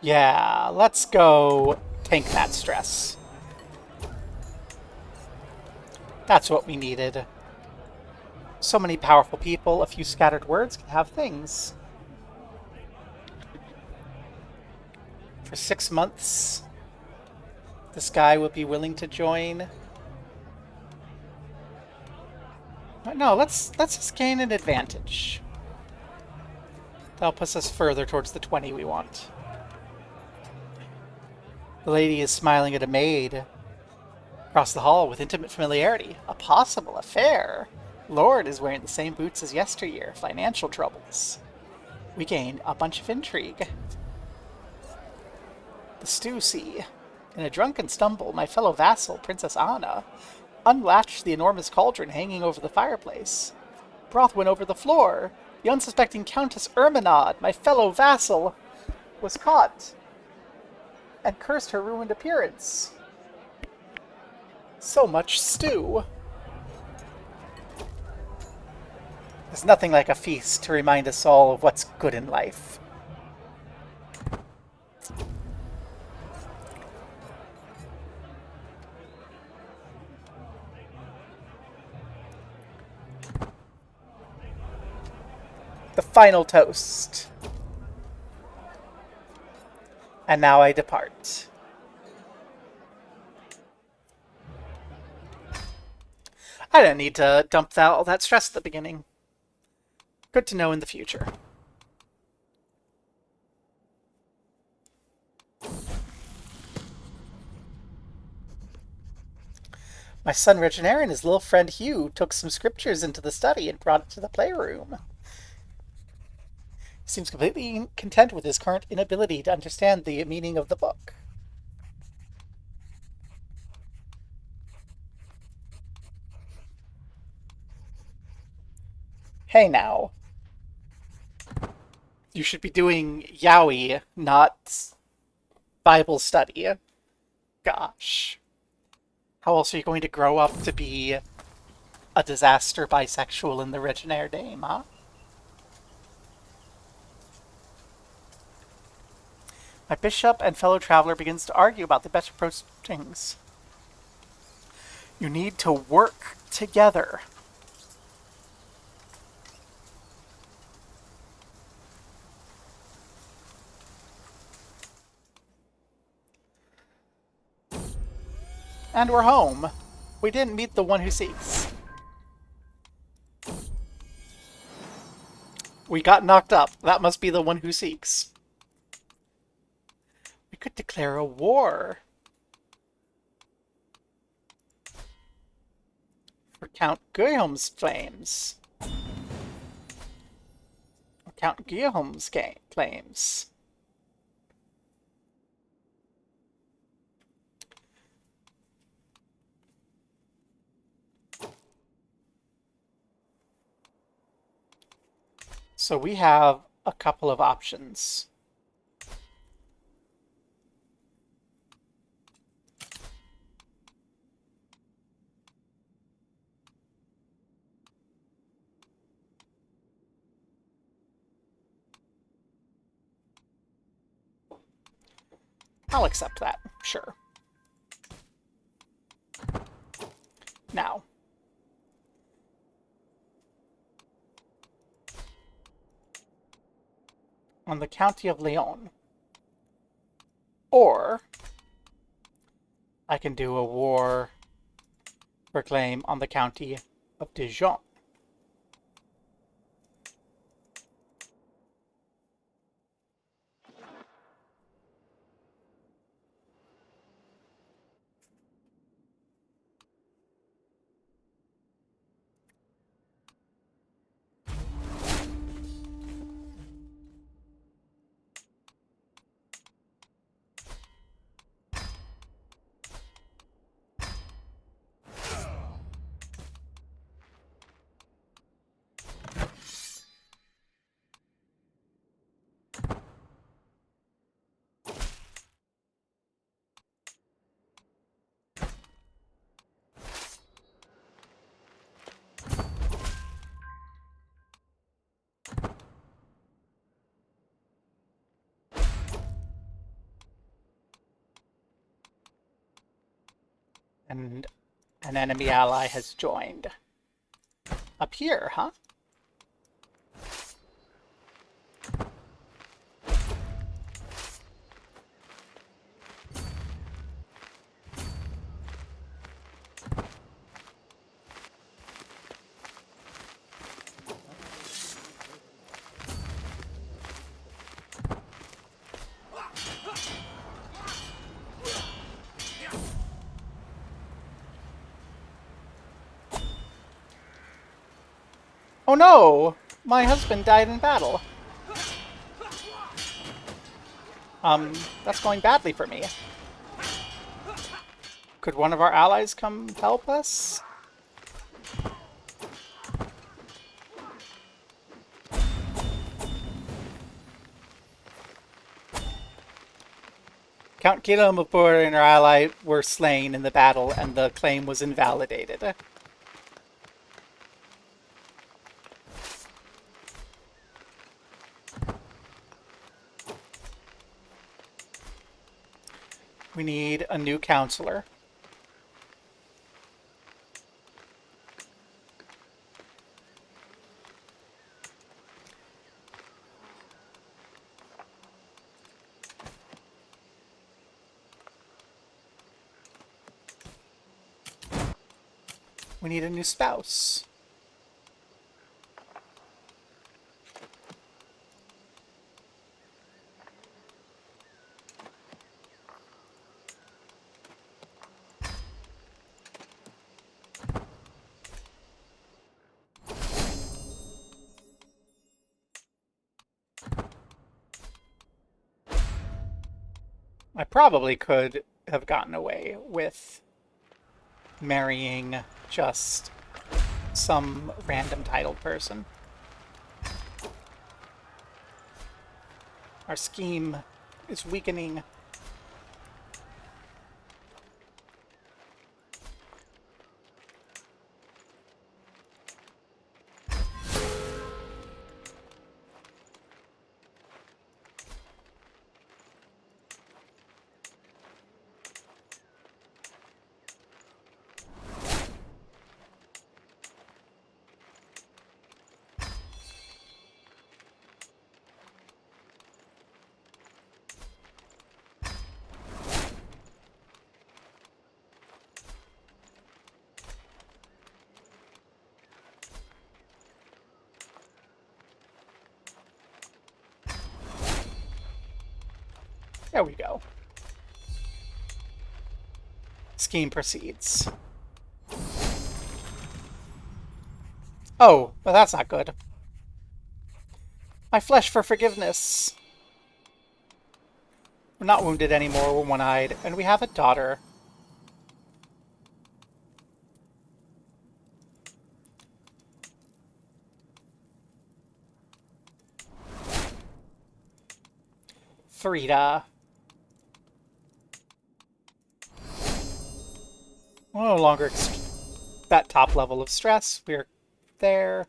Yeah, let's go tank that stress. That's what we needed. So many powerful people, a few scattered words can have things. For 6 months, this guy will be willing to join. No, let's just gain an advantage. That'll push us further towards the 20 we want. The lady is smiling at a maid across the hall with intimate familiarity. A possible affair. Lord is wearing the same boots as yesteryear. Financial troubles. We gain a bunch of intrigue. The stew sea. In a drunken stumble, my fellow vassal, Princess Anna, unlatched the enormous cauldron hanging over the fireplace. Broth went over the floor. The unsuspecting Countess Erminad, my fellow vassal, was caught and cursed her ruined appearance. So much stew. There's nothing like a feast to remind us all of what's good in life. The final toast. And now I depart. I didn't need to dump all that stress at the beginning. Good to know in the future. My son Regener and his little friend Hugh took some scriptures into the study and brought it to the playroom. He seems completely content with his current inability to understand the meaning of the book. Hey now. You should be doing yaoi, not Bible study. Gosh. How else are you going to grow up to be a disaster bisexual in the Regener Dame, huh? My bishop and fellow traveler begins to argue about the best approach to things. You need to work together. And we're home. We didn't meet the one who seeks. We got knocked up. That must be the one who seeks. We could declare a war. For Count Guillaume's claims. Or Count Guillaume's claims. So we have a couple of options. I'll accept that, sure. Now, on the County of Leon. Or I can do a war proclaim on the County of Dijon. And an enemy ally has joined. Up here, huh? Oh no! My husband died in battle. That's going badly for me. Could one of our allies come help us? Count Kilomapur and her ally were slain in the battle, and the claim was invalidated. We need a new counselor. We need a new spouse. I probably could have gotten away with marrying just some random titled person. Our scheme is weakening. There we go. Scheme proceeds. Oh, well that's not good. My flesh for forgiveness. We're not wounded anymore, we're one-eyed, and we have a daughter. Frida. We're no longer that top level of stress. We're there.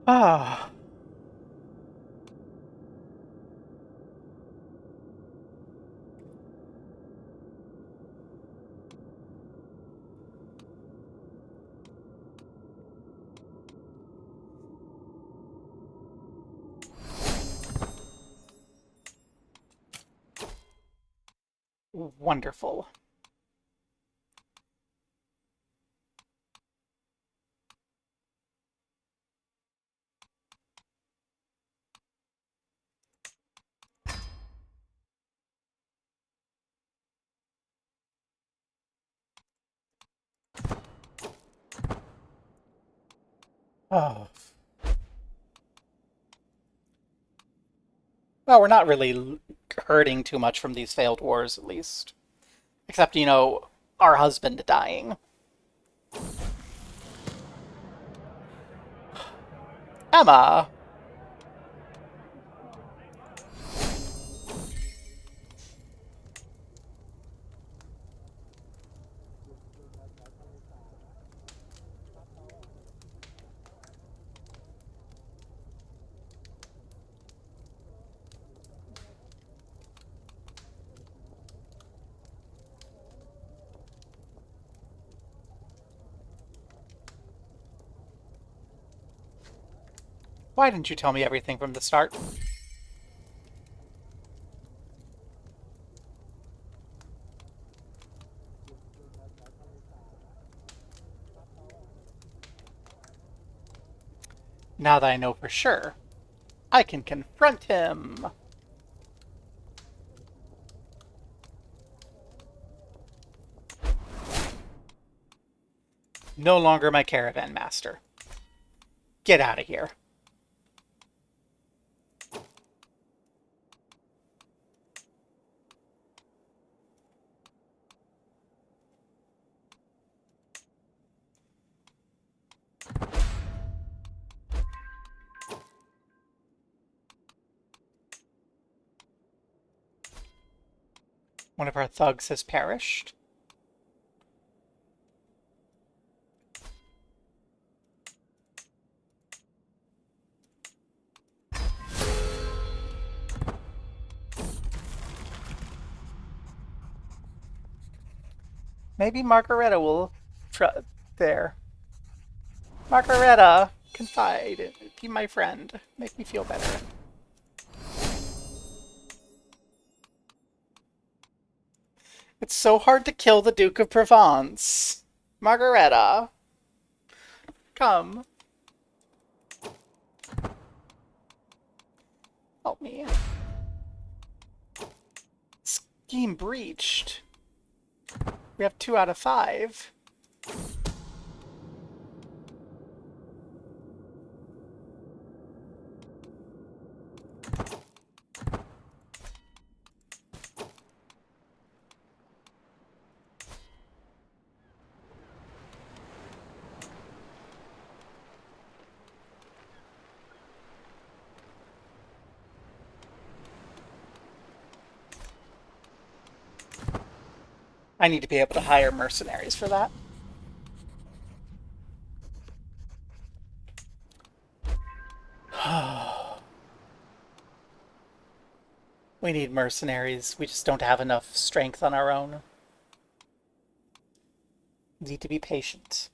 Ah, wonderful. Oh. Well, we're not really hurting too much from these failed wars, at least. Except, our husband dying. Emma! Why didn't you tell me everything from the start? Now that I know for sure, I can confront him. No longer my caravan master. Get out of here. One of our thugs has perished. Maybe Margareta will there. Margareta, confide. Be my friend. Make me feel better. It's so hard to kill the Duke of Provence. Margareta, come. Help me. Scheme breached. We have 2 out of 5. I need to be able to hire mercenaries for that. We need mercenaries. We just don't have enough strength on our own. We need to be patient.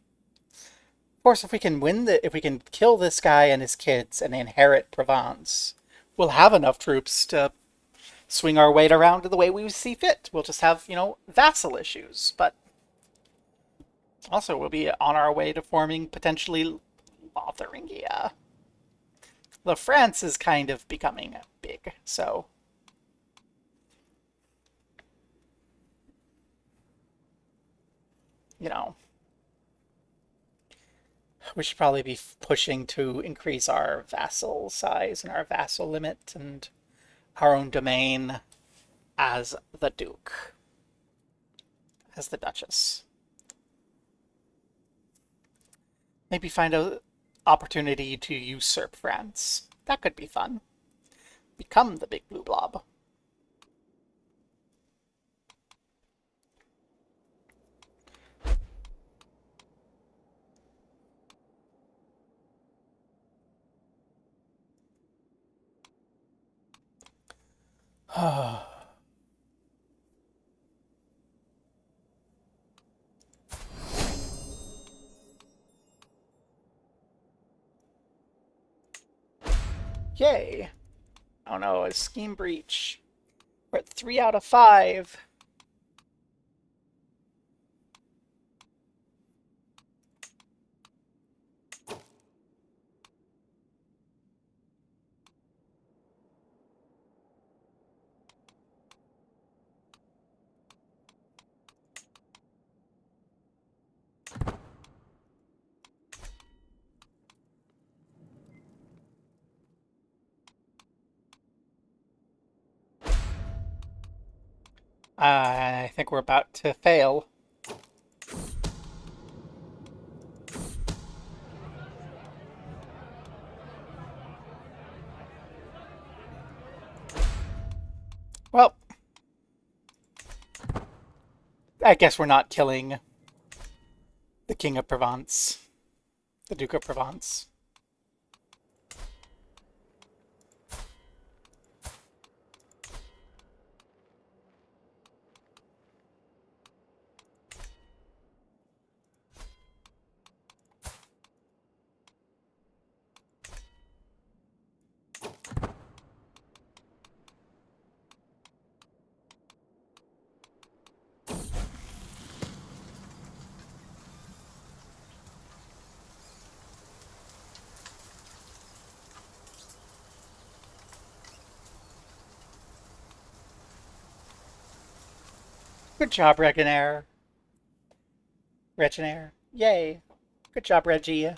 Of course, if we can kill this guy and his kids and inherit Provence, we'll have enough troops to swing our weight around the way we see fit. We'll just have, vassal issues, but also we'll be on our way to forming potentially Lotharingia. Though France is kind of becoming big, so you know, we should probably be pushing to increase our vassal size and our vassal limit and our own domain as the Duke, as the Duchess. Maybe find a opportunity to usurp France. That could be fun. Become the big blue blob. Yay. Oh no, a scheme breach. We're at 3 out of 5. I think we're about to fail. Well, I guess we're not killing the King of Provence, the Duke of Provence. Good job, Reginair. Reginair. Yay. Good job, Reggie.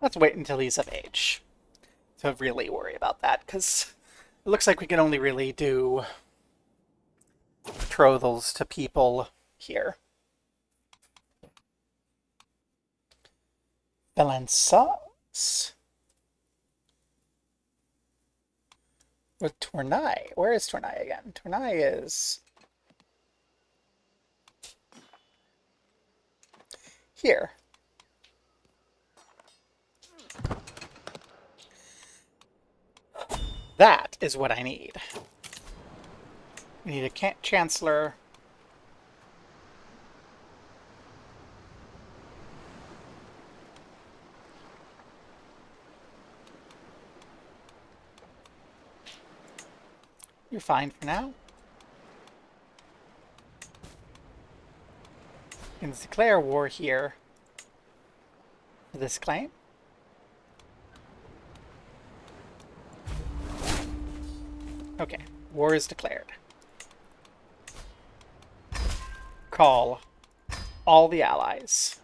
Let's wait until he's of age to really worry about that, because it looks like we can only really do betrothals to people here. Valenças? With Tournai. Where is Tournai again? Tournai is here. That is what I need. We need a chancellor. You're fine for now. You can declare war here for this claim. Okay, war is declared. Call all the allies.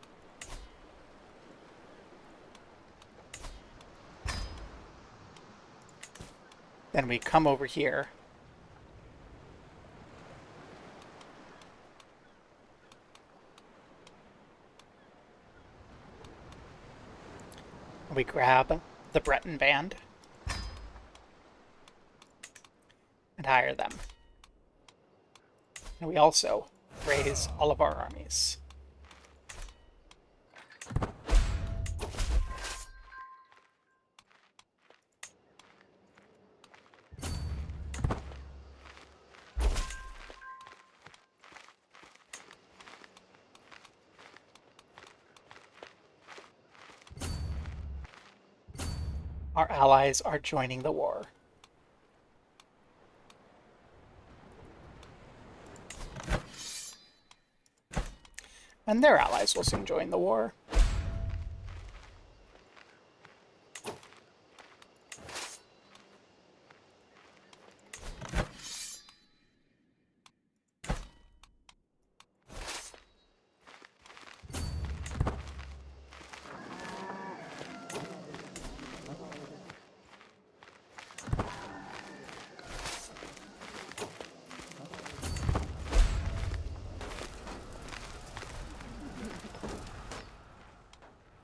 Then we come over here. We grab the Breton band and hire them. And we also raise all of our armies. Our allies are joining the war. And their allies will soon join the war.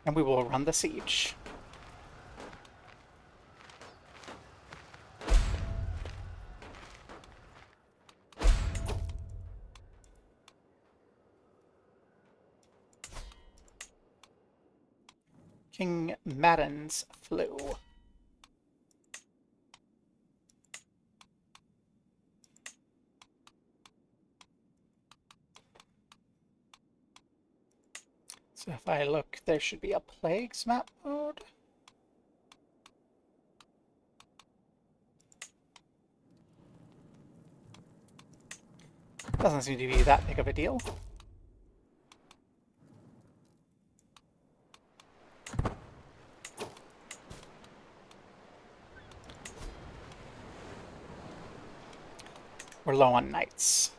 And we will run the siege. King Madden's flew. So if I look, there should be a plagues map mode. Doesn't seem to be that big of a deal. We're low on knights.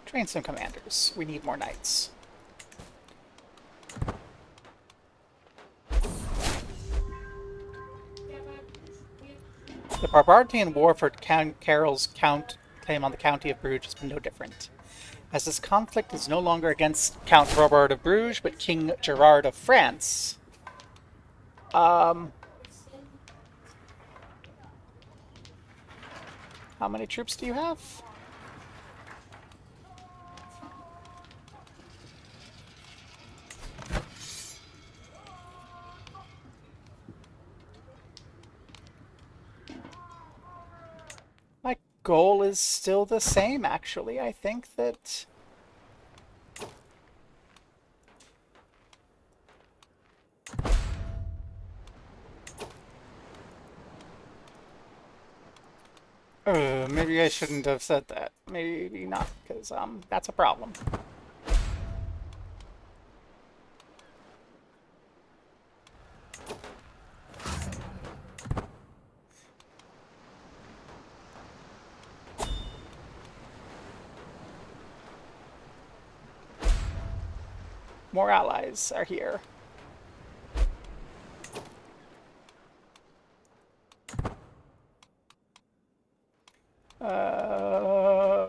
Train some commanders. We need more knights. The Barbarian War for Carol's claim on the county of Bruges has been no different. As this conflict is no longer against Count Robert of Bruges, but King Gerard of France. How many troops do you have? My goal is still the same, actually. I think that... maybe I shouldn't have said that. Maybe not, because that's a problem. More allies are here.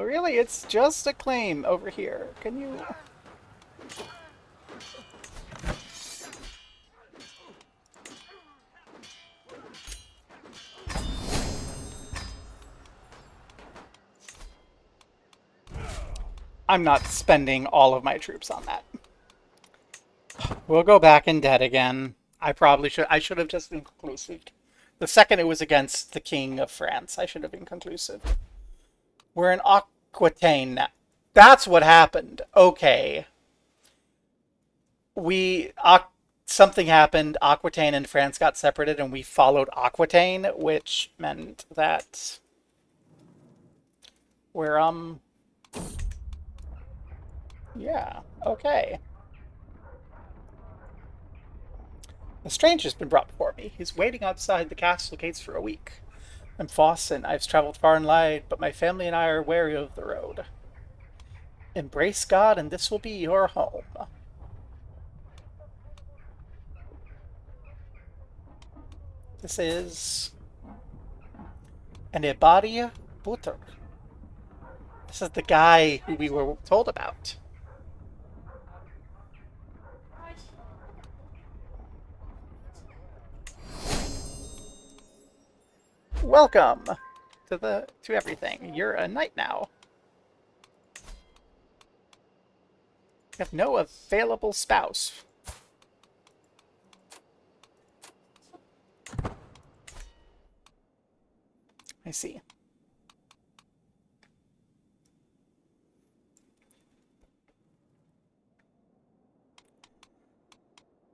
Really? It's just a claim over here. Can you... I'm not spending all of my troops on that. We'll go back in debt again. I should have just been conclusive. The second it was against the King of France, I should have been conclusive. We're in Aquitaine now. That's what happened. Okay. Something happened. Aquitaine and France got separated, and we followed Aquitaine, which meant that we're, yeah, okay. A stranger's been brought before me. He's waiting outside the castle gates for a week. I'm Fawson. I've traveled far and wide, but my family and I are wary of the road. Embrace God, and this will be your home. This is an Ibadi Butur. This is the guy who we were told about. Welcome to everything. You're a knight now. You have no available spouse. I see.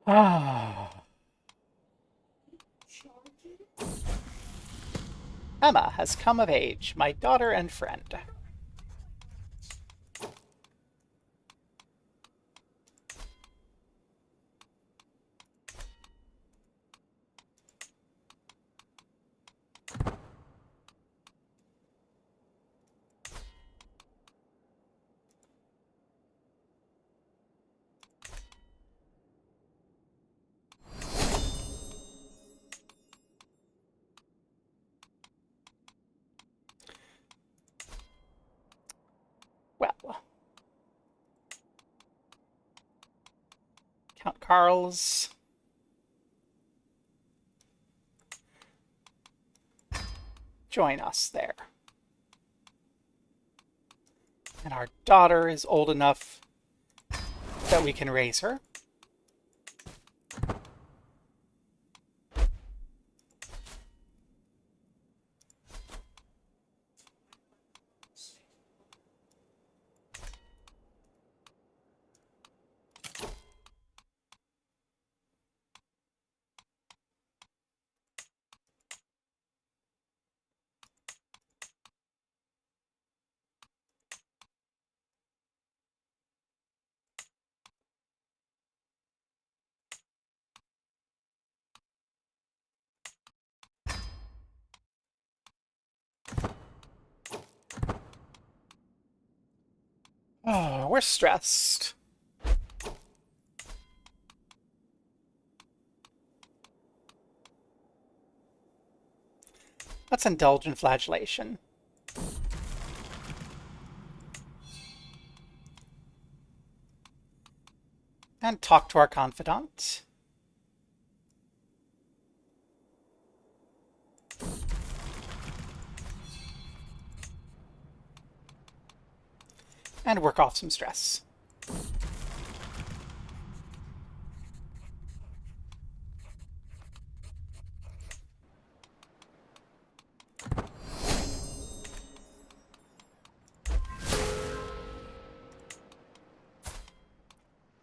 Ah. Emma has come of age, my daughter and friend. Well, Count Carl's join us there. And our daughter is old enough that we can raise her. Oh, we're stressed. Let's indulge in flagellation. And talk to our confidant. And work off some stress.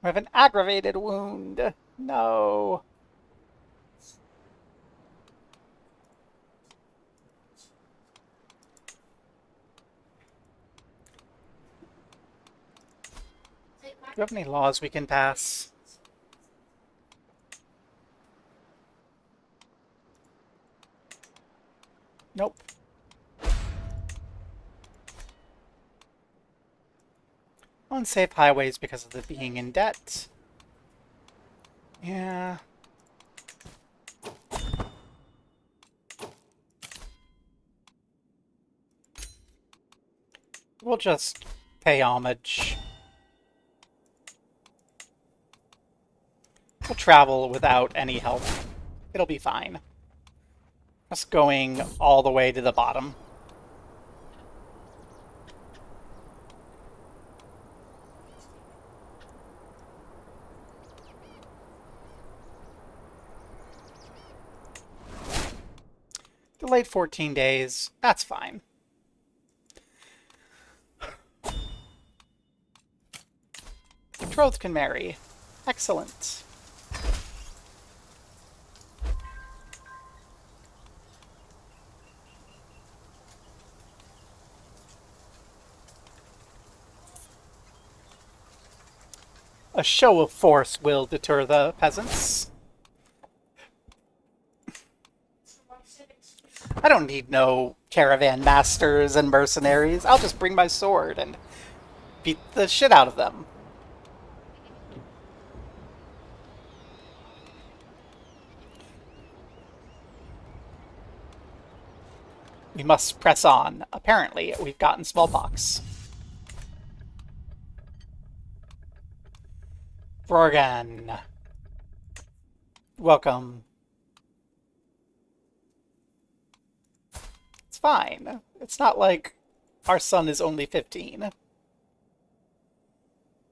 We have an aggravated wound. No. Do you have any laws we can pass? Nope. Unsafe highways because of the being in debt. Yeah. We'll just pay homage. We'll travel without any help. It'll be fine. Just going all the way to the bottom. Delayed 14 days. That's fine. Betrothed can marry. Excellent. A show of force will deter the peasants. I don't need no caravan masters and mercenaries. I'll just bring my sword and beat the shit out of them. We must press on. Apparently, we've gotten smallpox. Vorgan. Welcome. It's fine. It's not like our son is only 15.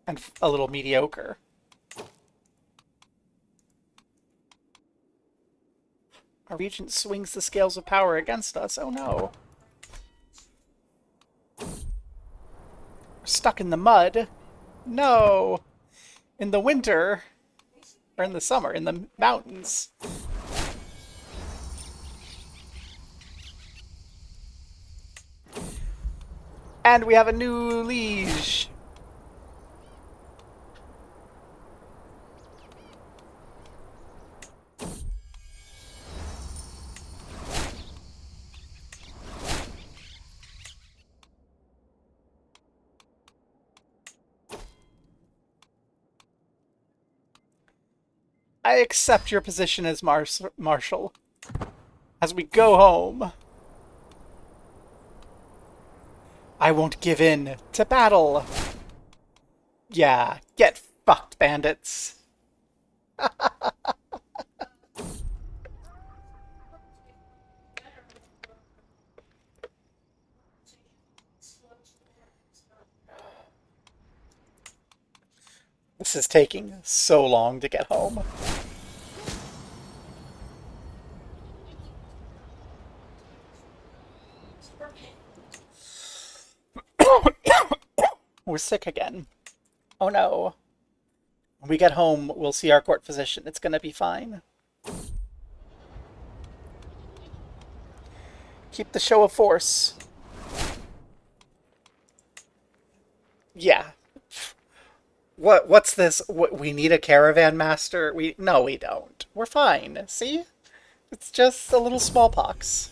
And a little mediocre. Our regent swings the scales of power against us. Oh no. We're stuck in the mud. No. In the winter. Or in the summer. In the mountains. And we have a new liege. I accept your position as Marshal. As we go home, I won't give in to battle. Yeah, get fucked, bandits. This is taking so long to get home. We're sick again. Oh no. When we get home, we'll see our court physician. It's gonna be fine. Keep the show of force. Yeah. What's this? We need a caravan master? No, we don't. We're fine. See? It's just a little smallpox.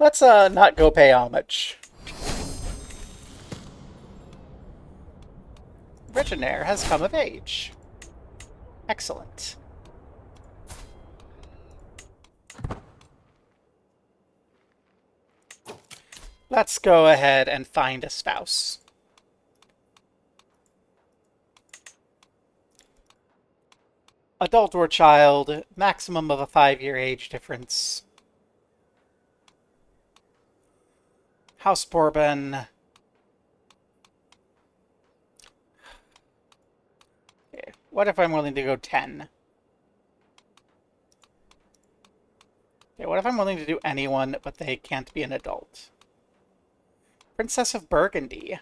Let's not go pay homage. Regenair has come of age. Excellent. Let's go ahead and find a spouse. Adult or child, maximum of a 5-year age difference. House Bourbon. Okay. What if I'm willing to go 10? Okay, what if I'm willing to do anyone, but they can't be an adult? Princess of Burgundy.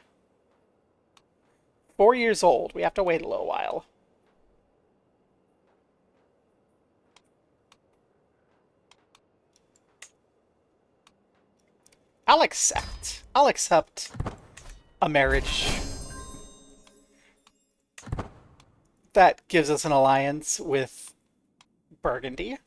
4 years old. We have to wait a little while. I'll accept. I'll accept a marriage that gives us an alliance with Burgundy.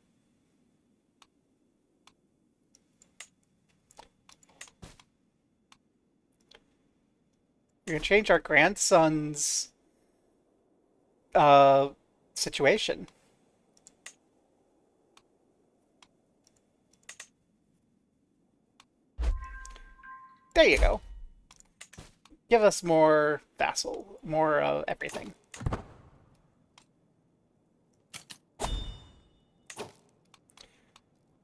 We're gonna change our grandson's situation. There you go. Give us more vassal, more everything.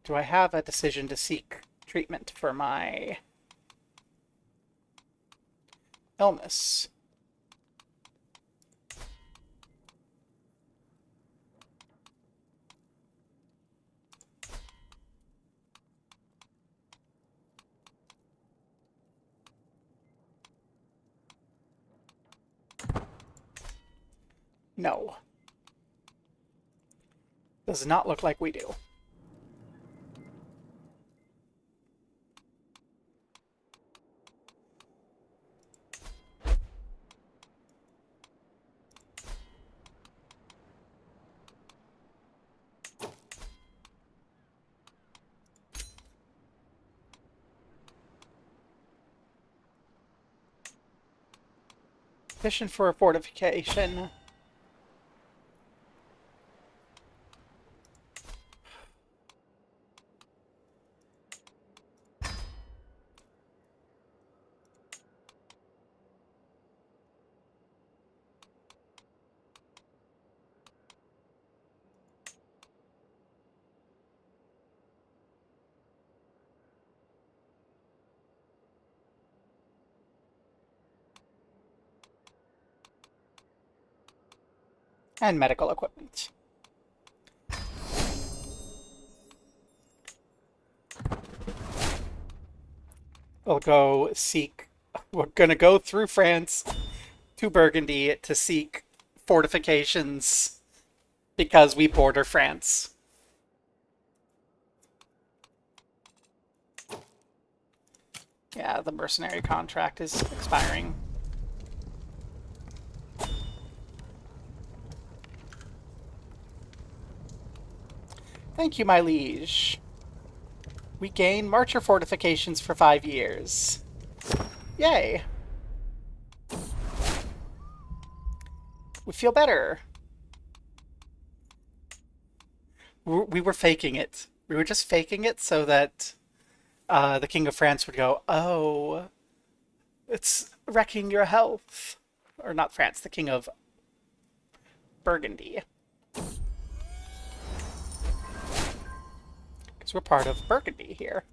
Do I have a decision to seek treatment for my illness? No. Does not look like we do. Petition for a fortification. And medical equipment. We'll go seek We're gonna go through France to Burgundy to seek fortifications because we border France. Yeah, the mercenary contract is expiring. Thank you, my liege. We gain marcher fortifications for 5 years. Yay. We feel better. We were faking it. We were just faking it so that the King of France would go, oh, it's wrecking your health. Or not France, the King of Burgundy. Because we're part of Burgundy here.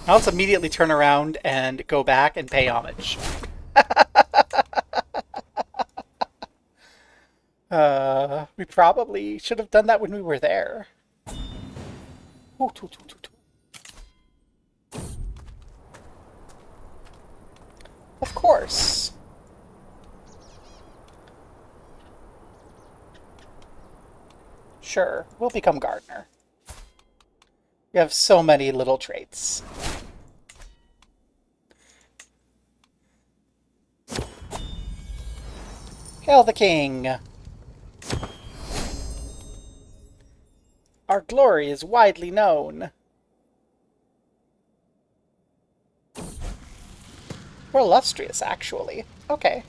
Now let's immediately turn around and go back and pay homage. We probably should have done that when we were there. Ooh, Of course. Sure, we'll become gardener. We have so many little traits. Hail the king! Our glory is widely known. We're illustrious, actually. Okay.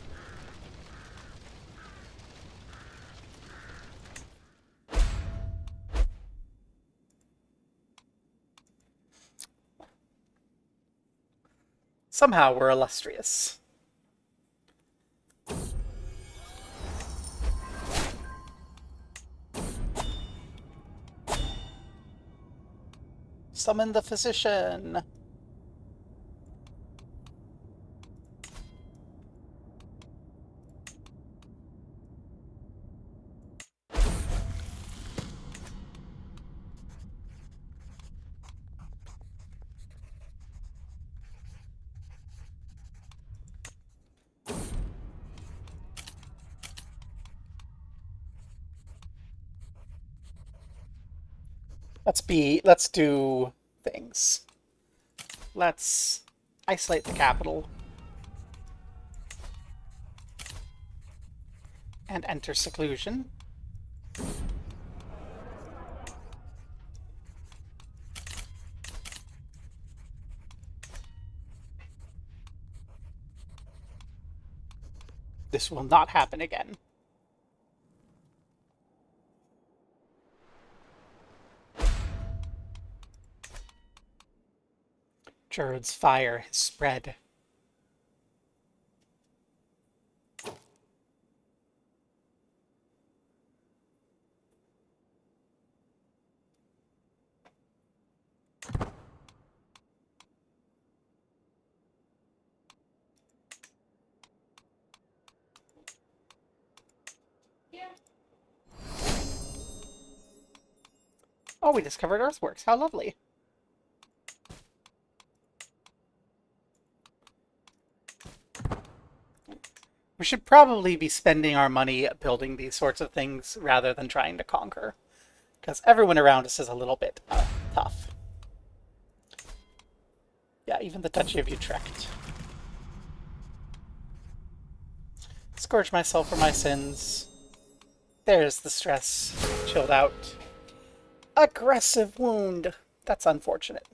Somehow we're illustrious. Summon the physician. Let's do things. Let's isolate the capital. And enter seclusion. This will not happen again. Jared's fire has spread. Oh, we discovered earthworks. How lovely. We should probably be spending our money building these sorts of things rather than trying to conquer. Because everyone around us is a little bit tough. Yeah, even the Duchy of Utrecht. Scourge myself for my sins. There's the stress. Chilled out. Aggressive wound. That's unfortunate.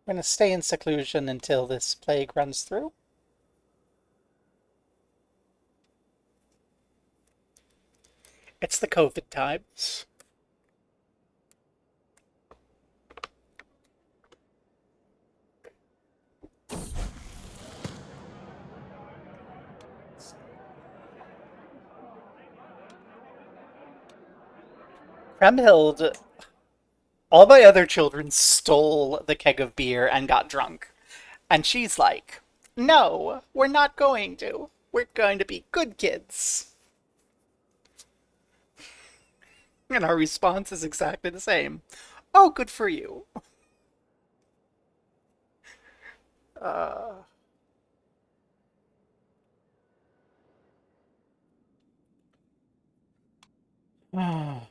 I'm going to stay in seclusion until this plague runs through. It's the COVID times. Kremhild, all my other children stole the keg of beer and got drunk. And she's like, No, we're not going to. We're going to be good kids. And our response is exactly the same. Oh, good for you. Uh, well,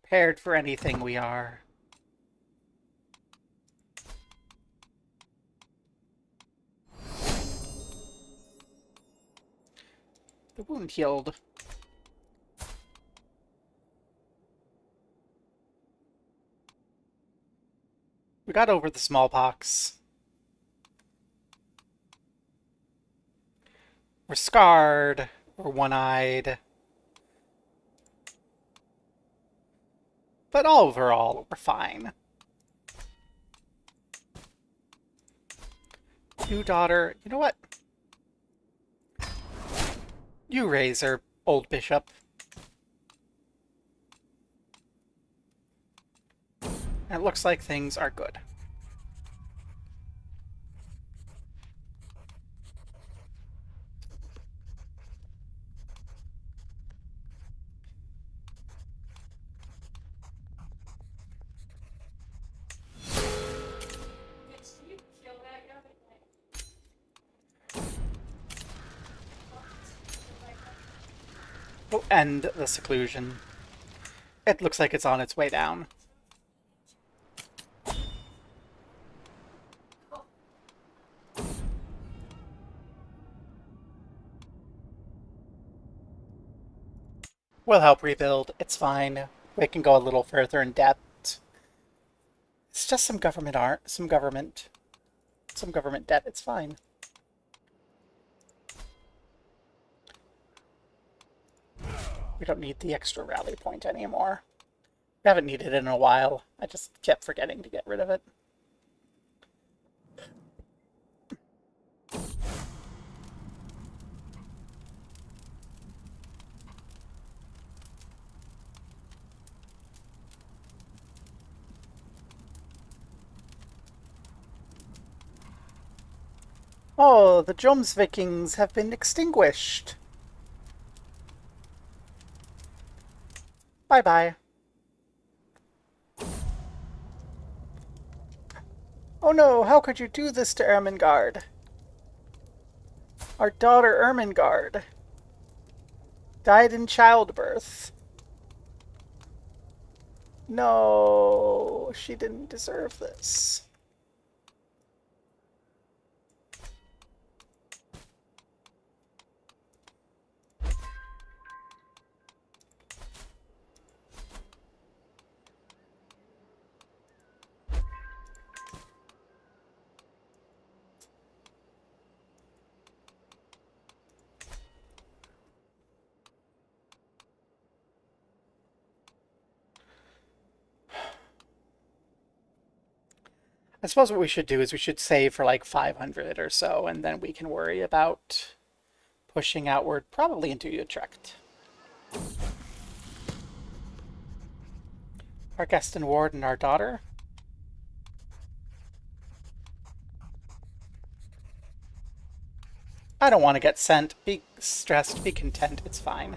prepared for anything we are. The wound healed. We got over the smallpox. We're scarred. We're one-eyed. But overall, we're fine. You, daughter, you know what? You raise her, old bishop. And it looks like things are good. We'll end the seclusion. It looks like it's on its way down. We'll help rebuild. It's fine. We can go a little further in depth. It's just some government debt. It's fine. We don't need the extra rally point anymore. We haven't needed it in a while. I just kept forgetting to get rid of it. Oh, the Jomsvikings have been extinguished. Bye-bye. Oh no, how could you do this to Ermengarde? Our daughter Ermengarde died in childbirth. No, she didn't deserve this. I suppose what we should do is we should save for like 500 or so, and then we can worry about pushing outward, probably into Utrecht. Our guest and ward and our daughter. I don't want to get sent. Be stressed. Be content. It's fine.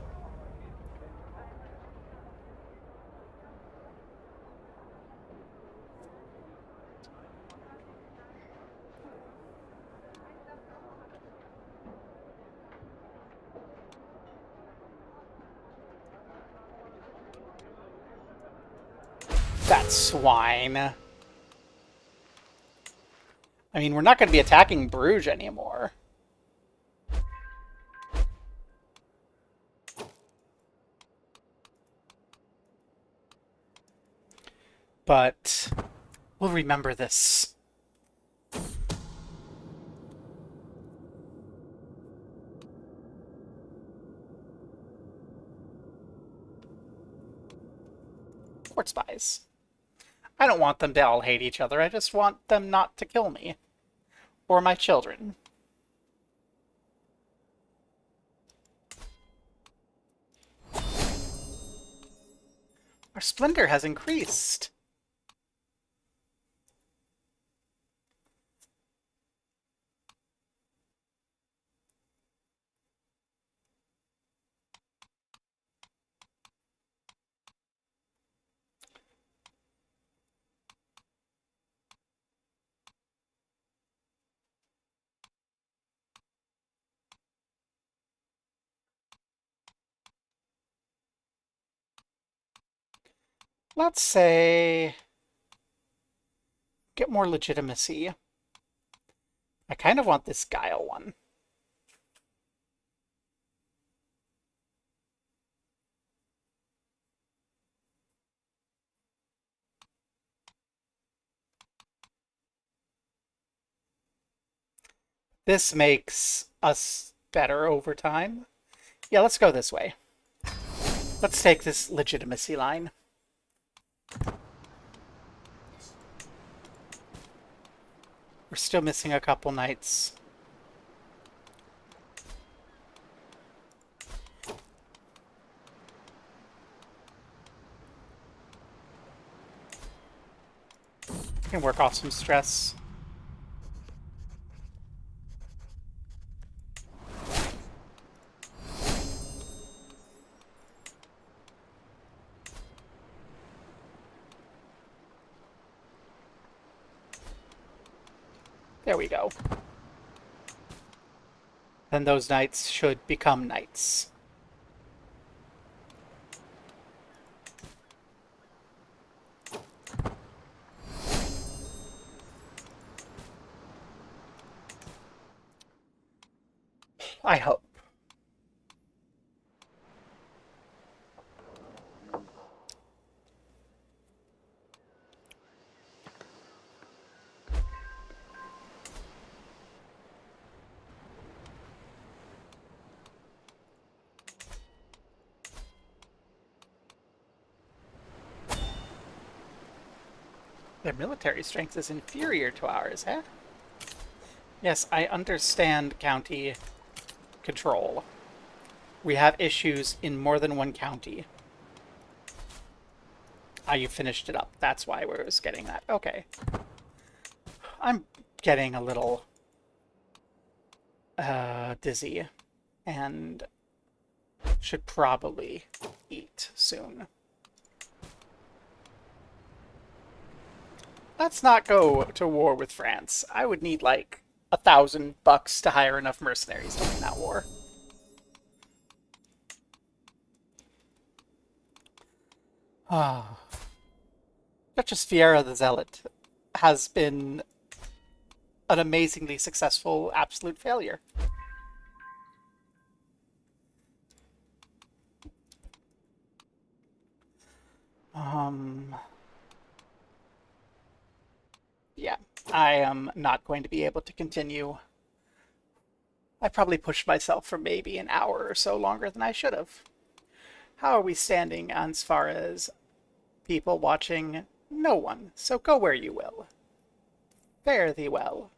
That swine. I mean, we're not going to be attacking Bruges anymore. But we'll remember this. Court spies. I don't want them to all hate each other. I just want them not to kill me. or my children. Our splendor has increased. Let's say get more legitimacy. I kind of want this guile one. This makes us better over time. Yeah, let's go this way. Let's take this legitimacy line. We're still missing a couple knights. We can work off some stress. There we go. Then those knights should become knights. I hope. Their military strength is inferior to ours, eh? Yes, I understand county control. We have issues in more than one county. Ah, you finished it up. That's why we was getting that. Okay. I'm getting a little dizzy and should probably eat soon. Let's not go to war with France. I would need like $1,000 to hire enough mercenaries to win that war. Ah. Duchess Fiera the Zealot has been an amazingly successful absolute failure. Yeah, I am not going to be able to continue. I probably pushed myself for maybe an hour or so longer than I should have. How are we standing as far as people watching? No one, so go where you will. Fare thee well.